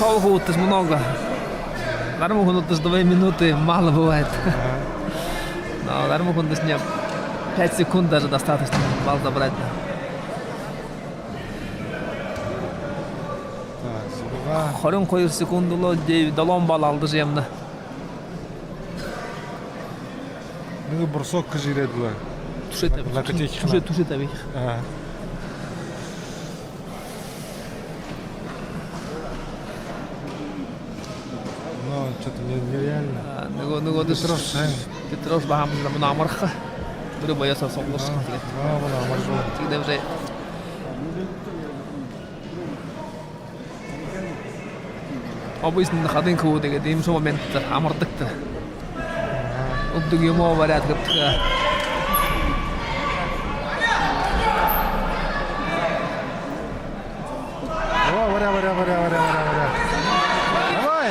S10: Полгода много. Нормально, 2 минуты мало бывает. Но нормально, с ним 5 секунд даже достаточно мало забрать. Хорон қойыр секундылы долон бал алды жемді.
S11: Неге бросок жиреді.
S10: Туше табиғи.
S11: Ну, что-то нереально.
S10: Петров бағамызда мұна амырқы. Бүрі бояса соғылырсың.
S11: Мұна амырқы.
S10: Тегде уже обычно ходын кого деген дейм şu momentler амырдықты. Ұбдық емо барят көптігі.
S11: Варя. Давай!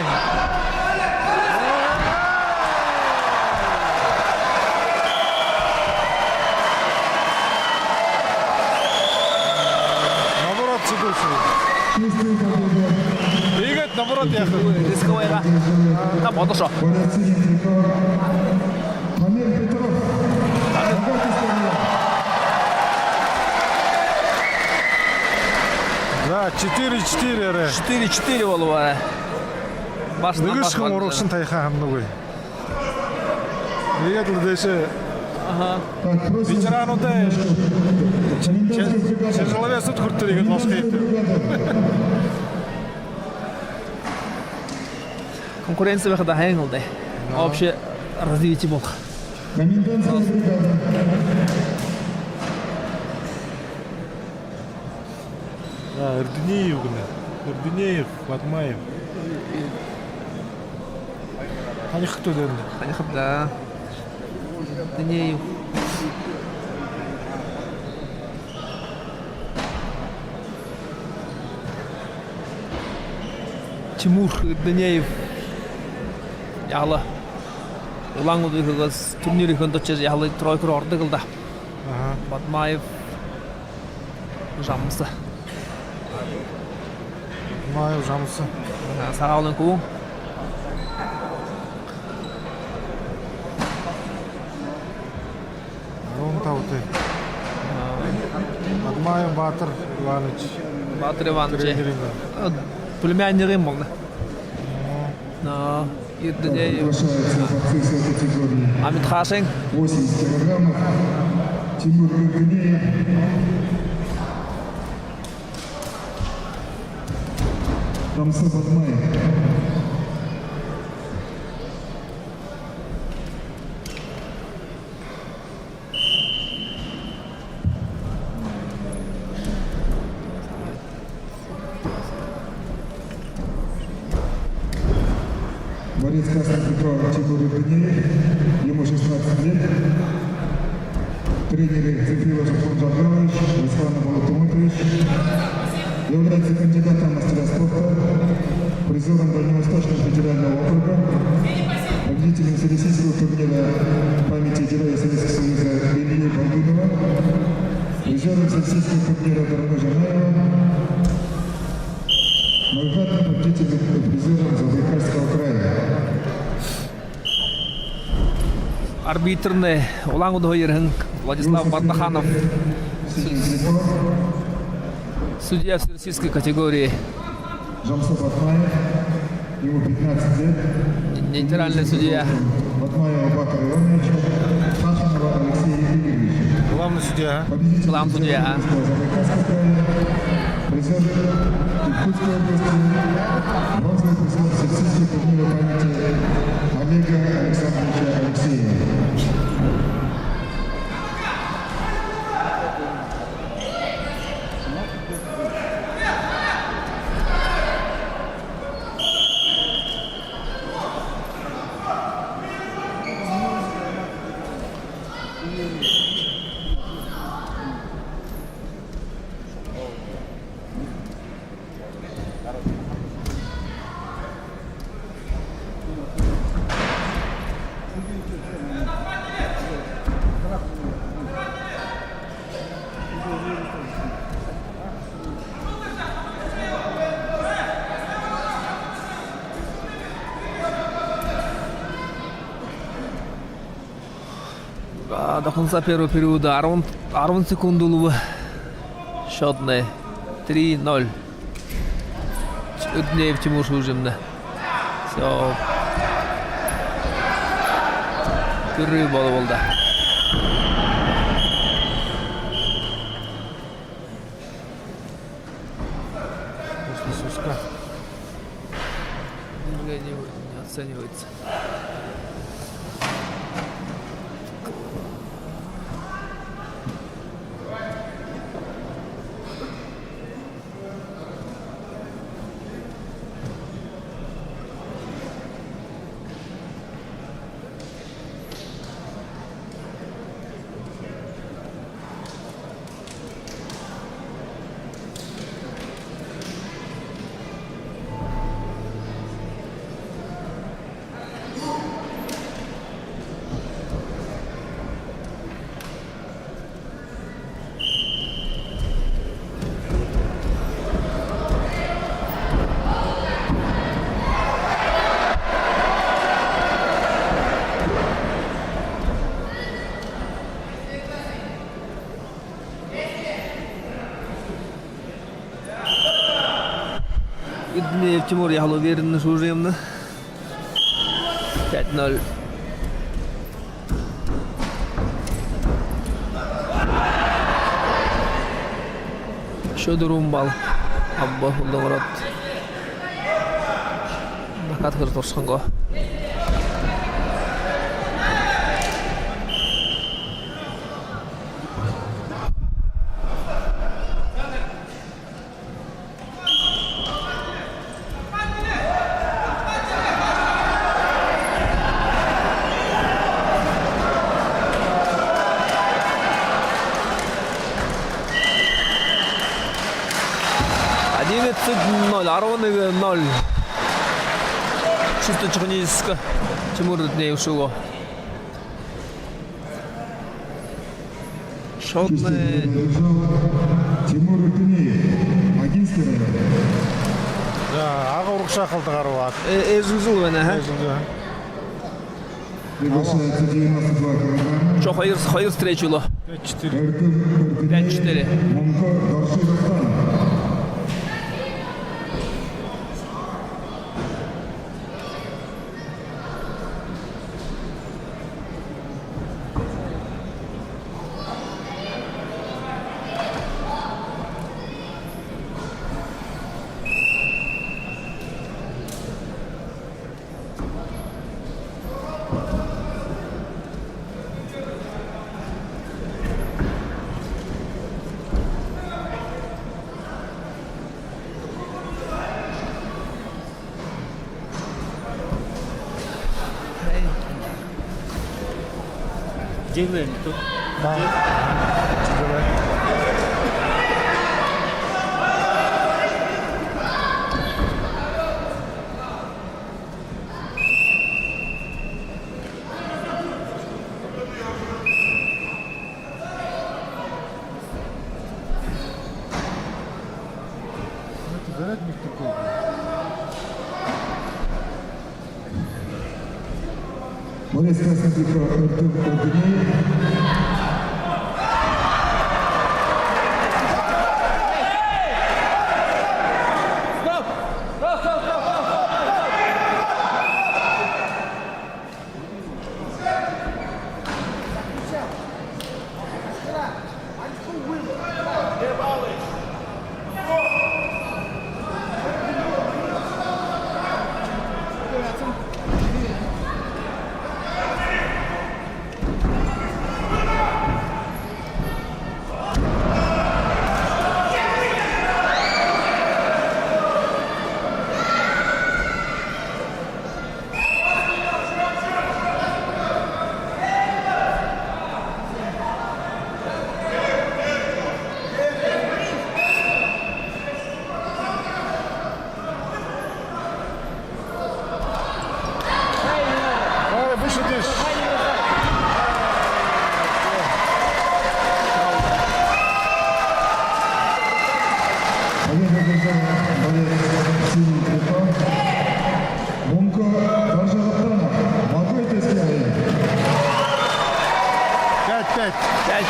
S11: Наоборот, сидуши. Двигать, наоборот, ехать.
S10: Рисковайға. Там отышо.
S11: Да, 4-4
S10: 4-4 болу бар.
S11: Бүгін шықым ұрықшын тайқағымды ғой. Егетілі десе, ветерану-да тяжеловес ұт күртті деген ласқа етті.
S10: Конкуренция выхода хэнгылды. Вообще развитие бол.
S11: Эрденеев күні. Эрденеев, Батмаев. Қанықы төденді?
S10: Қанықы, да. Эрденеев. Тимур Эрденеев. Яғылы. Улаң ұдығығыз турнир үйкөнді чез яғылы тройкыр орды қылда. Батмаев. Жамысы.
S11: Батмаев жамысы.
S10: Саға олың көуің.
S11: Оң тауты. Батмаев Батыр Иванович.
S10: Батыр Иванович. Племяннигім болды. Эрденеев. Амит Хашин.
S1: 80 килограммов. Тимур Эрденеев. Рамса Батмаев. Борец Красного Петрова Тимур Эрденеев, ему 16 лет. Тренеры Цифрила Шапун Джабрович, Руслан Балатумович. Является кандидатом в мастера спорта, призером Дальневосточного федерального округа, победителем всероссийского турнира памяти героя Советского Союза Ильи Балдунова, призером всероссийского турнира Дорога-Жанаева, многократным победителем и призером Забайкальского края.
S10: Арбитрный Улан-Удэ Владислав Бардаханов. Судья в российской категории.
S1: Жамсов Батмаев, ему 15 лет.
S10: Нейтральный судья.
S1: Батмаева Бакара Ивановича, Сашинова Алексея Игоревича.
S11: Главный судья.
S1: Победитель
S10: Главный судья.
S1: Забайкальского края, призер Иркутской области, бронзовый призер Всероссийской турнира памяти Олега Александровича Алексеева.
S10: До конца первого периода 10 секунд счетный 3-0. Уднеев Тимур Шужимна. Все. Перерыв болду.
S11: После суска.
S10: Не оценивается. Иднеев Тимур ехал уверенно Шужимна. 5-0. Шодурум бал. Абба Хулдамарат. Бакат Хыртурсханго. Ароны 0. Чисто Чуханинска. Тимур Иднеев Шуго. Шотный.
S1: Тимур Иднеев, Агинский район.
S11: Да, аға ұрықша қылдығару ат.
S10: Эжузул вена,
S1: Приглашается 92 килограмма.
S10: Что, хайр встречу?
S11: 5-4.
S10: 5-4.
S1: Монко Дарширостан.
S8: Дивен тут.
S11: Да. Зарядник такой.
S1: Борис Краснокликов, Артур Ордунеев.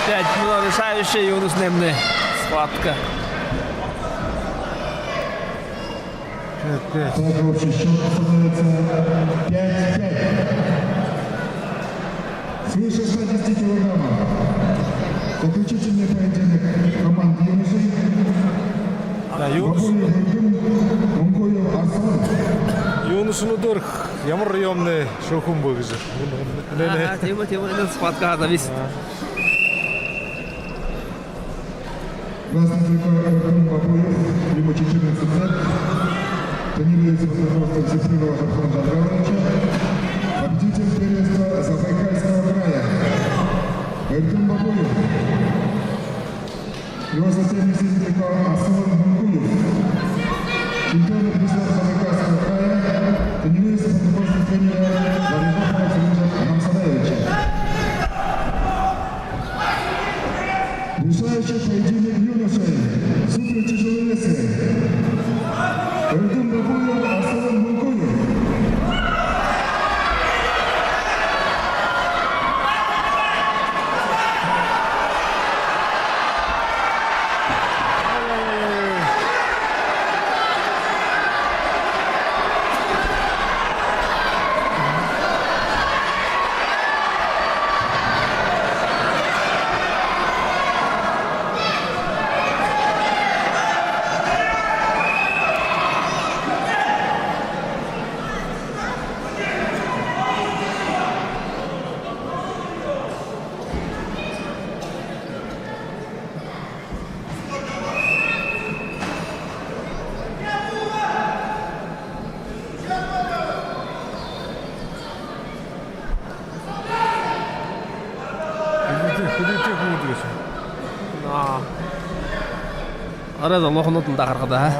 S10: Опять решающая Юнус Немны схватка.
S11: 5-5.
S1: Так, общий счет становится 5-5. Свыше 110 килограммов. Заключительный поединок команд юношей.
S11: Да, Юнус. Юнусunu dur. Ямар районный шохун бөгізі.
S10: Тема схватка зависит.
S1: Красный трикот Эркин Бабуев, ему 14 лет. Тренируется под руководством Зефирова Архонда Гавриловича. Победитель первенства Забайкальского края. Эркин Бабуев. Его соседний трикот Асылын Мангуев. Чемпион президента Забайкальского края. Тренируется под руководством тренера Владимира Александровича Намсадаевича. Решающий поединок юношей. Супер тяжеловесы. Эркин Бабуев, Асылын Мангуев.
S10: Арада лохонот да каргада.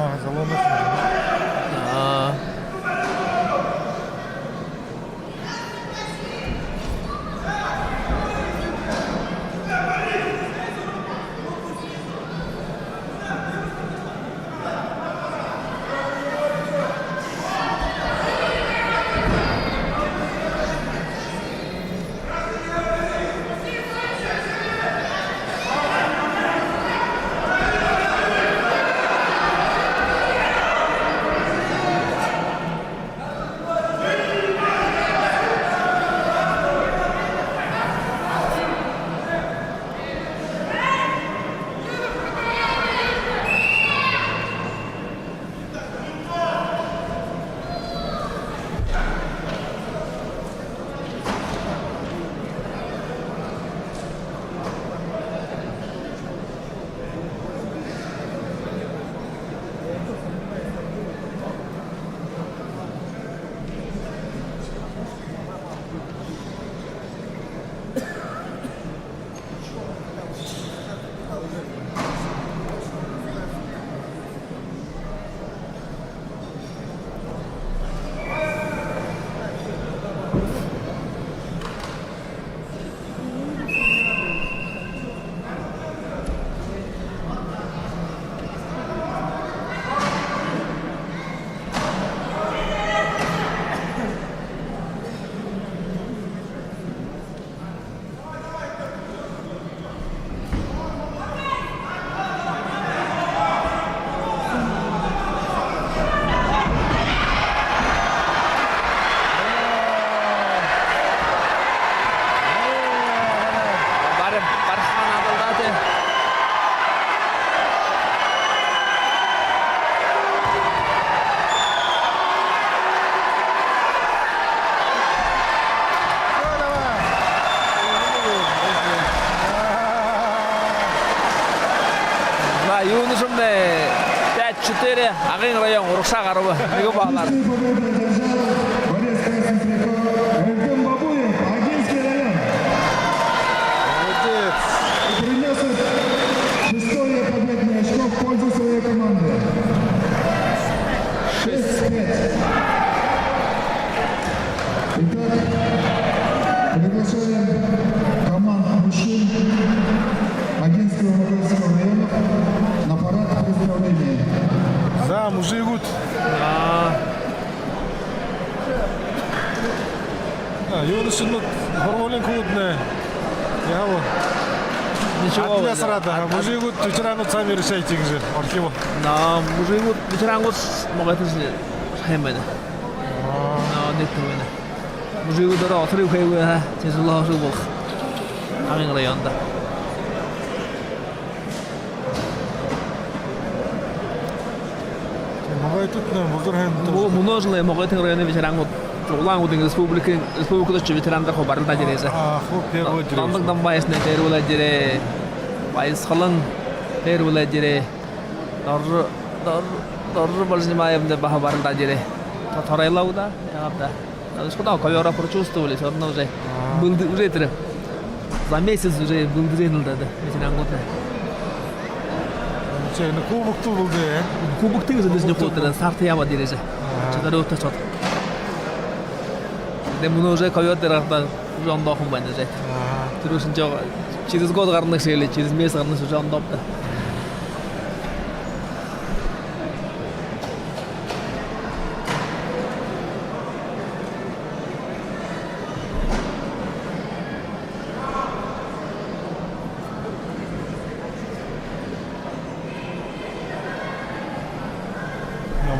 S10: Юнусумне 5-4 Агын район Урукша гарыбы. Миго балар.
S1: Эркин Бабуев, Агинский район. И принес шестое победное очко в пользу своей команды. 6-5. Итак, приглашаем команду мужчин Агинского района на парад поздравления.
S11: За мужигут. Юнусunu horvolin kuudne. Яво.
S10: Ничего.
S11: Администрация, мужик, ветеранов сами решайте же, архива.
S10: На мужик, ветеранов могут же хэмэдэ. На нет төвэнэ. Мужик дөрөө отрыг хайваа тяжело живох. Амин районда.
S11: Могой тут на Бузурхан.
S10: Множные могут районы ветеранов. Улаангуудын республикад ч ветерандар хо баралдаж ирээсэ.
S11: Хөө первый директор.
S10: Намдаг дамбайсны тэрүүлж ирээ. Баяс холон тэрүүлж ирээ. Дор болжмаевны баха баралдаж ирээ. Торейлауда ягда. Что ковёра прочувствовали, всё равно уже был уже за месяц уже был дренул да ветерангууд.
S11: Че на кубок ту был да.
S10: Кубок ты уже не хотел старт яваад ирээсэ. Чадаруу тачаад. 근데 문어 уже ковёрдэрахта уже ондохон байна жаа. Тэрүүсэн жоо через год гарнах шиглээ, через месяц гарнах уже ондоопта.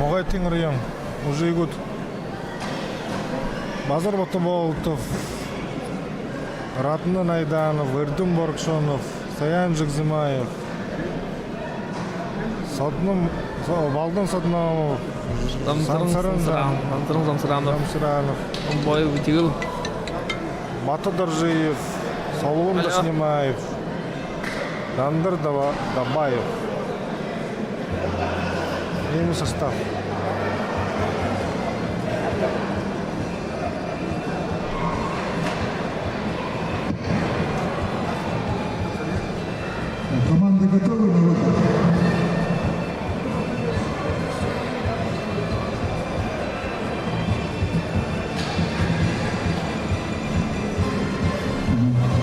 S11: Могой тингрыям уже год. Базар Батаболтов, Ратна Найданов, Эрдым Боркшонов, Саян Жигзимаев, Балдан Саднов, Замсаранов,
S10: Боев Тигл,
S11: Бата Доржиев, Соловон Дашнимаев, Дандар Дабаев. Ему состав.
S1: Команда готова на выход?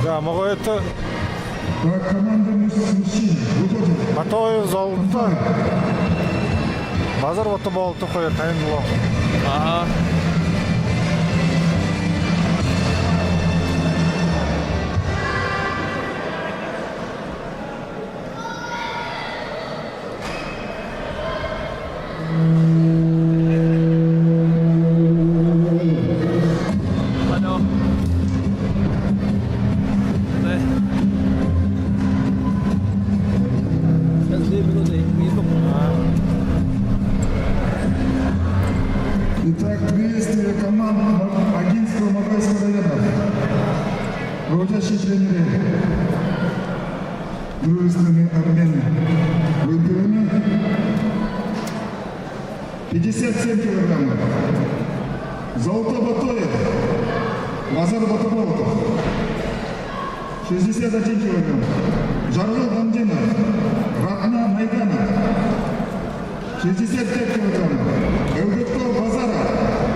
S11: Да, могу это...
S1: Так, команда мужчин, выходит.
S11: Батоев Золото. Базар Батаболтов тайнло.
S10: Ага.
S1: Итак, приветствие команд Агинского Магайского района. Руководящие тренеры дружественные обмены. Выбераны 57 килограммов. Золото Батоев, Базар Батаболтов 61 килограмм. Жаргал Бандинов, Ратна Майданов 65 килограммов. Элбектор Базара,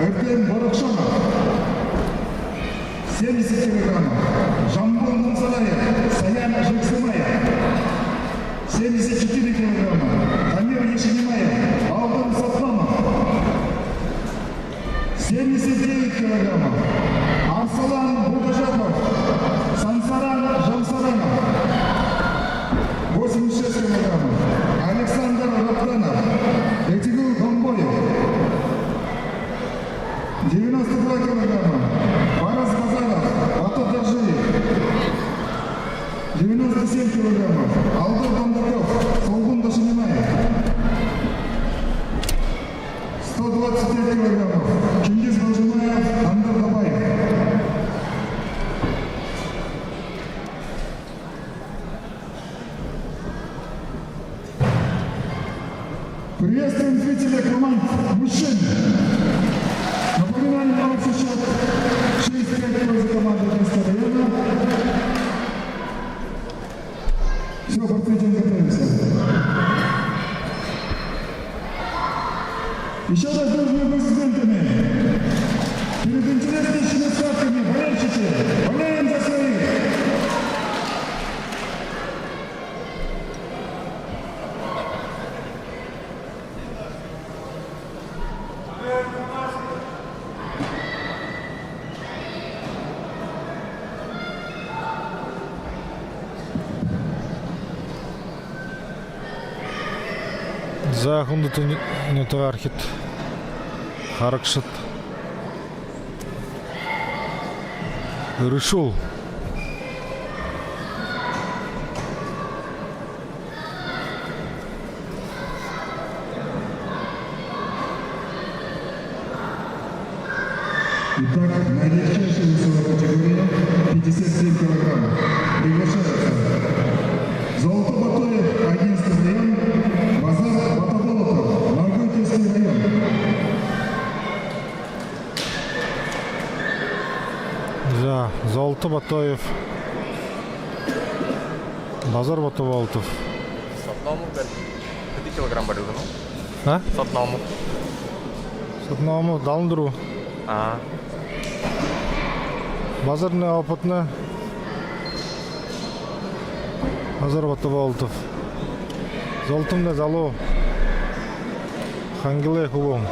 S1: Эрдем Борокшонов 70 килограммов. Жамбул Мансараев, Саян Жексымаев 74 килограмма. Тамир Ешенимаев, Алтын Сатланов 79 килограммов. Арсалан Будажапов, Сансаран Жамсаранов 86 килограммов. Александр Рапданов, Этигул Гомбоев 92 килограмма. Барас Базаров, Бато Доржиев 97 килограммов. Алдор Дондаков, Солгун Дашинимаев 125 килограммов. Чингиз Должимаев, Андар Дабаев. Приветствуем зрителей команд мужчин. Напоминаем на общий счет 6-5 пользу команды Агинского района. Все, борцы, идем готовимся. Еще раз дружными аплодисментами. Перед интереснейшими схватками болельщики, болеем за своих.
S11: Захундыты не тархит. Харакшит. Решил.
S1: Итак, наилегчайшая весовая категория 57 килограммов. Приглашается Золотобатоев, Агинский район, Базар Батаболотов, Наркотический район.
S11: За Золотобатоев. Базар Батаболотов.
S13: Сотному 5 килограмм барил, ну?
S11: А?
S13: Сотному.
S11: Сотному далындыру. Базарный опытны. Базар Батаболотов. Золотымда залу. Хангилай хубом.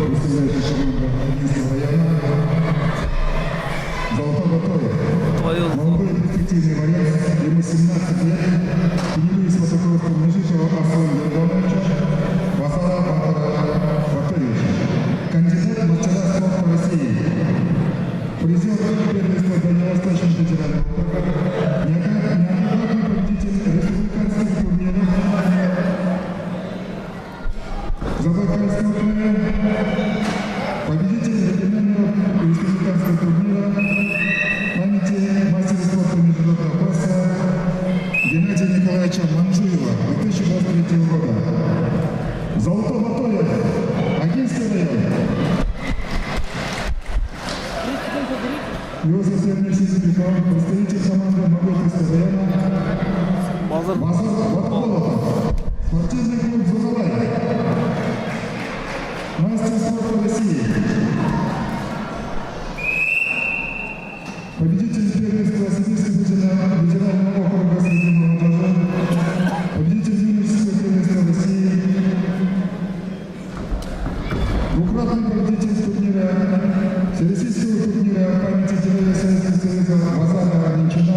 S1: Представляющий команду Агинского района. Золотобатоев. Молодой перспективный вариант, ему 17 лет. Тренируясь по такому Межичева Арслана Леоновича, Базара Батаровича. Кандидат в мастера спорта России. Призер первенства Дальневосточного федерального округа. Неоднократный победитель республиканских турниров. Забайкальского турнира. Победитель регионального республиканского турнира. Памяти мастера спорта международного класса Геннадия Николаевича Манжуева 2023 года. Золотобатоев, Агинский район. Его соседний Сизипиков, представитель команды Моготовского района. Базар Батаболотов. Спортивный клуб «Зузалай». Мастер спорта России. Победитель первенства Сибирского федерального округа среди молодежи. Победитель юношеского первенства России. Двукратный победитель турнира, всероссийского турнира памяти героя Советского Союза Базара Валентина.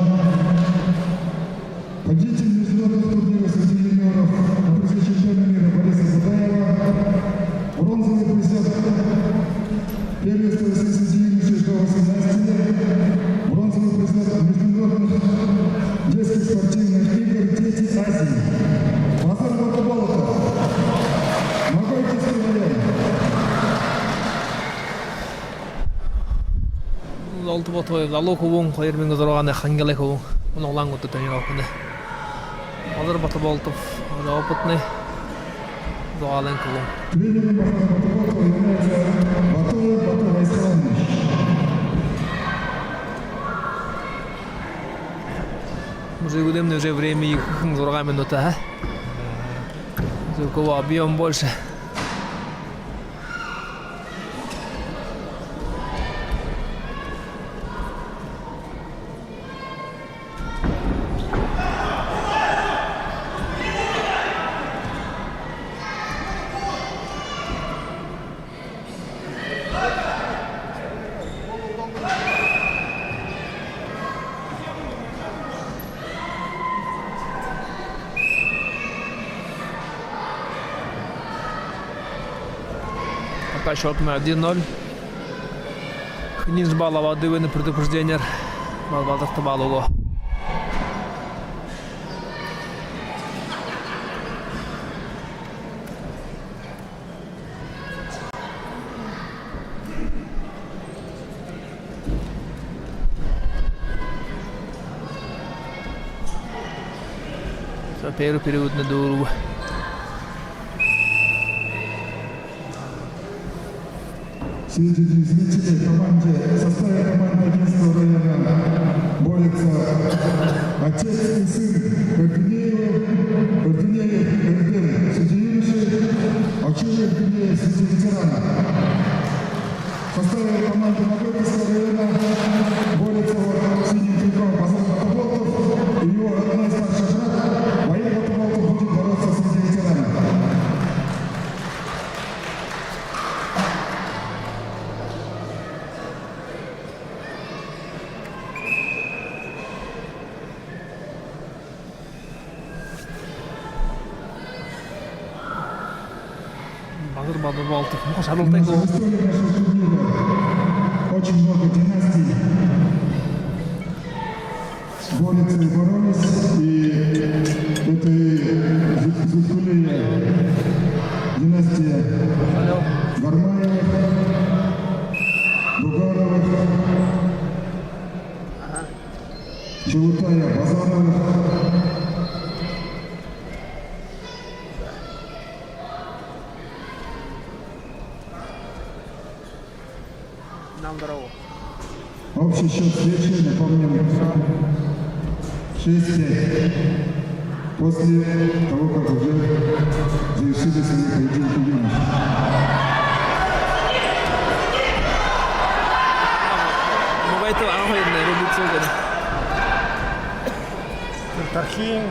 S1: Победитель международных турниров среди юниоров на призе чемпиона мира Бориса Задаева. Бронзовый призер первенства среди юношей до 18 лет. Бронзовый призер международных детских спортивных игр «Дети Азии». Базар Батаболотов. Моготовский район.
S10: Золотобатоев, залу хубом, хайырмен кызырганы хангелай хубом. Муну улан көтө төнү окуну. Базар Батаболотов, опытный. Зуален хубом.
S1: Тренером Базара Батаболотова является Батоев Батыр Айсаланович.
S10: Уже время 40 минут, а? У кого объем больше. Пока счет 1-0. Низ балла дивини предупреждение. Балдакты балуго. Первый период на дуру.
S1: Среди зрителей в составе команды Агинского района борются отец и сын Гординеев Эрден среди юношей, Очуев Гординеев среди ветеранов. В составе команды Моготовского района борются синий триком Базар Батаболотов и его родной старший брат Ваиль Батаболотов будет бороться среди ветеранов.
S10: Нурматов,
S1: У нас
S10: Шарлтай
S1: в истории нашего турнира очень много династий борются и боролись, и это Зулькулия, династия Гармаевых, Бугаровых, Челутая, Базаровых.
S10: Нам здорово.
S1: Общий счет встречи, напомним, 6-5. После того, как уже завершили свои поединки юноши.
S10: Мобайтов аңғайырны революция өтеді.
S11: Тархин.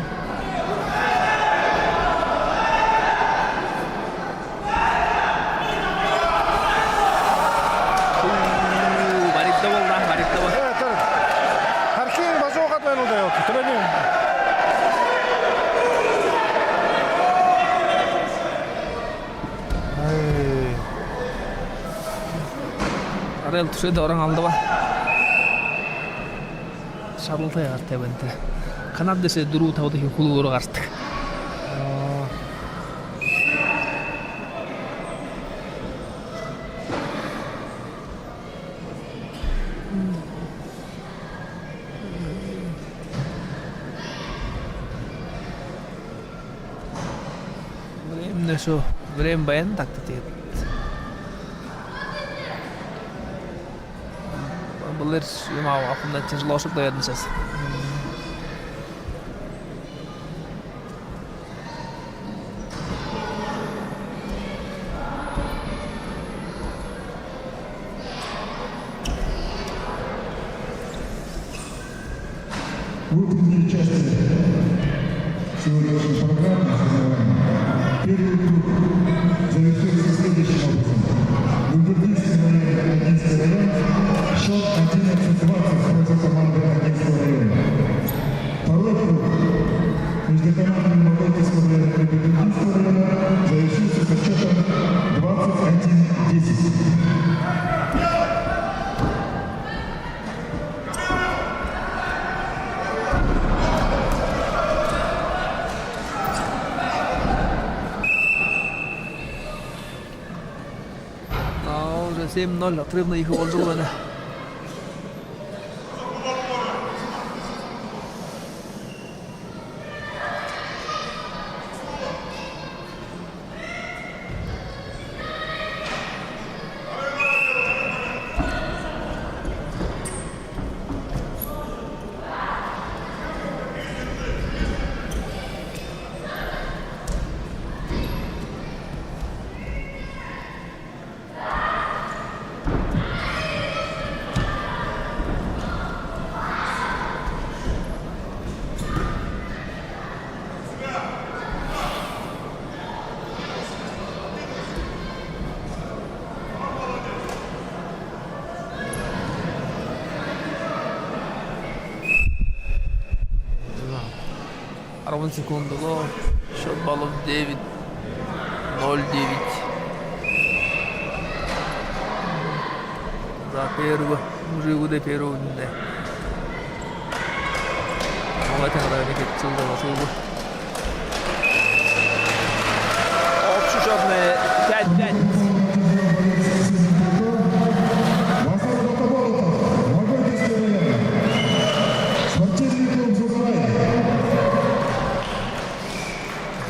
S11: Тархин базоға дайынуда yok. Тренинг.
S10: Арел түшеді orang алды ба? Шарлтай қарты бәнті. Қанат десе дұру тауды кен құлы ұры қарты. Временно шо, время баян так-то тет. Бұлыр емау ақымда тежілаушық да едін сәз.
S1: В утренней части сегодняшней программы первый круг завершился следующим образом. Губернский район, Агинский район, счет 11-20 против команды Агинского района. Второй круг между командами Мабайтовского района и Губернского района завершился со счетом 21-10.
S10: Уже 7-0, отрывно их уложил. Арван секундало, счет баллов 9-0-9. За первого, уже уйдет первого. Молодец, когда они как-то общий счет 5-5.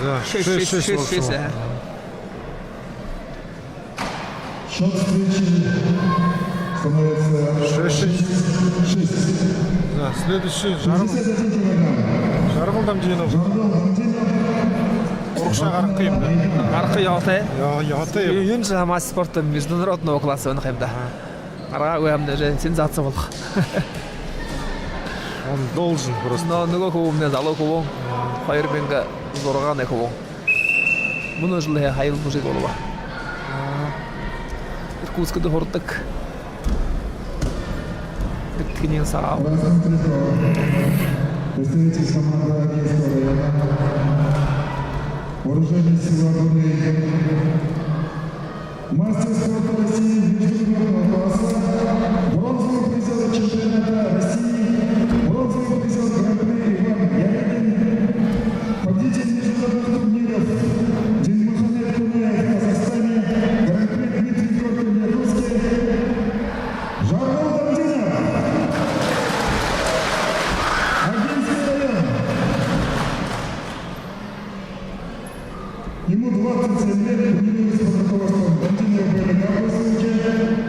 S11: Да, 6-6.
S1: Счет встречи становится 6-6.
S11: Да, следующий Жаргал Дамдинов.
S10: Арқы яғыты.
S11: Яғыты.
S10: Юншы хамас спорта международного класса оны қайымда. Арға өйімді же сенсация болық.
S11: Он должен просто.
S10: Но нұғы көбімне залы көбім. Қайырбенгі зорған екібім. Мұны жылы хайыл мұжет олуға. Иркутскіді хордық. Біткінен сағау.
S1: Представитель команды Агинского района, вооруженные силы обороны Мастер спорта России международного класса, бронзовый призер чемпионата России, бронзовый призер Гран-при Иван Ярыгин, победитель международных турниров Дильмухамед Кунаев в Казахстане, Гран-при Дмитрий Горький Русский, Жаргал Дамдинов, Агинский район. Ему 27 лет, тренируется под руководством Дамдинова БНК Васильевича,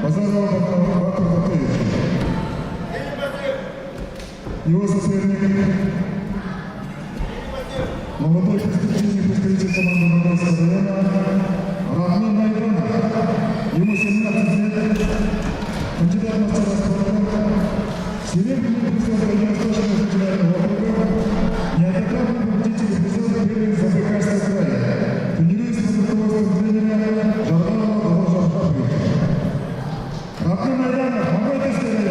S1: Базарова Батыр Батыевича. Его соперник молодой перспективный представитель команды Ногайского района Рахман Майданов. Ему 17 лет, кандидат в мастера спорта, серебряный призер Дальневосточного федерального округа, неоднократный победитель и призер первенства Забайкальского края. Тренируется под руководством тренера Жаргалова Давыда Жабровича. Рахман Майданов, Мамайкальский район.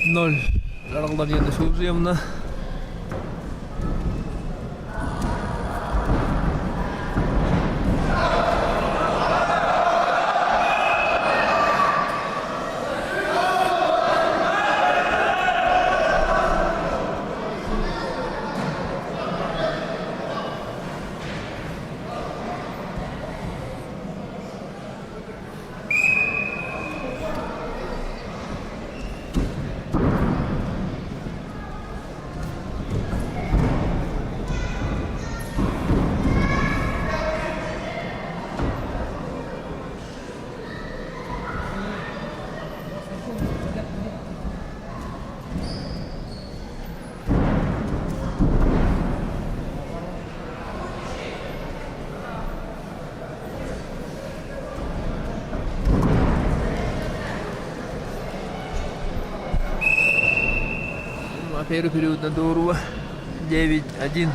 S10: Ноль. Жаргалдар енді шөп жиымына. Первый период на Дурова 9-1.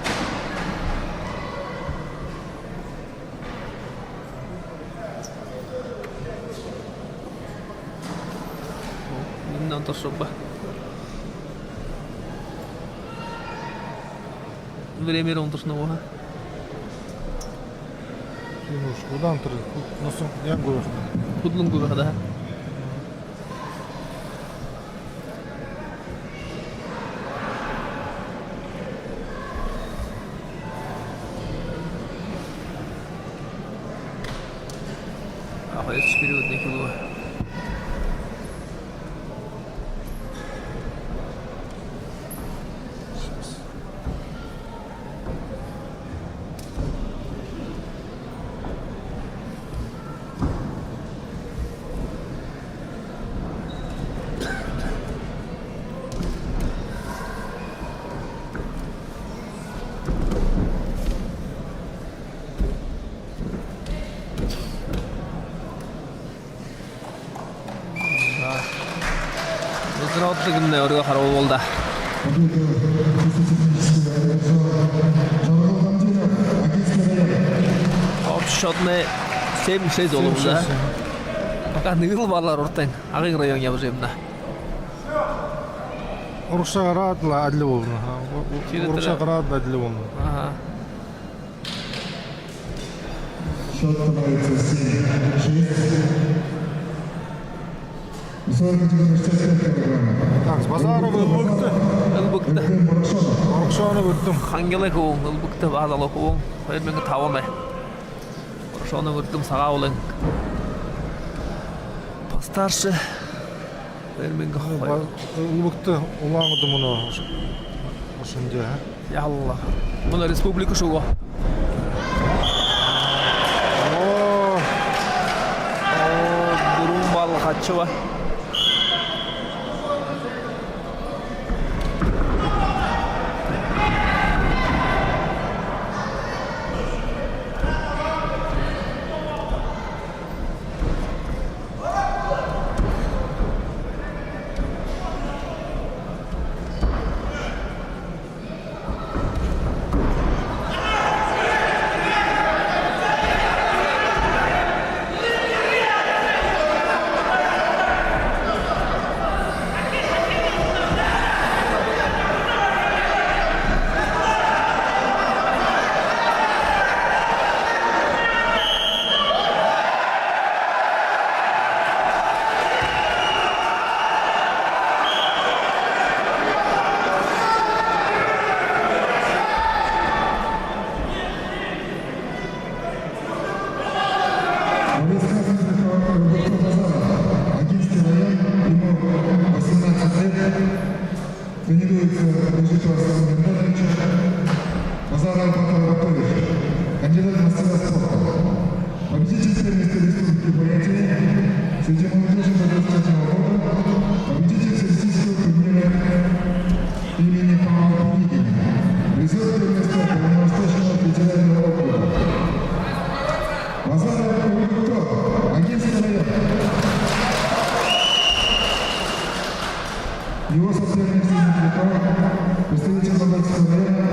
S10: Миннан тошоба. Время ронтошного.
S11: Одан тұр, носын ян көбір.
S10: Құдлың көбір, да. Ахуяс период не кило. Отдыгымда өргө кароо болду. Счетный 7-6 болуп да. Пока нигыл барлар ортаң. Агын район ябжемна.
S11: Урукша караатла адлы болду. Урукша караатла адлы болду.
S10: Ага.
S1: Счет становится 7-6. 194 килограмма.
S11: Так, Базаров ылбыкты.
S10: Ылбыкты.
S11: Орукшаны көрдім.
S10: Хангелек оң, ылбыкты базалық оң. Қойырменгі тауынай. Оршаны көрдім саға олың. Постаршы. Қойырменгі қойыр.
S11: Ылбыкты улаңыды мұны ұшынде.
S10: Ялла. Мұны республика шуға. Бурун балық атшы ба.
S1: Тренируется режиссер Александр Андреевич, Базаров Батар Анатольевич, кандидат в мастера спорта, победитель первенства республики Бурятия среди молодежи до 21 года, победитель всероссийского турнира имени Павла Пилигина, призер первенства Дальневосточного федерального округа. Базаров Анатольевич, Агинский район. Его соперник представитель Богатского района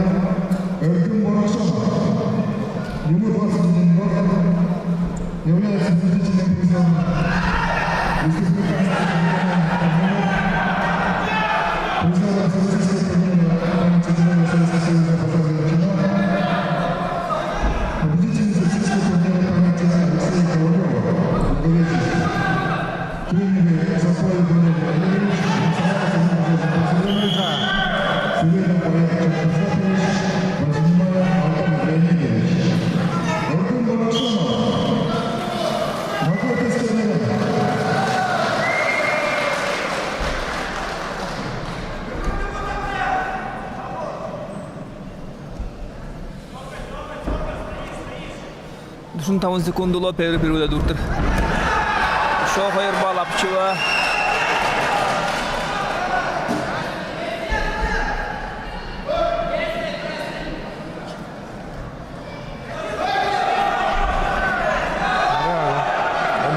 S1: Эркин Борашов. Ему 21 год, является победителем приза республиканского призером Всероссийского турнира памяти героев Советского Союза по футболу кино, победителем Всероссийского турнира памяти Алексея Ковалева, тренеры Запоя Валерий Валерьевич, Селена Порядок Константинович, Владимир Антон Леонидович. Эркин Борашов, Макотовский район.
S10: Düşün tamın sekundula peri-periuda durdur. Şo hayır bağlapçı va.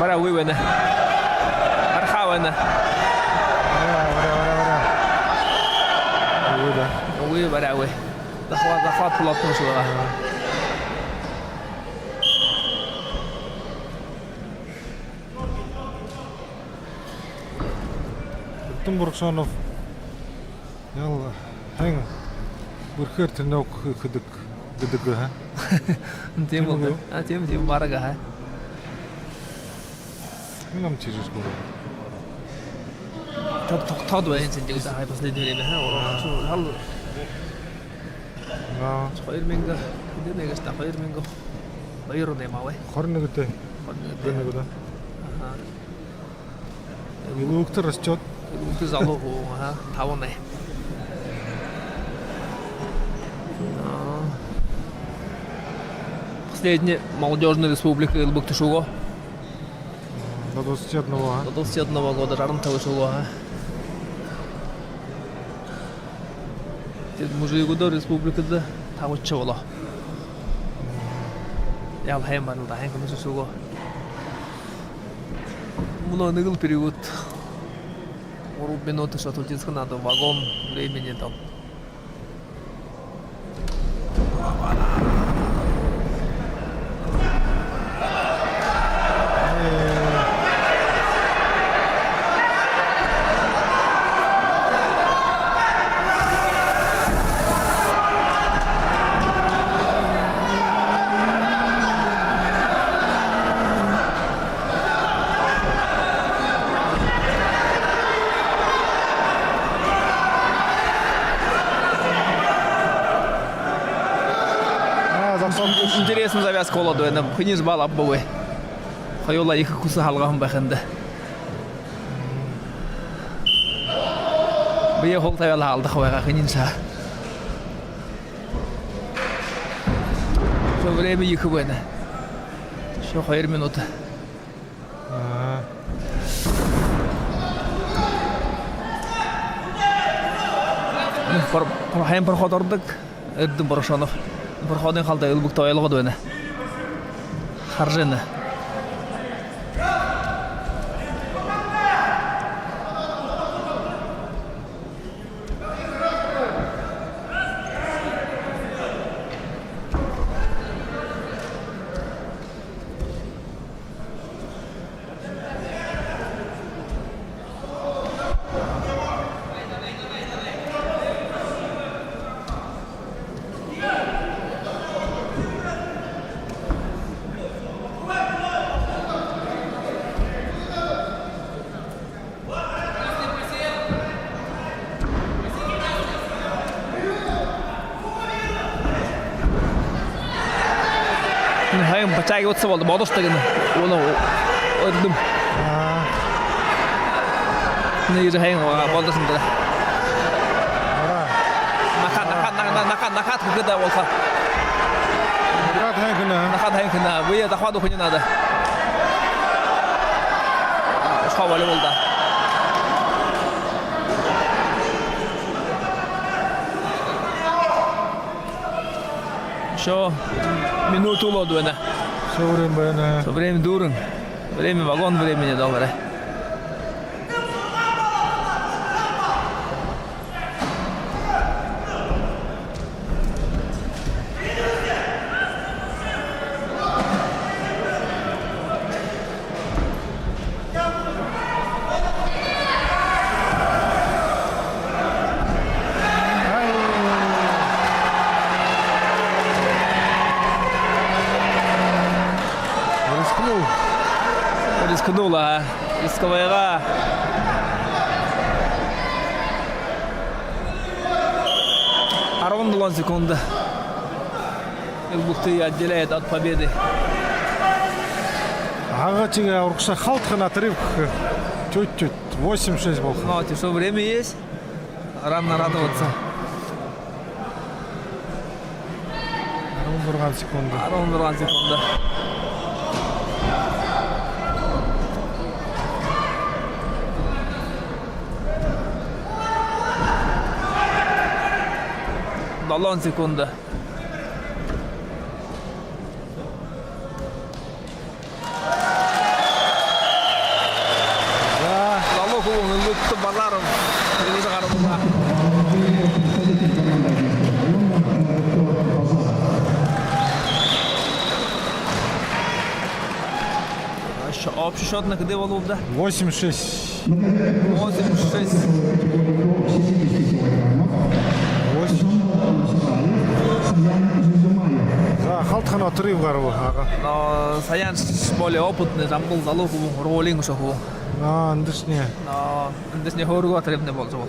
S10: Bara uy wena. Arxa wena. Uy bara uy. Daxvat pulaptın şuğa.
S11: Буркшанов, ялла, хәң бүрхер тенау кыдык гыдыгы ха.
S10: Тем булды. Тем барага ха.
S11: Минем чижиш булды.
S10: Тоқтады ба енді осы ай последнее время ха. Хал.
S11: На.
S10: Қойырменгі. Демек està қойырменгі. Қойыру дема ой.
S11: Хорнегіте. Хорнегіте. Ага. Илуктар расчет.
S10: Ты залогу, ага, тавоне. Последняя молодежная республика Ылбыкты шуго.
S11: До 21-го, а?
S10: До 21 года жарымталы шуго, а. Тед мужигуда республикада тавычы боло. Ял хэм банылда, хэм кымысы шуго. Муна нығыл период. Минуты, что тут надо вагон времени там.
S11: Казахстан
S10: интересный завязка болады енді кыныз балап бой қайола екі құсы халғағын бәқінді бия қол тәуәлі алды қойға кынынша Что время екі бөйні Что қайыр минуты Хайм парход ордық Эрдім Борошонов Парходын қалда үлбікті ойлығы дөйні Харжыны Хайм бачайға өтсі болды, баудыштығын оны өрдім. Нейрі хайм баудышынды. Нақат күкіді олқа. Нақат хайм күні. Бұйы тақваду күнін ады. Ұшқа бөлі болды. Что минуту лоду она. Все время дурен. Время вагон времени добре. Рискнула, рисковая. Аравон секунды. Элбухты отделяет от победы.
S11: Агачига уркша халтхана отрыв чуть-чуть 8-6 был.
S10: Ну, а что время есть? Рано радоваться.
S11: Аравон секунды.
S10: Аравон секунды. Долон секунда. Залог он лутты базаром. Телевизор арбуга. Общий счет на где был, да?
S11: 8-6.
S10: 8-6.
S11: Халтхан отрыв гару.
S10: Но Саян более опытный, там был залог роллинг шаху.
S11: Андышне.
S10: Но андышне хоргу отрывный был жол.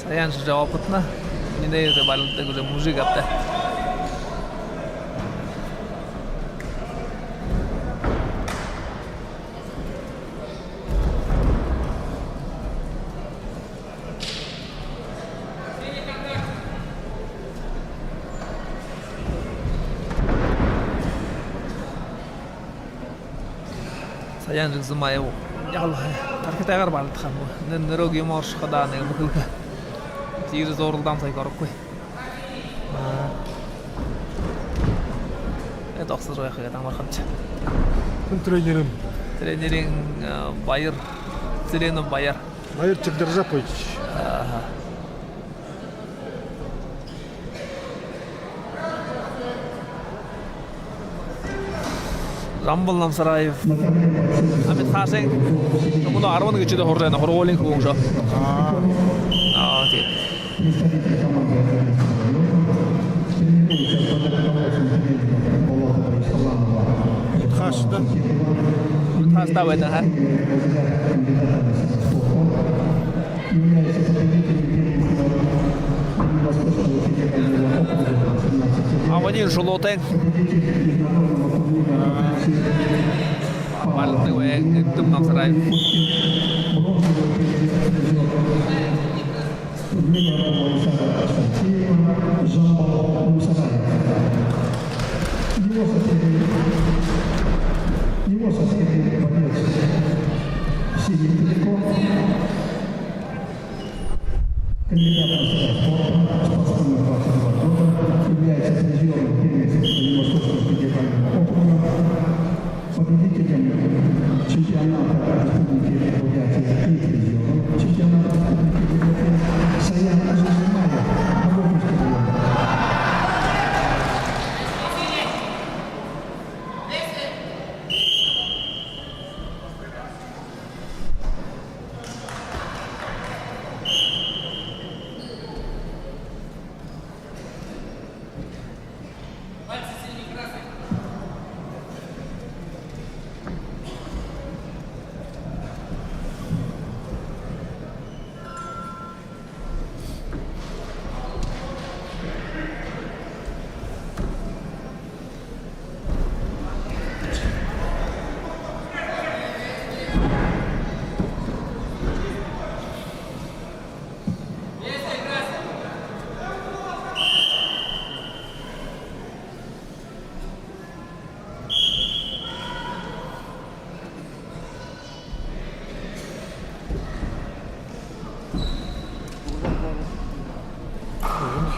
S10: Саян же опытно. Не дает баллы, уже мужик апта. Саян Зумаев. Ялла. Архитектор бар тхан. Нерог юмор шхаданы бүкілкі. Тиір зорлдам сай көріп қой. Это оқсыз жояқы едан барқамчы.
S11: Күн тренерім?
S10: Тренерің Байыр. Зеленов Байыр.
S11: Байыр Чекдержап қойчы.
S10: Рамбал Намсараев. Амит Хасен. Bunu arabanın içinde horrena, horolink olmuş. Okey.
S11: Хашда.
S10: Хашда вайда, ha? Аванир Шулотен. Барлығы өйттім насырай.
S12: Его соседний боец Сергей Петряков, кандидат в мастера спорта, спортсмен 22 года, является призером первенства Дальневосточного федерального округа, победителем чемпионата Республики Бурятия и призером чемпионата Республики Бурятия Саян Азизмаев, Новокинский район.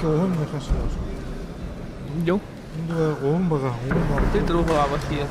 S11: Oğlum ne kaçtı?
S10: Đúng.
S11: Oğlum baka, oğlum baka.
S10: Tiếp tục vào bên kia.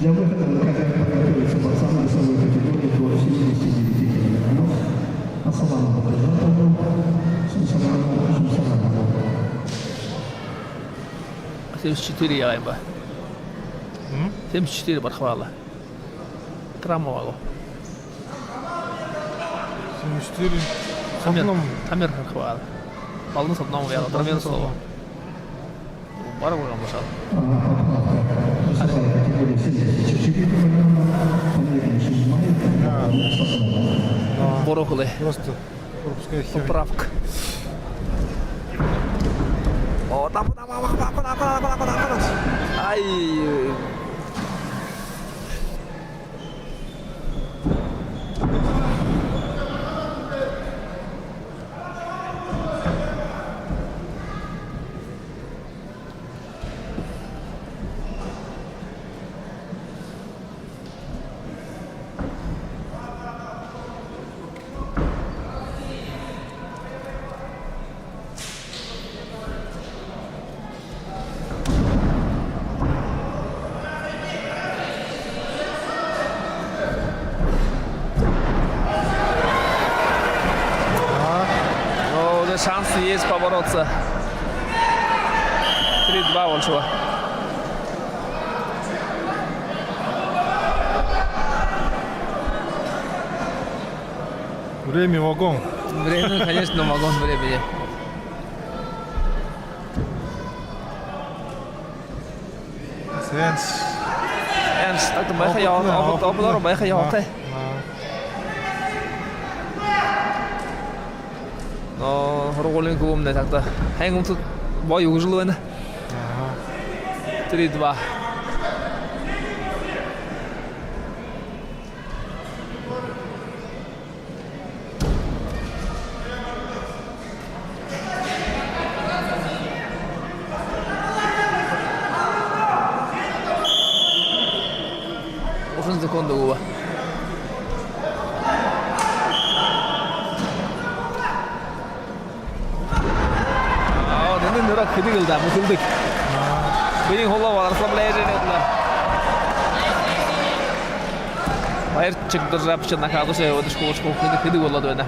S12: Для выхода на кафедру подготовиться пацаны весовой категории до 79 килограммов. Асалану Бакажатову, Сумсарану Сумсаранову.
S10: 74 galiba. 74 barxvalla. Tramvalo.
S11: 74.
S10: Tamir barxvalla. Balını satmam veya tramvayı solo. Bara koyalım başa.
S12: Весовая категория 74 килограммов. Фамилия Шизмаев.
S10: Борохлы.
S11: Просто пропускай херню.
S10: Поправка. О, там. Ай. Шанс есть побороться. 3-2 вон чего.
S11: Время вагон.
S10: Время, конечно, вагон времени. Ens, так то байха я, обла байха я хоте. Роллинг клубный так-то. Хэнг тут бой ужил байна. 3-2. Ушин секунду губа. Нырак кыдыгылда мутулдук. Бенин холлап расслабляет этла. Байер чыктыр жапчы накадышы одышко кыдык болду эне.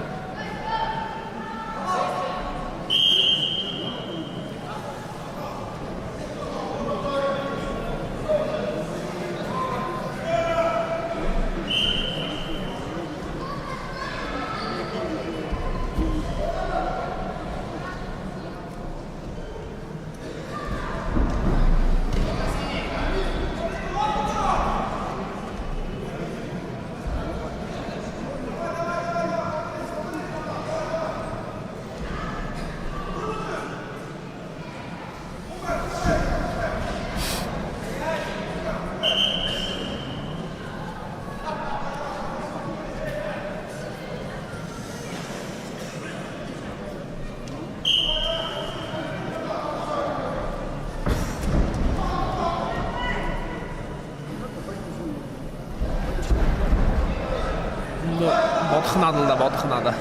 S10: хнадылда бот хнада.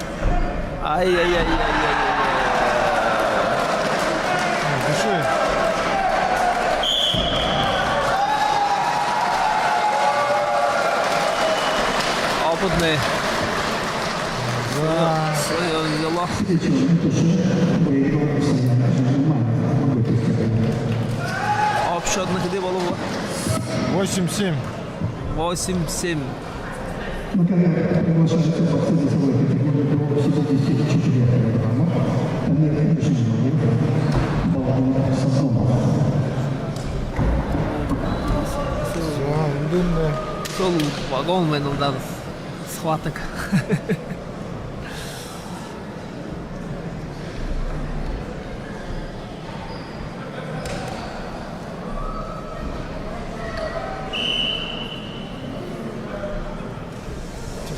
S10: Ай.
S11: Души.
S10: Опытный. Свое взяло. Обсчетных где было?
S11: 8-7.
S10: 8-7.
S12: Приглашается борцы весовой категории до 74 килограммов. Тамир Ишинов, Балдун Сазонов.
S10: Сол вагонмен ондан схваток.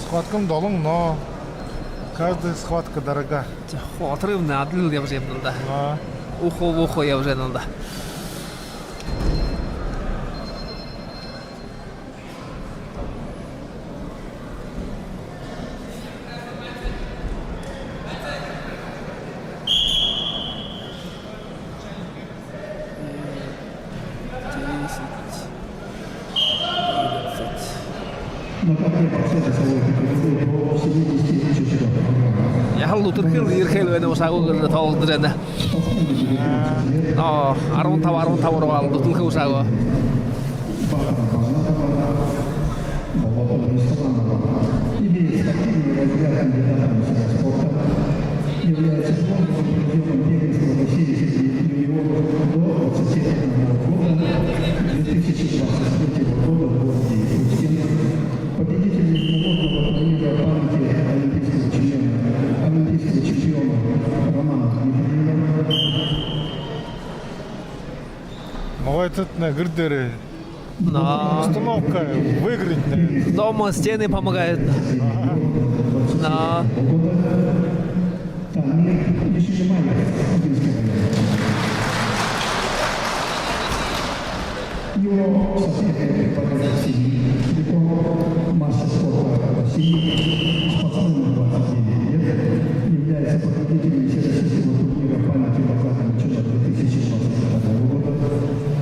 S11: Схваткам долун, но каждая схватка дорога.
S10: Отрывный отдел я уже имел, да. Ухо в ухо я уже имел, да. Я халу турхил ирхел вене усагу гырды толды жана. Арун тавар алды турхи усагу.
S12: Имеет спортивный разряд кандидата мастера спорта, является фондом беговского бассейна юниоров до 21 года 2023 года в городе Иркутске. Победитель международного турнира памяти олимпийского чемпиона Романа Михайлова.
S11: Молодец на гырдеры.
S10: Но
S11: установка выиграть.
S10: Дома стены помогают. Но
S12: его соперник по России, целиком масса спорта России, спортсмен 29 лет, является победителем всероссийского турнира памяти Базарного начала 2022 года,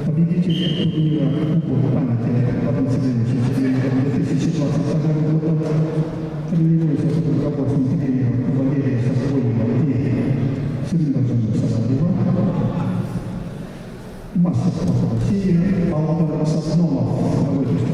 S12: победитель турнира Кубок памяти по танцевальным чемпионатам 2022 года, тренируется под руководством тренера Валерия Соколова и Сырножина Сарадева. Масса спорта России, Алтон Сазномов, на выпуске.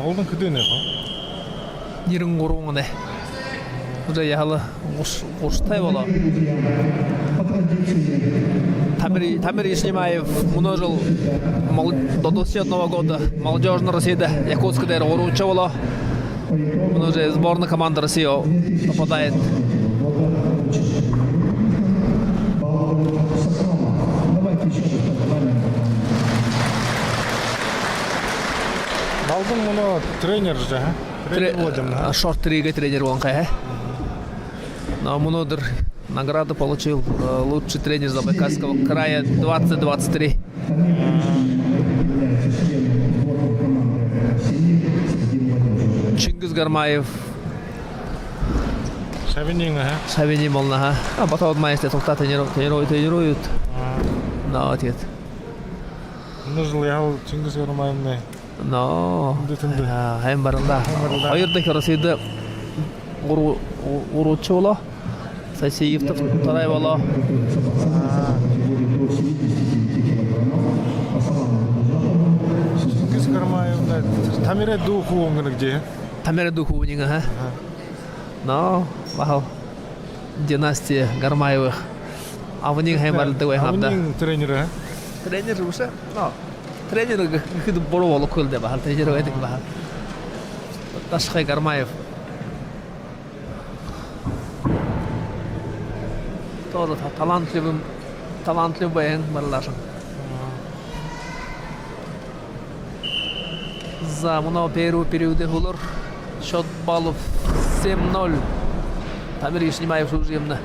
S11: Олдың күдені ба?
S10: нерің қоруңыне. Уже яхалы қоштай бола. Тамир Ишнимаев множил до 27 года молодежной России Якутска дэр оруча бола. Он уже сборная команда России попадает.
S11: Алдың мұны тренер же, тренер водим, да?
S10: Шорт-трига тренер он кай. Но Мнодер награду получил лучший тренер Забайкальского края 2023. Чингиз Гармаев. Шавинин молна, а потом майстер толта тренируют. На ответ.
S11: Нужен ли я Чингиз Гармаевны?
S10: Но, hem barında. Hayırdaki Rusya'da uğruçu ola. Saysiyev taray ola.
S11: Чингиз Гармаевна Тамире Духову где?
S10: Тамире Духову не га. Но, бахал династия Гармаевых. А в них hem barında
S11: тренеры?
S10: Тренер уже, но Тренер хэд буруу болох хөл дээ бахал тренер байдаг бахал. Ташхай Гармаев. Тоже талантливый баян марлашан. За мынау периоде хулар счет баллов 7-0. Тамир Ишнимаев Шужемна.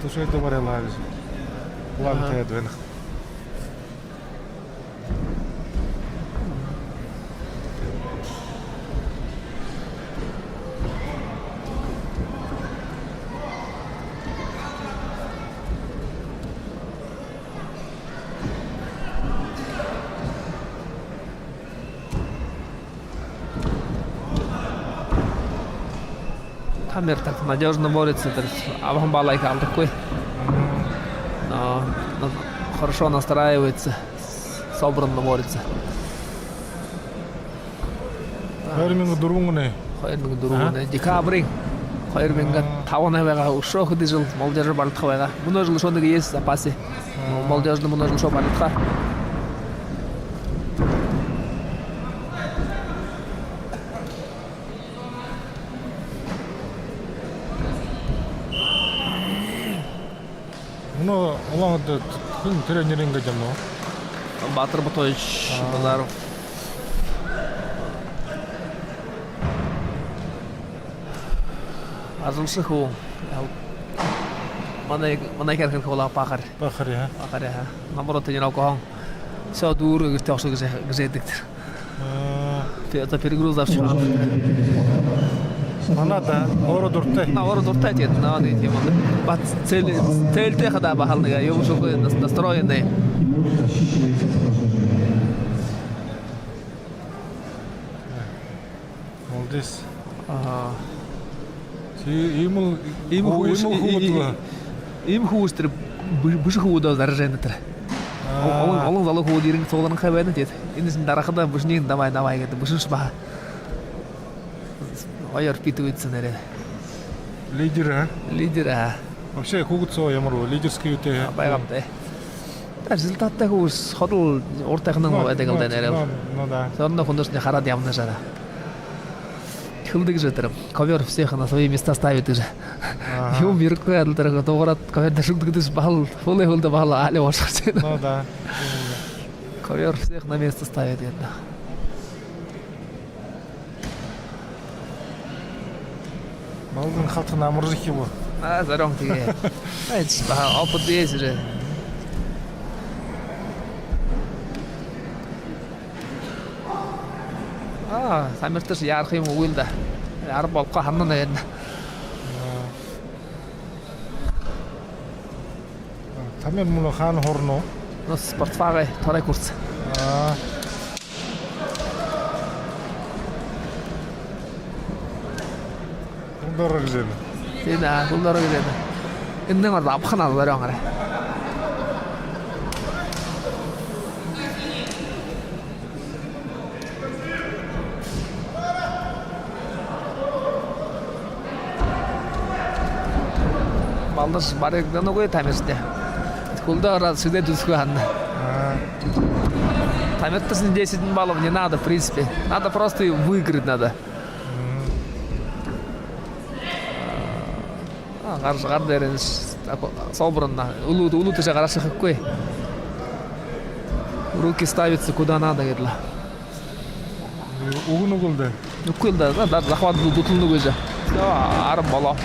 S11: Tuossa ei varrella edes lanteet vielä.
S10: Тамир так надежно борется, Авамбалайка такой. Но хорошо настраивается, собранно борется.
S11: Хайрминг дургуне.
S10: Хайрминг дургуне. Декабрь. Хайрминг тавана вега ушох дижил молодежь балтха вега. Множил шондаг есть в запасе. Молодежь множил шо балтха.
S11: Ну, ладно, тренеринга jamno.
S10: Батыр Батович Базаров. Азулших у. Манай керхэн хола пахар.
S11: Пахар я.
S10: Пахар я. Наоборот, тренировал кого. Все дур, говорит, что где диктор. Это перегрузавший.
S11: Манада, ора дуртай.
S10: Ора дуртай нет, надо идти. Бат цель хада бахалнага, его уже настроенный.
S11: Молодец.
S10: Ага. Им хустер быш худа зарженетер. Он залог ходирин солдан хабен дет. Инде дарахада бышнин давай гэдэг бышш ба. Аяр впитывается, наверное.
S11: Лидер, а?
S10: Лидер, а.
S11: Вообще, хугуцо ямару, лидерский у тебя.
S10: Байгамте. Результатта хус ходл ортахнан байдаг л дэнэрэл.
S11: Ну да.
S10: Сорно хундосны харад явна жара. Хилдэг жатыр. Ковер всех на свои места ставит уже. Ю миркой адылтарга тогорат ковер дашугдыгдыс бахал, фулы хулда бахал али башкасы.
S11: Ну да.
S10: Ковер всех на место ставит это.
S11: Малдың халтын амыржық его.
S10: Зарон тиге. Айч ба опыт есть уже. Самирташ ярхим уйлда. Яр болqa ханнан эдна.
S11: Тамир муну хан хорно.
S10: Но спортфагай торай курс.
S11: Дорог жена.
S10: Да, дорог жена. Иннен орда апхана зарон аре. Балдаш барыг дэногой тамирсте. Кулда раз сюда дусхуанна. Тамир-то с 10 баллов не надо, в принципе. Надо просто выиграть надо. Гардерин собрано. Улут уже хорошо какой. Руки ставятся куда надо, говорит.
S11: Угну гулда.
S10: Гулда, да, захват дутулну уже. Все, арм бало.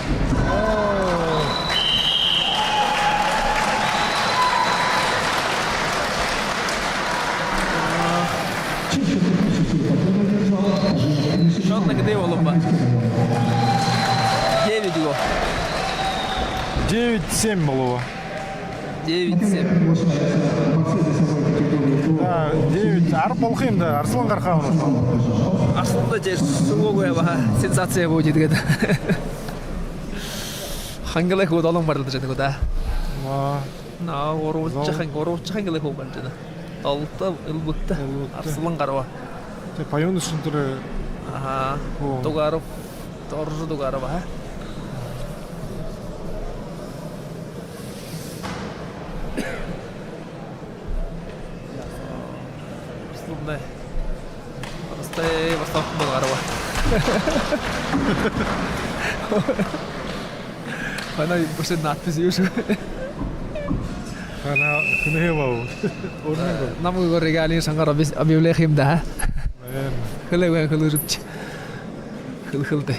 S10: Счет на где его лоба?
S11: 9-7 было.
S10: 9-7.
S11: Да, 9. Арболх енді Арслан Қарқауын.
S10: Арсланда же сугой ба сенсация будет гэдэг. Хангылай ход олон барды жана да. На оруч хангылай ход барды жана. Алты ылбытта Арслан Қарва.
S11: Те паюн үшіндірі.
S10: Аха. Тугаров. Торжу Тугаров, а? Слубне. Простая восток Тугарова. Она просто надпись уже.
S11: Она хневал.
S10: Нам его регалии сангара без объявлением да. Хлеб хлеб. Хлеб.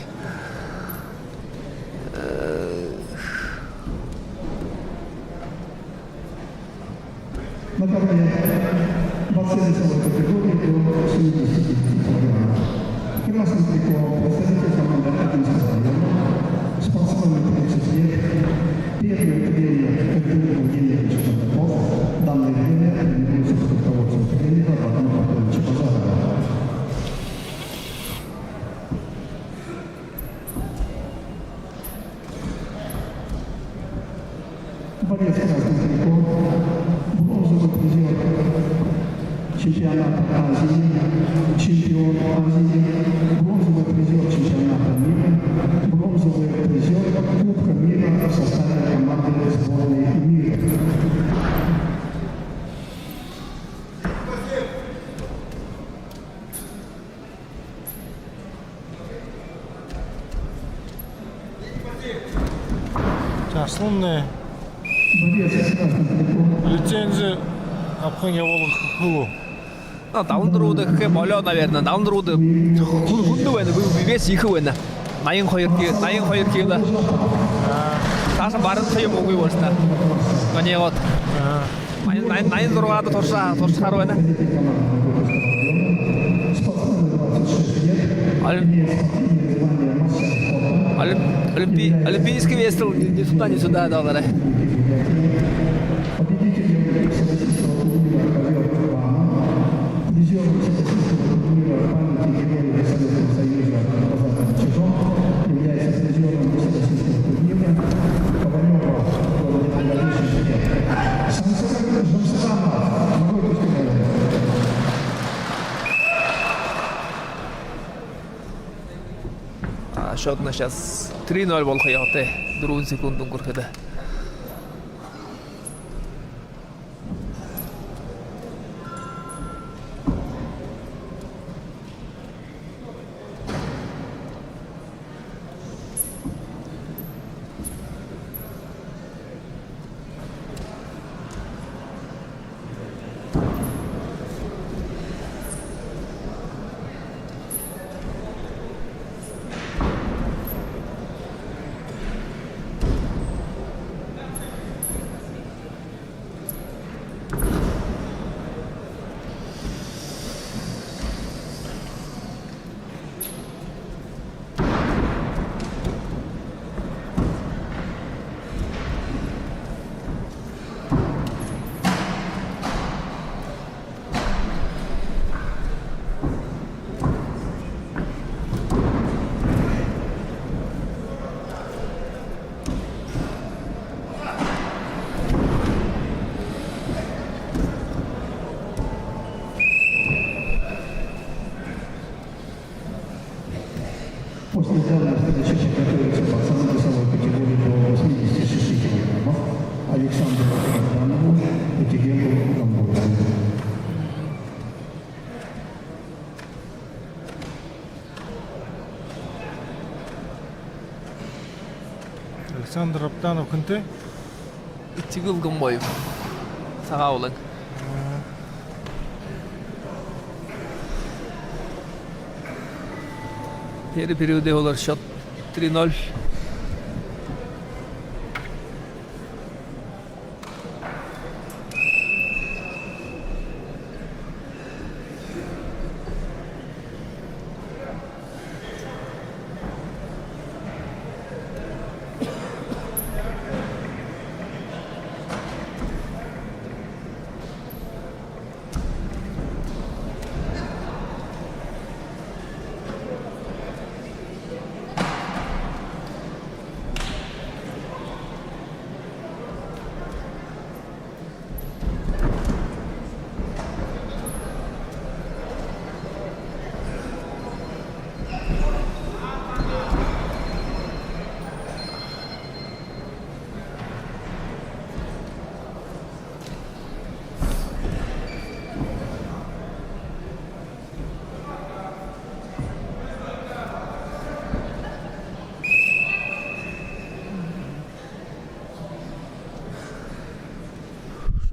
S12: Наталья, 20-весовой категории до 70 кг. Красный трикол, представитель команды Акинского района, спортсмену 30 лет, первый тренер КТУ Евгений Чепанков, данное время является под руководством тренера Владимира Павловича Базарова. Борец красный трикол, бронзовый призер чемпионата Азии, чемпион Азии, бронзовый призер чемпионата мира, бронзовый призер Кубка мира в составе команды сборной мира.
S11: Арсланный. Лицензия Апханья Волоху.
S10: Даундруда как болё, наверное, даундруда. Хундуэна был вес их вена. Наин хойрки да. Таша баран хой могу болса. Коне вот. Наин дурвада торшаруэна. Олимпийский вес не сюда доллары.
S12: Победителем всероссийского турнира ковер Кубана, призером всероссийского турнира памяти героев Советского Союза Базаров Чижон, является призером всероссийского турнира Ковалева Владимир Ильич. Сансер Жамсаранов, Могойковский район.
S10: Счет на сейчас 3-0 бол хаяты. 4 секундын көркеді.
S12: После данной встречи готовится пацаны весовой категории до 86 кг. Александру Богданову и Тигеру Гамбургу.
S11: Александр Аптанов кінті?
S10: Тигыл Гамбоев. Сағаулың. Первый период олар счет 3-0.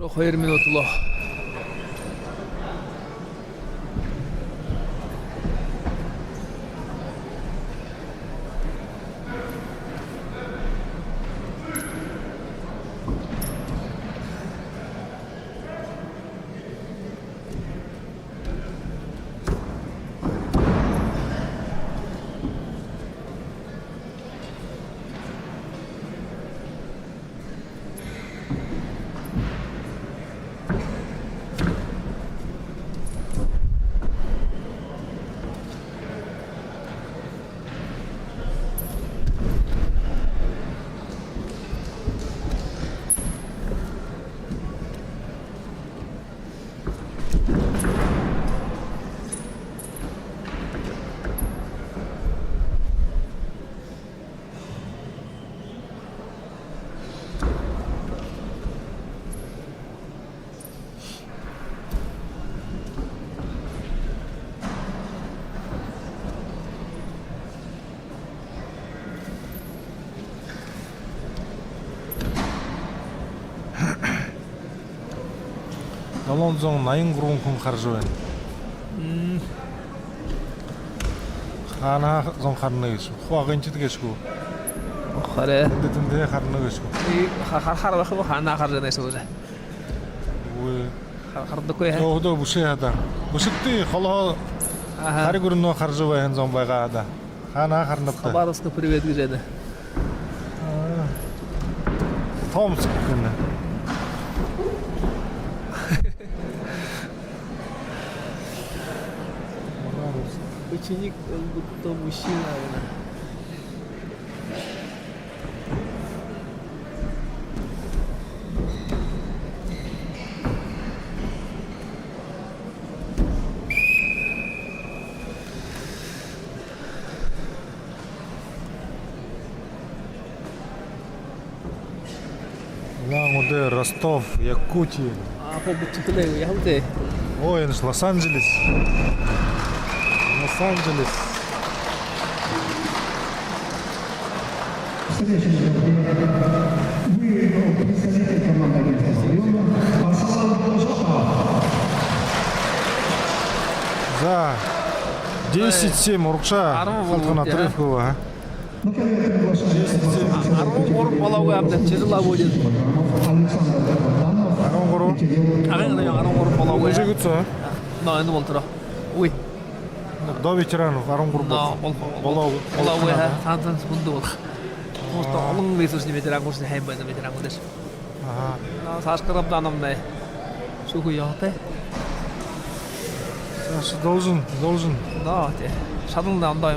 S10: Жоқ 2 минут ло.
S11: Алонзоның айын құрғын күн қаржы өйін. Қана зон қарны кеші. Қуағын четі кеші көй.
S10: Қare.
S11: Түнде қарны кеші көй.
S10: Қар бақы қана қаржы нәсі өзі. Қарды көй.
S11: Оғды бұшы ада. Бұшықты қолы қары көрінуі қаржы өйін зон байға ада. Қана қарныпты.
S10: Хабаровсқа привет гүзеді.
S11: Томск күні.
S10: Ученик как будто мужчина.
S11: Лаңуды Ростов, Якутия.
S10: Побудчикілер, яғылды?
S11: Ой, Лос-Анджелес. Лос-Анджелес.
S12: Следующий вы представитель команды Агентского района Арсалан Должоков.
S11: За 10-7 Урукша Халқына Трефкова.
S10: Арғын ғұрып балауға әбден тезіла будет.
S11: Арғын ғұрып?
S10: Арғын ғұрып балауға.
S11: Уже күтсі?
S10: Да, енді бол тұра. Ой.
S11: До ветеранов Арғын ғұрып
S10: балауға. Тансан сұнды бол. Просто олың бейсушіне ветеран көрсіне хайм байны ветеран көрдеш. Сашқырып данымдай. Шуғы яғытай.
S11: Сашы должен.
S10: Да, те. Шадылда ондай.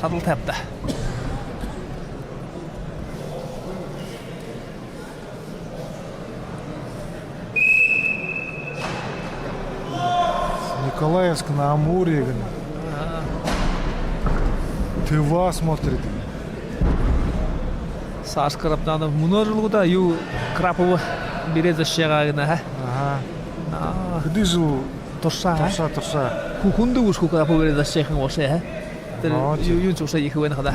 S10: Шадыл тәпті.
S11: Николаевск на Амуре. Тыва смотрит.
S10: Сашқырып даным. Мұны жылғыда ю Крапова березі шеғағына.
S11: Күді жыл?
S10: Тұрша. Күкінді ұш Крапова березі шеғын ошы. Юн чуша екі өйін қада.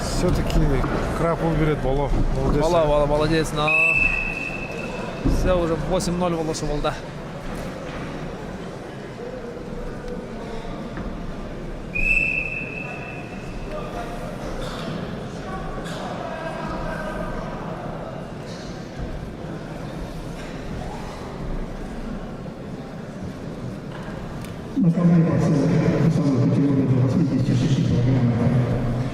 S11: Все-таки Крапов берет Бало.
S10: Бало, молодец. Все, уже 8-0 волосы волда.
S12: Боковые пасы весовой категории до 86 килограммов.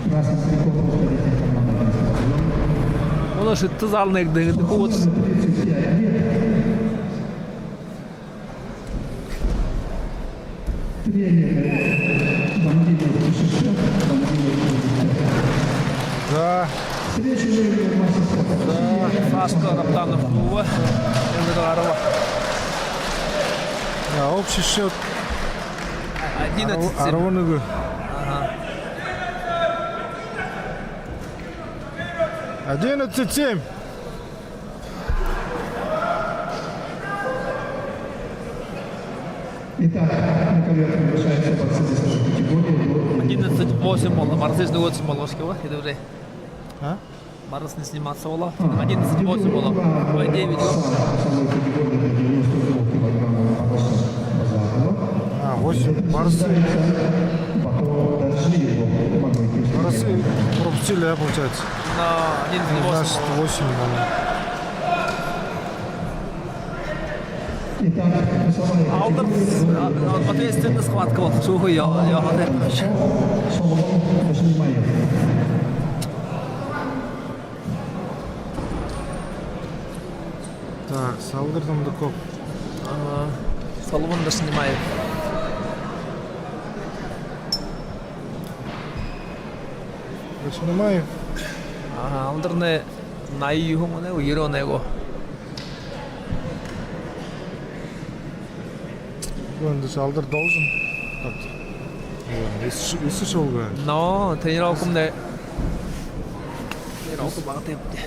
S12: Красный стрелков представитель команды Агентского района.
S10: Оны шытты залына егді қуытыз.
S11: Да.
S10: Сашка Раптанов клуба.
S11: Общий счет
S10: 11-7.
S11: Ароныгы.
S10: Ага.
S11: 11-7.
S12: Итак, на ковер приглашается борцы весовой категории.
S10: 11-8 болды. Марсежный 8 болды. Это уже.
S11: А?
S10: Барыс не сниматься было. 11-8 было. Ой, 9 гол.
S11: А, 8. Барсы пропустили, да, получается?
S10: На 11-8
S11: Значит,
S10: было.
S11: 8.
S10: Алдыр ответственный схватка вот. Шуху я
S11: Так, салдырдым да көп.
S10: Соломон да снимает.
S11: Снимаю.
S10: Алдырны наиюхумуне уйронего.
S11: Енді салдыр должен как-то. Есі шол ғой.
S10: Но тренировкамда тренировка бағыт етті.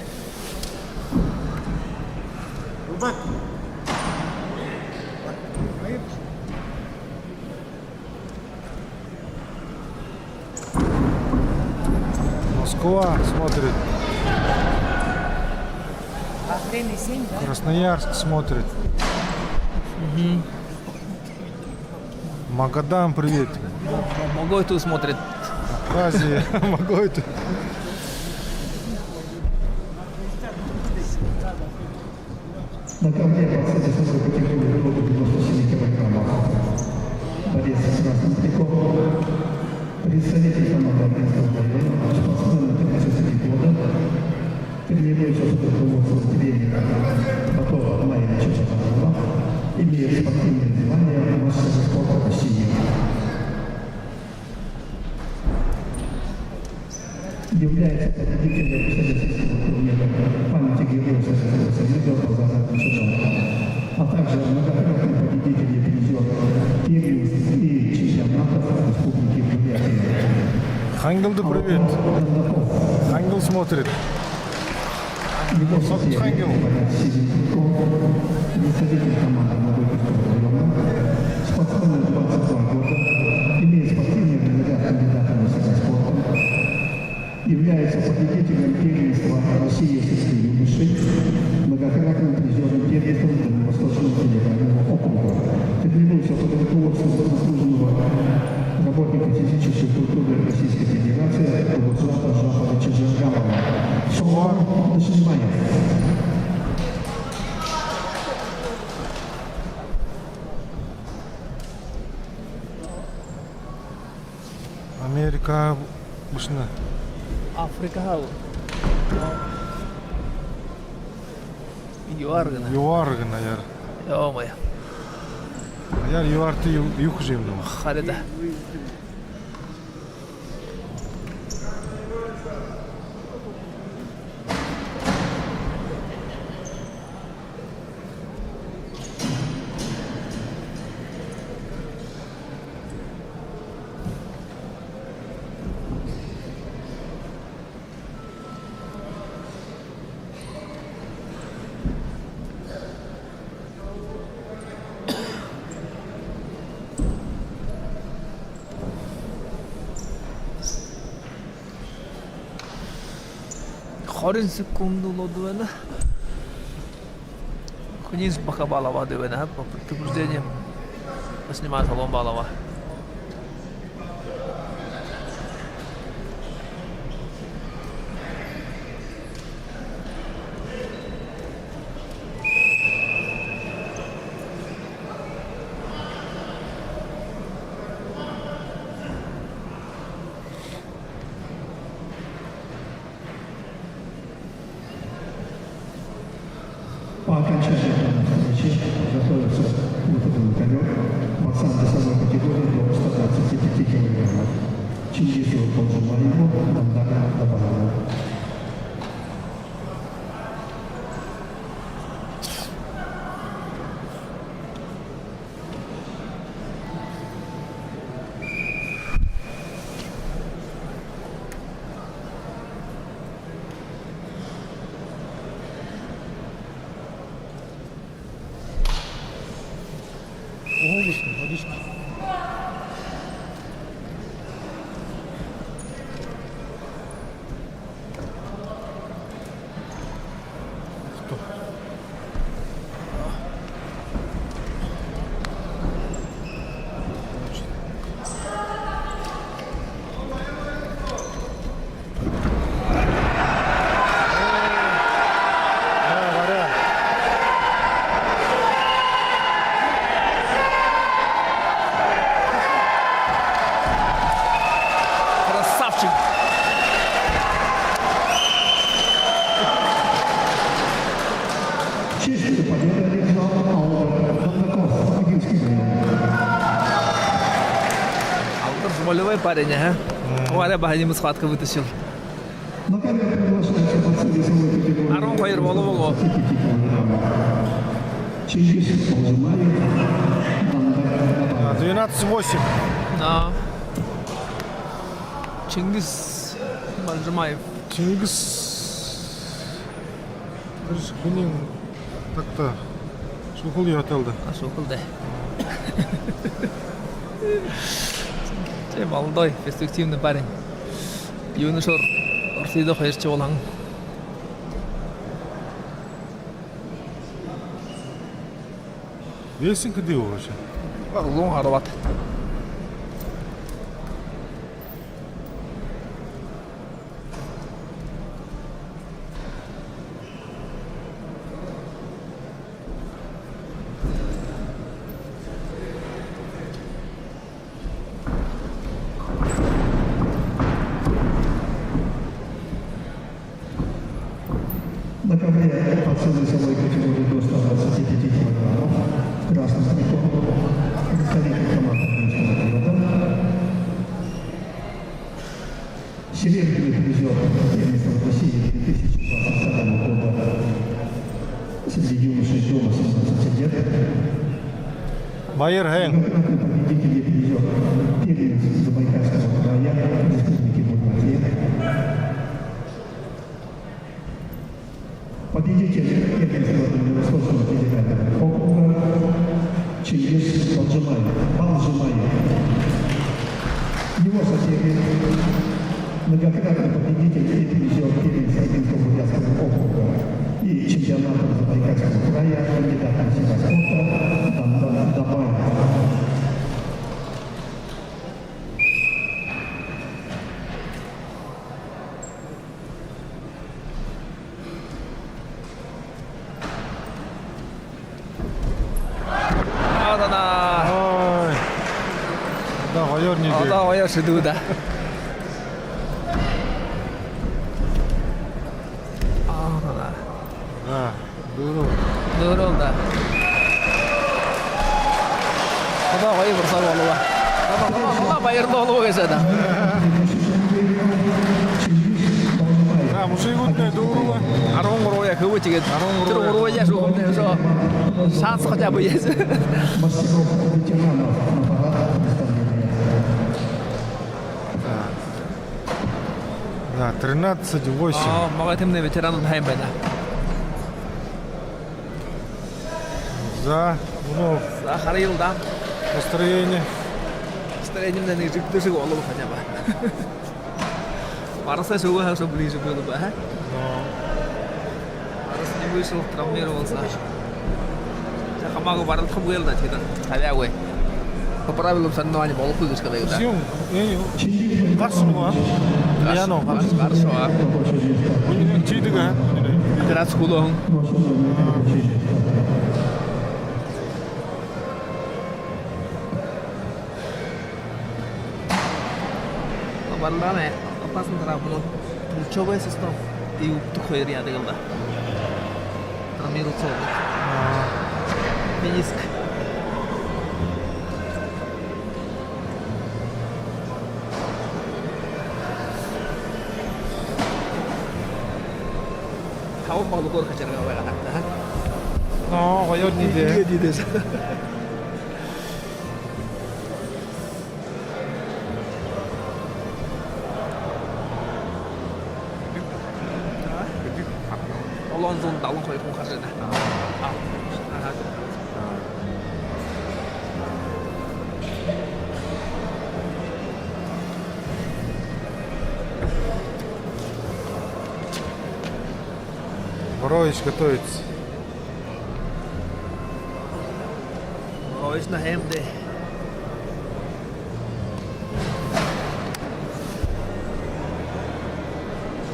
S11: Москва смотрит.
S5: Время 7, да?
S11: Красноярск смотрит. Магадан, привет.
S10: Могойту смотрит.
S11: Абхазия, Могойту.
S12: На ковре подсадит собой категорию до 97 килограммов. Борец с красным триком. Представитель команды Армянского района, спортсмен 33 года. Тренируется под руководством тренера Батова Марина Чапанова. Имеет спортивное звание мастера спорта России. Является победителем Всероссийского турнира памяти героев Советского Союза по загадным судам, а также многократный победитель и призер первенств и чемпионатов Республики Бурятия.
S11: Хангелду привет. Хангел смотрит.
S12: Его сосед представитель команды Могойтовского района, спортсмен 22 года, имеет спортивный взгляд кандидата в мастера спорта, является победителем первенства России среди юношей, многократным призером первенства Дальневосточного федерального округа. Тренируется под руководством заслуженного работника физической культуры Российской Федерации Владислава Жаповича Жиргамова. Соломон Дашнимаев.
S11: Америка бушна.
S10: Африка хал. Юаргана.
S11: Юаргана яр.
S10: Ё-моё.
S11: Яр юарты юх жемдім.
S10: Харида. Хорин секунду лодуена. Хуниз Бахабалова дуена по предупреждениям. Снимает Ломбалова.
S12: По окончании данной встречи готовится выходный ковер пацан весовой категории до 125 килограммов. Чингису Поджумаеву, Андара Добавова.
S11: Водичка.
S10: Молодой парень, ага. Говоря, бахадим схватка вытащил.
S12: На камеру приглашается борцы весовой категории.
S10: Арон Хайр Волового.
S12: Чингис Молжимаев.
S11: 12-8.
S10: Да. Чингис Молжимаев.
S11: Чингис. Күнің так-то шукул ятылды.
S10: Шукул да. Молодой, перспективный парень. Юношор Россияда хайырчы болаң.
S11: Весің кіде оғашы?
S10: Лоң арбат.
S12: На ковре борцы весовой категории до 125 килограммов. Красным триком. Представитель команды Минского города. Серебряный призер первенства России 2022 года среди юношей до 18 лет.
S11: Майер Хэнг.
S12: Многократный победитель и призер первенства Забайкальского края Республики Бурятия. Победитель первенства Дальневосточного федерального округа Чингис Молжимаев. Его соседи многократный победитель и призер первенства Минско-Бурятского округа и чемпионата Забайкальского края, кандидат мастера спорта Дандан Дабаев.
S10: Да, я шеду, да.
S11: Да, дуру.
S10: Дуру, да. Куда вай бурса болуга? Куда байырды болуга кешеді?
S11: Да, мужик өтіне дуру.
S10: Арон ғыруя көбі тегет. Түр ғыруя жа жоғымды жо. Шанс хотя бы есть.
S11: Да, 13-8.
S10: Магатимный ветеран Хайбена.
S11: За, ну,
S10: За Харилда.
S11: настроение.
S10: Настроение мне не жить даже голову хотя бы. Марса шуга что ближе было бы, а? Марс не вышел, травмировался. Я хамагу барал хабуэл да тида. Хавяуэ. По правилам соревнований был пугаш когда игра.
S11: Сьюм, Варшава. Яно,
S10: Варшава.
S11: Чидыга.
S10: Ветеран скулон. Варламе, опасно травмно. Ключовой состав и тухой ряда игра. Травмировался. Мениск. Kau mau lukur ke cara gawe anak dah.
S11: No, koyo ni deh.
S10: Di desa. Tolong zon tolong koyo kong kasih dah.
S11: Борович готовится.
S10: Борович на хемде.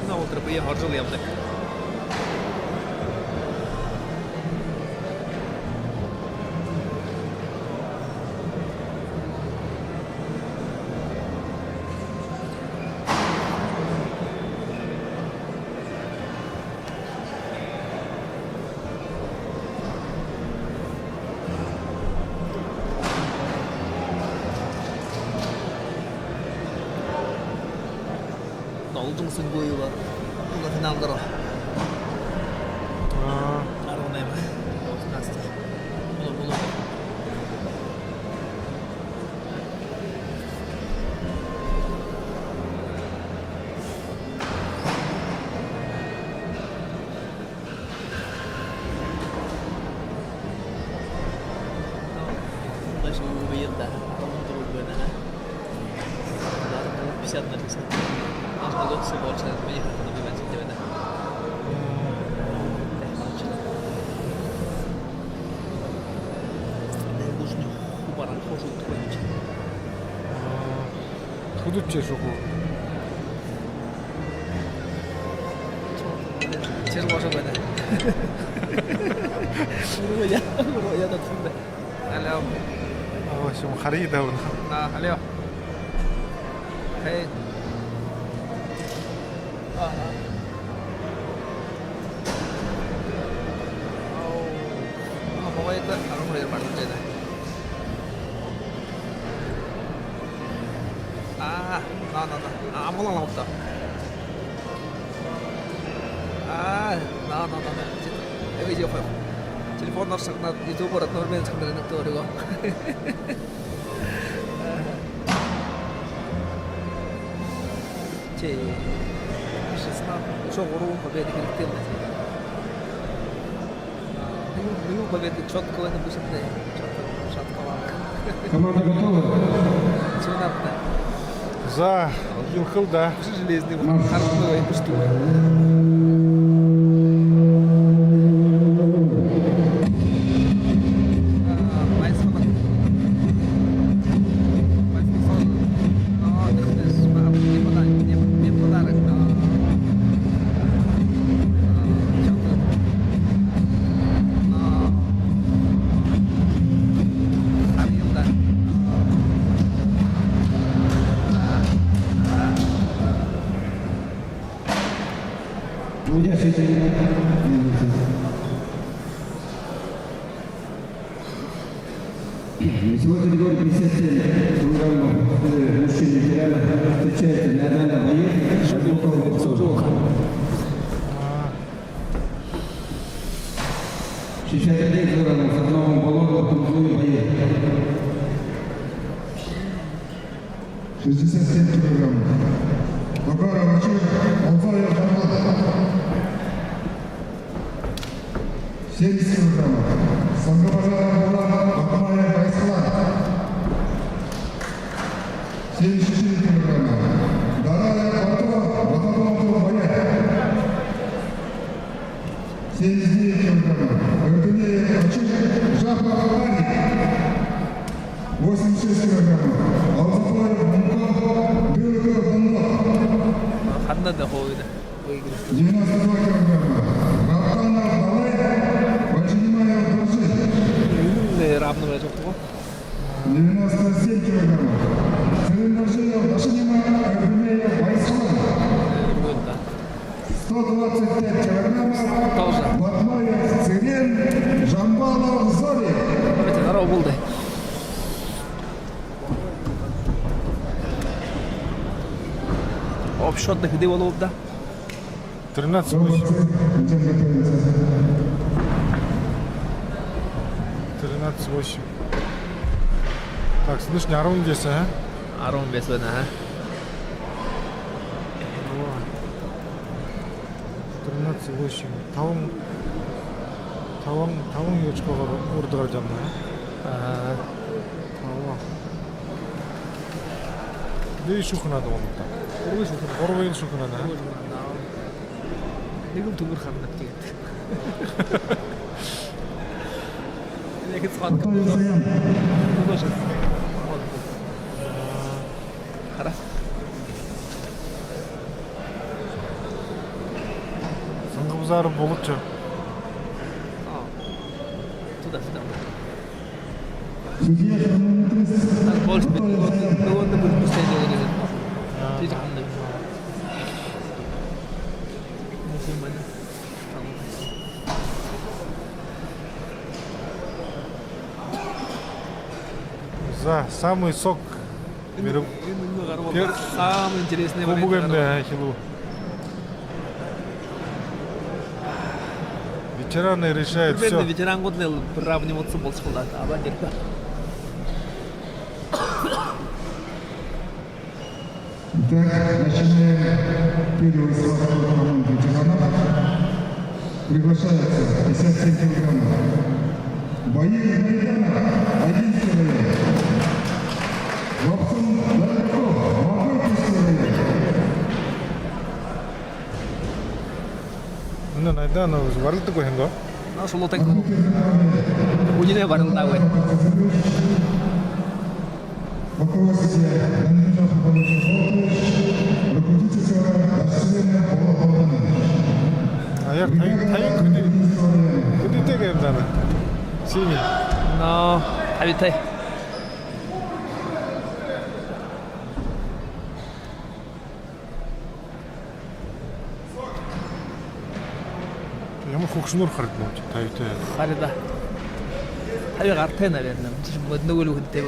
S10: На утро приехал железный. Олжың Сүнгоева. Бұл финалдары. Арғынайма. Бұл.
S11: Худуче шоку.
S10: 제일 멋있거든. 우리야 나 tunde. Hello.
S11: 좀 가리다 오늘.
S10: Hello. Hey. Pokoknya itu aku mulai baru aja. 아무거나 없다. 나. 여기 이제 봐요. 텔레폰 넣었나 유튜브로 넣으면 상대는 또 그리고. 제 16 저거로 победы коллективной. Мою победу четко это будет шатковак.
S12: Команда готова?
S10: Все надо.
S11: За Юлхыл, да.
S10: Железный хороший пустую.
S12: Сегодня категория 57 килограммов мужчин ветеранов встречается Леонардо Боец, Шарлотова Боксова. 61 килограммов с одного баллона Тумзуи Боец.
S1: 67 килограммов. Багара Мачир, Алфаев Хамад. 70 килограммов. Сангабажара Булан, Батмая Байслан. 74 килограмма. Дарая Батова, Батова Боя. 79 килограммов. Эрденея Ачир, Жаба Хабари. 86 килограммов. Алзафаев Мунков, Бюргер Бунлов.
S10: 한나다 거기다.
S1: 92 килограмма. Рахтана Балай, Вачинимая Буржи.
S10: 네, 랍노가 좋고.
S1: 97 килограммов. Цилиндрожиев Вачинимая Эрденея Байслан. 125 килограммов. Батмаев Цирен, Жамбалов Зори.
S10: здорово болды. Общотных где было да?
S11: 13-8. 13-8. Так, слышь, не Арун здесь, а?
S10: Арун без вина, а?
S11: 13-8. Тавың ечкоға ұрдыға жанна, а? Тавың. Ne iş okunады онда? Орвейн iş okunады, а?
S10: Негім түгір қамдап дегенді. Неге тұқанды қамдап. Қара.
S11: Сыңғы бұзары болып жүр.
S10: Туда.
S1: Судья хронометрист.
S10: Так, больше довольно будет пустая делать. Ты же қамдап.
S11: За самый сок
S10: Самый интересный
S11: Кубок МД Хилу. ветераны решают
S10: Теперь
S11: все.
S10: ветеран годный приравниваться был сюда, а бандерка.
S1: Итак, начинаем первую схватку команд ветеранов. Приглашается 57 килограммов. Бои Майдана, 11 район. Лапсун Далеков, Магойский район.
S11: Ну, найда, ну, варлы такой хенго.
S10: Ну, шуло так. Удине барылдавы.
S1: Вопросите Данилов Павлович, руководитель расширения Павла.
S11: Аяк тайын күді тегем даны. Семи.
S10: Но, табитай.
S11: Ямы хукшнур харит болчу, тайты.
S10: Харида. Таби гартай, наверное. Модно гөлü хүнтэй.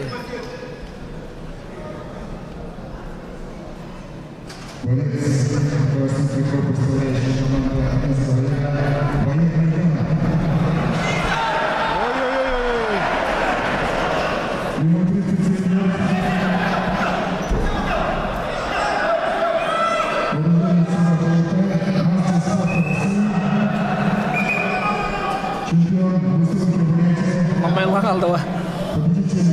S1: Борец красный трикот, представляющий команду Агентства района, боец Майдана.
S11: Ой-ой-ой-ой.
S1: Ему 37 лет. Уроженец Симакова, мастер спорта России, чемпион высокой вариации,
S10: Мамайлар алды ва.
S1: победитель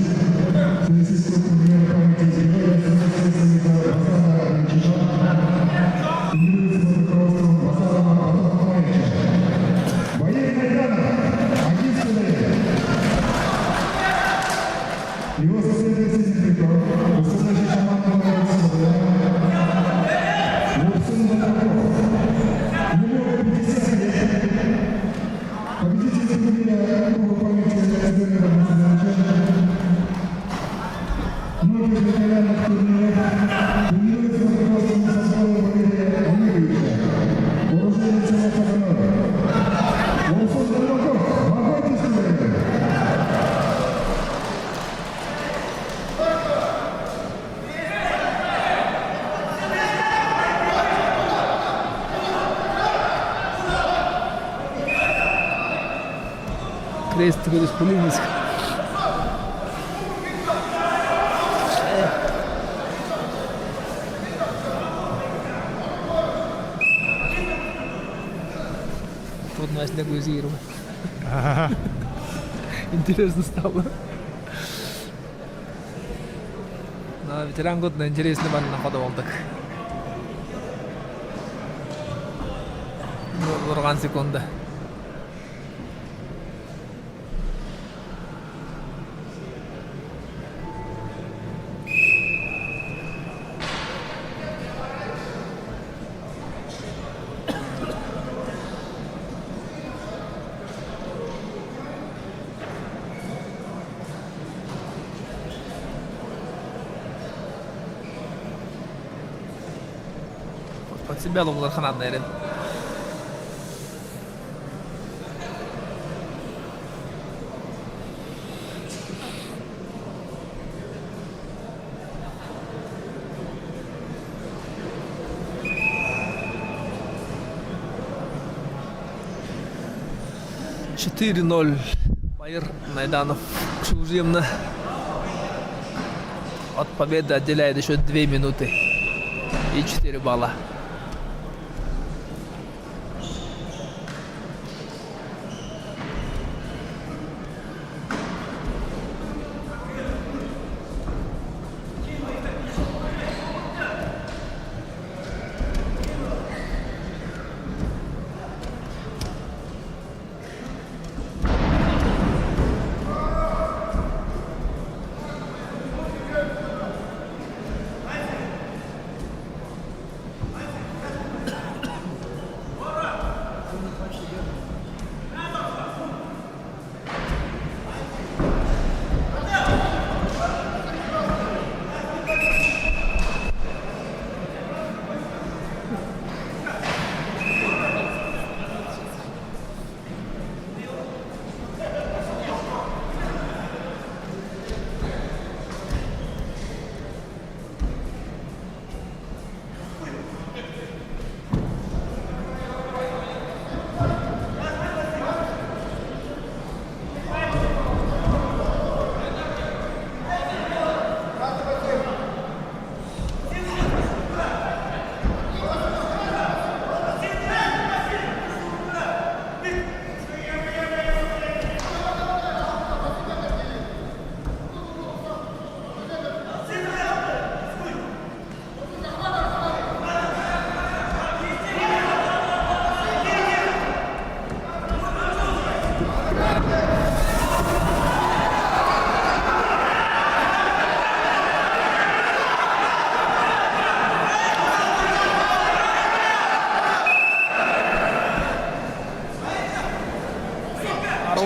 S1: Всероссийского турнира памяти героя Советского Союза Базара Ильича, тренируется под руководством Базарова Антона Павловича. Боец Майдана, 11 район. Его соседний Сизиков, представляющий команду Магойского района, Лапсун Далеков. Ему 50 лет. Победитель турнира Кубка памяти Владимира Владимировича. Многих ветеранов турнира тренируется под руководством Саскова Валерия Валерьевича, уроженец села Таганрога. Лапсун Далеков, Магойский район.
S10: Крест говорит, Пулиниск. Трудно снегуизировать. Интересно стало. Но ветеран годный интересный бал находил так. 90 секунда. Под себя лугдар ханат нерин. «4-0». Байер Найданов Шужемна. От победы отделяет еще 2 минуты и 4 балла.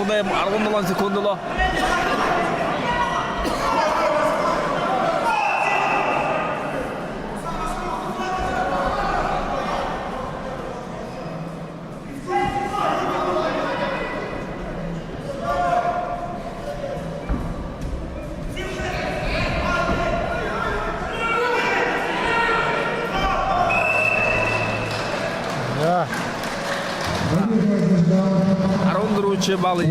S10: аргондолон секундоло. Аргондоручу балы.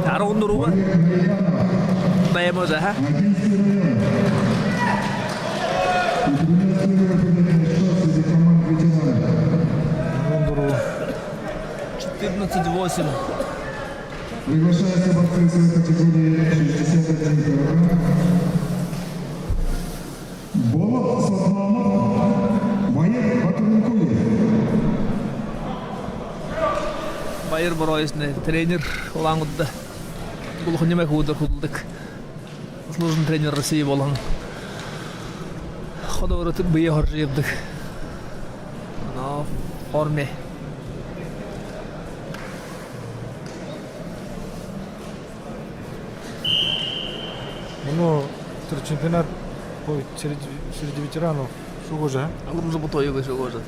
S10: Аргондоруба. Даемоз, ага.
S11: Аргондору.
S10: 14-8.
S1: Приглашаются борцы своей категории 61 кг. Болот Сатмамов, Байыр Батырынкуев.
S10: Байыр Бороисный тренер Улангудда. Бұл хүнеме кудыр кудылдык. Служен тренер России болған. Ходовырытып бүйе хоржиевдік. Но форме.
S11: Ну, чемпионат среди ветеранов. Что же?
S10: А уже бутою вышел уже.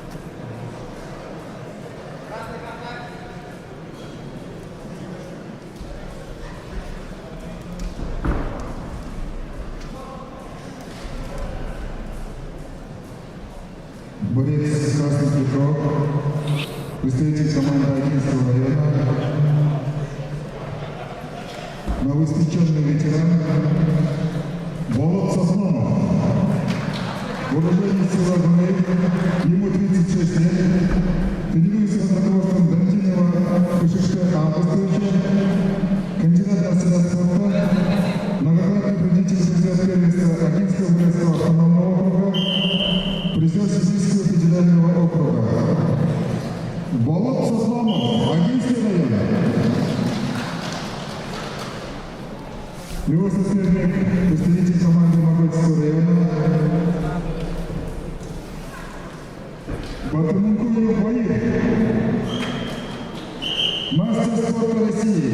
S1: Борец с красным петром, представитель команды Агинского района, новоиспеченный ветеран Болот Сатмамов. Вооружение сил обороны, ему 36 лет, тренируется под руководством Дантинова Кушишка Августовича, кандидат мастера спорта, многократный победитель призера первенства Агинского городского автономного округа, призер Сибирского федерального округа. Болот Сатмамов, Агинский район. Его соперник, представитель команды Могольского района, Батырынкуев Байыр, мастер спорта России,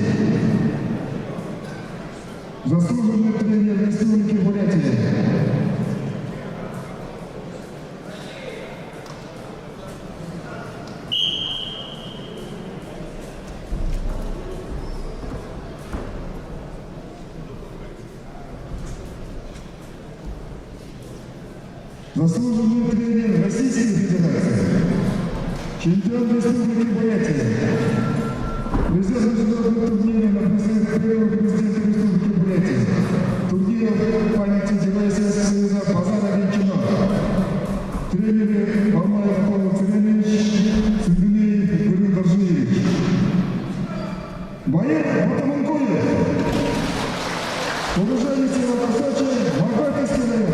S1: заслуженный тренер Республики Бурятия. Заслуженный тренер Российской Федерации, чемпион Республики Бурятия, призер международного турнира на призыв первого президента Республики Бурятия, турнира памяти Героя Советского Союза Базара Венчино, тренеры Мамаев Павел Царевич, Цыгдынеев Гурин Даржиевич. Байыр Батырынкуев, уважаемый силовой Магатайский район.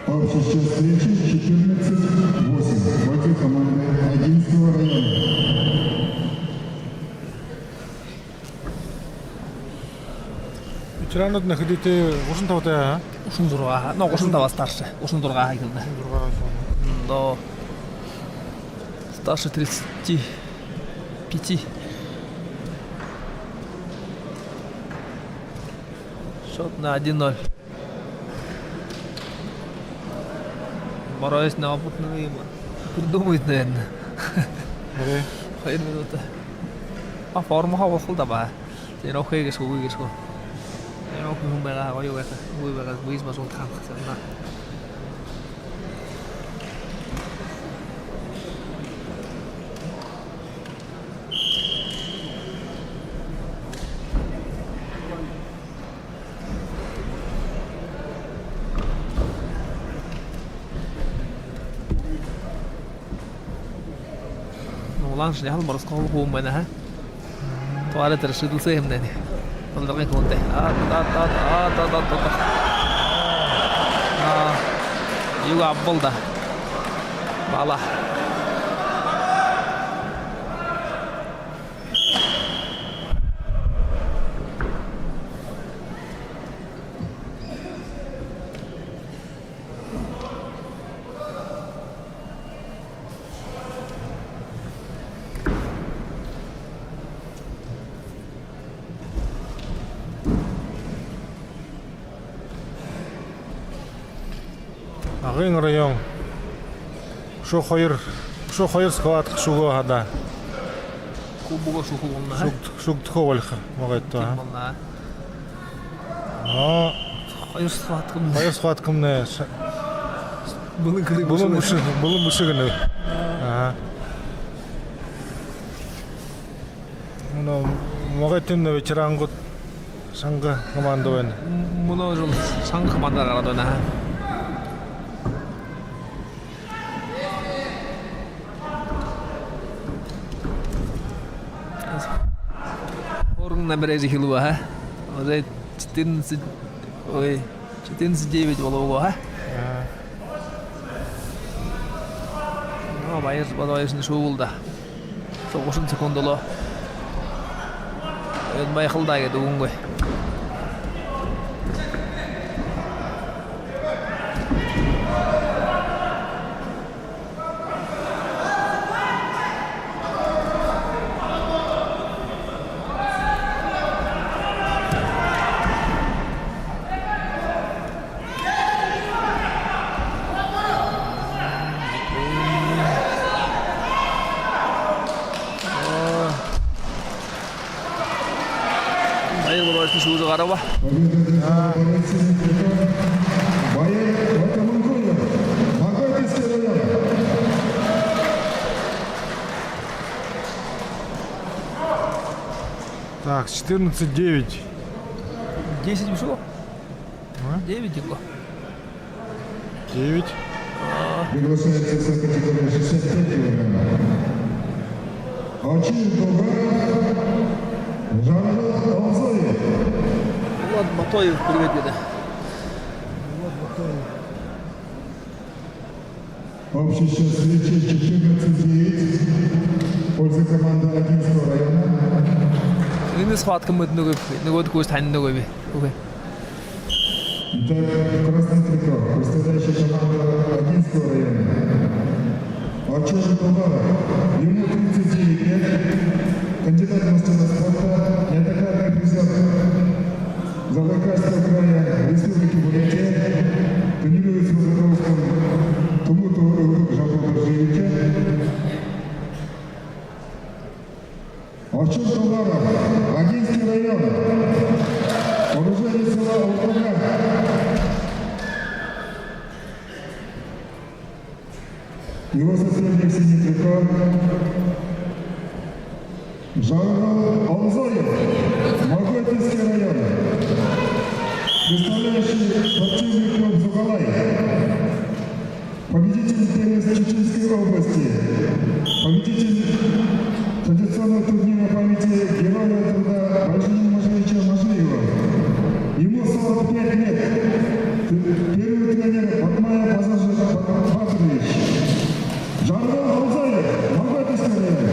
S1: Общий счет встречи 14-8 против команды Агинского района.
S11: Ветеранов находите ушин тавтая, а?
S10: Ушин дурга, но ушин тава старше. Ушин дурга келди. До старше 35. Счет на 1-0. Борис неопытный придумает, наверное. 2 минуты. А форма хавал да, я рухай гешку. Я рухай хумбера, войвера, визма султан. Улан шляхал морского гумена, ха? Туалет решил сеемнени. Он дорогой конте. Юга абболда. Бала.
S11: Ағын район. Шо хойыр схват шуго хада.
S10: Кубуга шухулна.
S11: Шук тховальха могайто. Но
S10: Хойыр схваткым.
S11: хойыр схваткымны
S10: Булын
S11: мушыгыны. Ну, могайтын вечерангут санга командован.
S10: Муно жыл санг команда карадына. Орын набережи хилуа, ха? Озе 14-9 болуға, ха? Байыр бадайысыны шоуылда. 9 секундылы. Ön байқылда кеді өңгөй. Şuuru qaraba.
S11: Так, 14-9.
S10: 10 вишло? 9 текло.
S11: 9.
S1: Приглашается вся категория 65 килограммов. Очень долго. Жанна Алзоев.
S10: Влад Батоев, привет, деда.
S1: Общий счет встречи 14-9 в пользу команды Агинского района.
S10: Ini схватка мы ногой кость тань ногой. Окей.
S1: Итак, красный трикот, представляющий команду Агинского района. Арчур Долгара, ему 39 лет, кандидат в мастера спорта, неоднократный призер Забайкальского края Республики Бурятия, тренируется в Узаровском Тумуту Жабо-Горжевике. Арчур Долгара, Агинский район, уроженец села Округа. Его соперник синий трикот Жанна Алзоев, Моготинский район, представляющий спортивный клуб «Зугалай», победитель ТНС Чеченской области, победитель традиционного турнира памяти Героя труда Владимира Машевича Машеева. Ему 45 лет. Первый тренер Батмая Пазажевич. Жанна Алзоев, Моготинский район.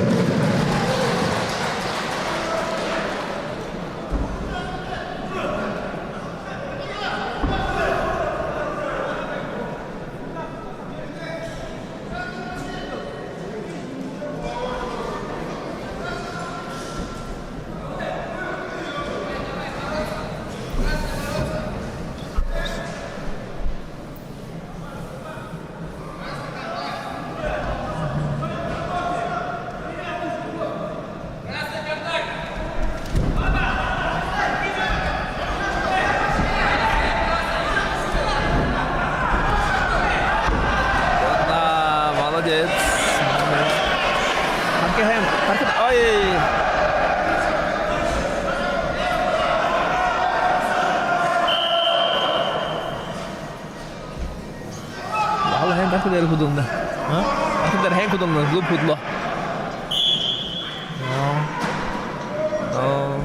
S10: Aku dari Kudungna. Hah? Aku dari Heng Kudungna, belum Kudlo. Oh.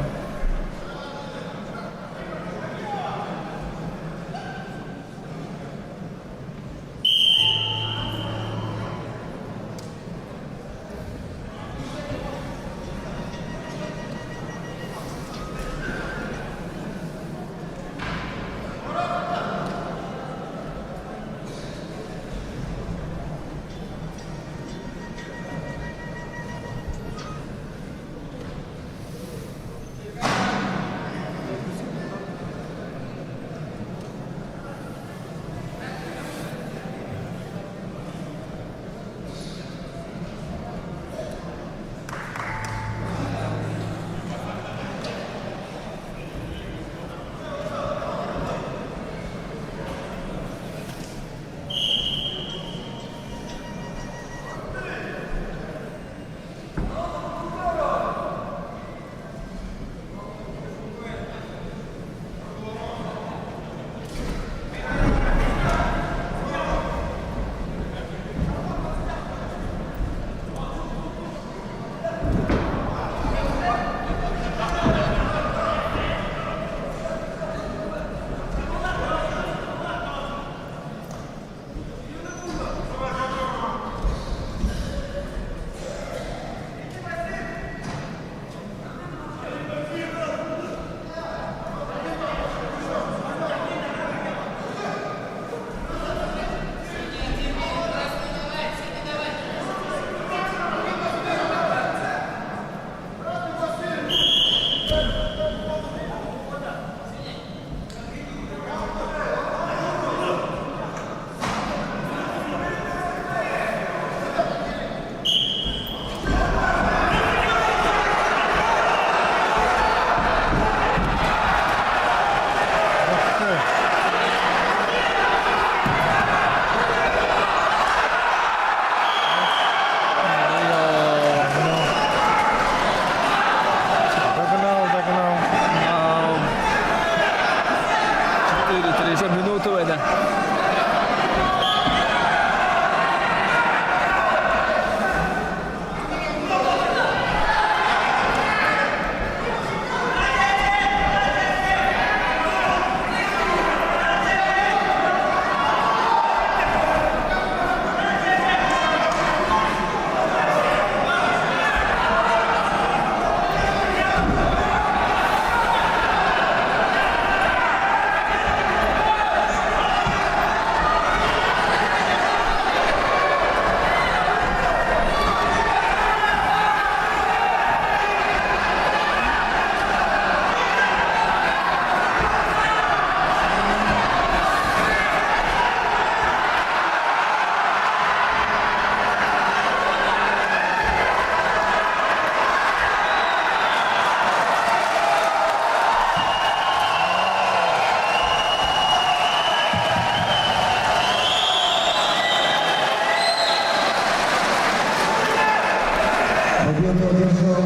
S1: завершал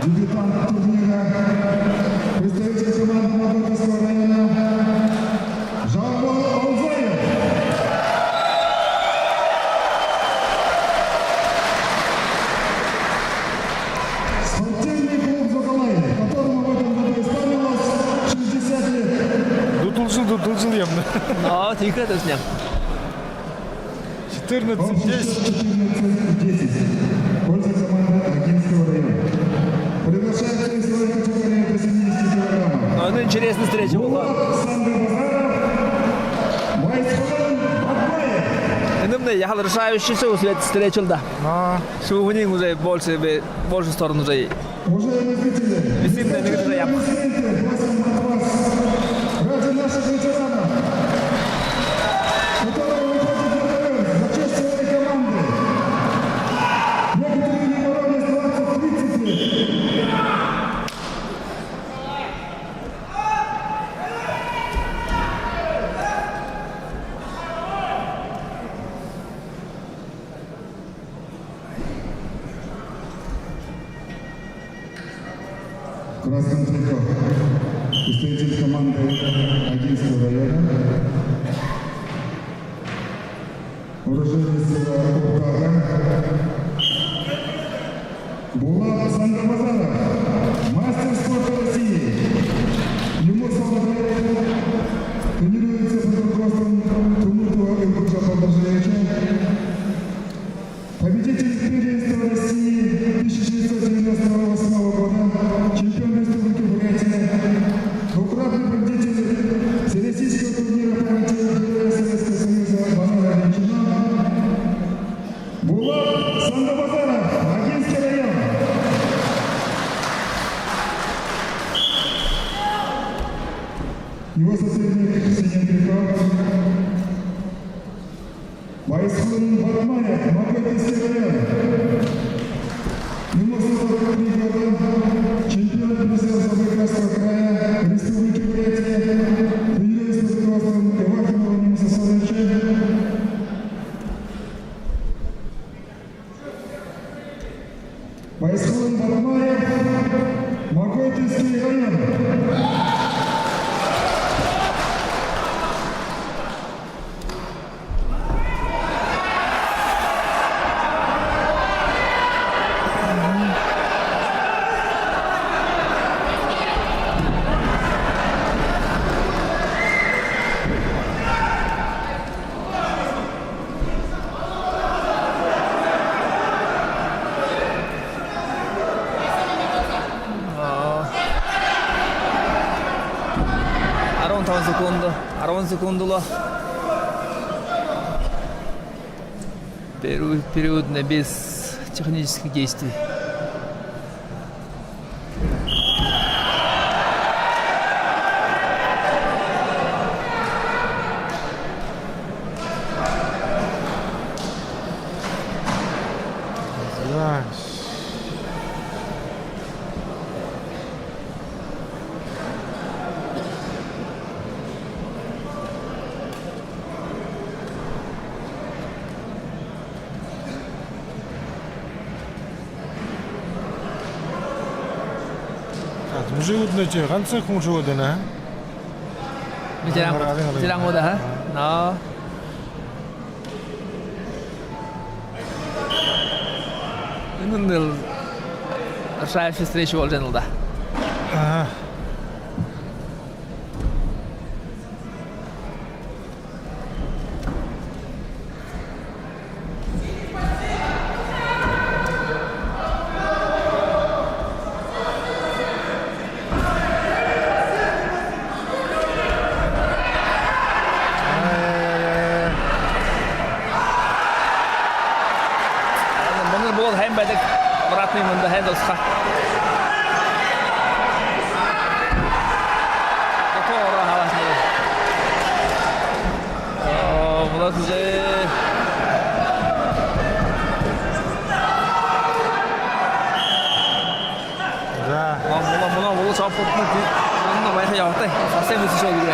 S1: дебютант турнира, представитель команды Магнитогорского района Жамбыл Алзаев. Спортивный клуб «Зоколай», которому в этом году исполнилось 60 лет.
S11: Дутулжил явно.
S10: No, тільки ти зняв.
S11: 14-10.
S1: Польза команды Агинского района. Приглашается весовая категория до 70 килограммов.
S10: Ну, это интересная встреча была.
S1: Александр Базаров, Майсхан Батбаев.
S10: Иногда я решающий встречу, да. Что у них уже больше сторону уже.
S1: Уважаемые зрители,
S10: Действительно, не говоря.
S1: просим от вас ради наших ветеранов, которые выходят на ТР за честь своей команды. Некоторые не боролись 20-30 лет. В красном трико представитель команды Агинского района, уроженец села Уртага, Булат Сандербазаров, мастер спорта России. Ему 40 лет, тренируется под руководством Тумутова Илгуша Павловича. Победитель первенства России 1998 года, чемпион республики Бурятия, двукратный победитель всероссийского турнира памяти Героя Советского Союза Ванера Ильичина, Булат Сандербазаров, Агинский район. Его соседник синий трико Майсхан Батбаев, Магнитогорский район. Ему 43 года, чемпион призера Забайкальского края, Республики Бурятия, тренируется под руководством Ивахимова Нима Сасановича. Майсхан Батбаев, Магнитогорский район.
S10: Арон секундуло. Период без технических действий.
S11: Животные, ганцы хум животные,
S10: Терang udah, ha? No. Ini решающая встреча Волженл, да. Обратный мында Хенделсқа. Тоора халасында. Бұлар уже Да. Бұлар бұл шаппортны бұнда байқа яқты. Совсем өсі шол gibi.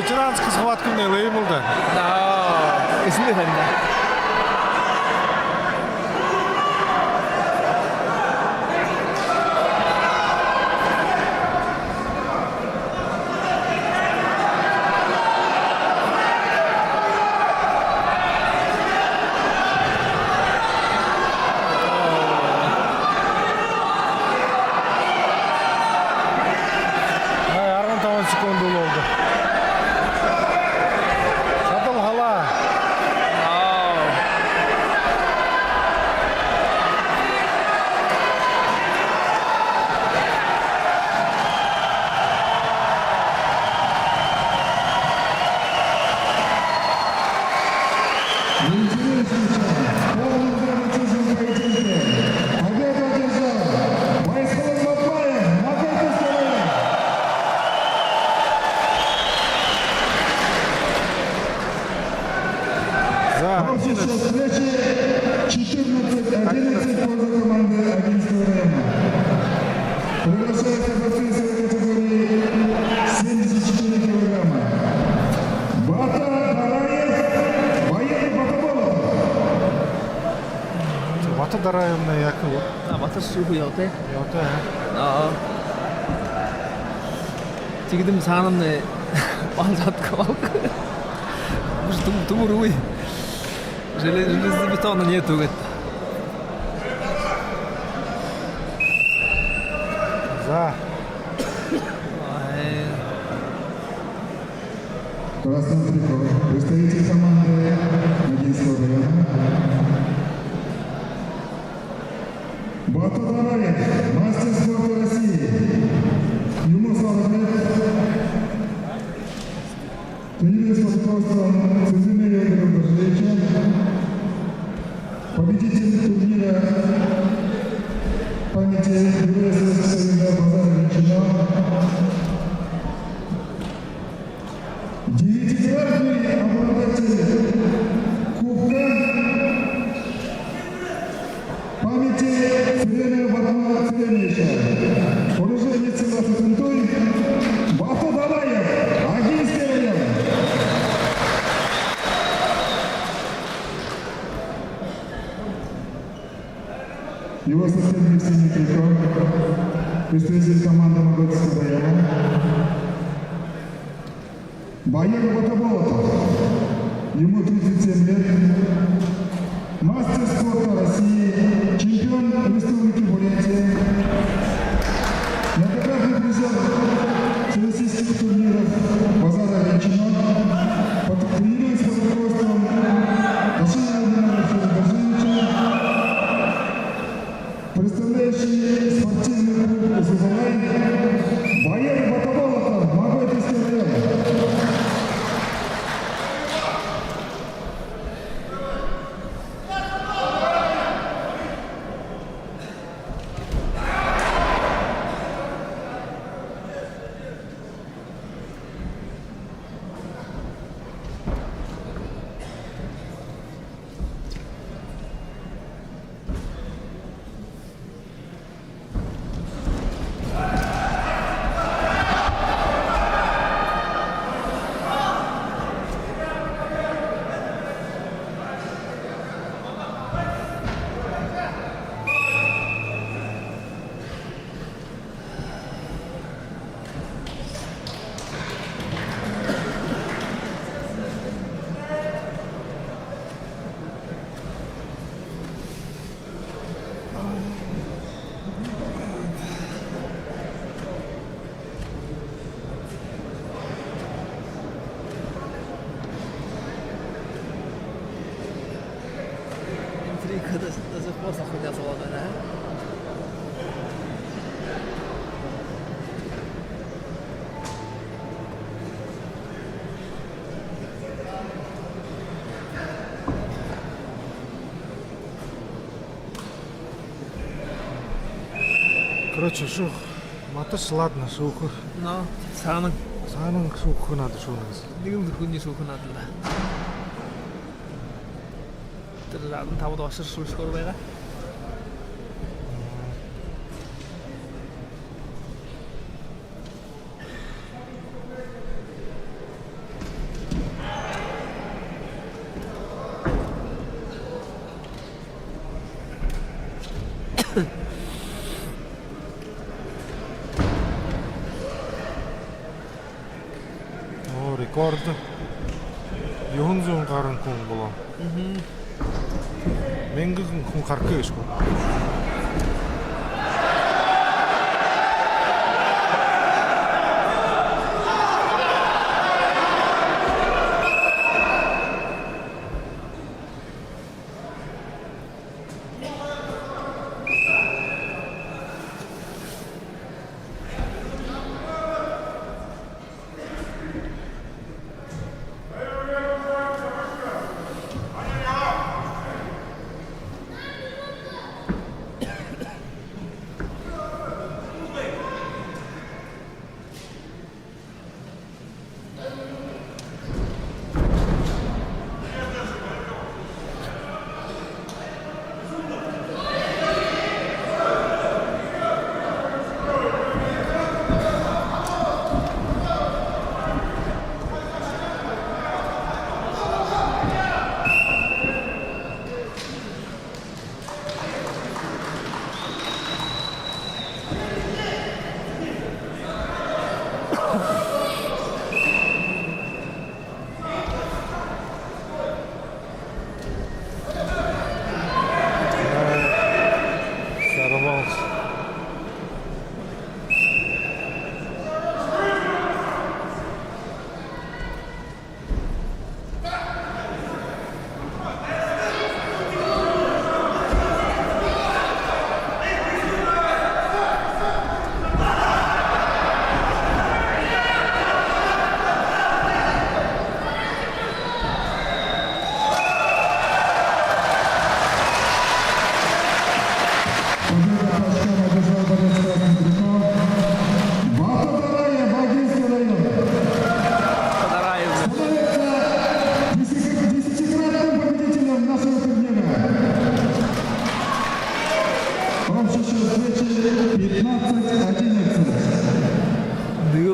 S11: ветеранский схватканы леймылды.
S10: Есімде тәнді.
S11: Дараевна Якова.
S10: Батыр шуғы яуты.
S11: Яуты,
S10: Тигдім санымны балжатқа балқы. Бұл тұмыр ұй. Железді бетонны не төгет.
S11: За.
S1: Красный трикот. Представитель команды Ногинского района. Бату Дараев, мастер спорта России. Ему 40 лет. Тренируется под руководством Сузумея Игоря Боржевича. Победитель турнира памяти Героя Советского Союза Базара Величина. 9-кратный обладатель Кубка памяти Федора Вадима Федоровича, уроженец села Сатунтой, Бату Дараев, Агинский район. Его соседний Евсений Криков, представитель команды Моготского района. Бояр Батаболотов, ему 37 лет. Мастер спорта России, чемпион республики Бурятия, многократный призер всероссийских турниров Базара Величина, тренируется под руководством Василия Владимировича Боржевича, представляющий спортивный клуб «Сузалай», Бояр Батаболотов, Моготский район.
S10: Даже просто хотят золото, да?
S11: Короче, шу маташ ладно шуху.
S10: Ну, саның
S11: шуху надо шуныз.
S10: Дегімді күнде шуху надо да. Тіррадың табыда ашыр шулыш көрбайға.
S11: рекорд. Юнзун гарын хүн болоо. Мэнгэн хүн харкэ шүү.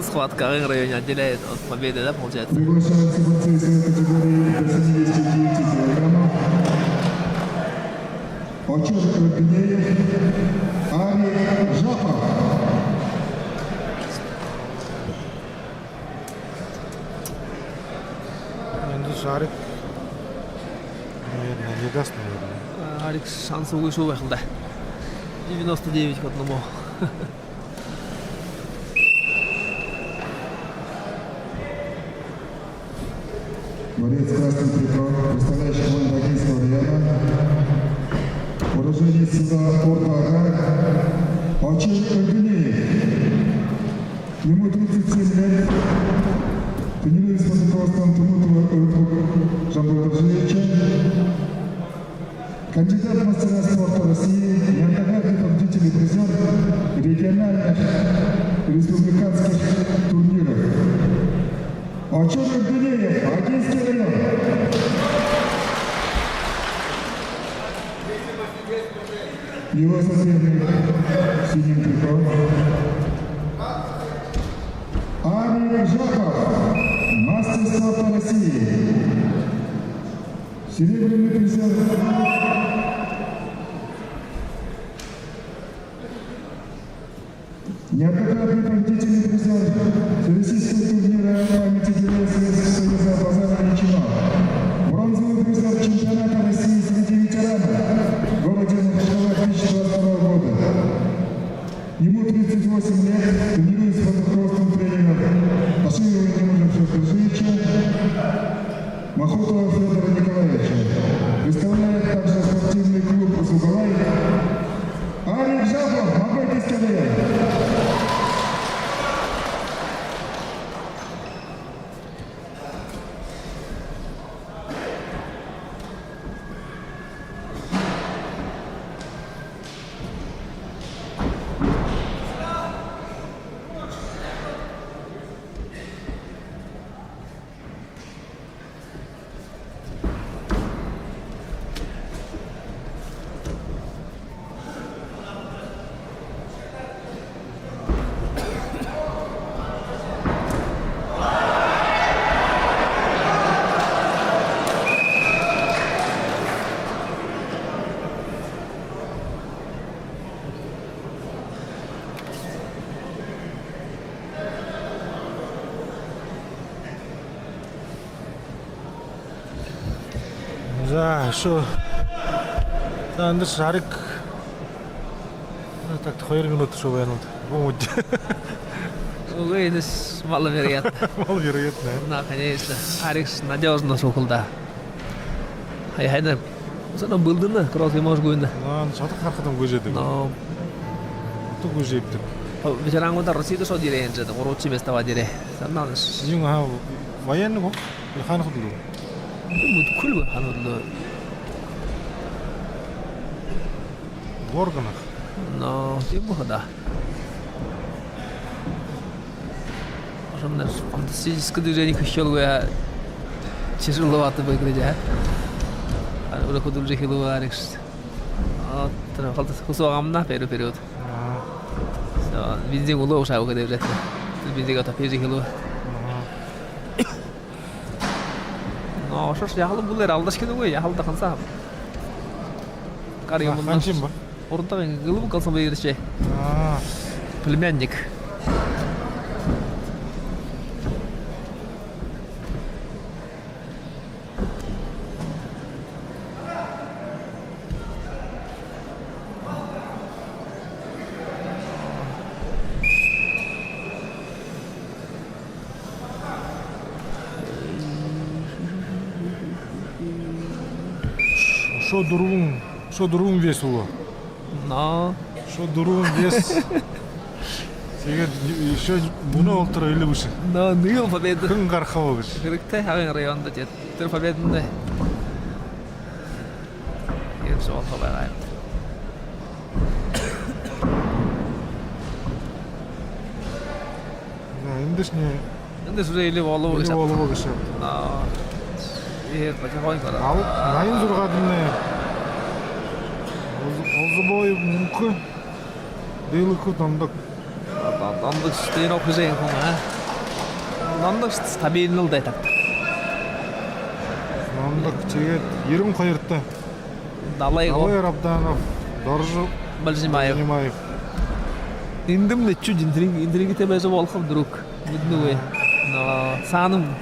S10: Схватка в районе отделяет от победы, да, получается?
S1: Приглашается борцы своей категории до 79 килограммов. Очер Гнеев, Арий Жапов.
S11: Арик, наверное, не даст, наверное.
S10: Арик шансы выше выехал, да. 99 к 1.
S1: Борец красный прикол, представляющий команду Бакинского района. Уроженец села Орда-Ага, Очер Гнеев. Ему 37 лет. Тренируется под руководством Тумутова Жамбула Баржевича. Кандидат в мастера спорта России, неоднократный победитель и призер региональных и республиканских турниров. Очер Гнеев, Бакинский район. Его соседник синим триком. Арий Жаков, мастер спорта России. Серебряный призер. Неоднократный победитель и призер всероссийского турнира памяти героев Союза Базара Ильичева. Бронзовый призер чемпионата России среди ветеранов в городе Махачкала 2022 года. Ему 38 лет, тренируется под руководством тренера Аширова Тимура Шахрушевича, Махотова Федора Николаевича. Представляет также спортивный клуб «Зубалай». Арий Жапов, Бакинский район.
S11: За, еще. За, Андрей Шарик. Так, 2 минуты, что военный. Помните.
S10: Угойнес маловероятно.
S11: Маловероятно.
S10: Да, конечно. Арикс надежно сукулда. Хайна. Sana bıldığını kroki moş goyunda.
S11: Lan çatı karkadan göjedi.
S10: No.
S11: Tu göjepti.
S10: Bicarang udah residu so dire enje, orochi besta wa dire. Sannan.
S11: Sizin ha военный го? Или ханах дулу?
S10: Мут кул ханудлу.
S11: В органах.
S10: No, типа да. Ошонда фантастическое движение хищелгоя. Тяжеловато в игре, да? Udah kudu jadi hilu Alex. Oh, terus kalau khusus amna period. So, benzin ulo usah aku deh berarti. Benzin kata pergi hilu. No, şoş ya halı bular aldaş kene koy ya halı da kansa. Karı bundan.
S11: Kaçım bu?
S10: Orada ben gılıp kalsam bir şey. Племянник.
S11: Что дурум весело.
S10: No.
S11: Что дурум вес. Сега еще буна ултра или выше.
S10: No, нил победа.
S11: Кын гархава гыш.
S10: Кырыктай хагын районда жет. Төр победында. Ем сол хабар.
S11: Да, индешне.
S10: Индеш рейли болу гыш.
S11: Болу гыш.
S10: А. Потихоньку кара.
S11: Ал, найын зургадыны. Озбой мүмкү. Дейлыку тандык.
S10: Тандык стейн окужен кума. Тандык стабильный да так.
S11: Тандык чегет 20 кайыртты.
S10: Далай
S11: Рабданов, Доржу
S10: Бальжимаев. Индим нечу интриги тебеже волхов друг. Видно. Но саным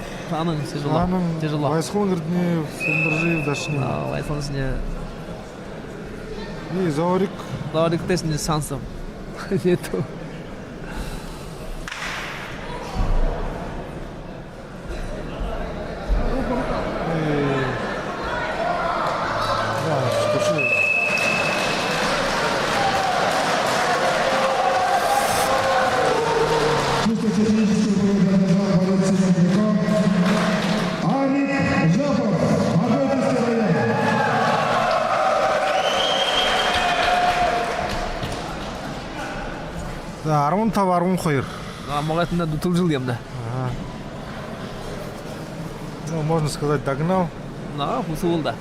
S10: тяжело.
S11: Вайсхон Грднеев, Сендержиев, Дашнин.
S10: Вайсхон сне.
S11: И Заурик.
S10: Заурик теж не шансов. Нету.
S11: Да, армун тавармун хойр.
S10: Могатна дутулжил ямда.
S11: Ну, можно сказать, догнал.
S10: На, усул да.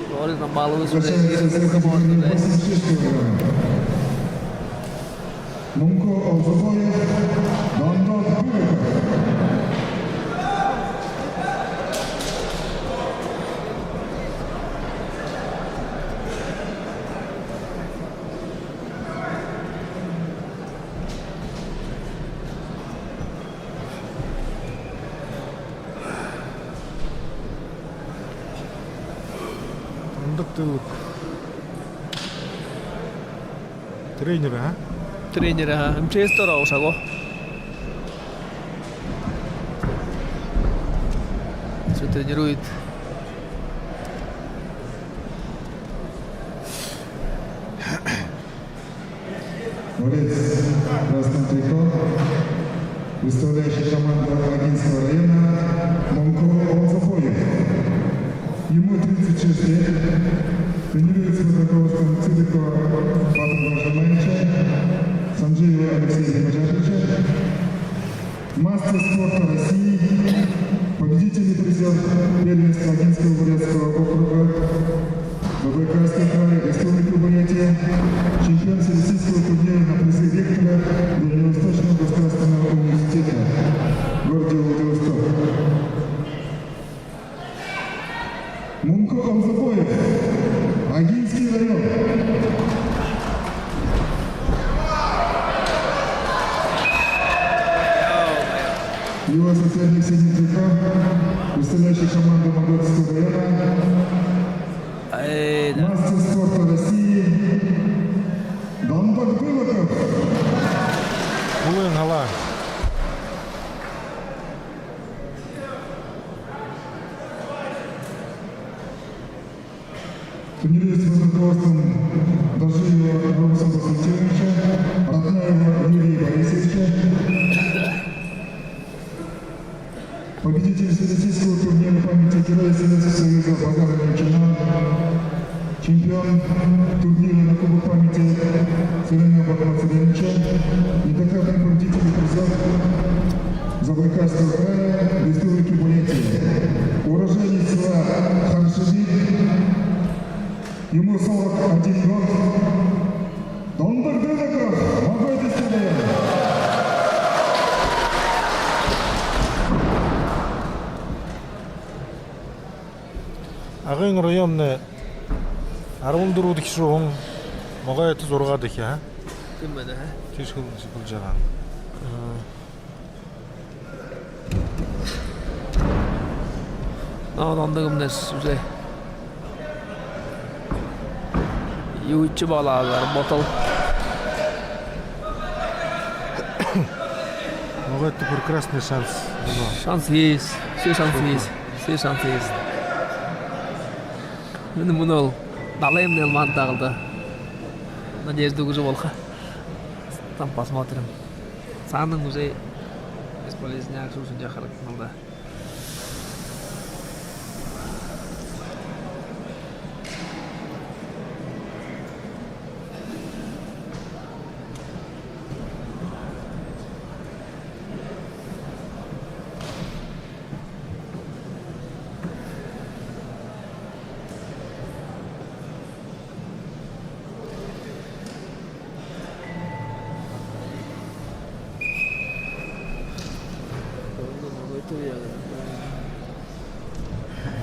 S10: Говорит, нам мало
S1: Munko Ozboyev, Dandon Bülük.
S11: Тренер, а?
S10: Тренера МЧС 돌아오시고. Что тренирует?
S1: Борец в красном трико, выставляющий команду Агинского района Монко Озбоев. Ему 36 лет, тренируется под руководством Цидикова Павла Жаманича, Санджеева Алексея Мажахича, мастер спорта России, победительный призер первенства Агинского бурятского округа, ВБ Красный край, Республика Бурятия, чемпион Всероссийского турнира на призы ректора Дальневосточного государственного университета в городе Владивосток. Мунко Озбоев, Агинский район. Его соседник Сидит Века, представляющий команду Моготского района, мастер спорта России Дамбак Былоков.
S11: Улын ала.
S1: Турнире с руководством Дожиева Румсова Салтеновича, Ратнаева Юрия Борисовича, победитель всероссийского турнира памяти Героя Советского Союза Богдана Ильичина, чемпион турнира на Кубок памяти Сырена Богдана Царевича, неоднократный победитель призов Забайкальского края, Республики Бурятия, уроженец села Харшевик, ему 41 год, Дамбак Былоков, Моготский район.
S11: Ағын районны 14 киши оң моғайты зорғады ке, а?
S10: Кіммеді, а?
S11: Кешкіл бұл жаған.
S10: Anladığımdır уже. Юйтчы балалар, ботал.
S11: Моғайты прекрасный шанс.
S10: Шанс есть, все шанс есть, все шанс есть. Мен мұны далайым нелман тағылды. Надежда уже волха. Там посмотрим. Саның уже бесполезняк, что уже дяхарак қалды.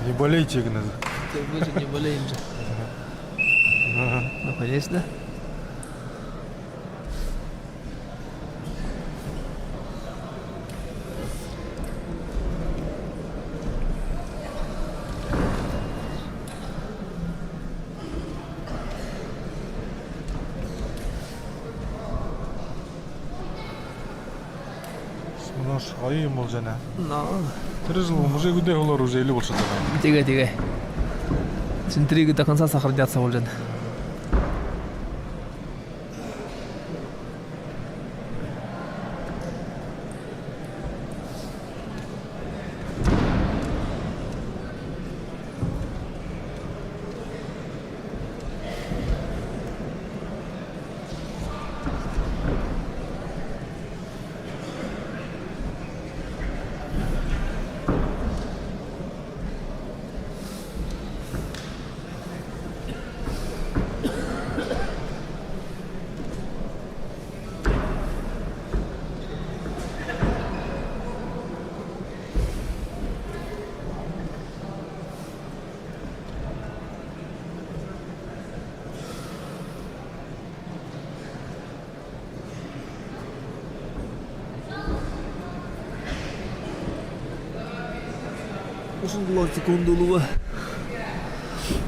S11: Не болейте, Игнат.
S10: Мы же не болеем же. Ну, конечно.
S11: Мұнаш айым ол жана.
S10: No.
S11: Тірі жыл уже күде олар уже елі болшы таған.
S10: Тиге. С интригой до конца сохранятся уже. Ушундулар секундулуы.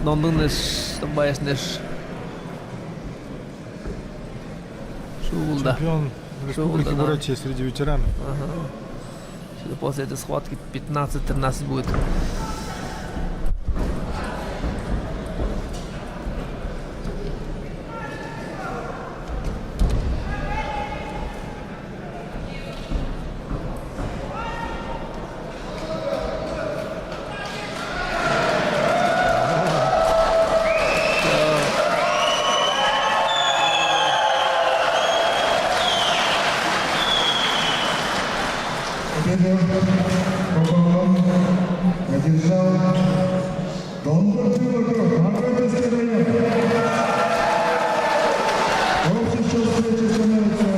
S10: Дондун эш, табаяш неш. Шуулда.
S11: Чемпион Республики Бурятия среди ветеранов.
S10: После этой схватки 15-13 будет.
S1: Одержал Дамбак Былоков, Моготский район. Общий счет встречи становится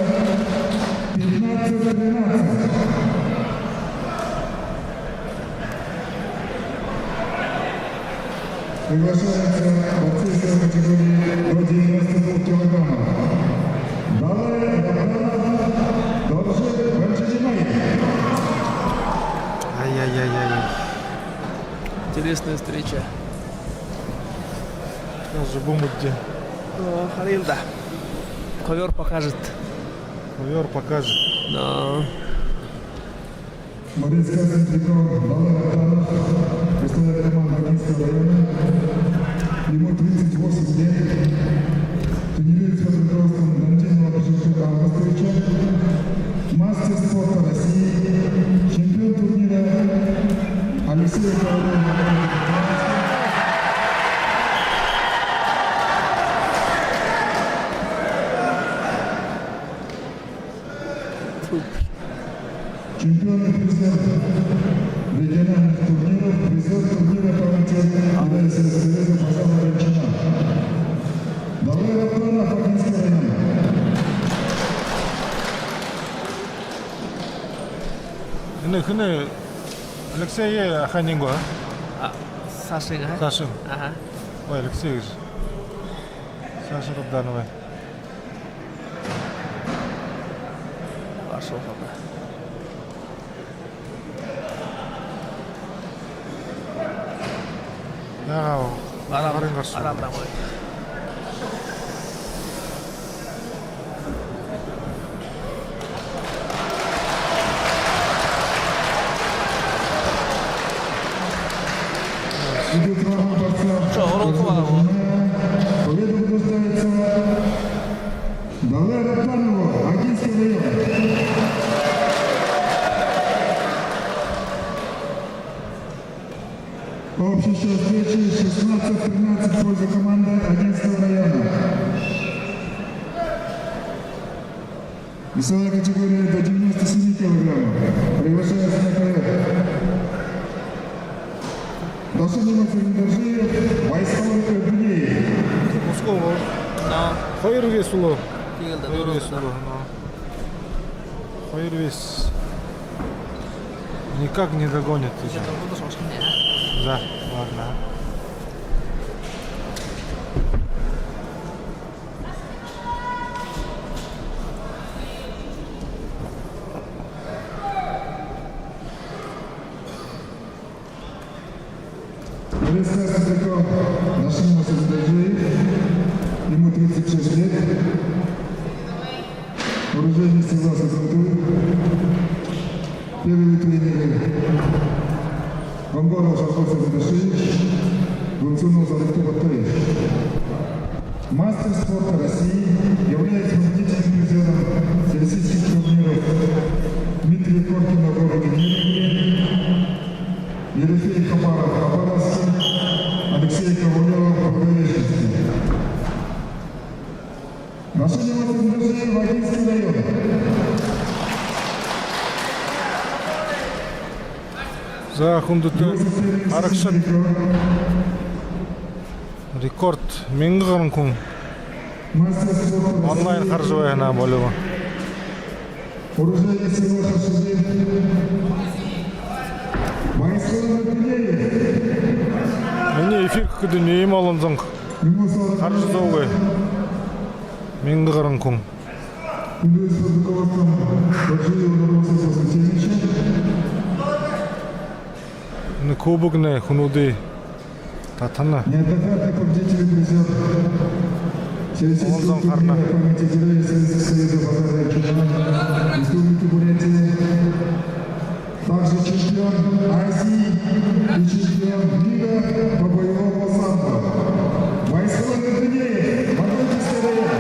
S1: 15-13. Приглашается борцы категории до 92 килограммов. Далее Богданов Доржи Банчадимай.
S11: Ай-яй-яй-яй.
S10: интересная встреча.
S11: Даже Бумудди.
S10: Халилда. Ковер покажет.
S11: Ковер покажет.
S10: Да.
S1: Борецкая Центрикова, Далер Атанов, представляет команду Агинского района. Ему 38 лет. Тренируется под руководством Дантинова Кожевчука Августовича. Мастер спорта России. Чемпион турнира Алексей Ковалев. Чемпион и призер региональных турниров, призер турнира по антиагрессии Союза Пожарного Ильичина. Далер Атанов, Агинский район.
S11: 근데 Алексей Аханинго,
S10: Сашин, а?
S11: Сашин.
S10: Ага.
S11: Ой, Алексей же. Саша Рабданова.
S10: Пошел папа. Араб домой.
S1: Идет вагон борца.
S10: Что, урок вагон?
S1: Победу удостоится Далер Атанову, Агинский район. Общий счет встречи 16-13 в пользу команды Агинского района. Весовая категория до 97 килограммов. Приглашается на ковер. Должны Мацарин Вайсалов Гунеев.
S11: Москово.
S10: Да.
S11: Хайырвесулы.
S10: Тигелда.
S11: Хайырвесулы. Хайырвес. Никак не догонит уже. Да, ладно.
S1: Борецкая Центрикова, Нашимов Сададжиев, ему 36 лет. Вооружение сила Сазантуй. Первые тренеры Вангоров Шарков Сазадашевич, Гунцунов Зарыктов Батаевич. Мастер спорта России, является победителем призером всероссийских турниров Дмитрий Коркин в городе Нижний, Ерофей Хабаров в Хабаровске, Алексей Ковалев в Благовещенске. Ношение Мацарин в Агинский район.
S11: За Хундуты Аракшат. Рекорд Мингарн Кун. Онлайн харжывая на болево.
S1: Оружейный сила Хашидин. Вайсалов Гунеев.
S11: Мне эфир күді нейім алынзың. Харжызауы. Мингарн Кун.
S1: Плюс под руководством Баджиева Народного Воскресенья.
S11: Кубогне Хунуды Татана.
S1: Неоднократный победитель призер всероссийского турнира памяти героев Советского Союза Пожарного Ильичина Республики Бурятия. Также чемпион Азии и чемпион мира по боевому самбо. Вайсалов Гунеев, Агинский район.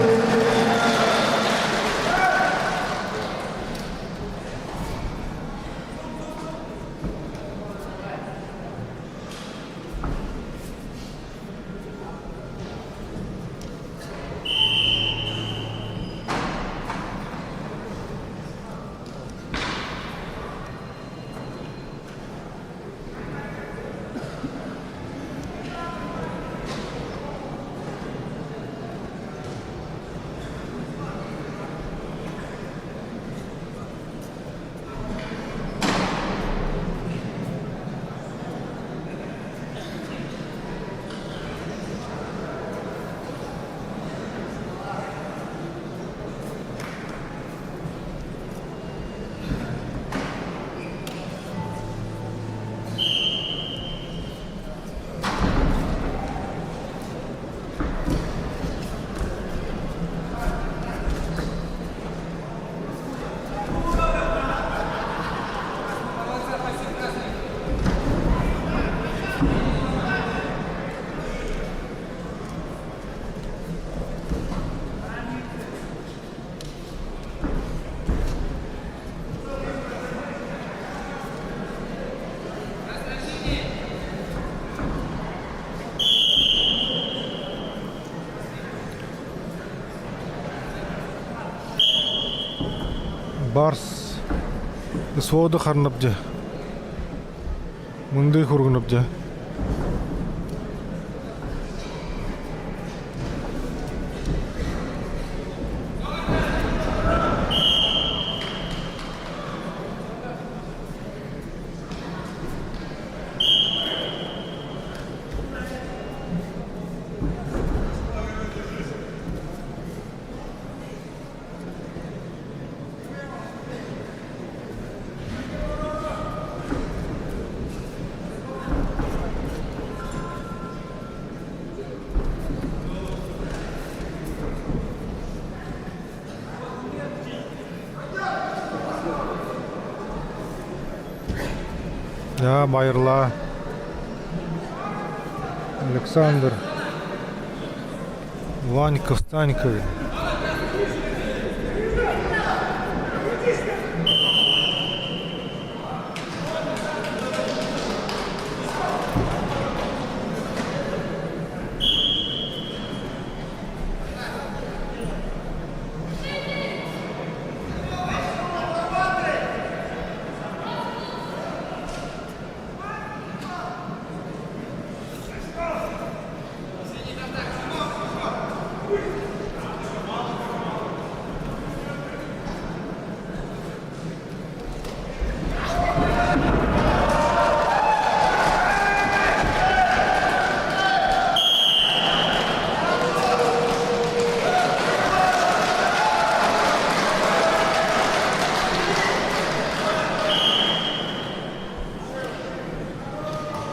S11: Барс своды харнап же. Мыңды хургынып же. Ya Майырла, Александр, Ваньков, Станьков.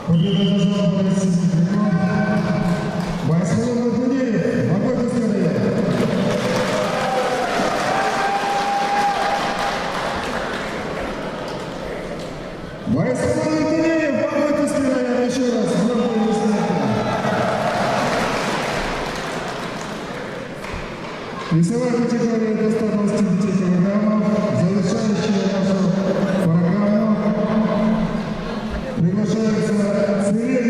S1: Победа должна быть российским. Войсковой Матвеев, Магойковский район. Войсковой Матвеев, Магойковский район. Еще раз. Весовая категория до 125 килограммов, завершающая нашу программу, приглашается Свиридов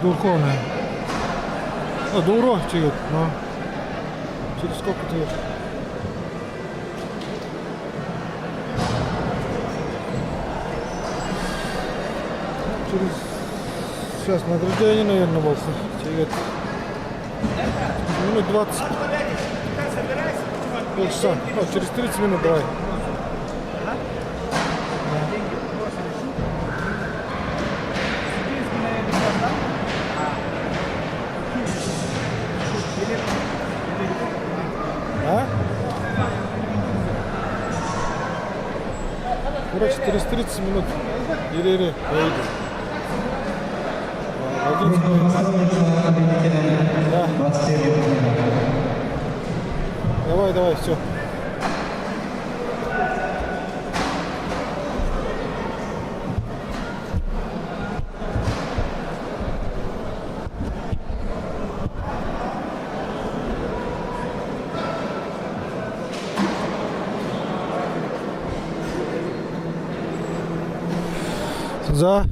S11: Дурковная. Дуро тягает, но через сколько тягает? Сейчас награждение, наверное, было. Тягает. Минут 20. Полчаса. Через 30 минут давай. Короче, через 30 минут. Ири-ири, поедем. Да. Давай, все. За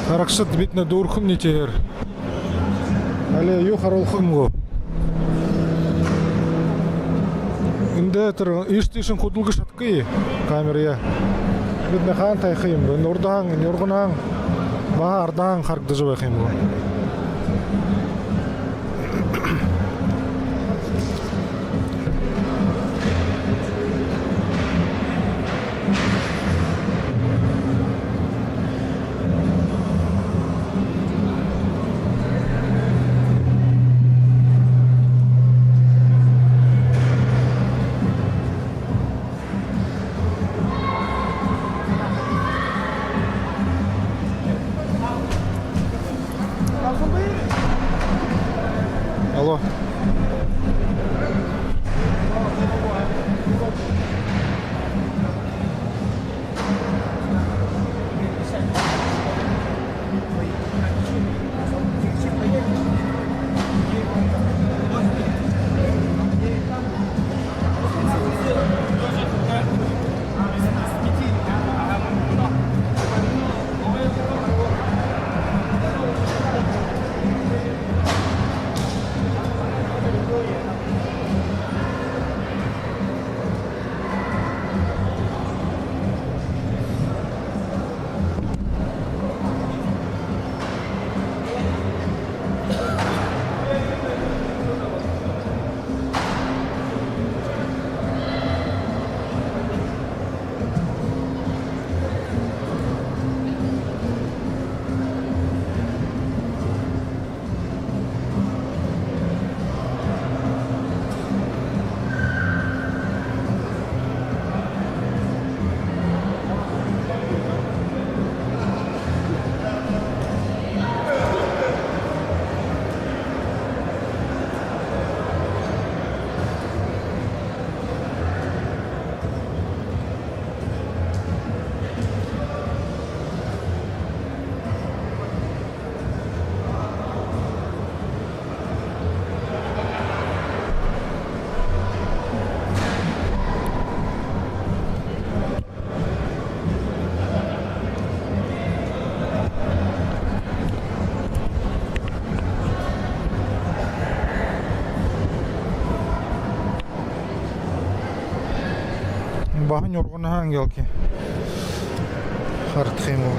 S11: Харакшат битне дурхум не тегер. Але ю харолхум го. Инде тер иштишин кудулгы шаткы камерая. Битне хан тайхым, нурдан, нургунан, баардан харкды жыбахым го. Алло. Баган yorguna hangelki. Hartximo.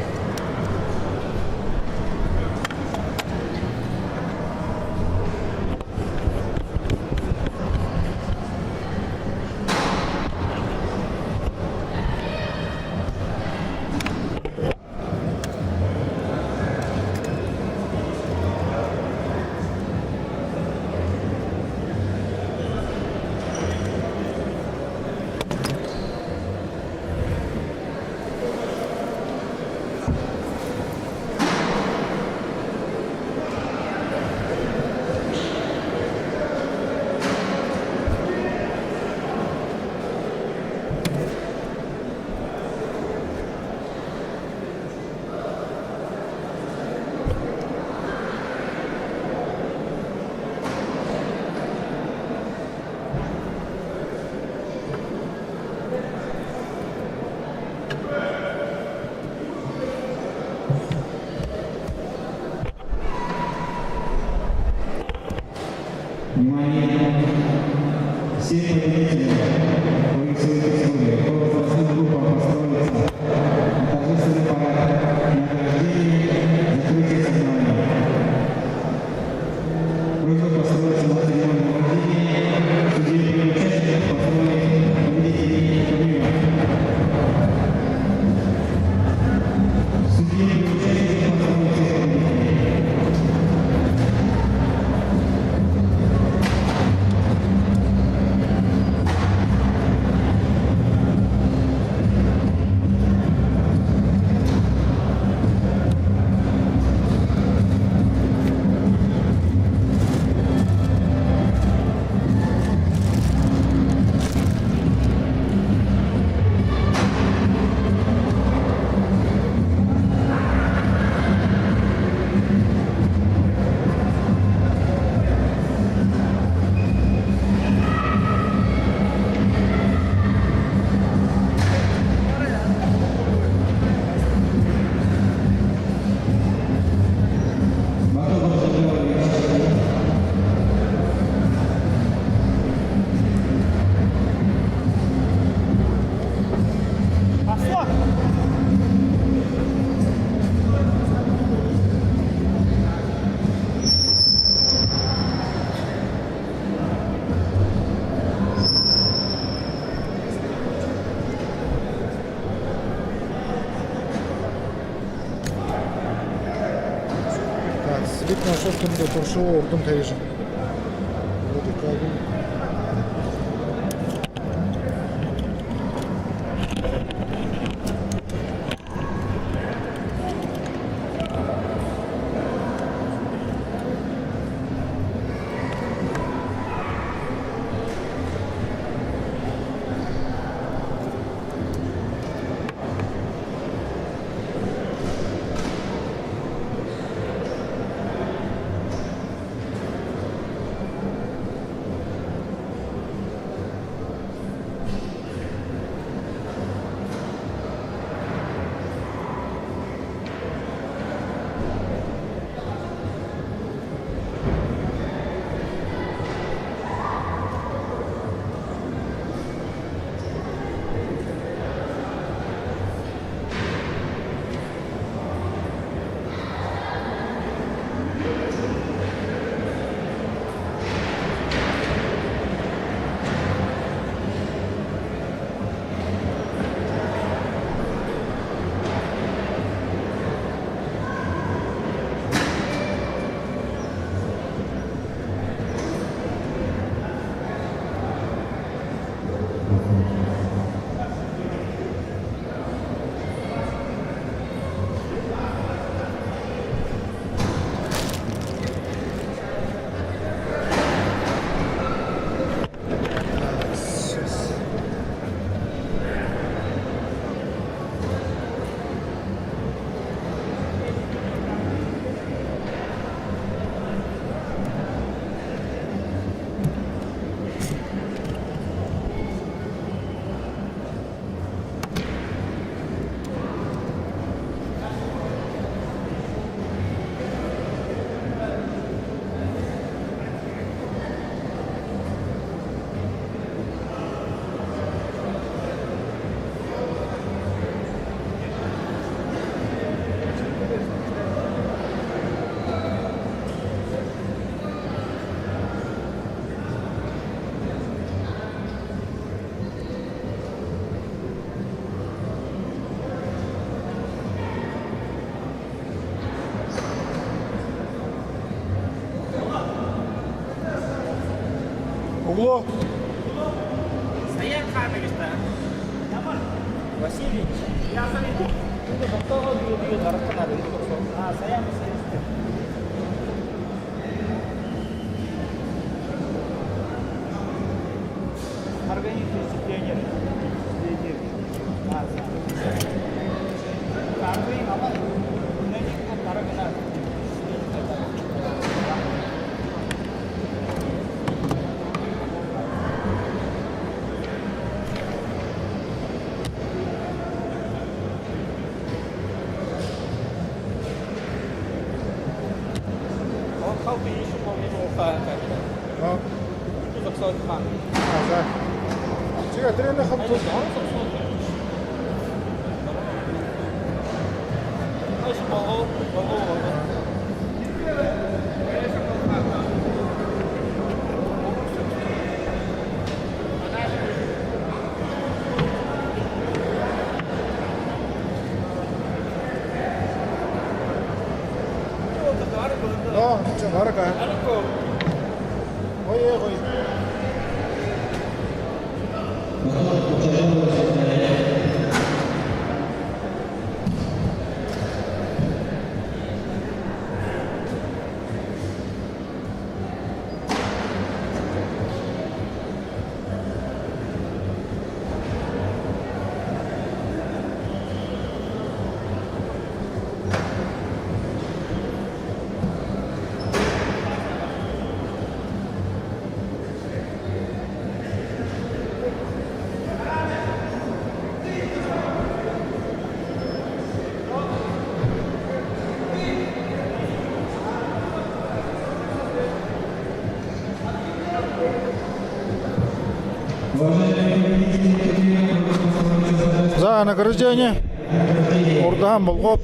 S3: Внимание! Все победители в своих историях по возрастным группам построиться на торжественный парад награждения закрытия собрания. Просьба построиться на церемонии награждения судей и участников построить победителей турнира. Судьи и участники построить всех победителей.
S11: Так, слитно шостымды туршу ордун тайжы. Вроде калдым. Угло.
S8: Стоять хамерista. Василий, я залегу. Itu dokter dia darah kena dari dokter. Ah, saya masih. Harganya itu sekian. Ah, harganya apa? Ini kok darah kena. Kau bisa mau
S11: Да. Сега тренер хамту. No, c'è marca. Oi. За награждение Урдам Болгоп.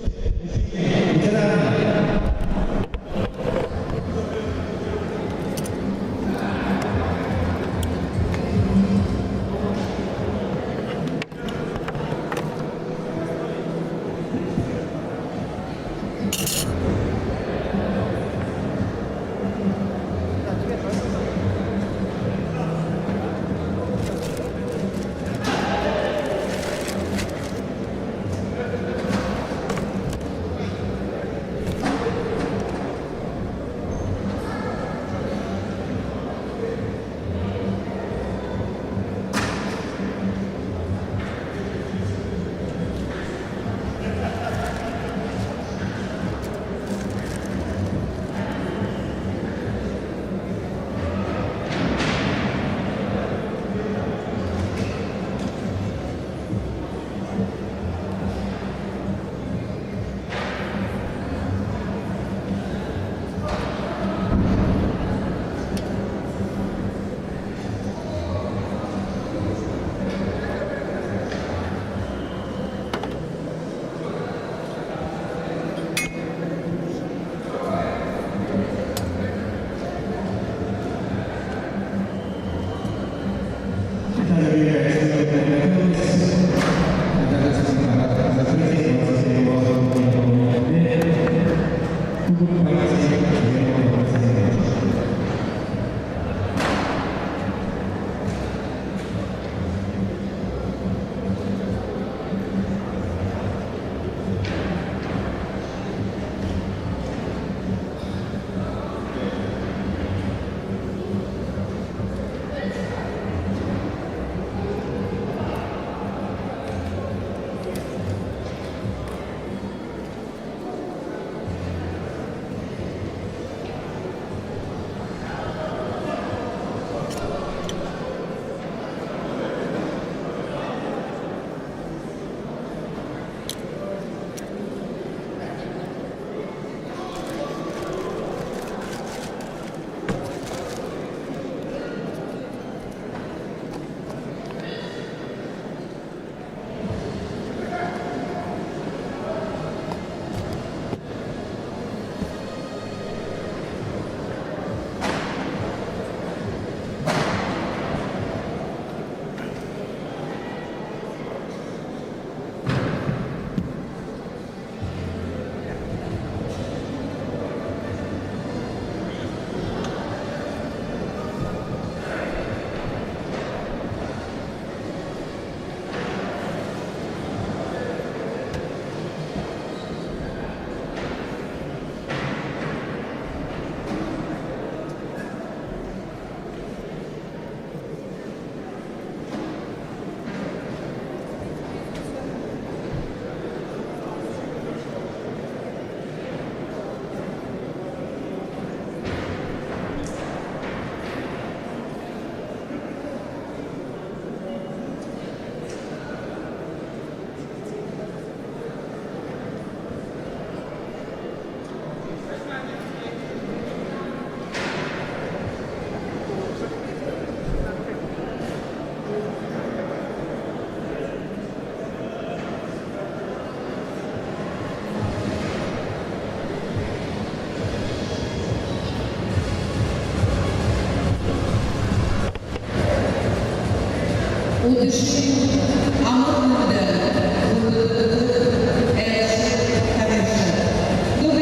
S5: Добрый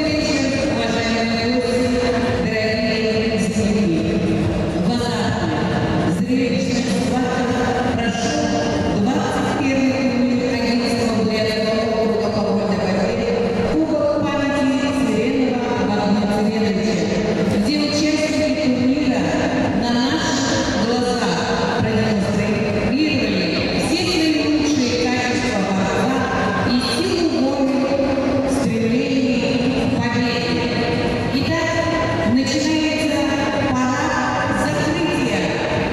S5: вечер, уважаемые гости, дорогие земляки. В азартных, зрелищных схватках прошел 21-й турнир агентства Бурятского округа по вольной борьбе Кубок памяти Цыренова Вагнера Цыреновича, где участники турнира на наших глазах продемонстрировали все наилучшие качества борца и силу воли в стремлении к победе. Итак, начинается парад закрытия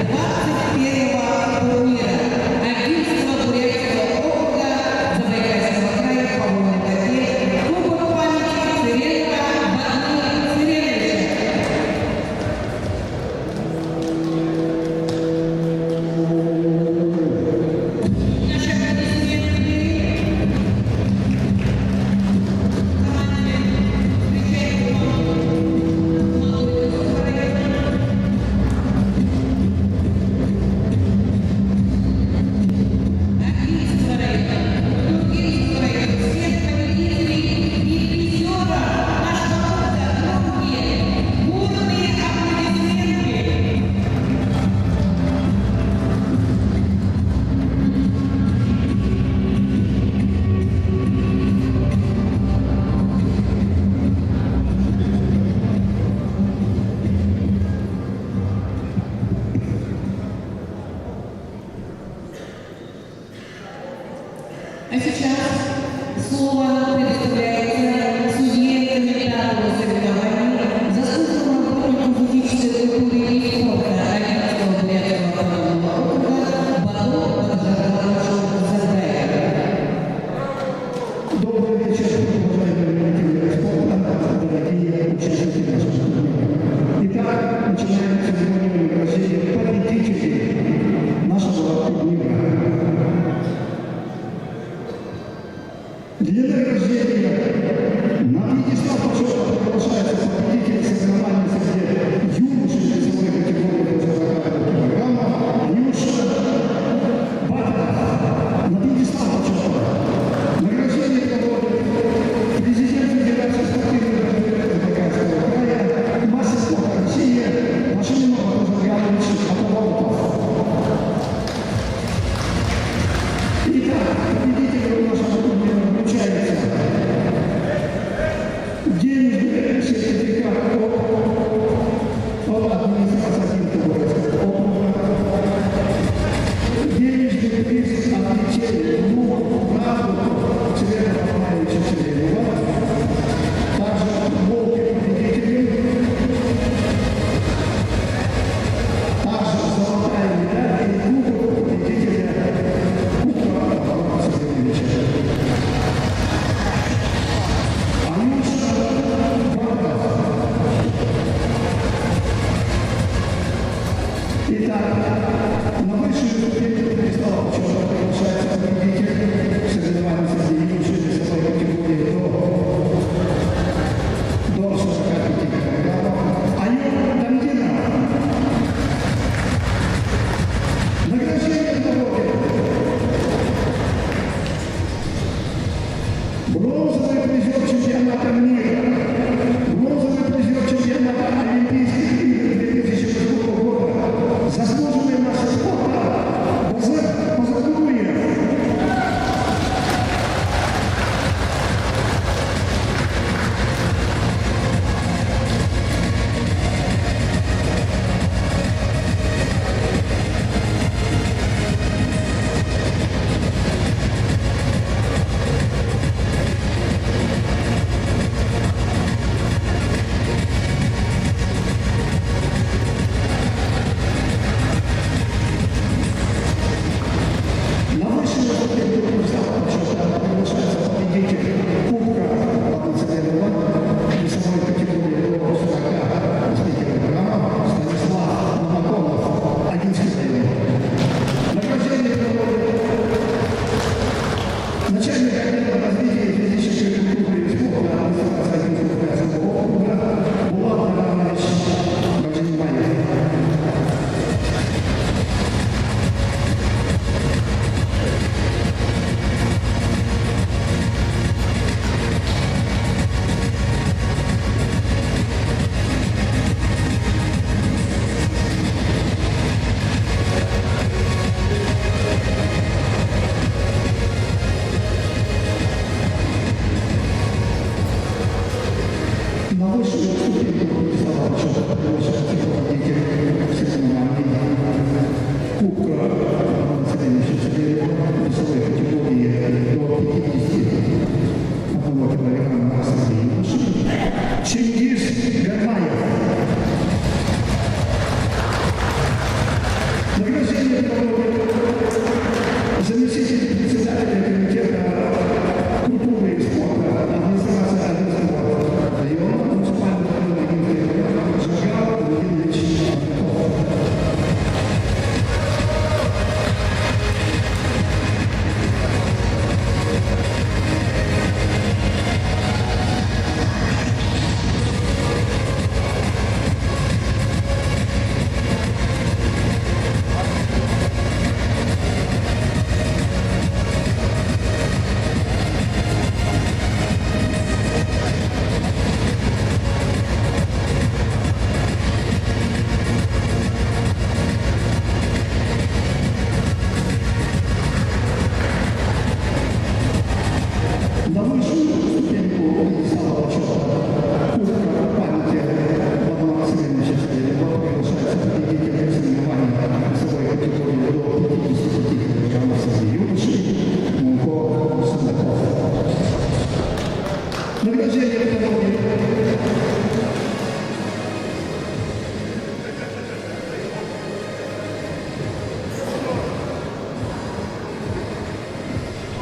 S5: 21-го турнира агентства Бурятского округа Забайкальского края по вольной борьбе Кубок памяти Цыренова Вагнера Цыреновича. Наши аплодисменты А сейчас слово предоставляется судье комментатору соревнований, заслуженному работнику физической культуры и спорта агентства Бурятского автономного округа Бату Баджарбановичу Зардаеву.
S12: Добрый вечер, уважаемые любители спорта, дорогие участники нашего турнира. Итак, начинаем церемонию награждения победителей нашего турнира. Для награждения на пьедестал почета приглашается победитель соревнований среди юношей весовой категории до 40 килограммов Анюша Батаров. На пьедестал почета награждение проводит президент Федерации спортивных организаций Забайкальского края, мастер спорта России Машининов Базарганович Апологов. Итак, победителю нашего турнира вручается денежный сертификат от администрации Бурятского округа, денежный приз от лечения внуку, правду Цыренова Вагнера Цыренова, также волки победителей, также золотая медаль и кубок победителя Кубка Вагнера Цыреновича. Анюша Батаров. Итак, на высшую ступень пьедестала почета приглашается победитель соревнований среди юношей весовой категории до 45 килограммов Аюб Дандина. Награждение проводит бронзовый призер чемпионата мира, бронзовый призер чемпионата Олимпийских игр 2006 года, заслуженный мастер спорта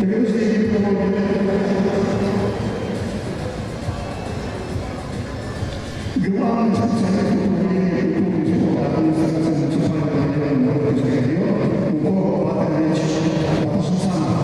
S12: Награждение проводит главный специалист управления культуры и спорта администрации муниципального района Воронежский район Укол Батарович Баташансанов.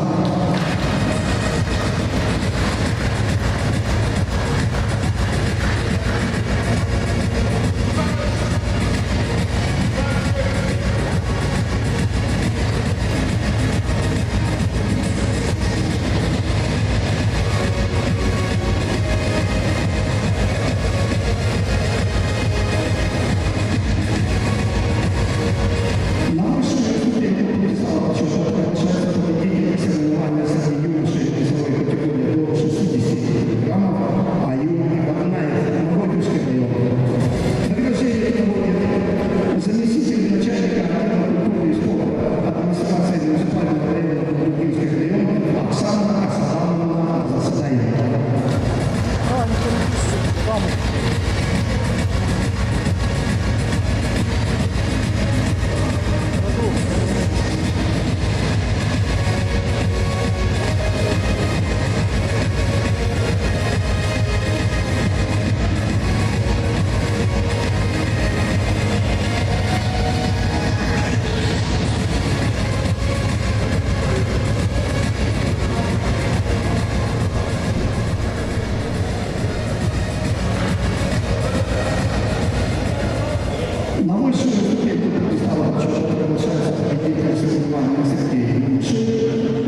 S12: На высшую ступень капитала почета приглашается победитель соревнований Сергей Лучший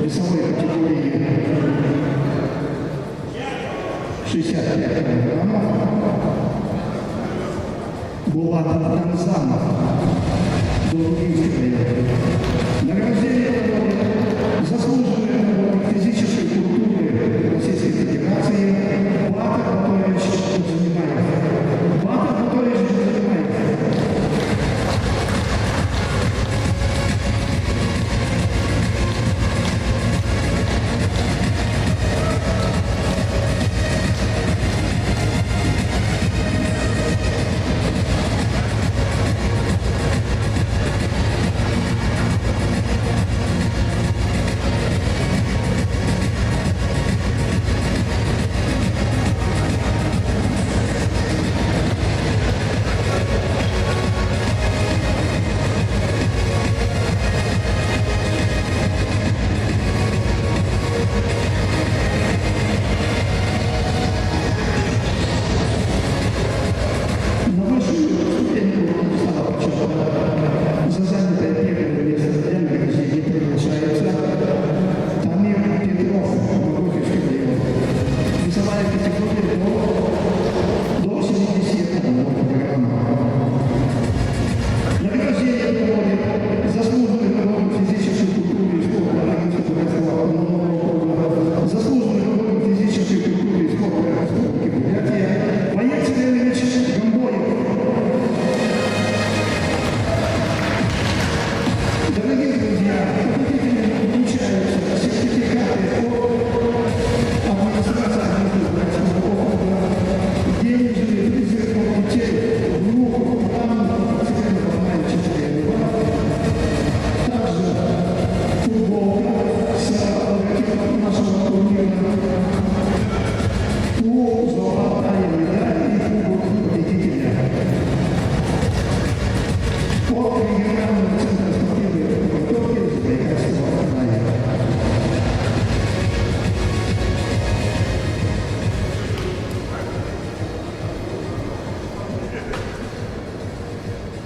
S12: весовой категории 65 килограммов. Булат Танзанов, Долгинский район. Награждение проводит заслуженный работник физической культуры Российской Федерации Батыр Анатольевич Занимаев. Батыр Анатольевич Занимаев.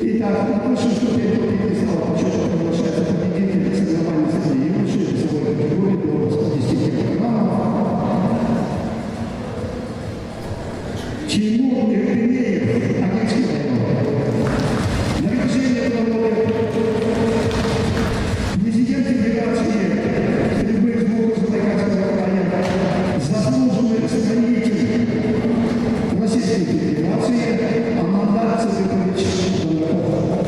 S12: Итак, на высшую ступень капитала почета приглашается победитель соревнований среди юношей весовой категории до 110 килограммов. Тимур Евгенеев, Агинский район. Награждение проводит президент Федерации стрельбы из лука Забайкальского края, заслуженный сохранитель Российской Федерации Амандар Цепикович Донков.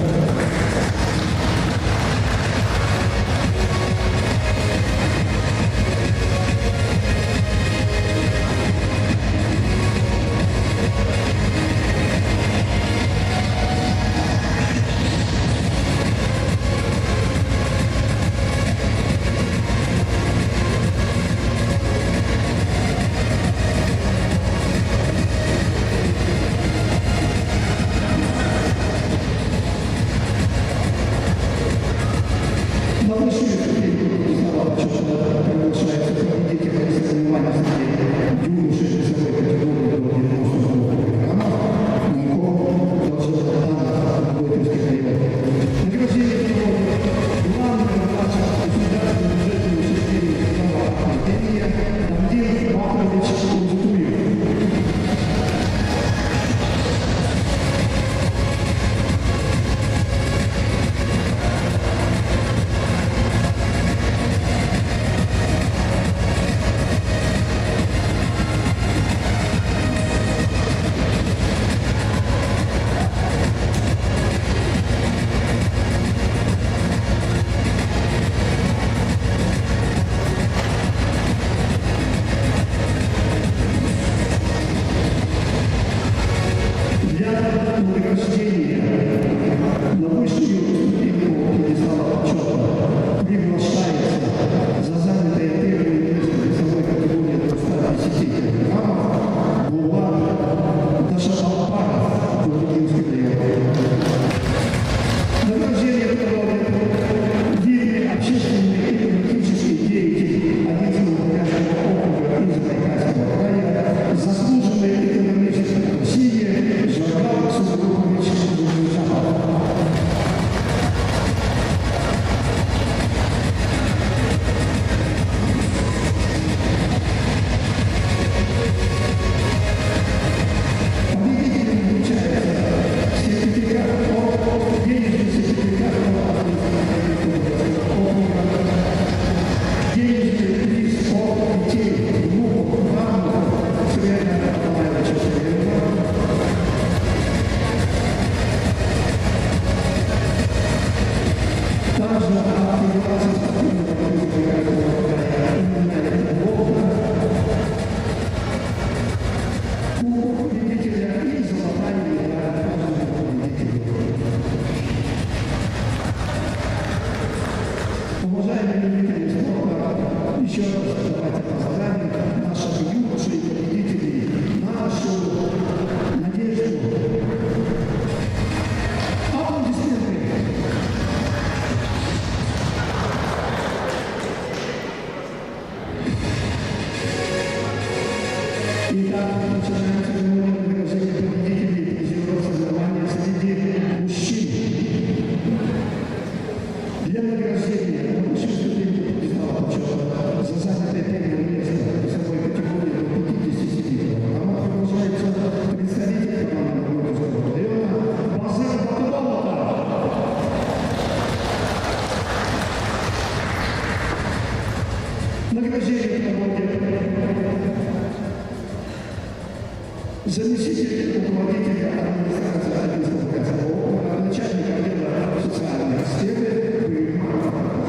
S12: заместитель руководителя администрации Одинского городского округа, начальник отдела социальной сферы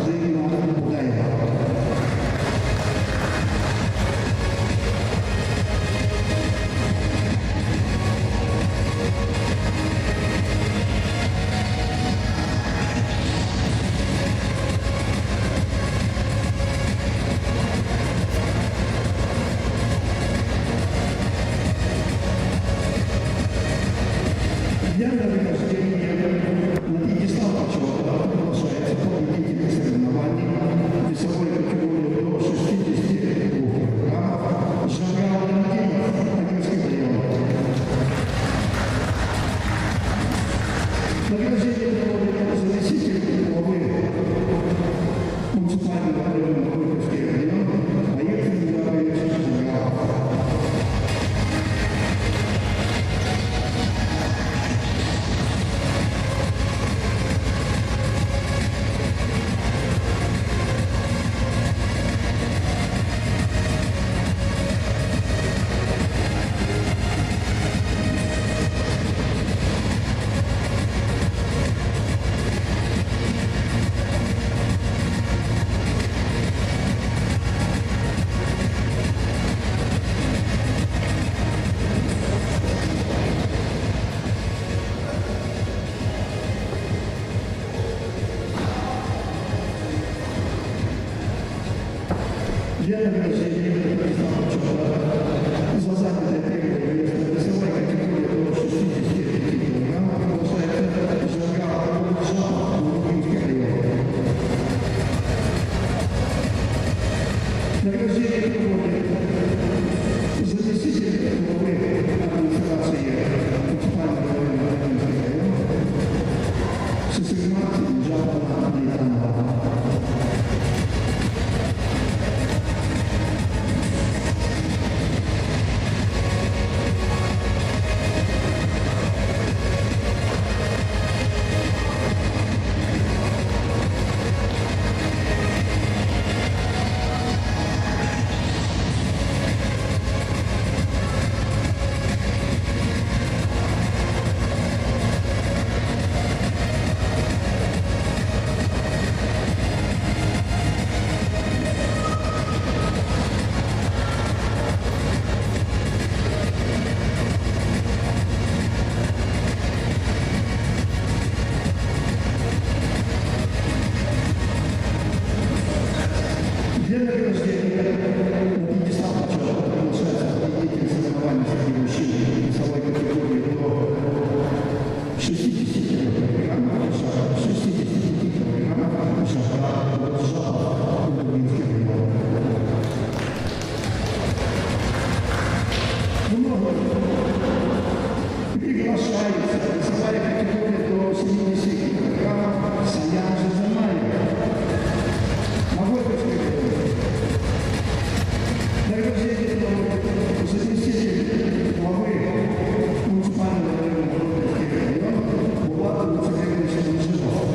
S12: Жена Будаева. Я на награждение на пьедестал почета приглашается победитель соревнований весовой категории до 62 килограммов Жангал Валентинов, Одинский район. Награждение проводит заместитель главы муниципального района Горьковский район Олег Николаевич Жангалов. Я награждение за занятое первое место весовой категории до 65 килограммов приглашается Жангал Жапов, Лукинский район. Награждение проводит заместитель главы администрации муниципального района Лукинский район Сосигмат Жапова Лейтанова. Для награждения на пьедестал почета приглашается победитель соревнований среди мужчин весовой категории до 60 килограммов, 65 килограммов, Жапов, Лукинский район. Приглашается весовая категория до 70 килограммов, Саян Жазанаева. Награждение заместитель главы муниципального района Горьковский район Булат Луциферович Манжинов.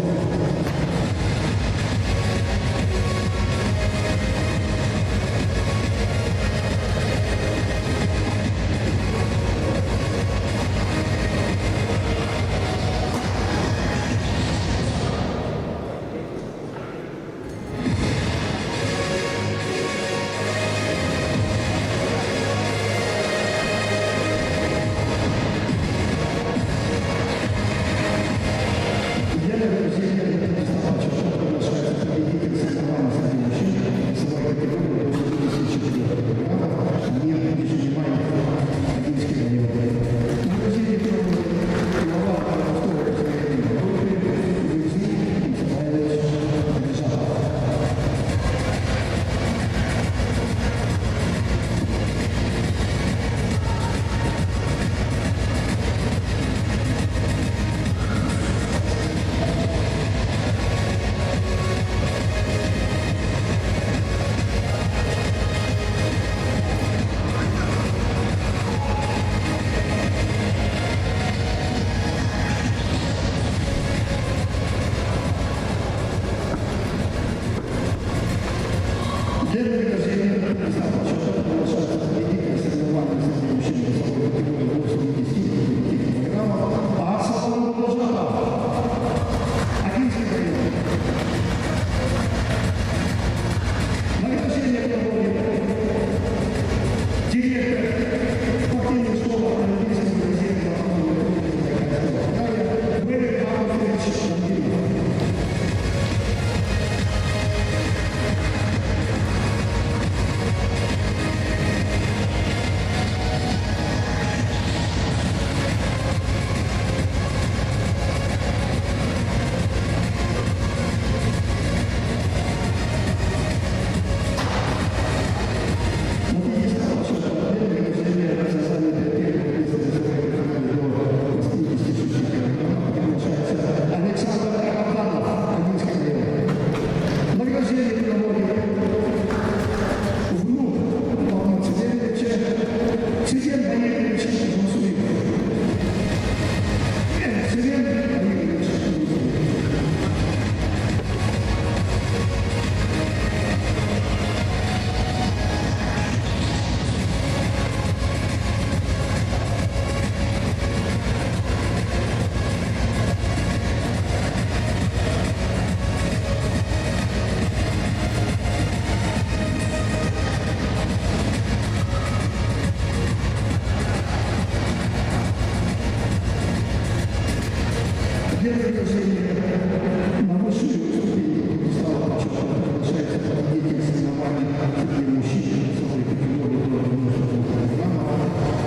S12: награждение на высшую ступень пьедестала почета приглашается победитель соревнований среди мужчин высокой категории до 92 килограммов,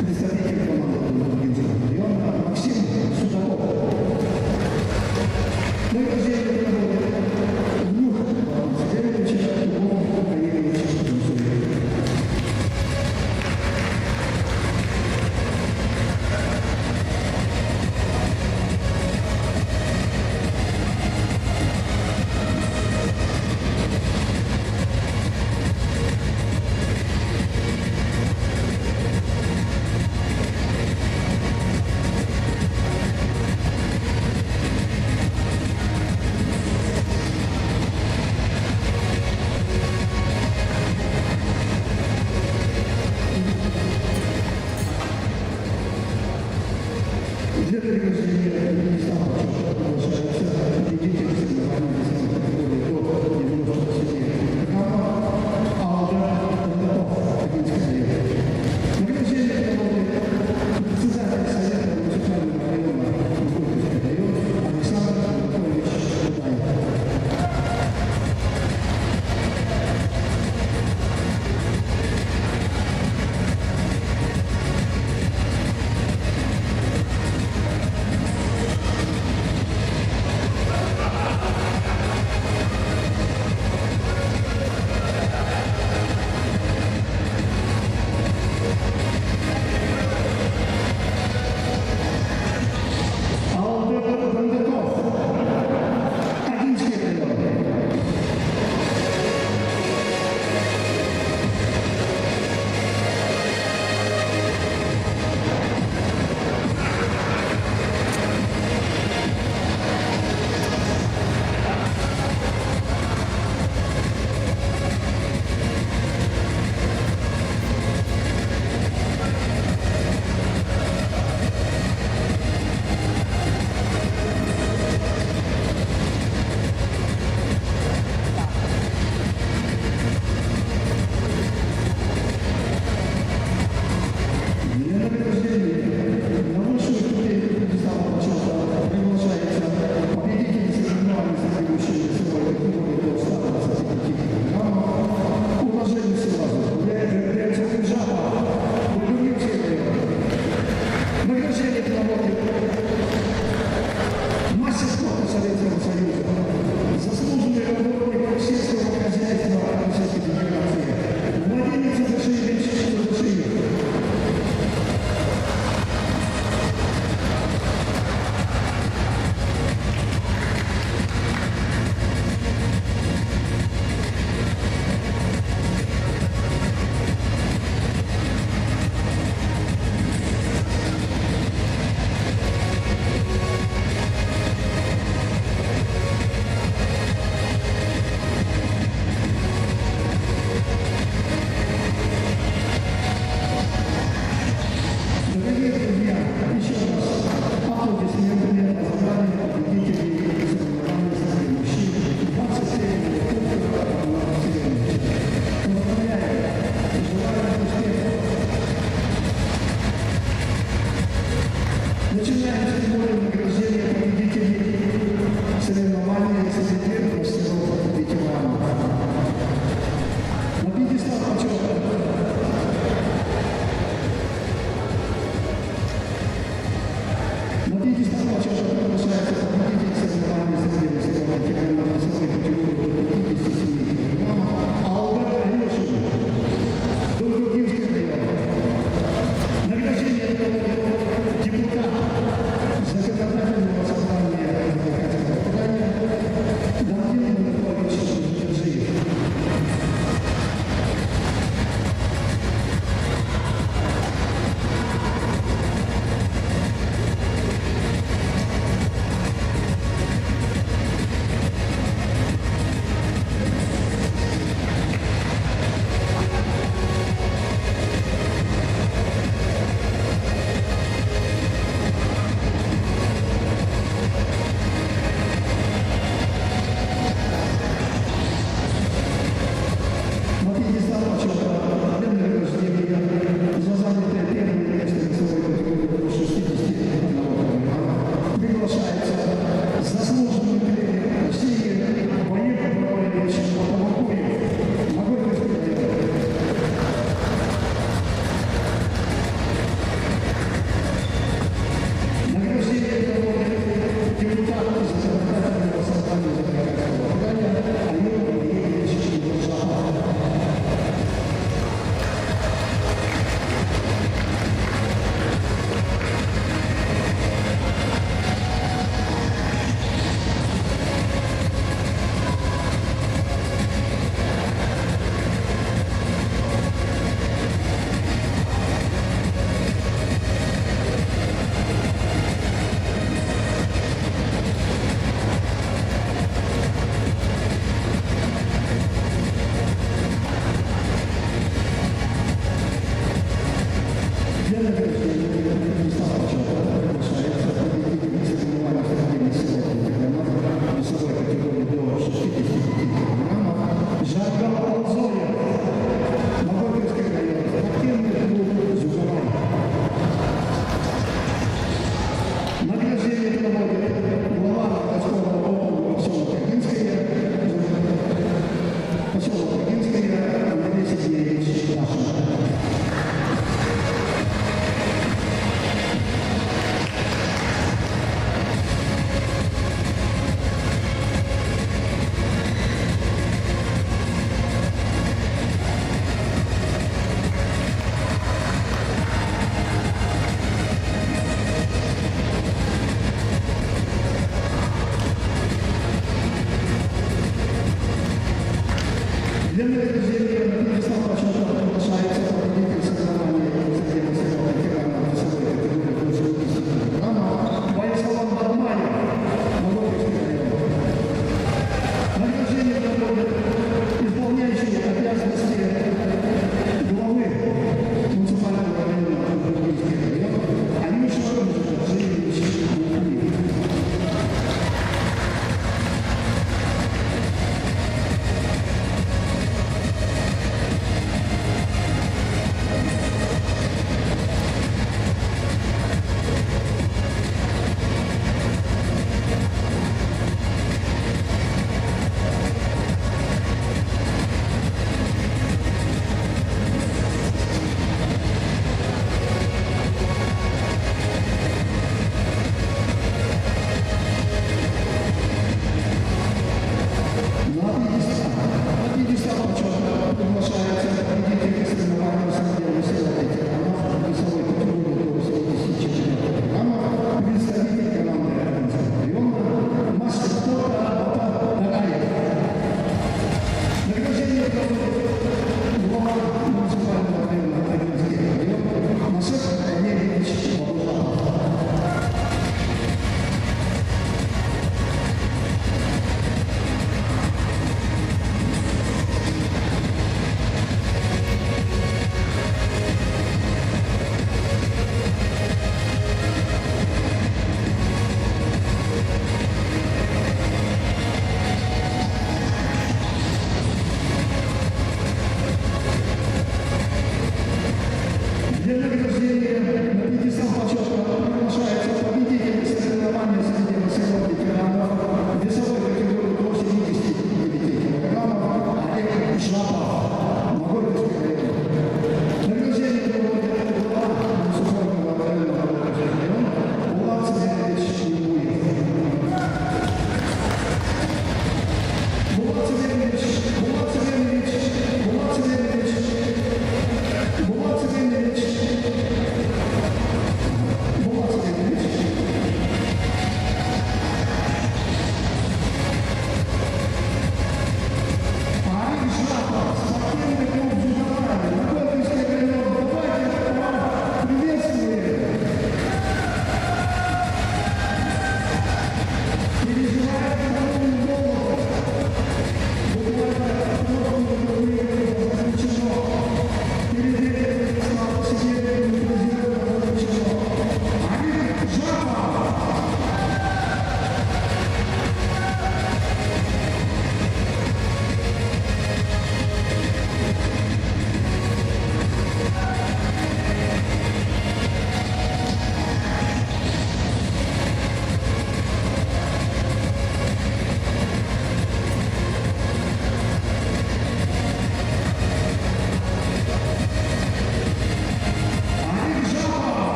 S12: представитель команды Долгинского района Максим Судаков. Награждение проводит Внук Сидоровича, Тубов Валерьевича Шатунцовича.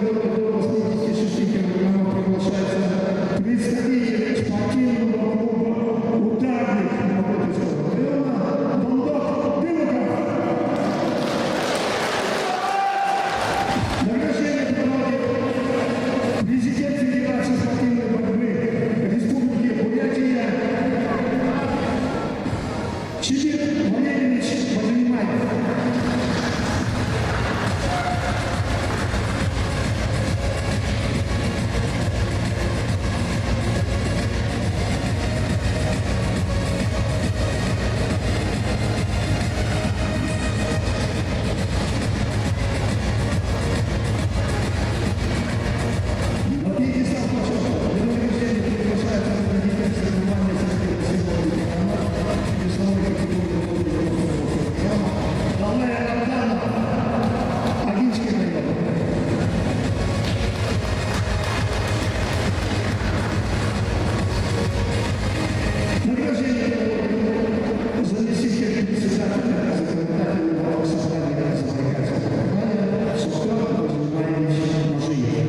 S12: категории до 86 килограммов приглашается представитель спортивного клуба «Ударник» Новопольского района Дондок Дымоков. Награждение проводит президент Федерации спортивной борьбы Республики Бурятия Чибир Валерьевич Баженимаев. На пьедестал почета для награждения приглашается руководитель соревнования среди всего ветеранов весовой категории Далая Абданов, Агинский район. Награждение проводит заместитель председателя законодательного собрания Забайкальского края Сухтар Баженимаевич Мажиев.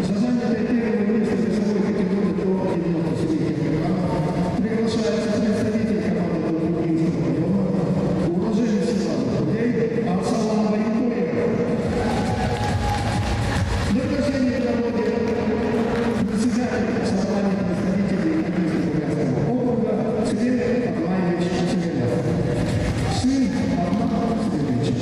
S12: За занятое первое место весовой категории до 97 килограммов приглашается представитель команды Долгопольского района, уроженец села Захудей Арсалан Варикоев. Награждение проводит председатель собрания представителей Бурятского округа Цвет Адлаевич Цвелев, сын Армана Цвелевича.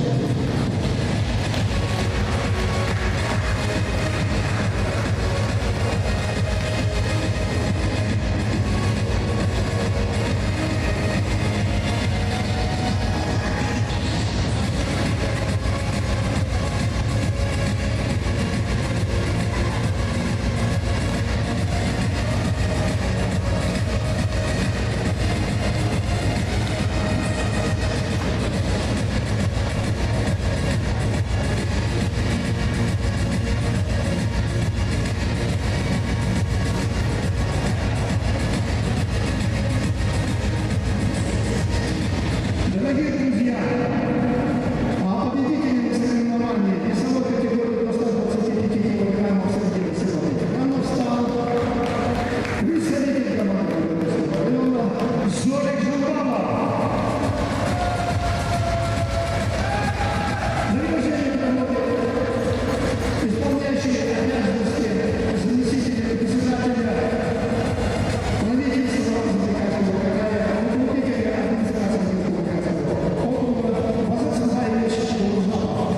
S12: Дорогие друзья, победителем соревнований весовой категории до 125 килограммов среди весовых ветеранов стал представитель команды Новопольского района Зорик Жумбанов. Награждение проводит исполняющий обязанности заместителя председателя правительства Забайкальского края, руководителя администрации округа Базарсанаевич Улужанов.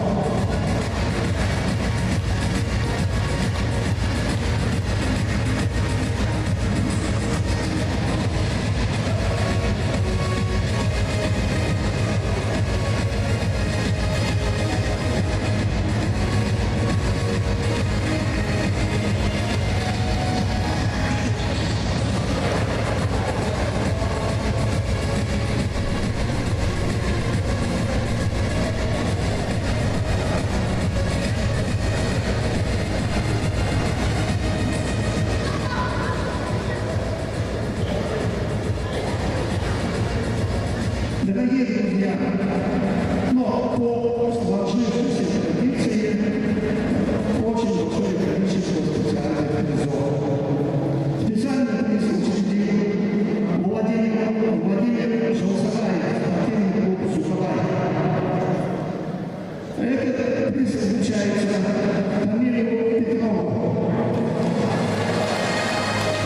S12: Дорогие друзья, но по сложившейся традиции очень большое количество специальных призов. Специальный приз учредил Владимир Желсараев, спортивный клуб «Суховай». Этот приз вручается Тамилу Петрову.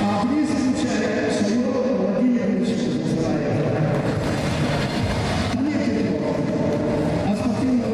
S12: А приз вручает Шайору Владимировичу Желсараеву. А спортивный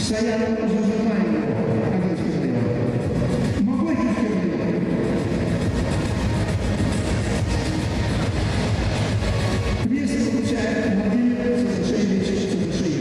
S12: Стоят уже знаю его, Огинский район. Могойкинский район. Приз получает Владимир Садышевич Садышевич.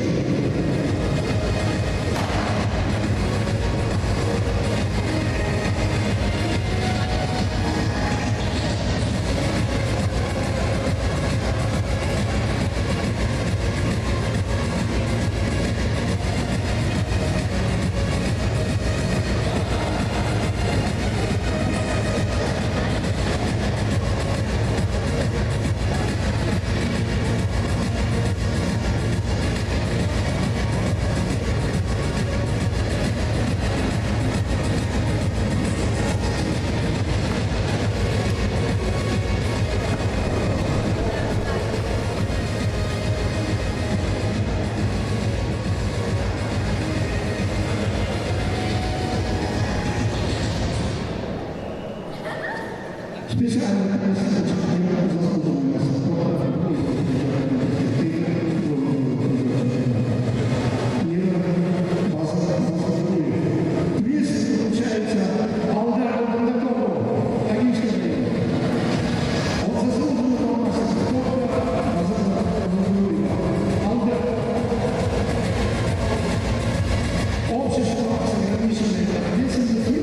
S12: Специально комиссия чемпионата заслуженного спорта приз получается Алдару Бондакову, Огинский район. Он заслуженного мастера спорта Алдар. Общество с ограниченной ответственностью.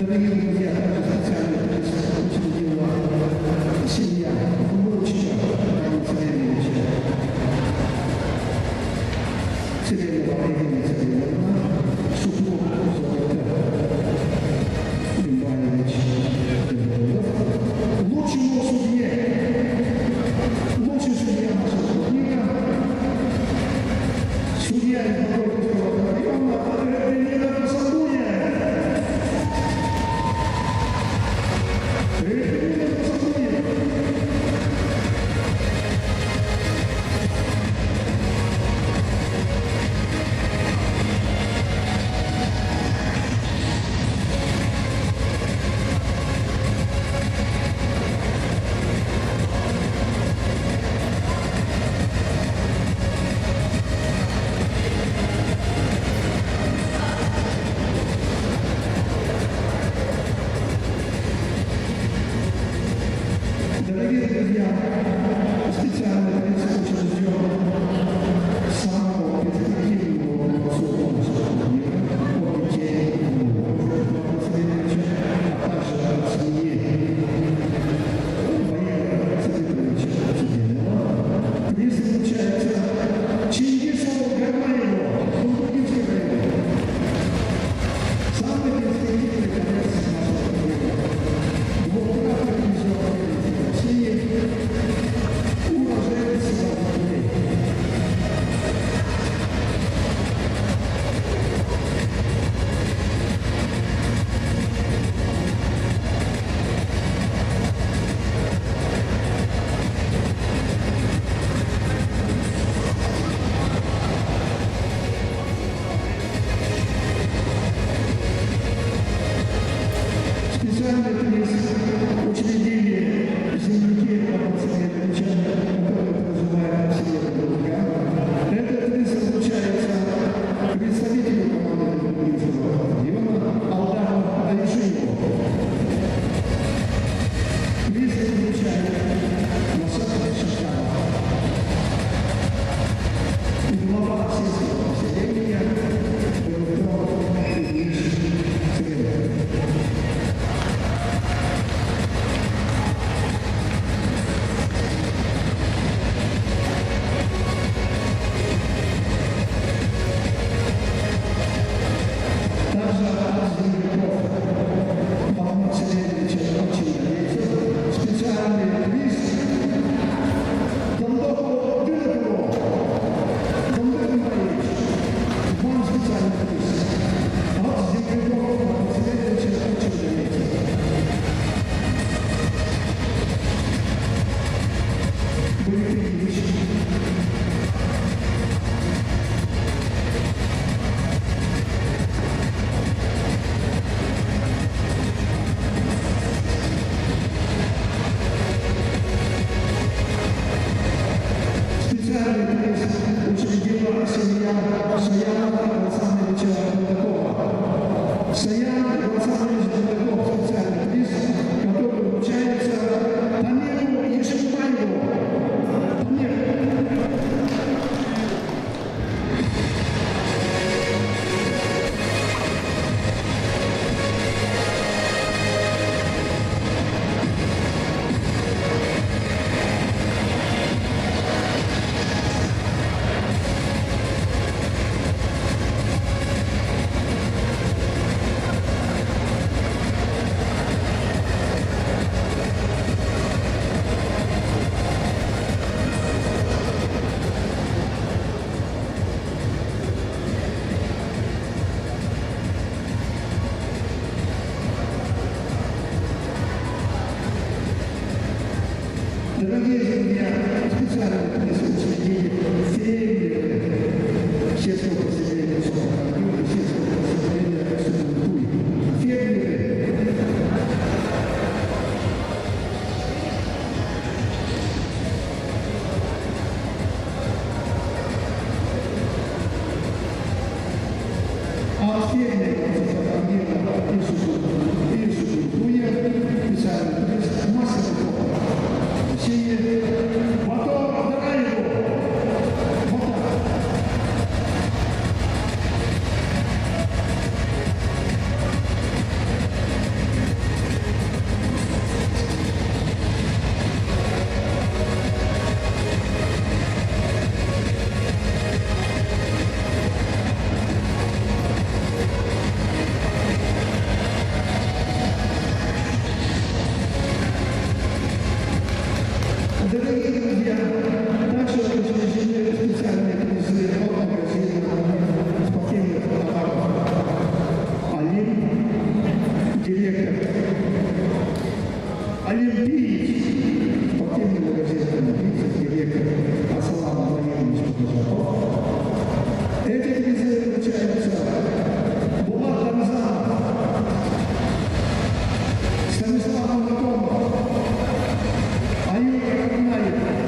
S12: Дорогие друзья, также специально учредила семья футболчика Романа Царевича, Царевича Евгения Царевича, супруг Лимбаевич, лучшему судье, лучший судья нашего турнира, судья из Багровского района, Эльвира Сандуня. Дорогие друзья, специально учрежден самого перспективного высокого турнира от детей а также от семьи Валерия Царевича Цыбенова. Приз вручается Чингису Гармаеву, Кунтукинский район. Самый перспективный конец нашего турнира. Двукратный призер России, уроженец Севастополя. Специальный приз учредили земляки Романа Царевича, которые проживают в селе Друга. Этот приз вручается представителю команды Кунтукинского района Алдану Алишиеву. Приз вручает Масад Шишканов. Глава сельского поселения Петр Ильич Царевич. Также от земляков Романа Царевича Чингису специальный приз Дондоку Дыдакову. Дондок Иванович, вам специальный приз от земляков Романа Царевича Чингису. Специальный приз учредила семья Саяна Александровича Дудакова. Саян Александрович Дудаков специальный приз, который вручается Тамиру Ешимбаеву. Тамир. Дорогие друзья, специально приз учредили фермеры сельского поселения Сухоходюра, сельского поселения Сухоходюра. Фермеры. Арсений Батор Дараеву. Вот так. Дорогие друзья, также учреждены специальные призы от магазина спортивных товаров. Алим, директор, олимпиец, спортивный магазин олимпийцев, директор Аслан Владимирович Кузнецов. Эти призы вручаются Булат Рамзанов, Станислав Молотов, Аюр Рахмаев,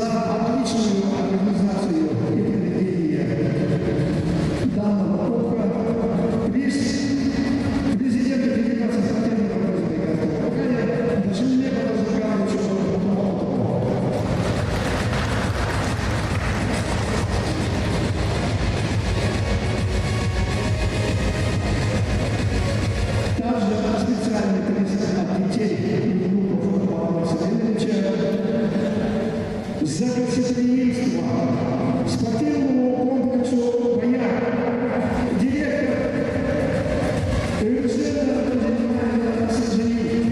S12: за отличную организацию и проведение данного кубка приз президента Федерации спортивного развития Края Дашинлева Разыграловича Молотова. Также специальный приз от детей и внуков Павла Савельевича за гостеприимство спортивному комплексу «Бояр». Директор Иржена Владимировна Саджанин.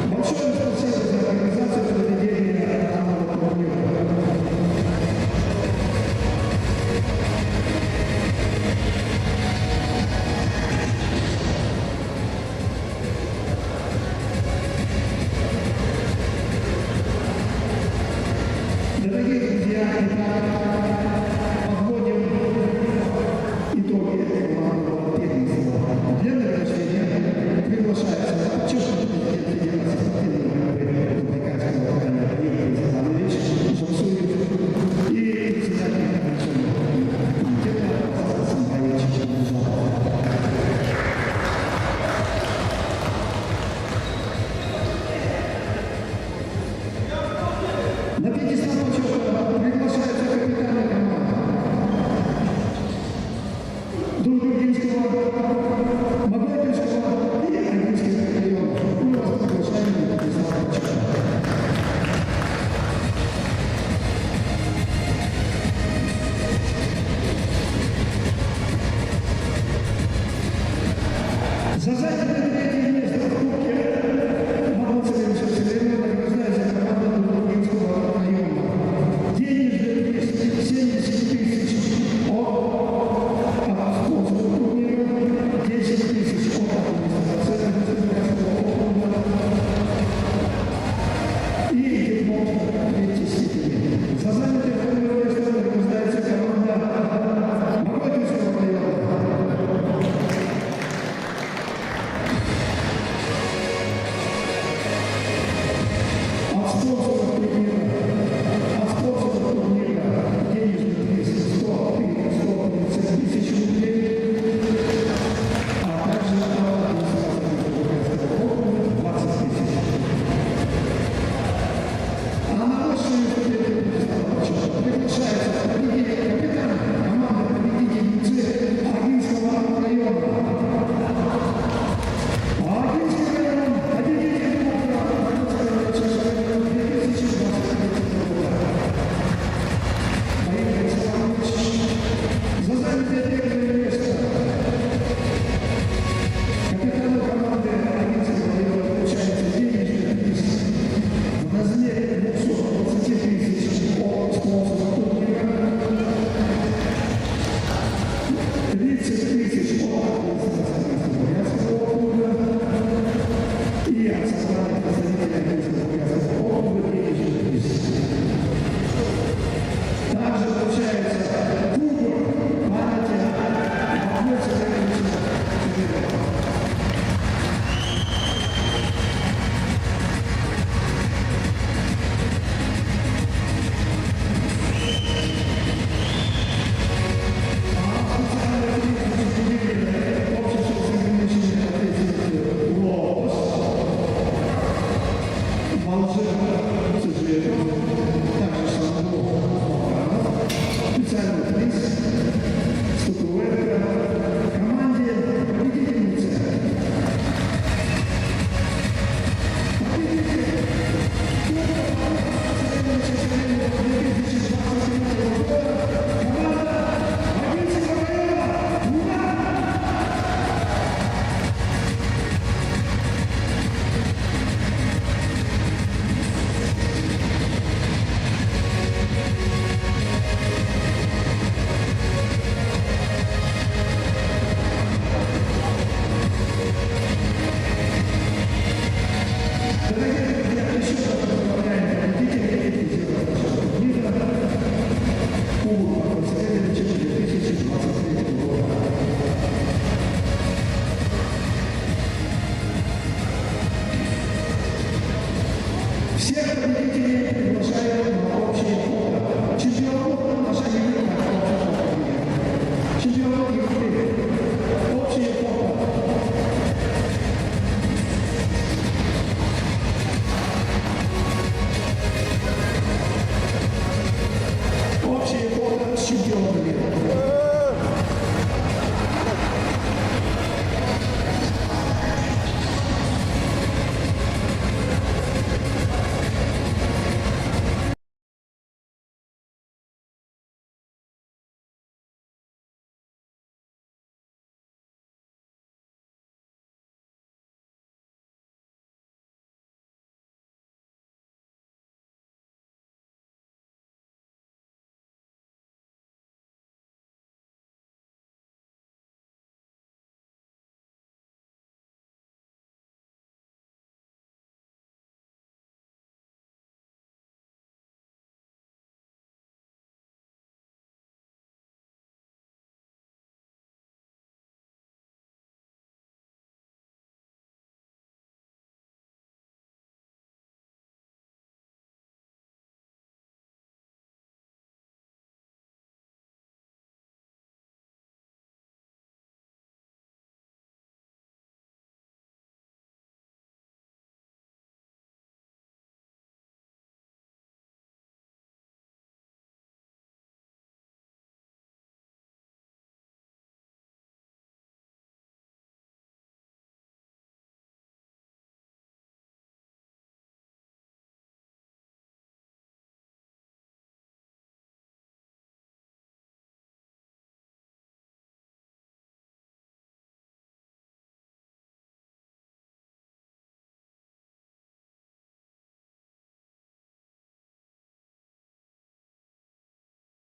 S12: Большое спасибо за организацию проведения данного турнира. Дорогие друзья, подводим итоги командного первенства. Для награждения приглашается почетный президент Федерации спортивного Забайкальского края Игорь Иванович Жансуев и председатель Координационного комитета Александр Самбаевич Жданов. На пьедестал почета приглашается капитан команды Дургургинского, Магнатинского и Агинских районов. Мы вас приглашаем на пьедестал почета. За задним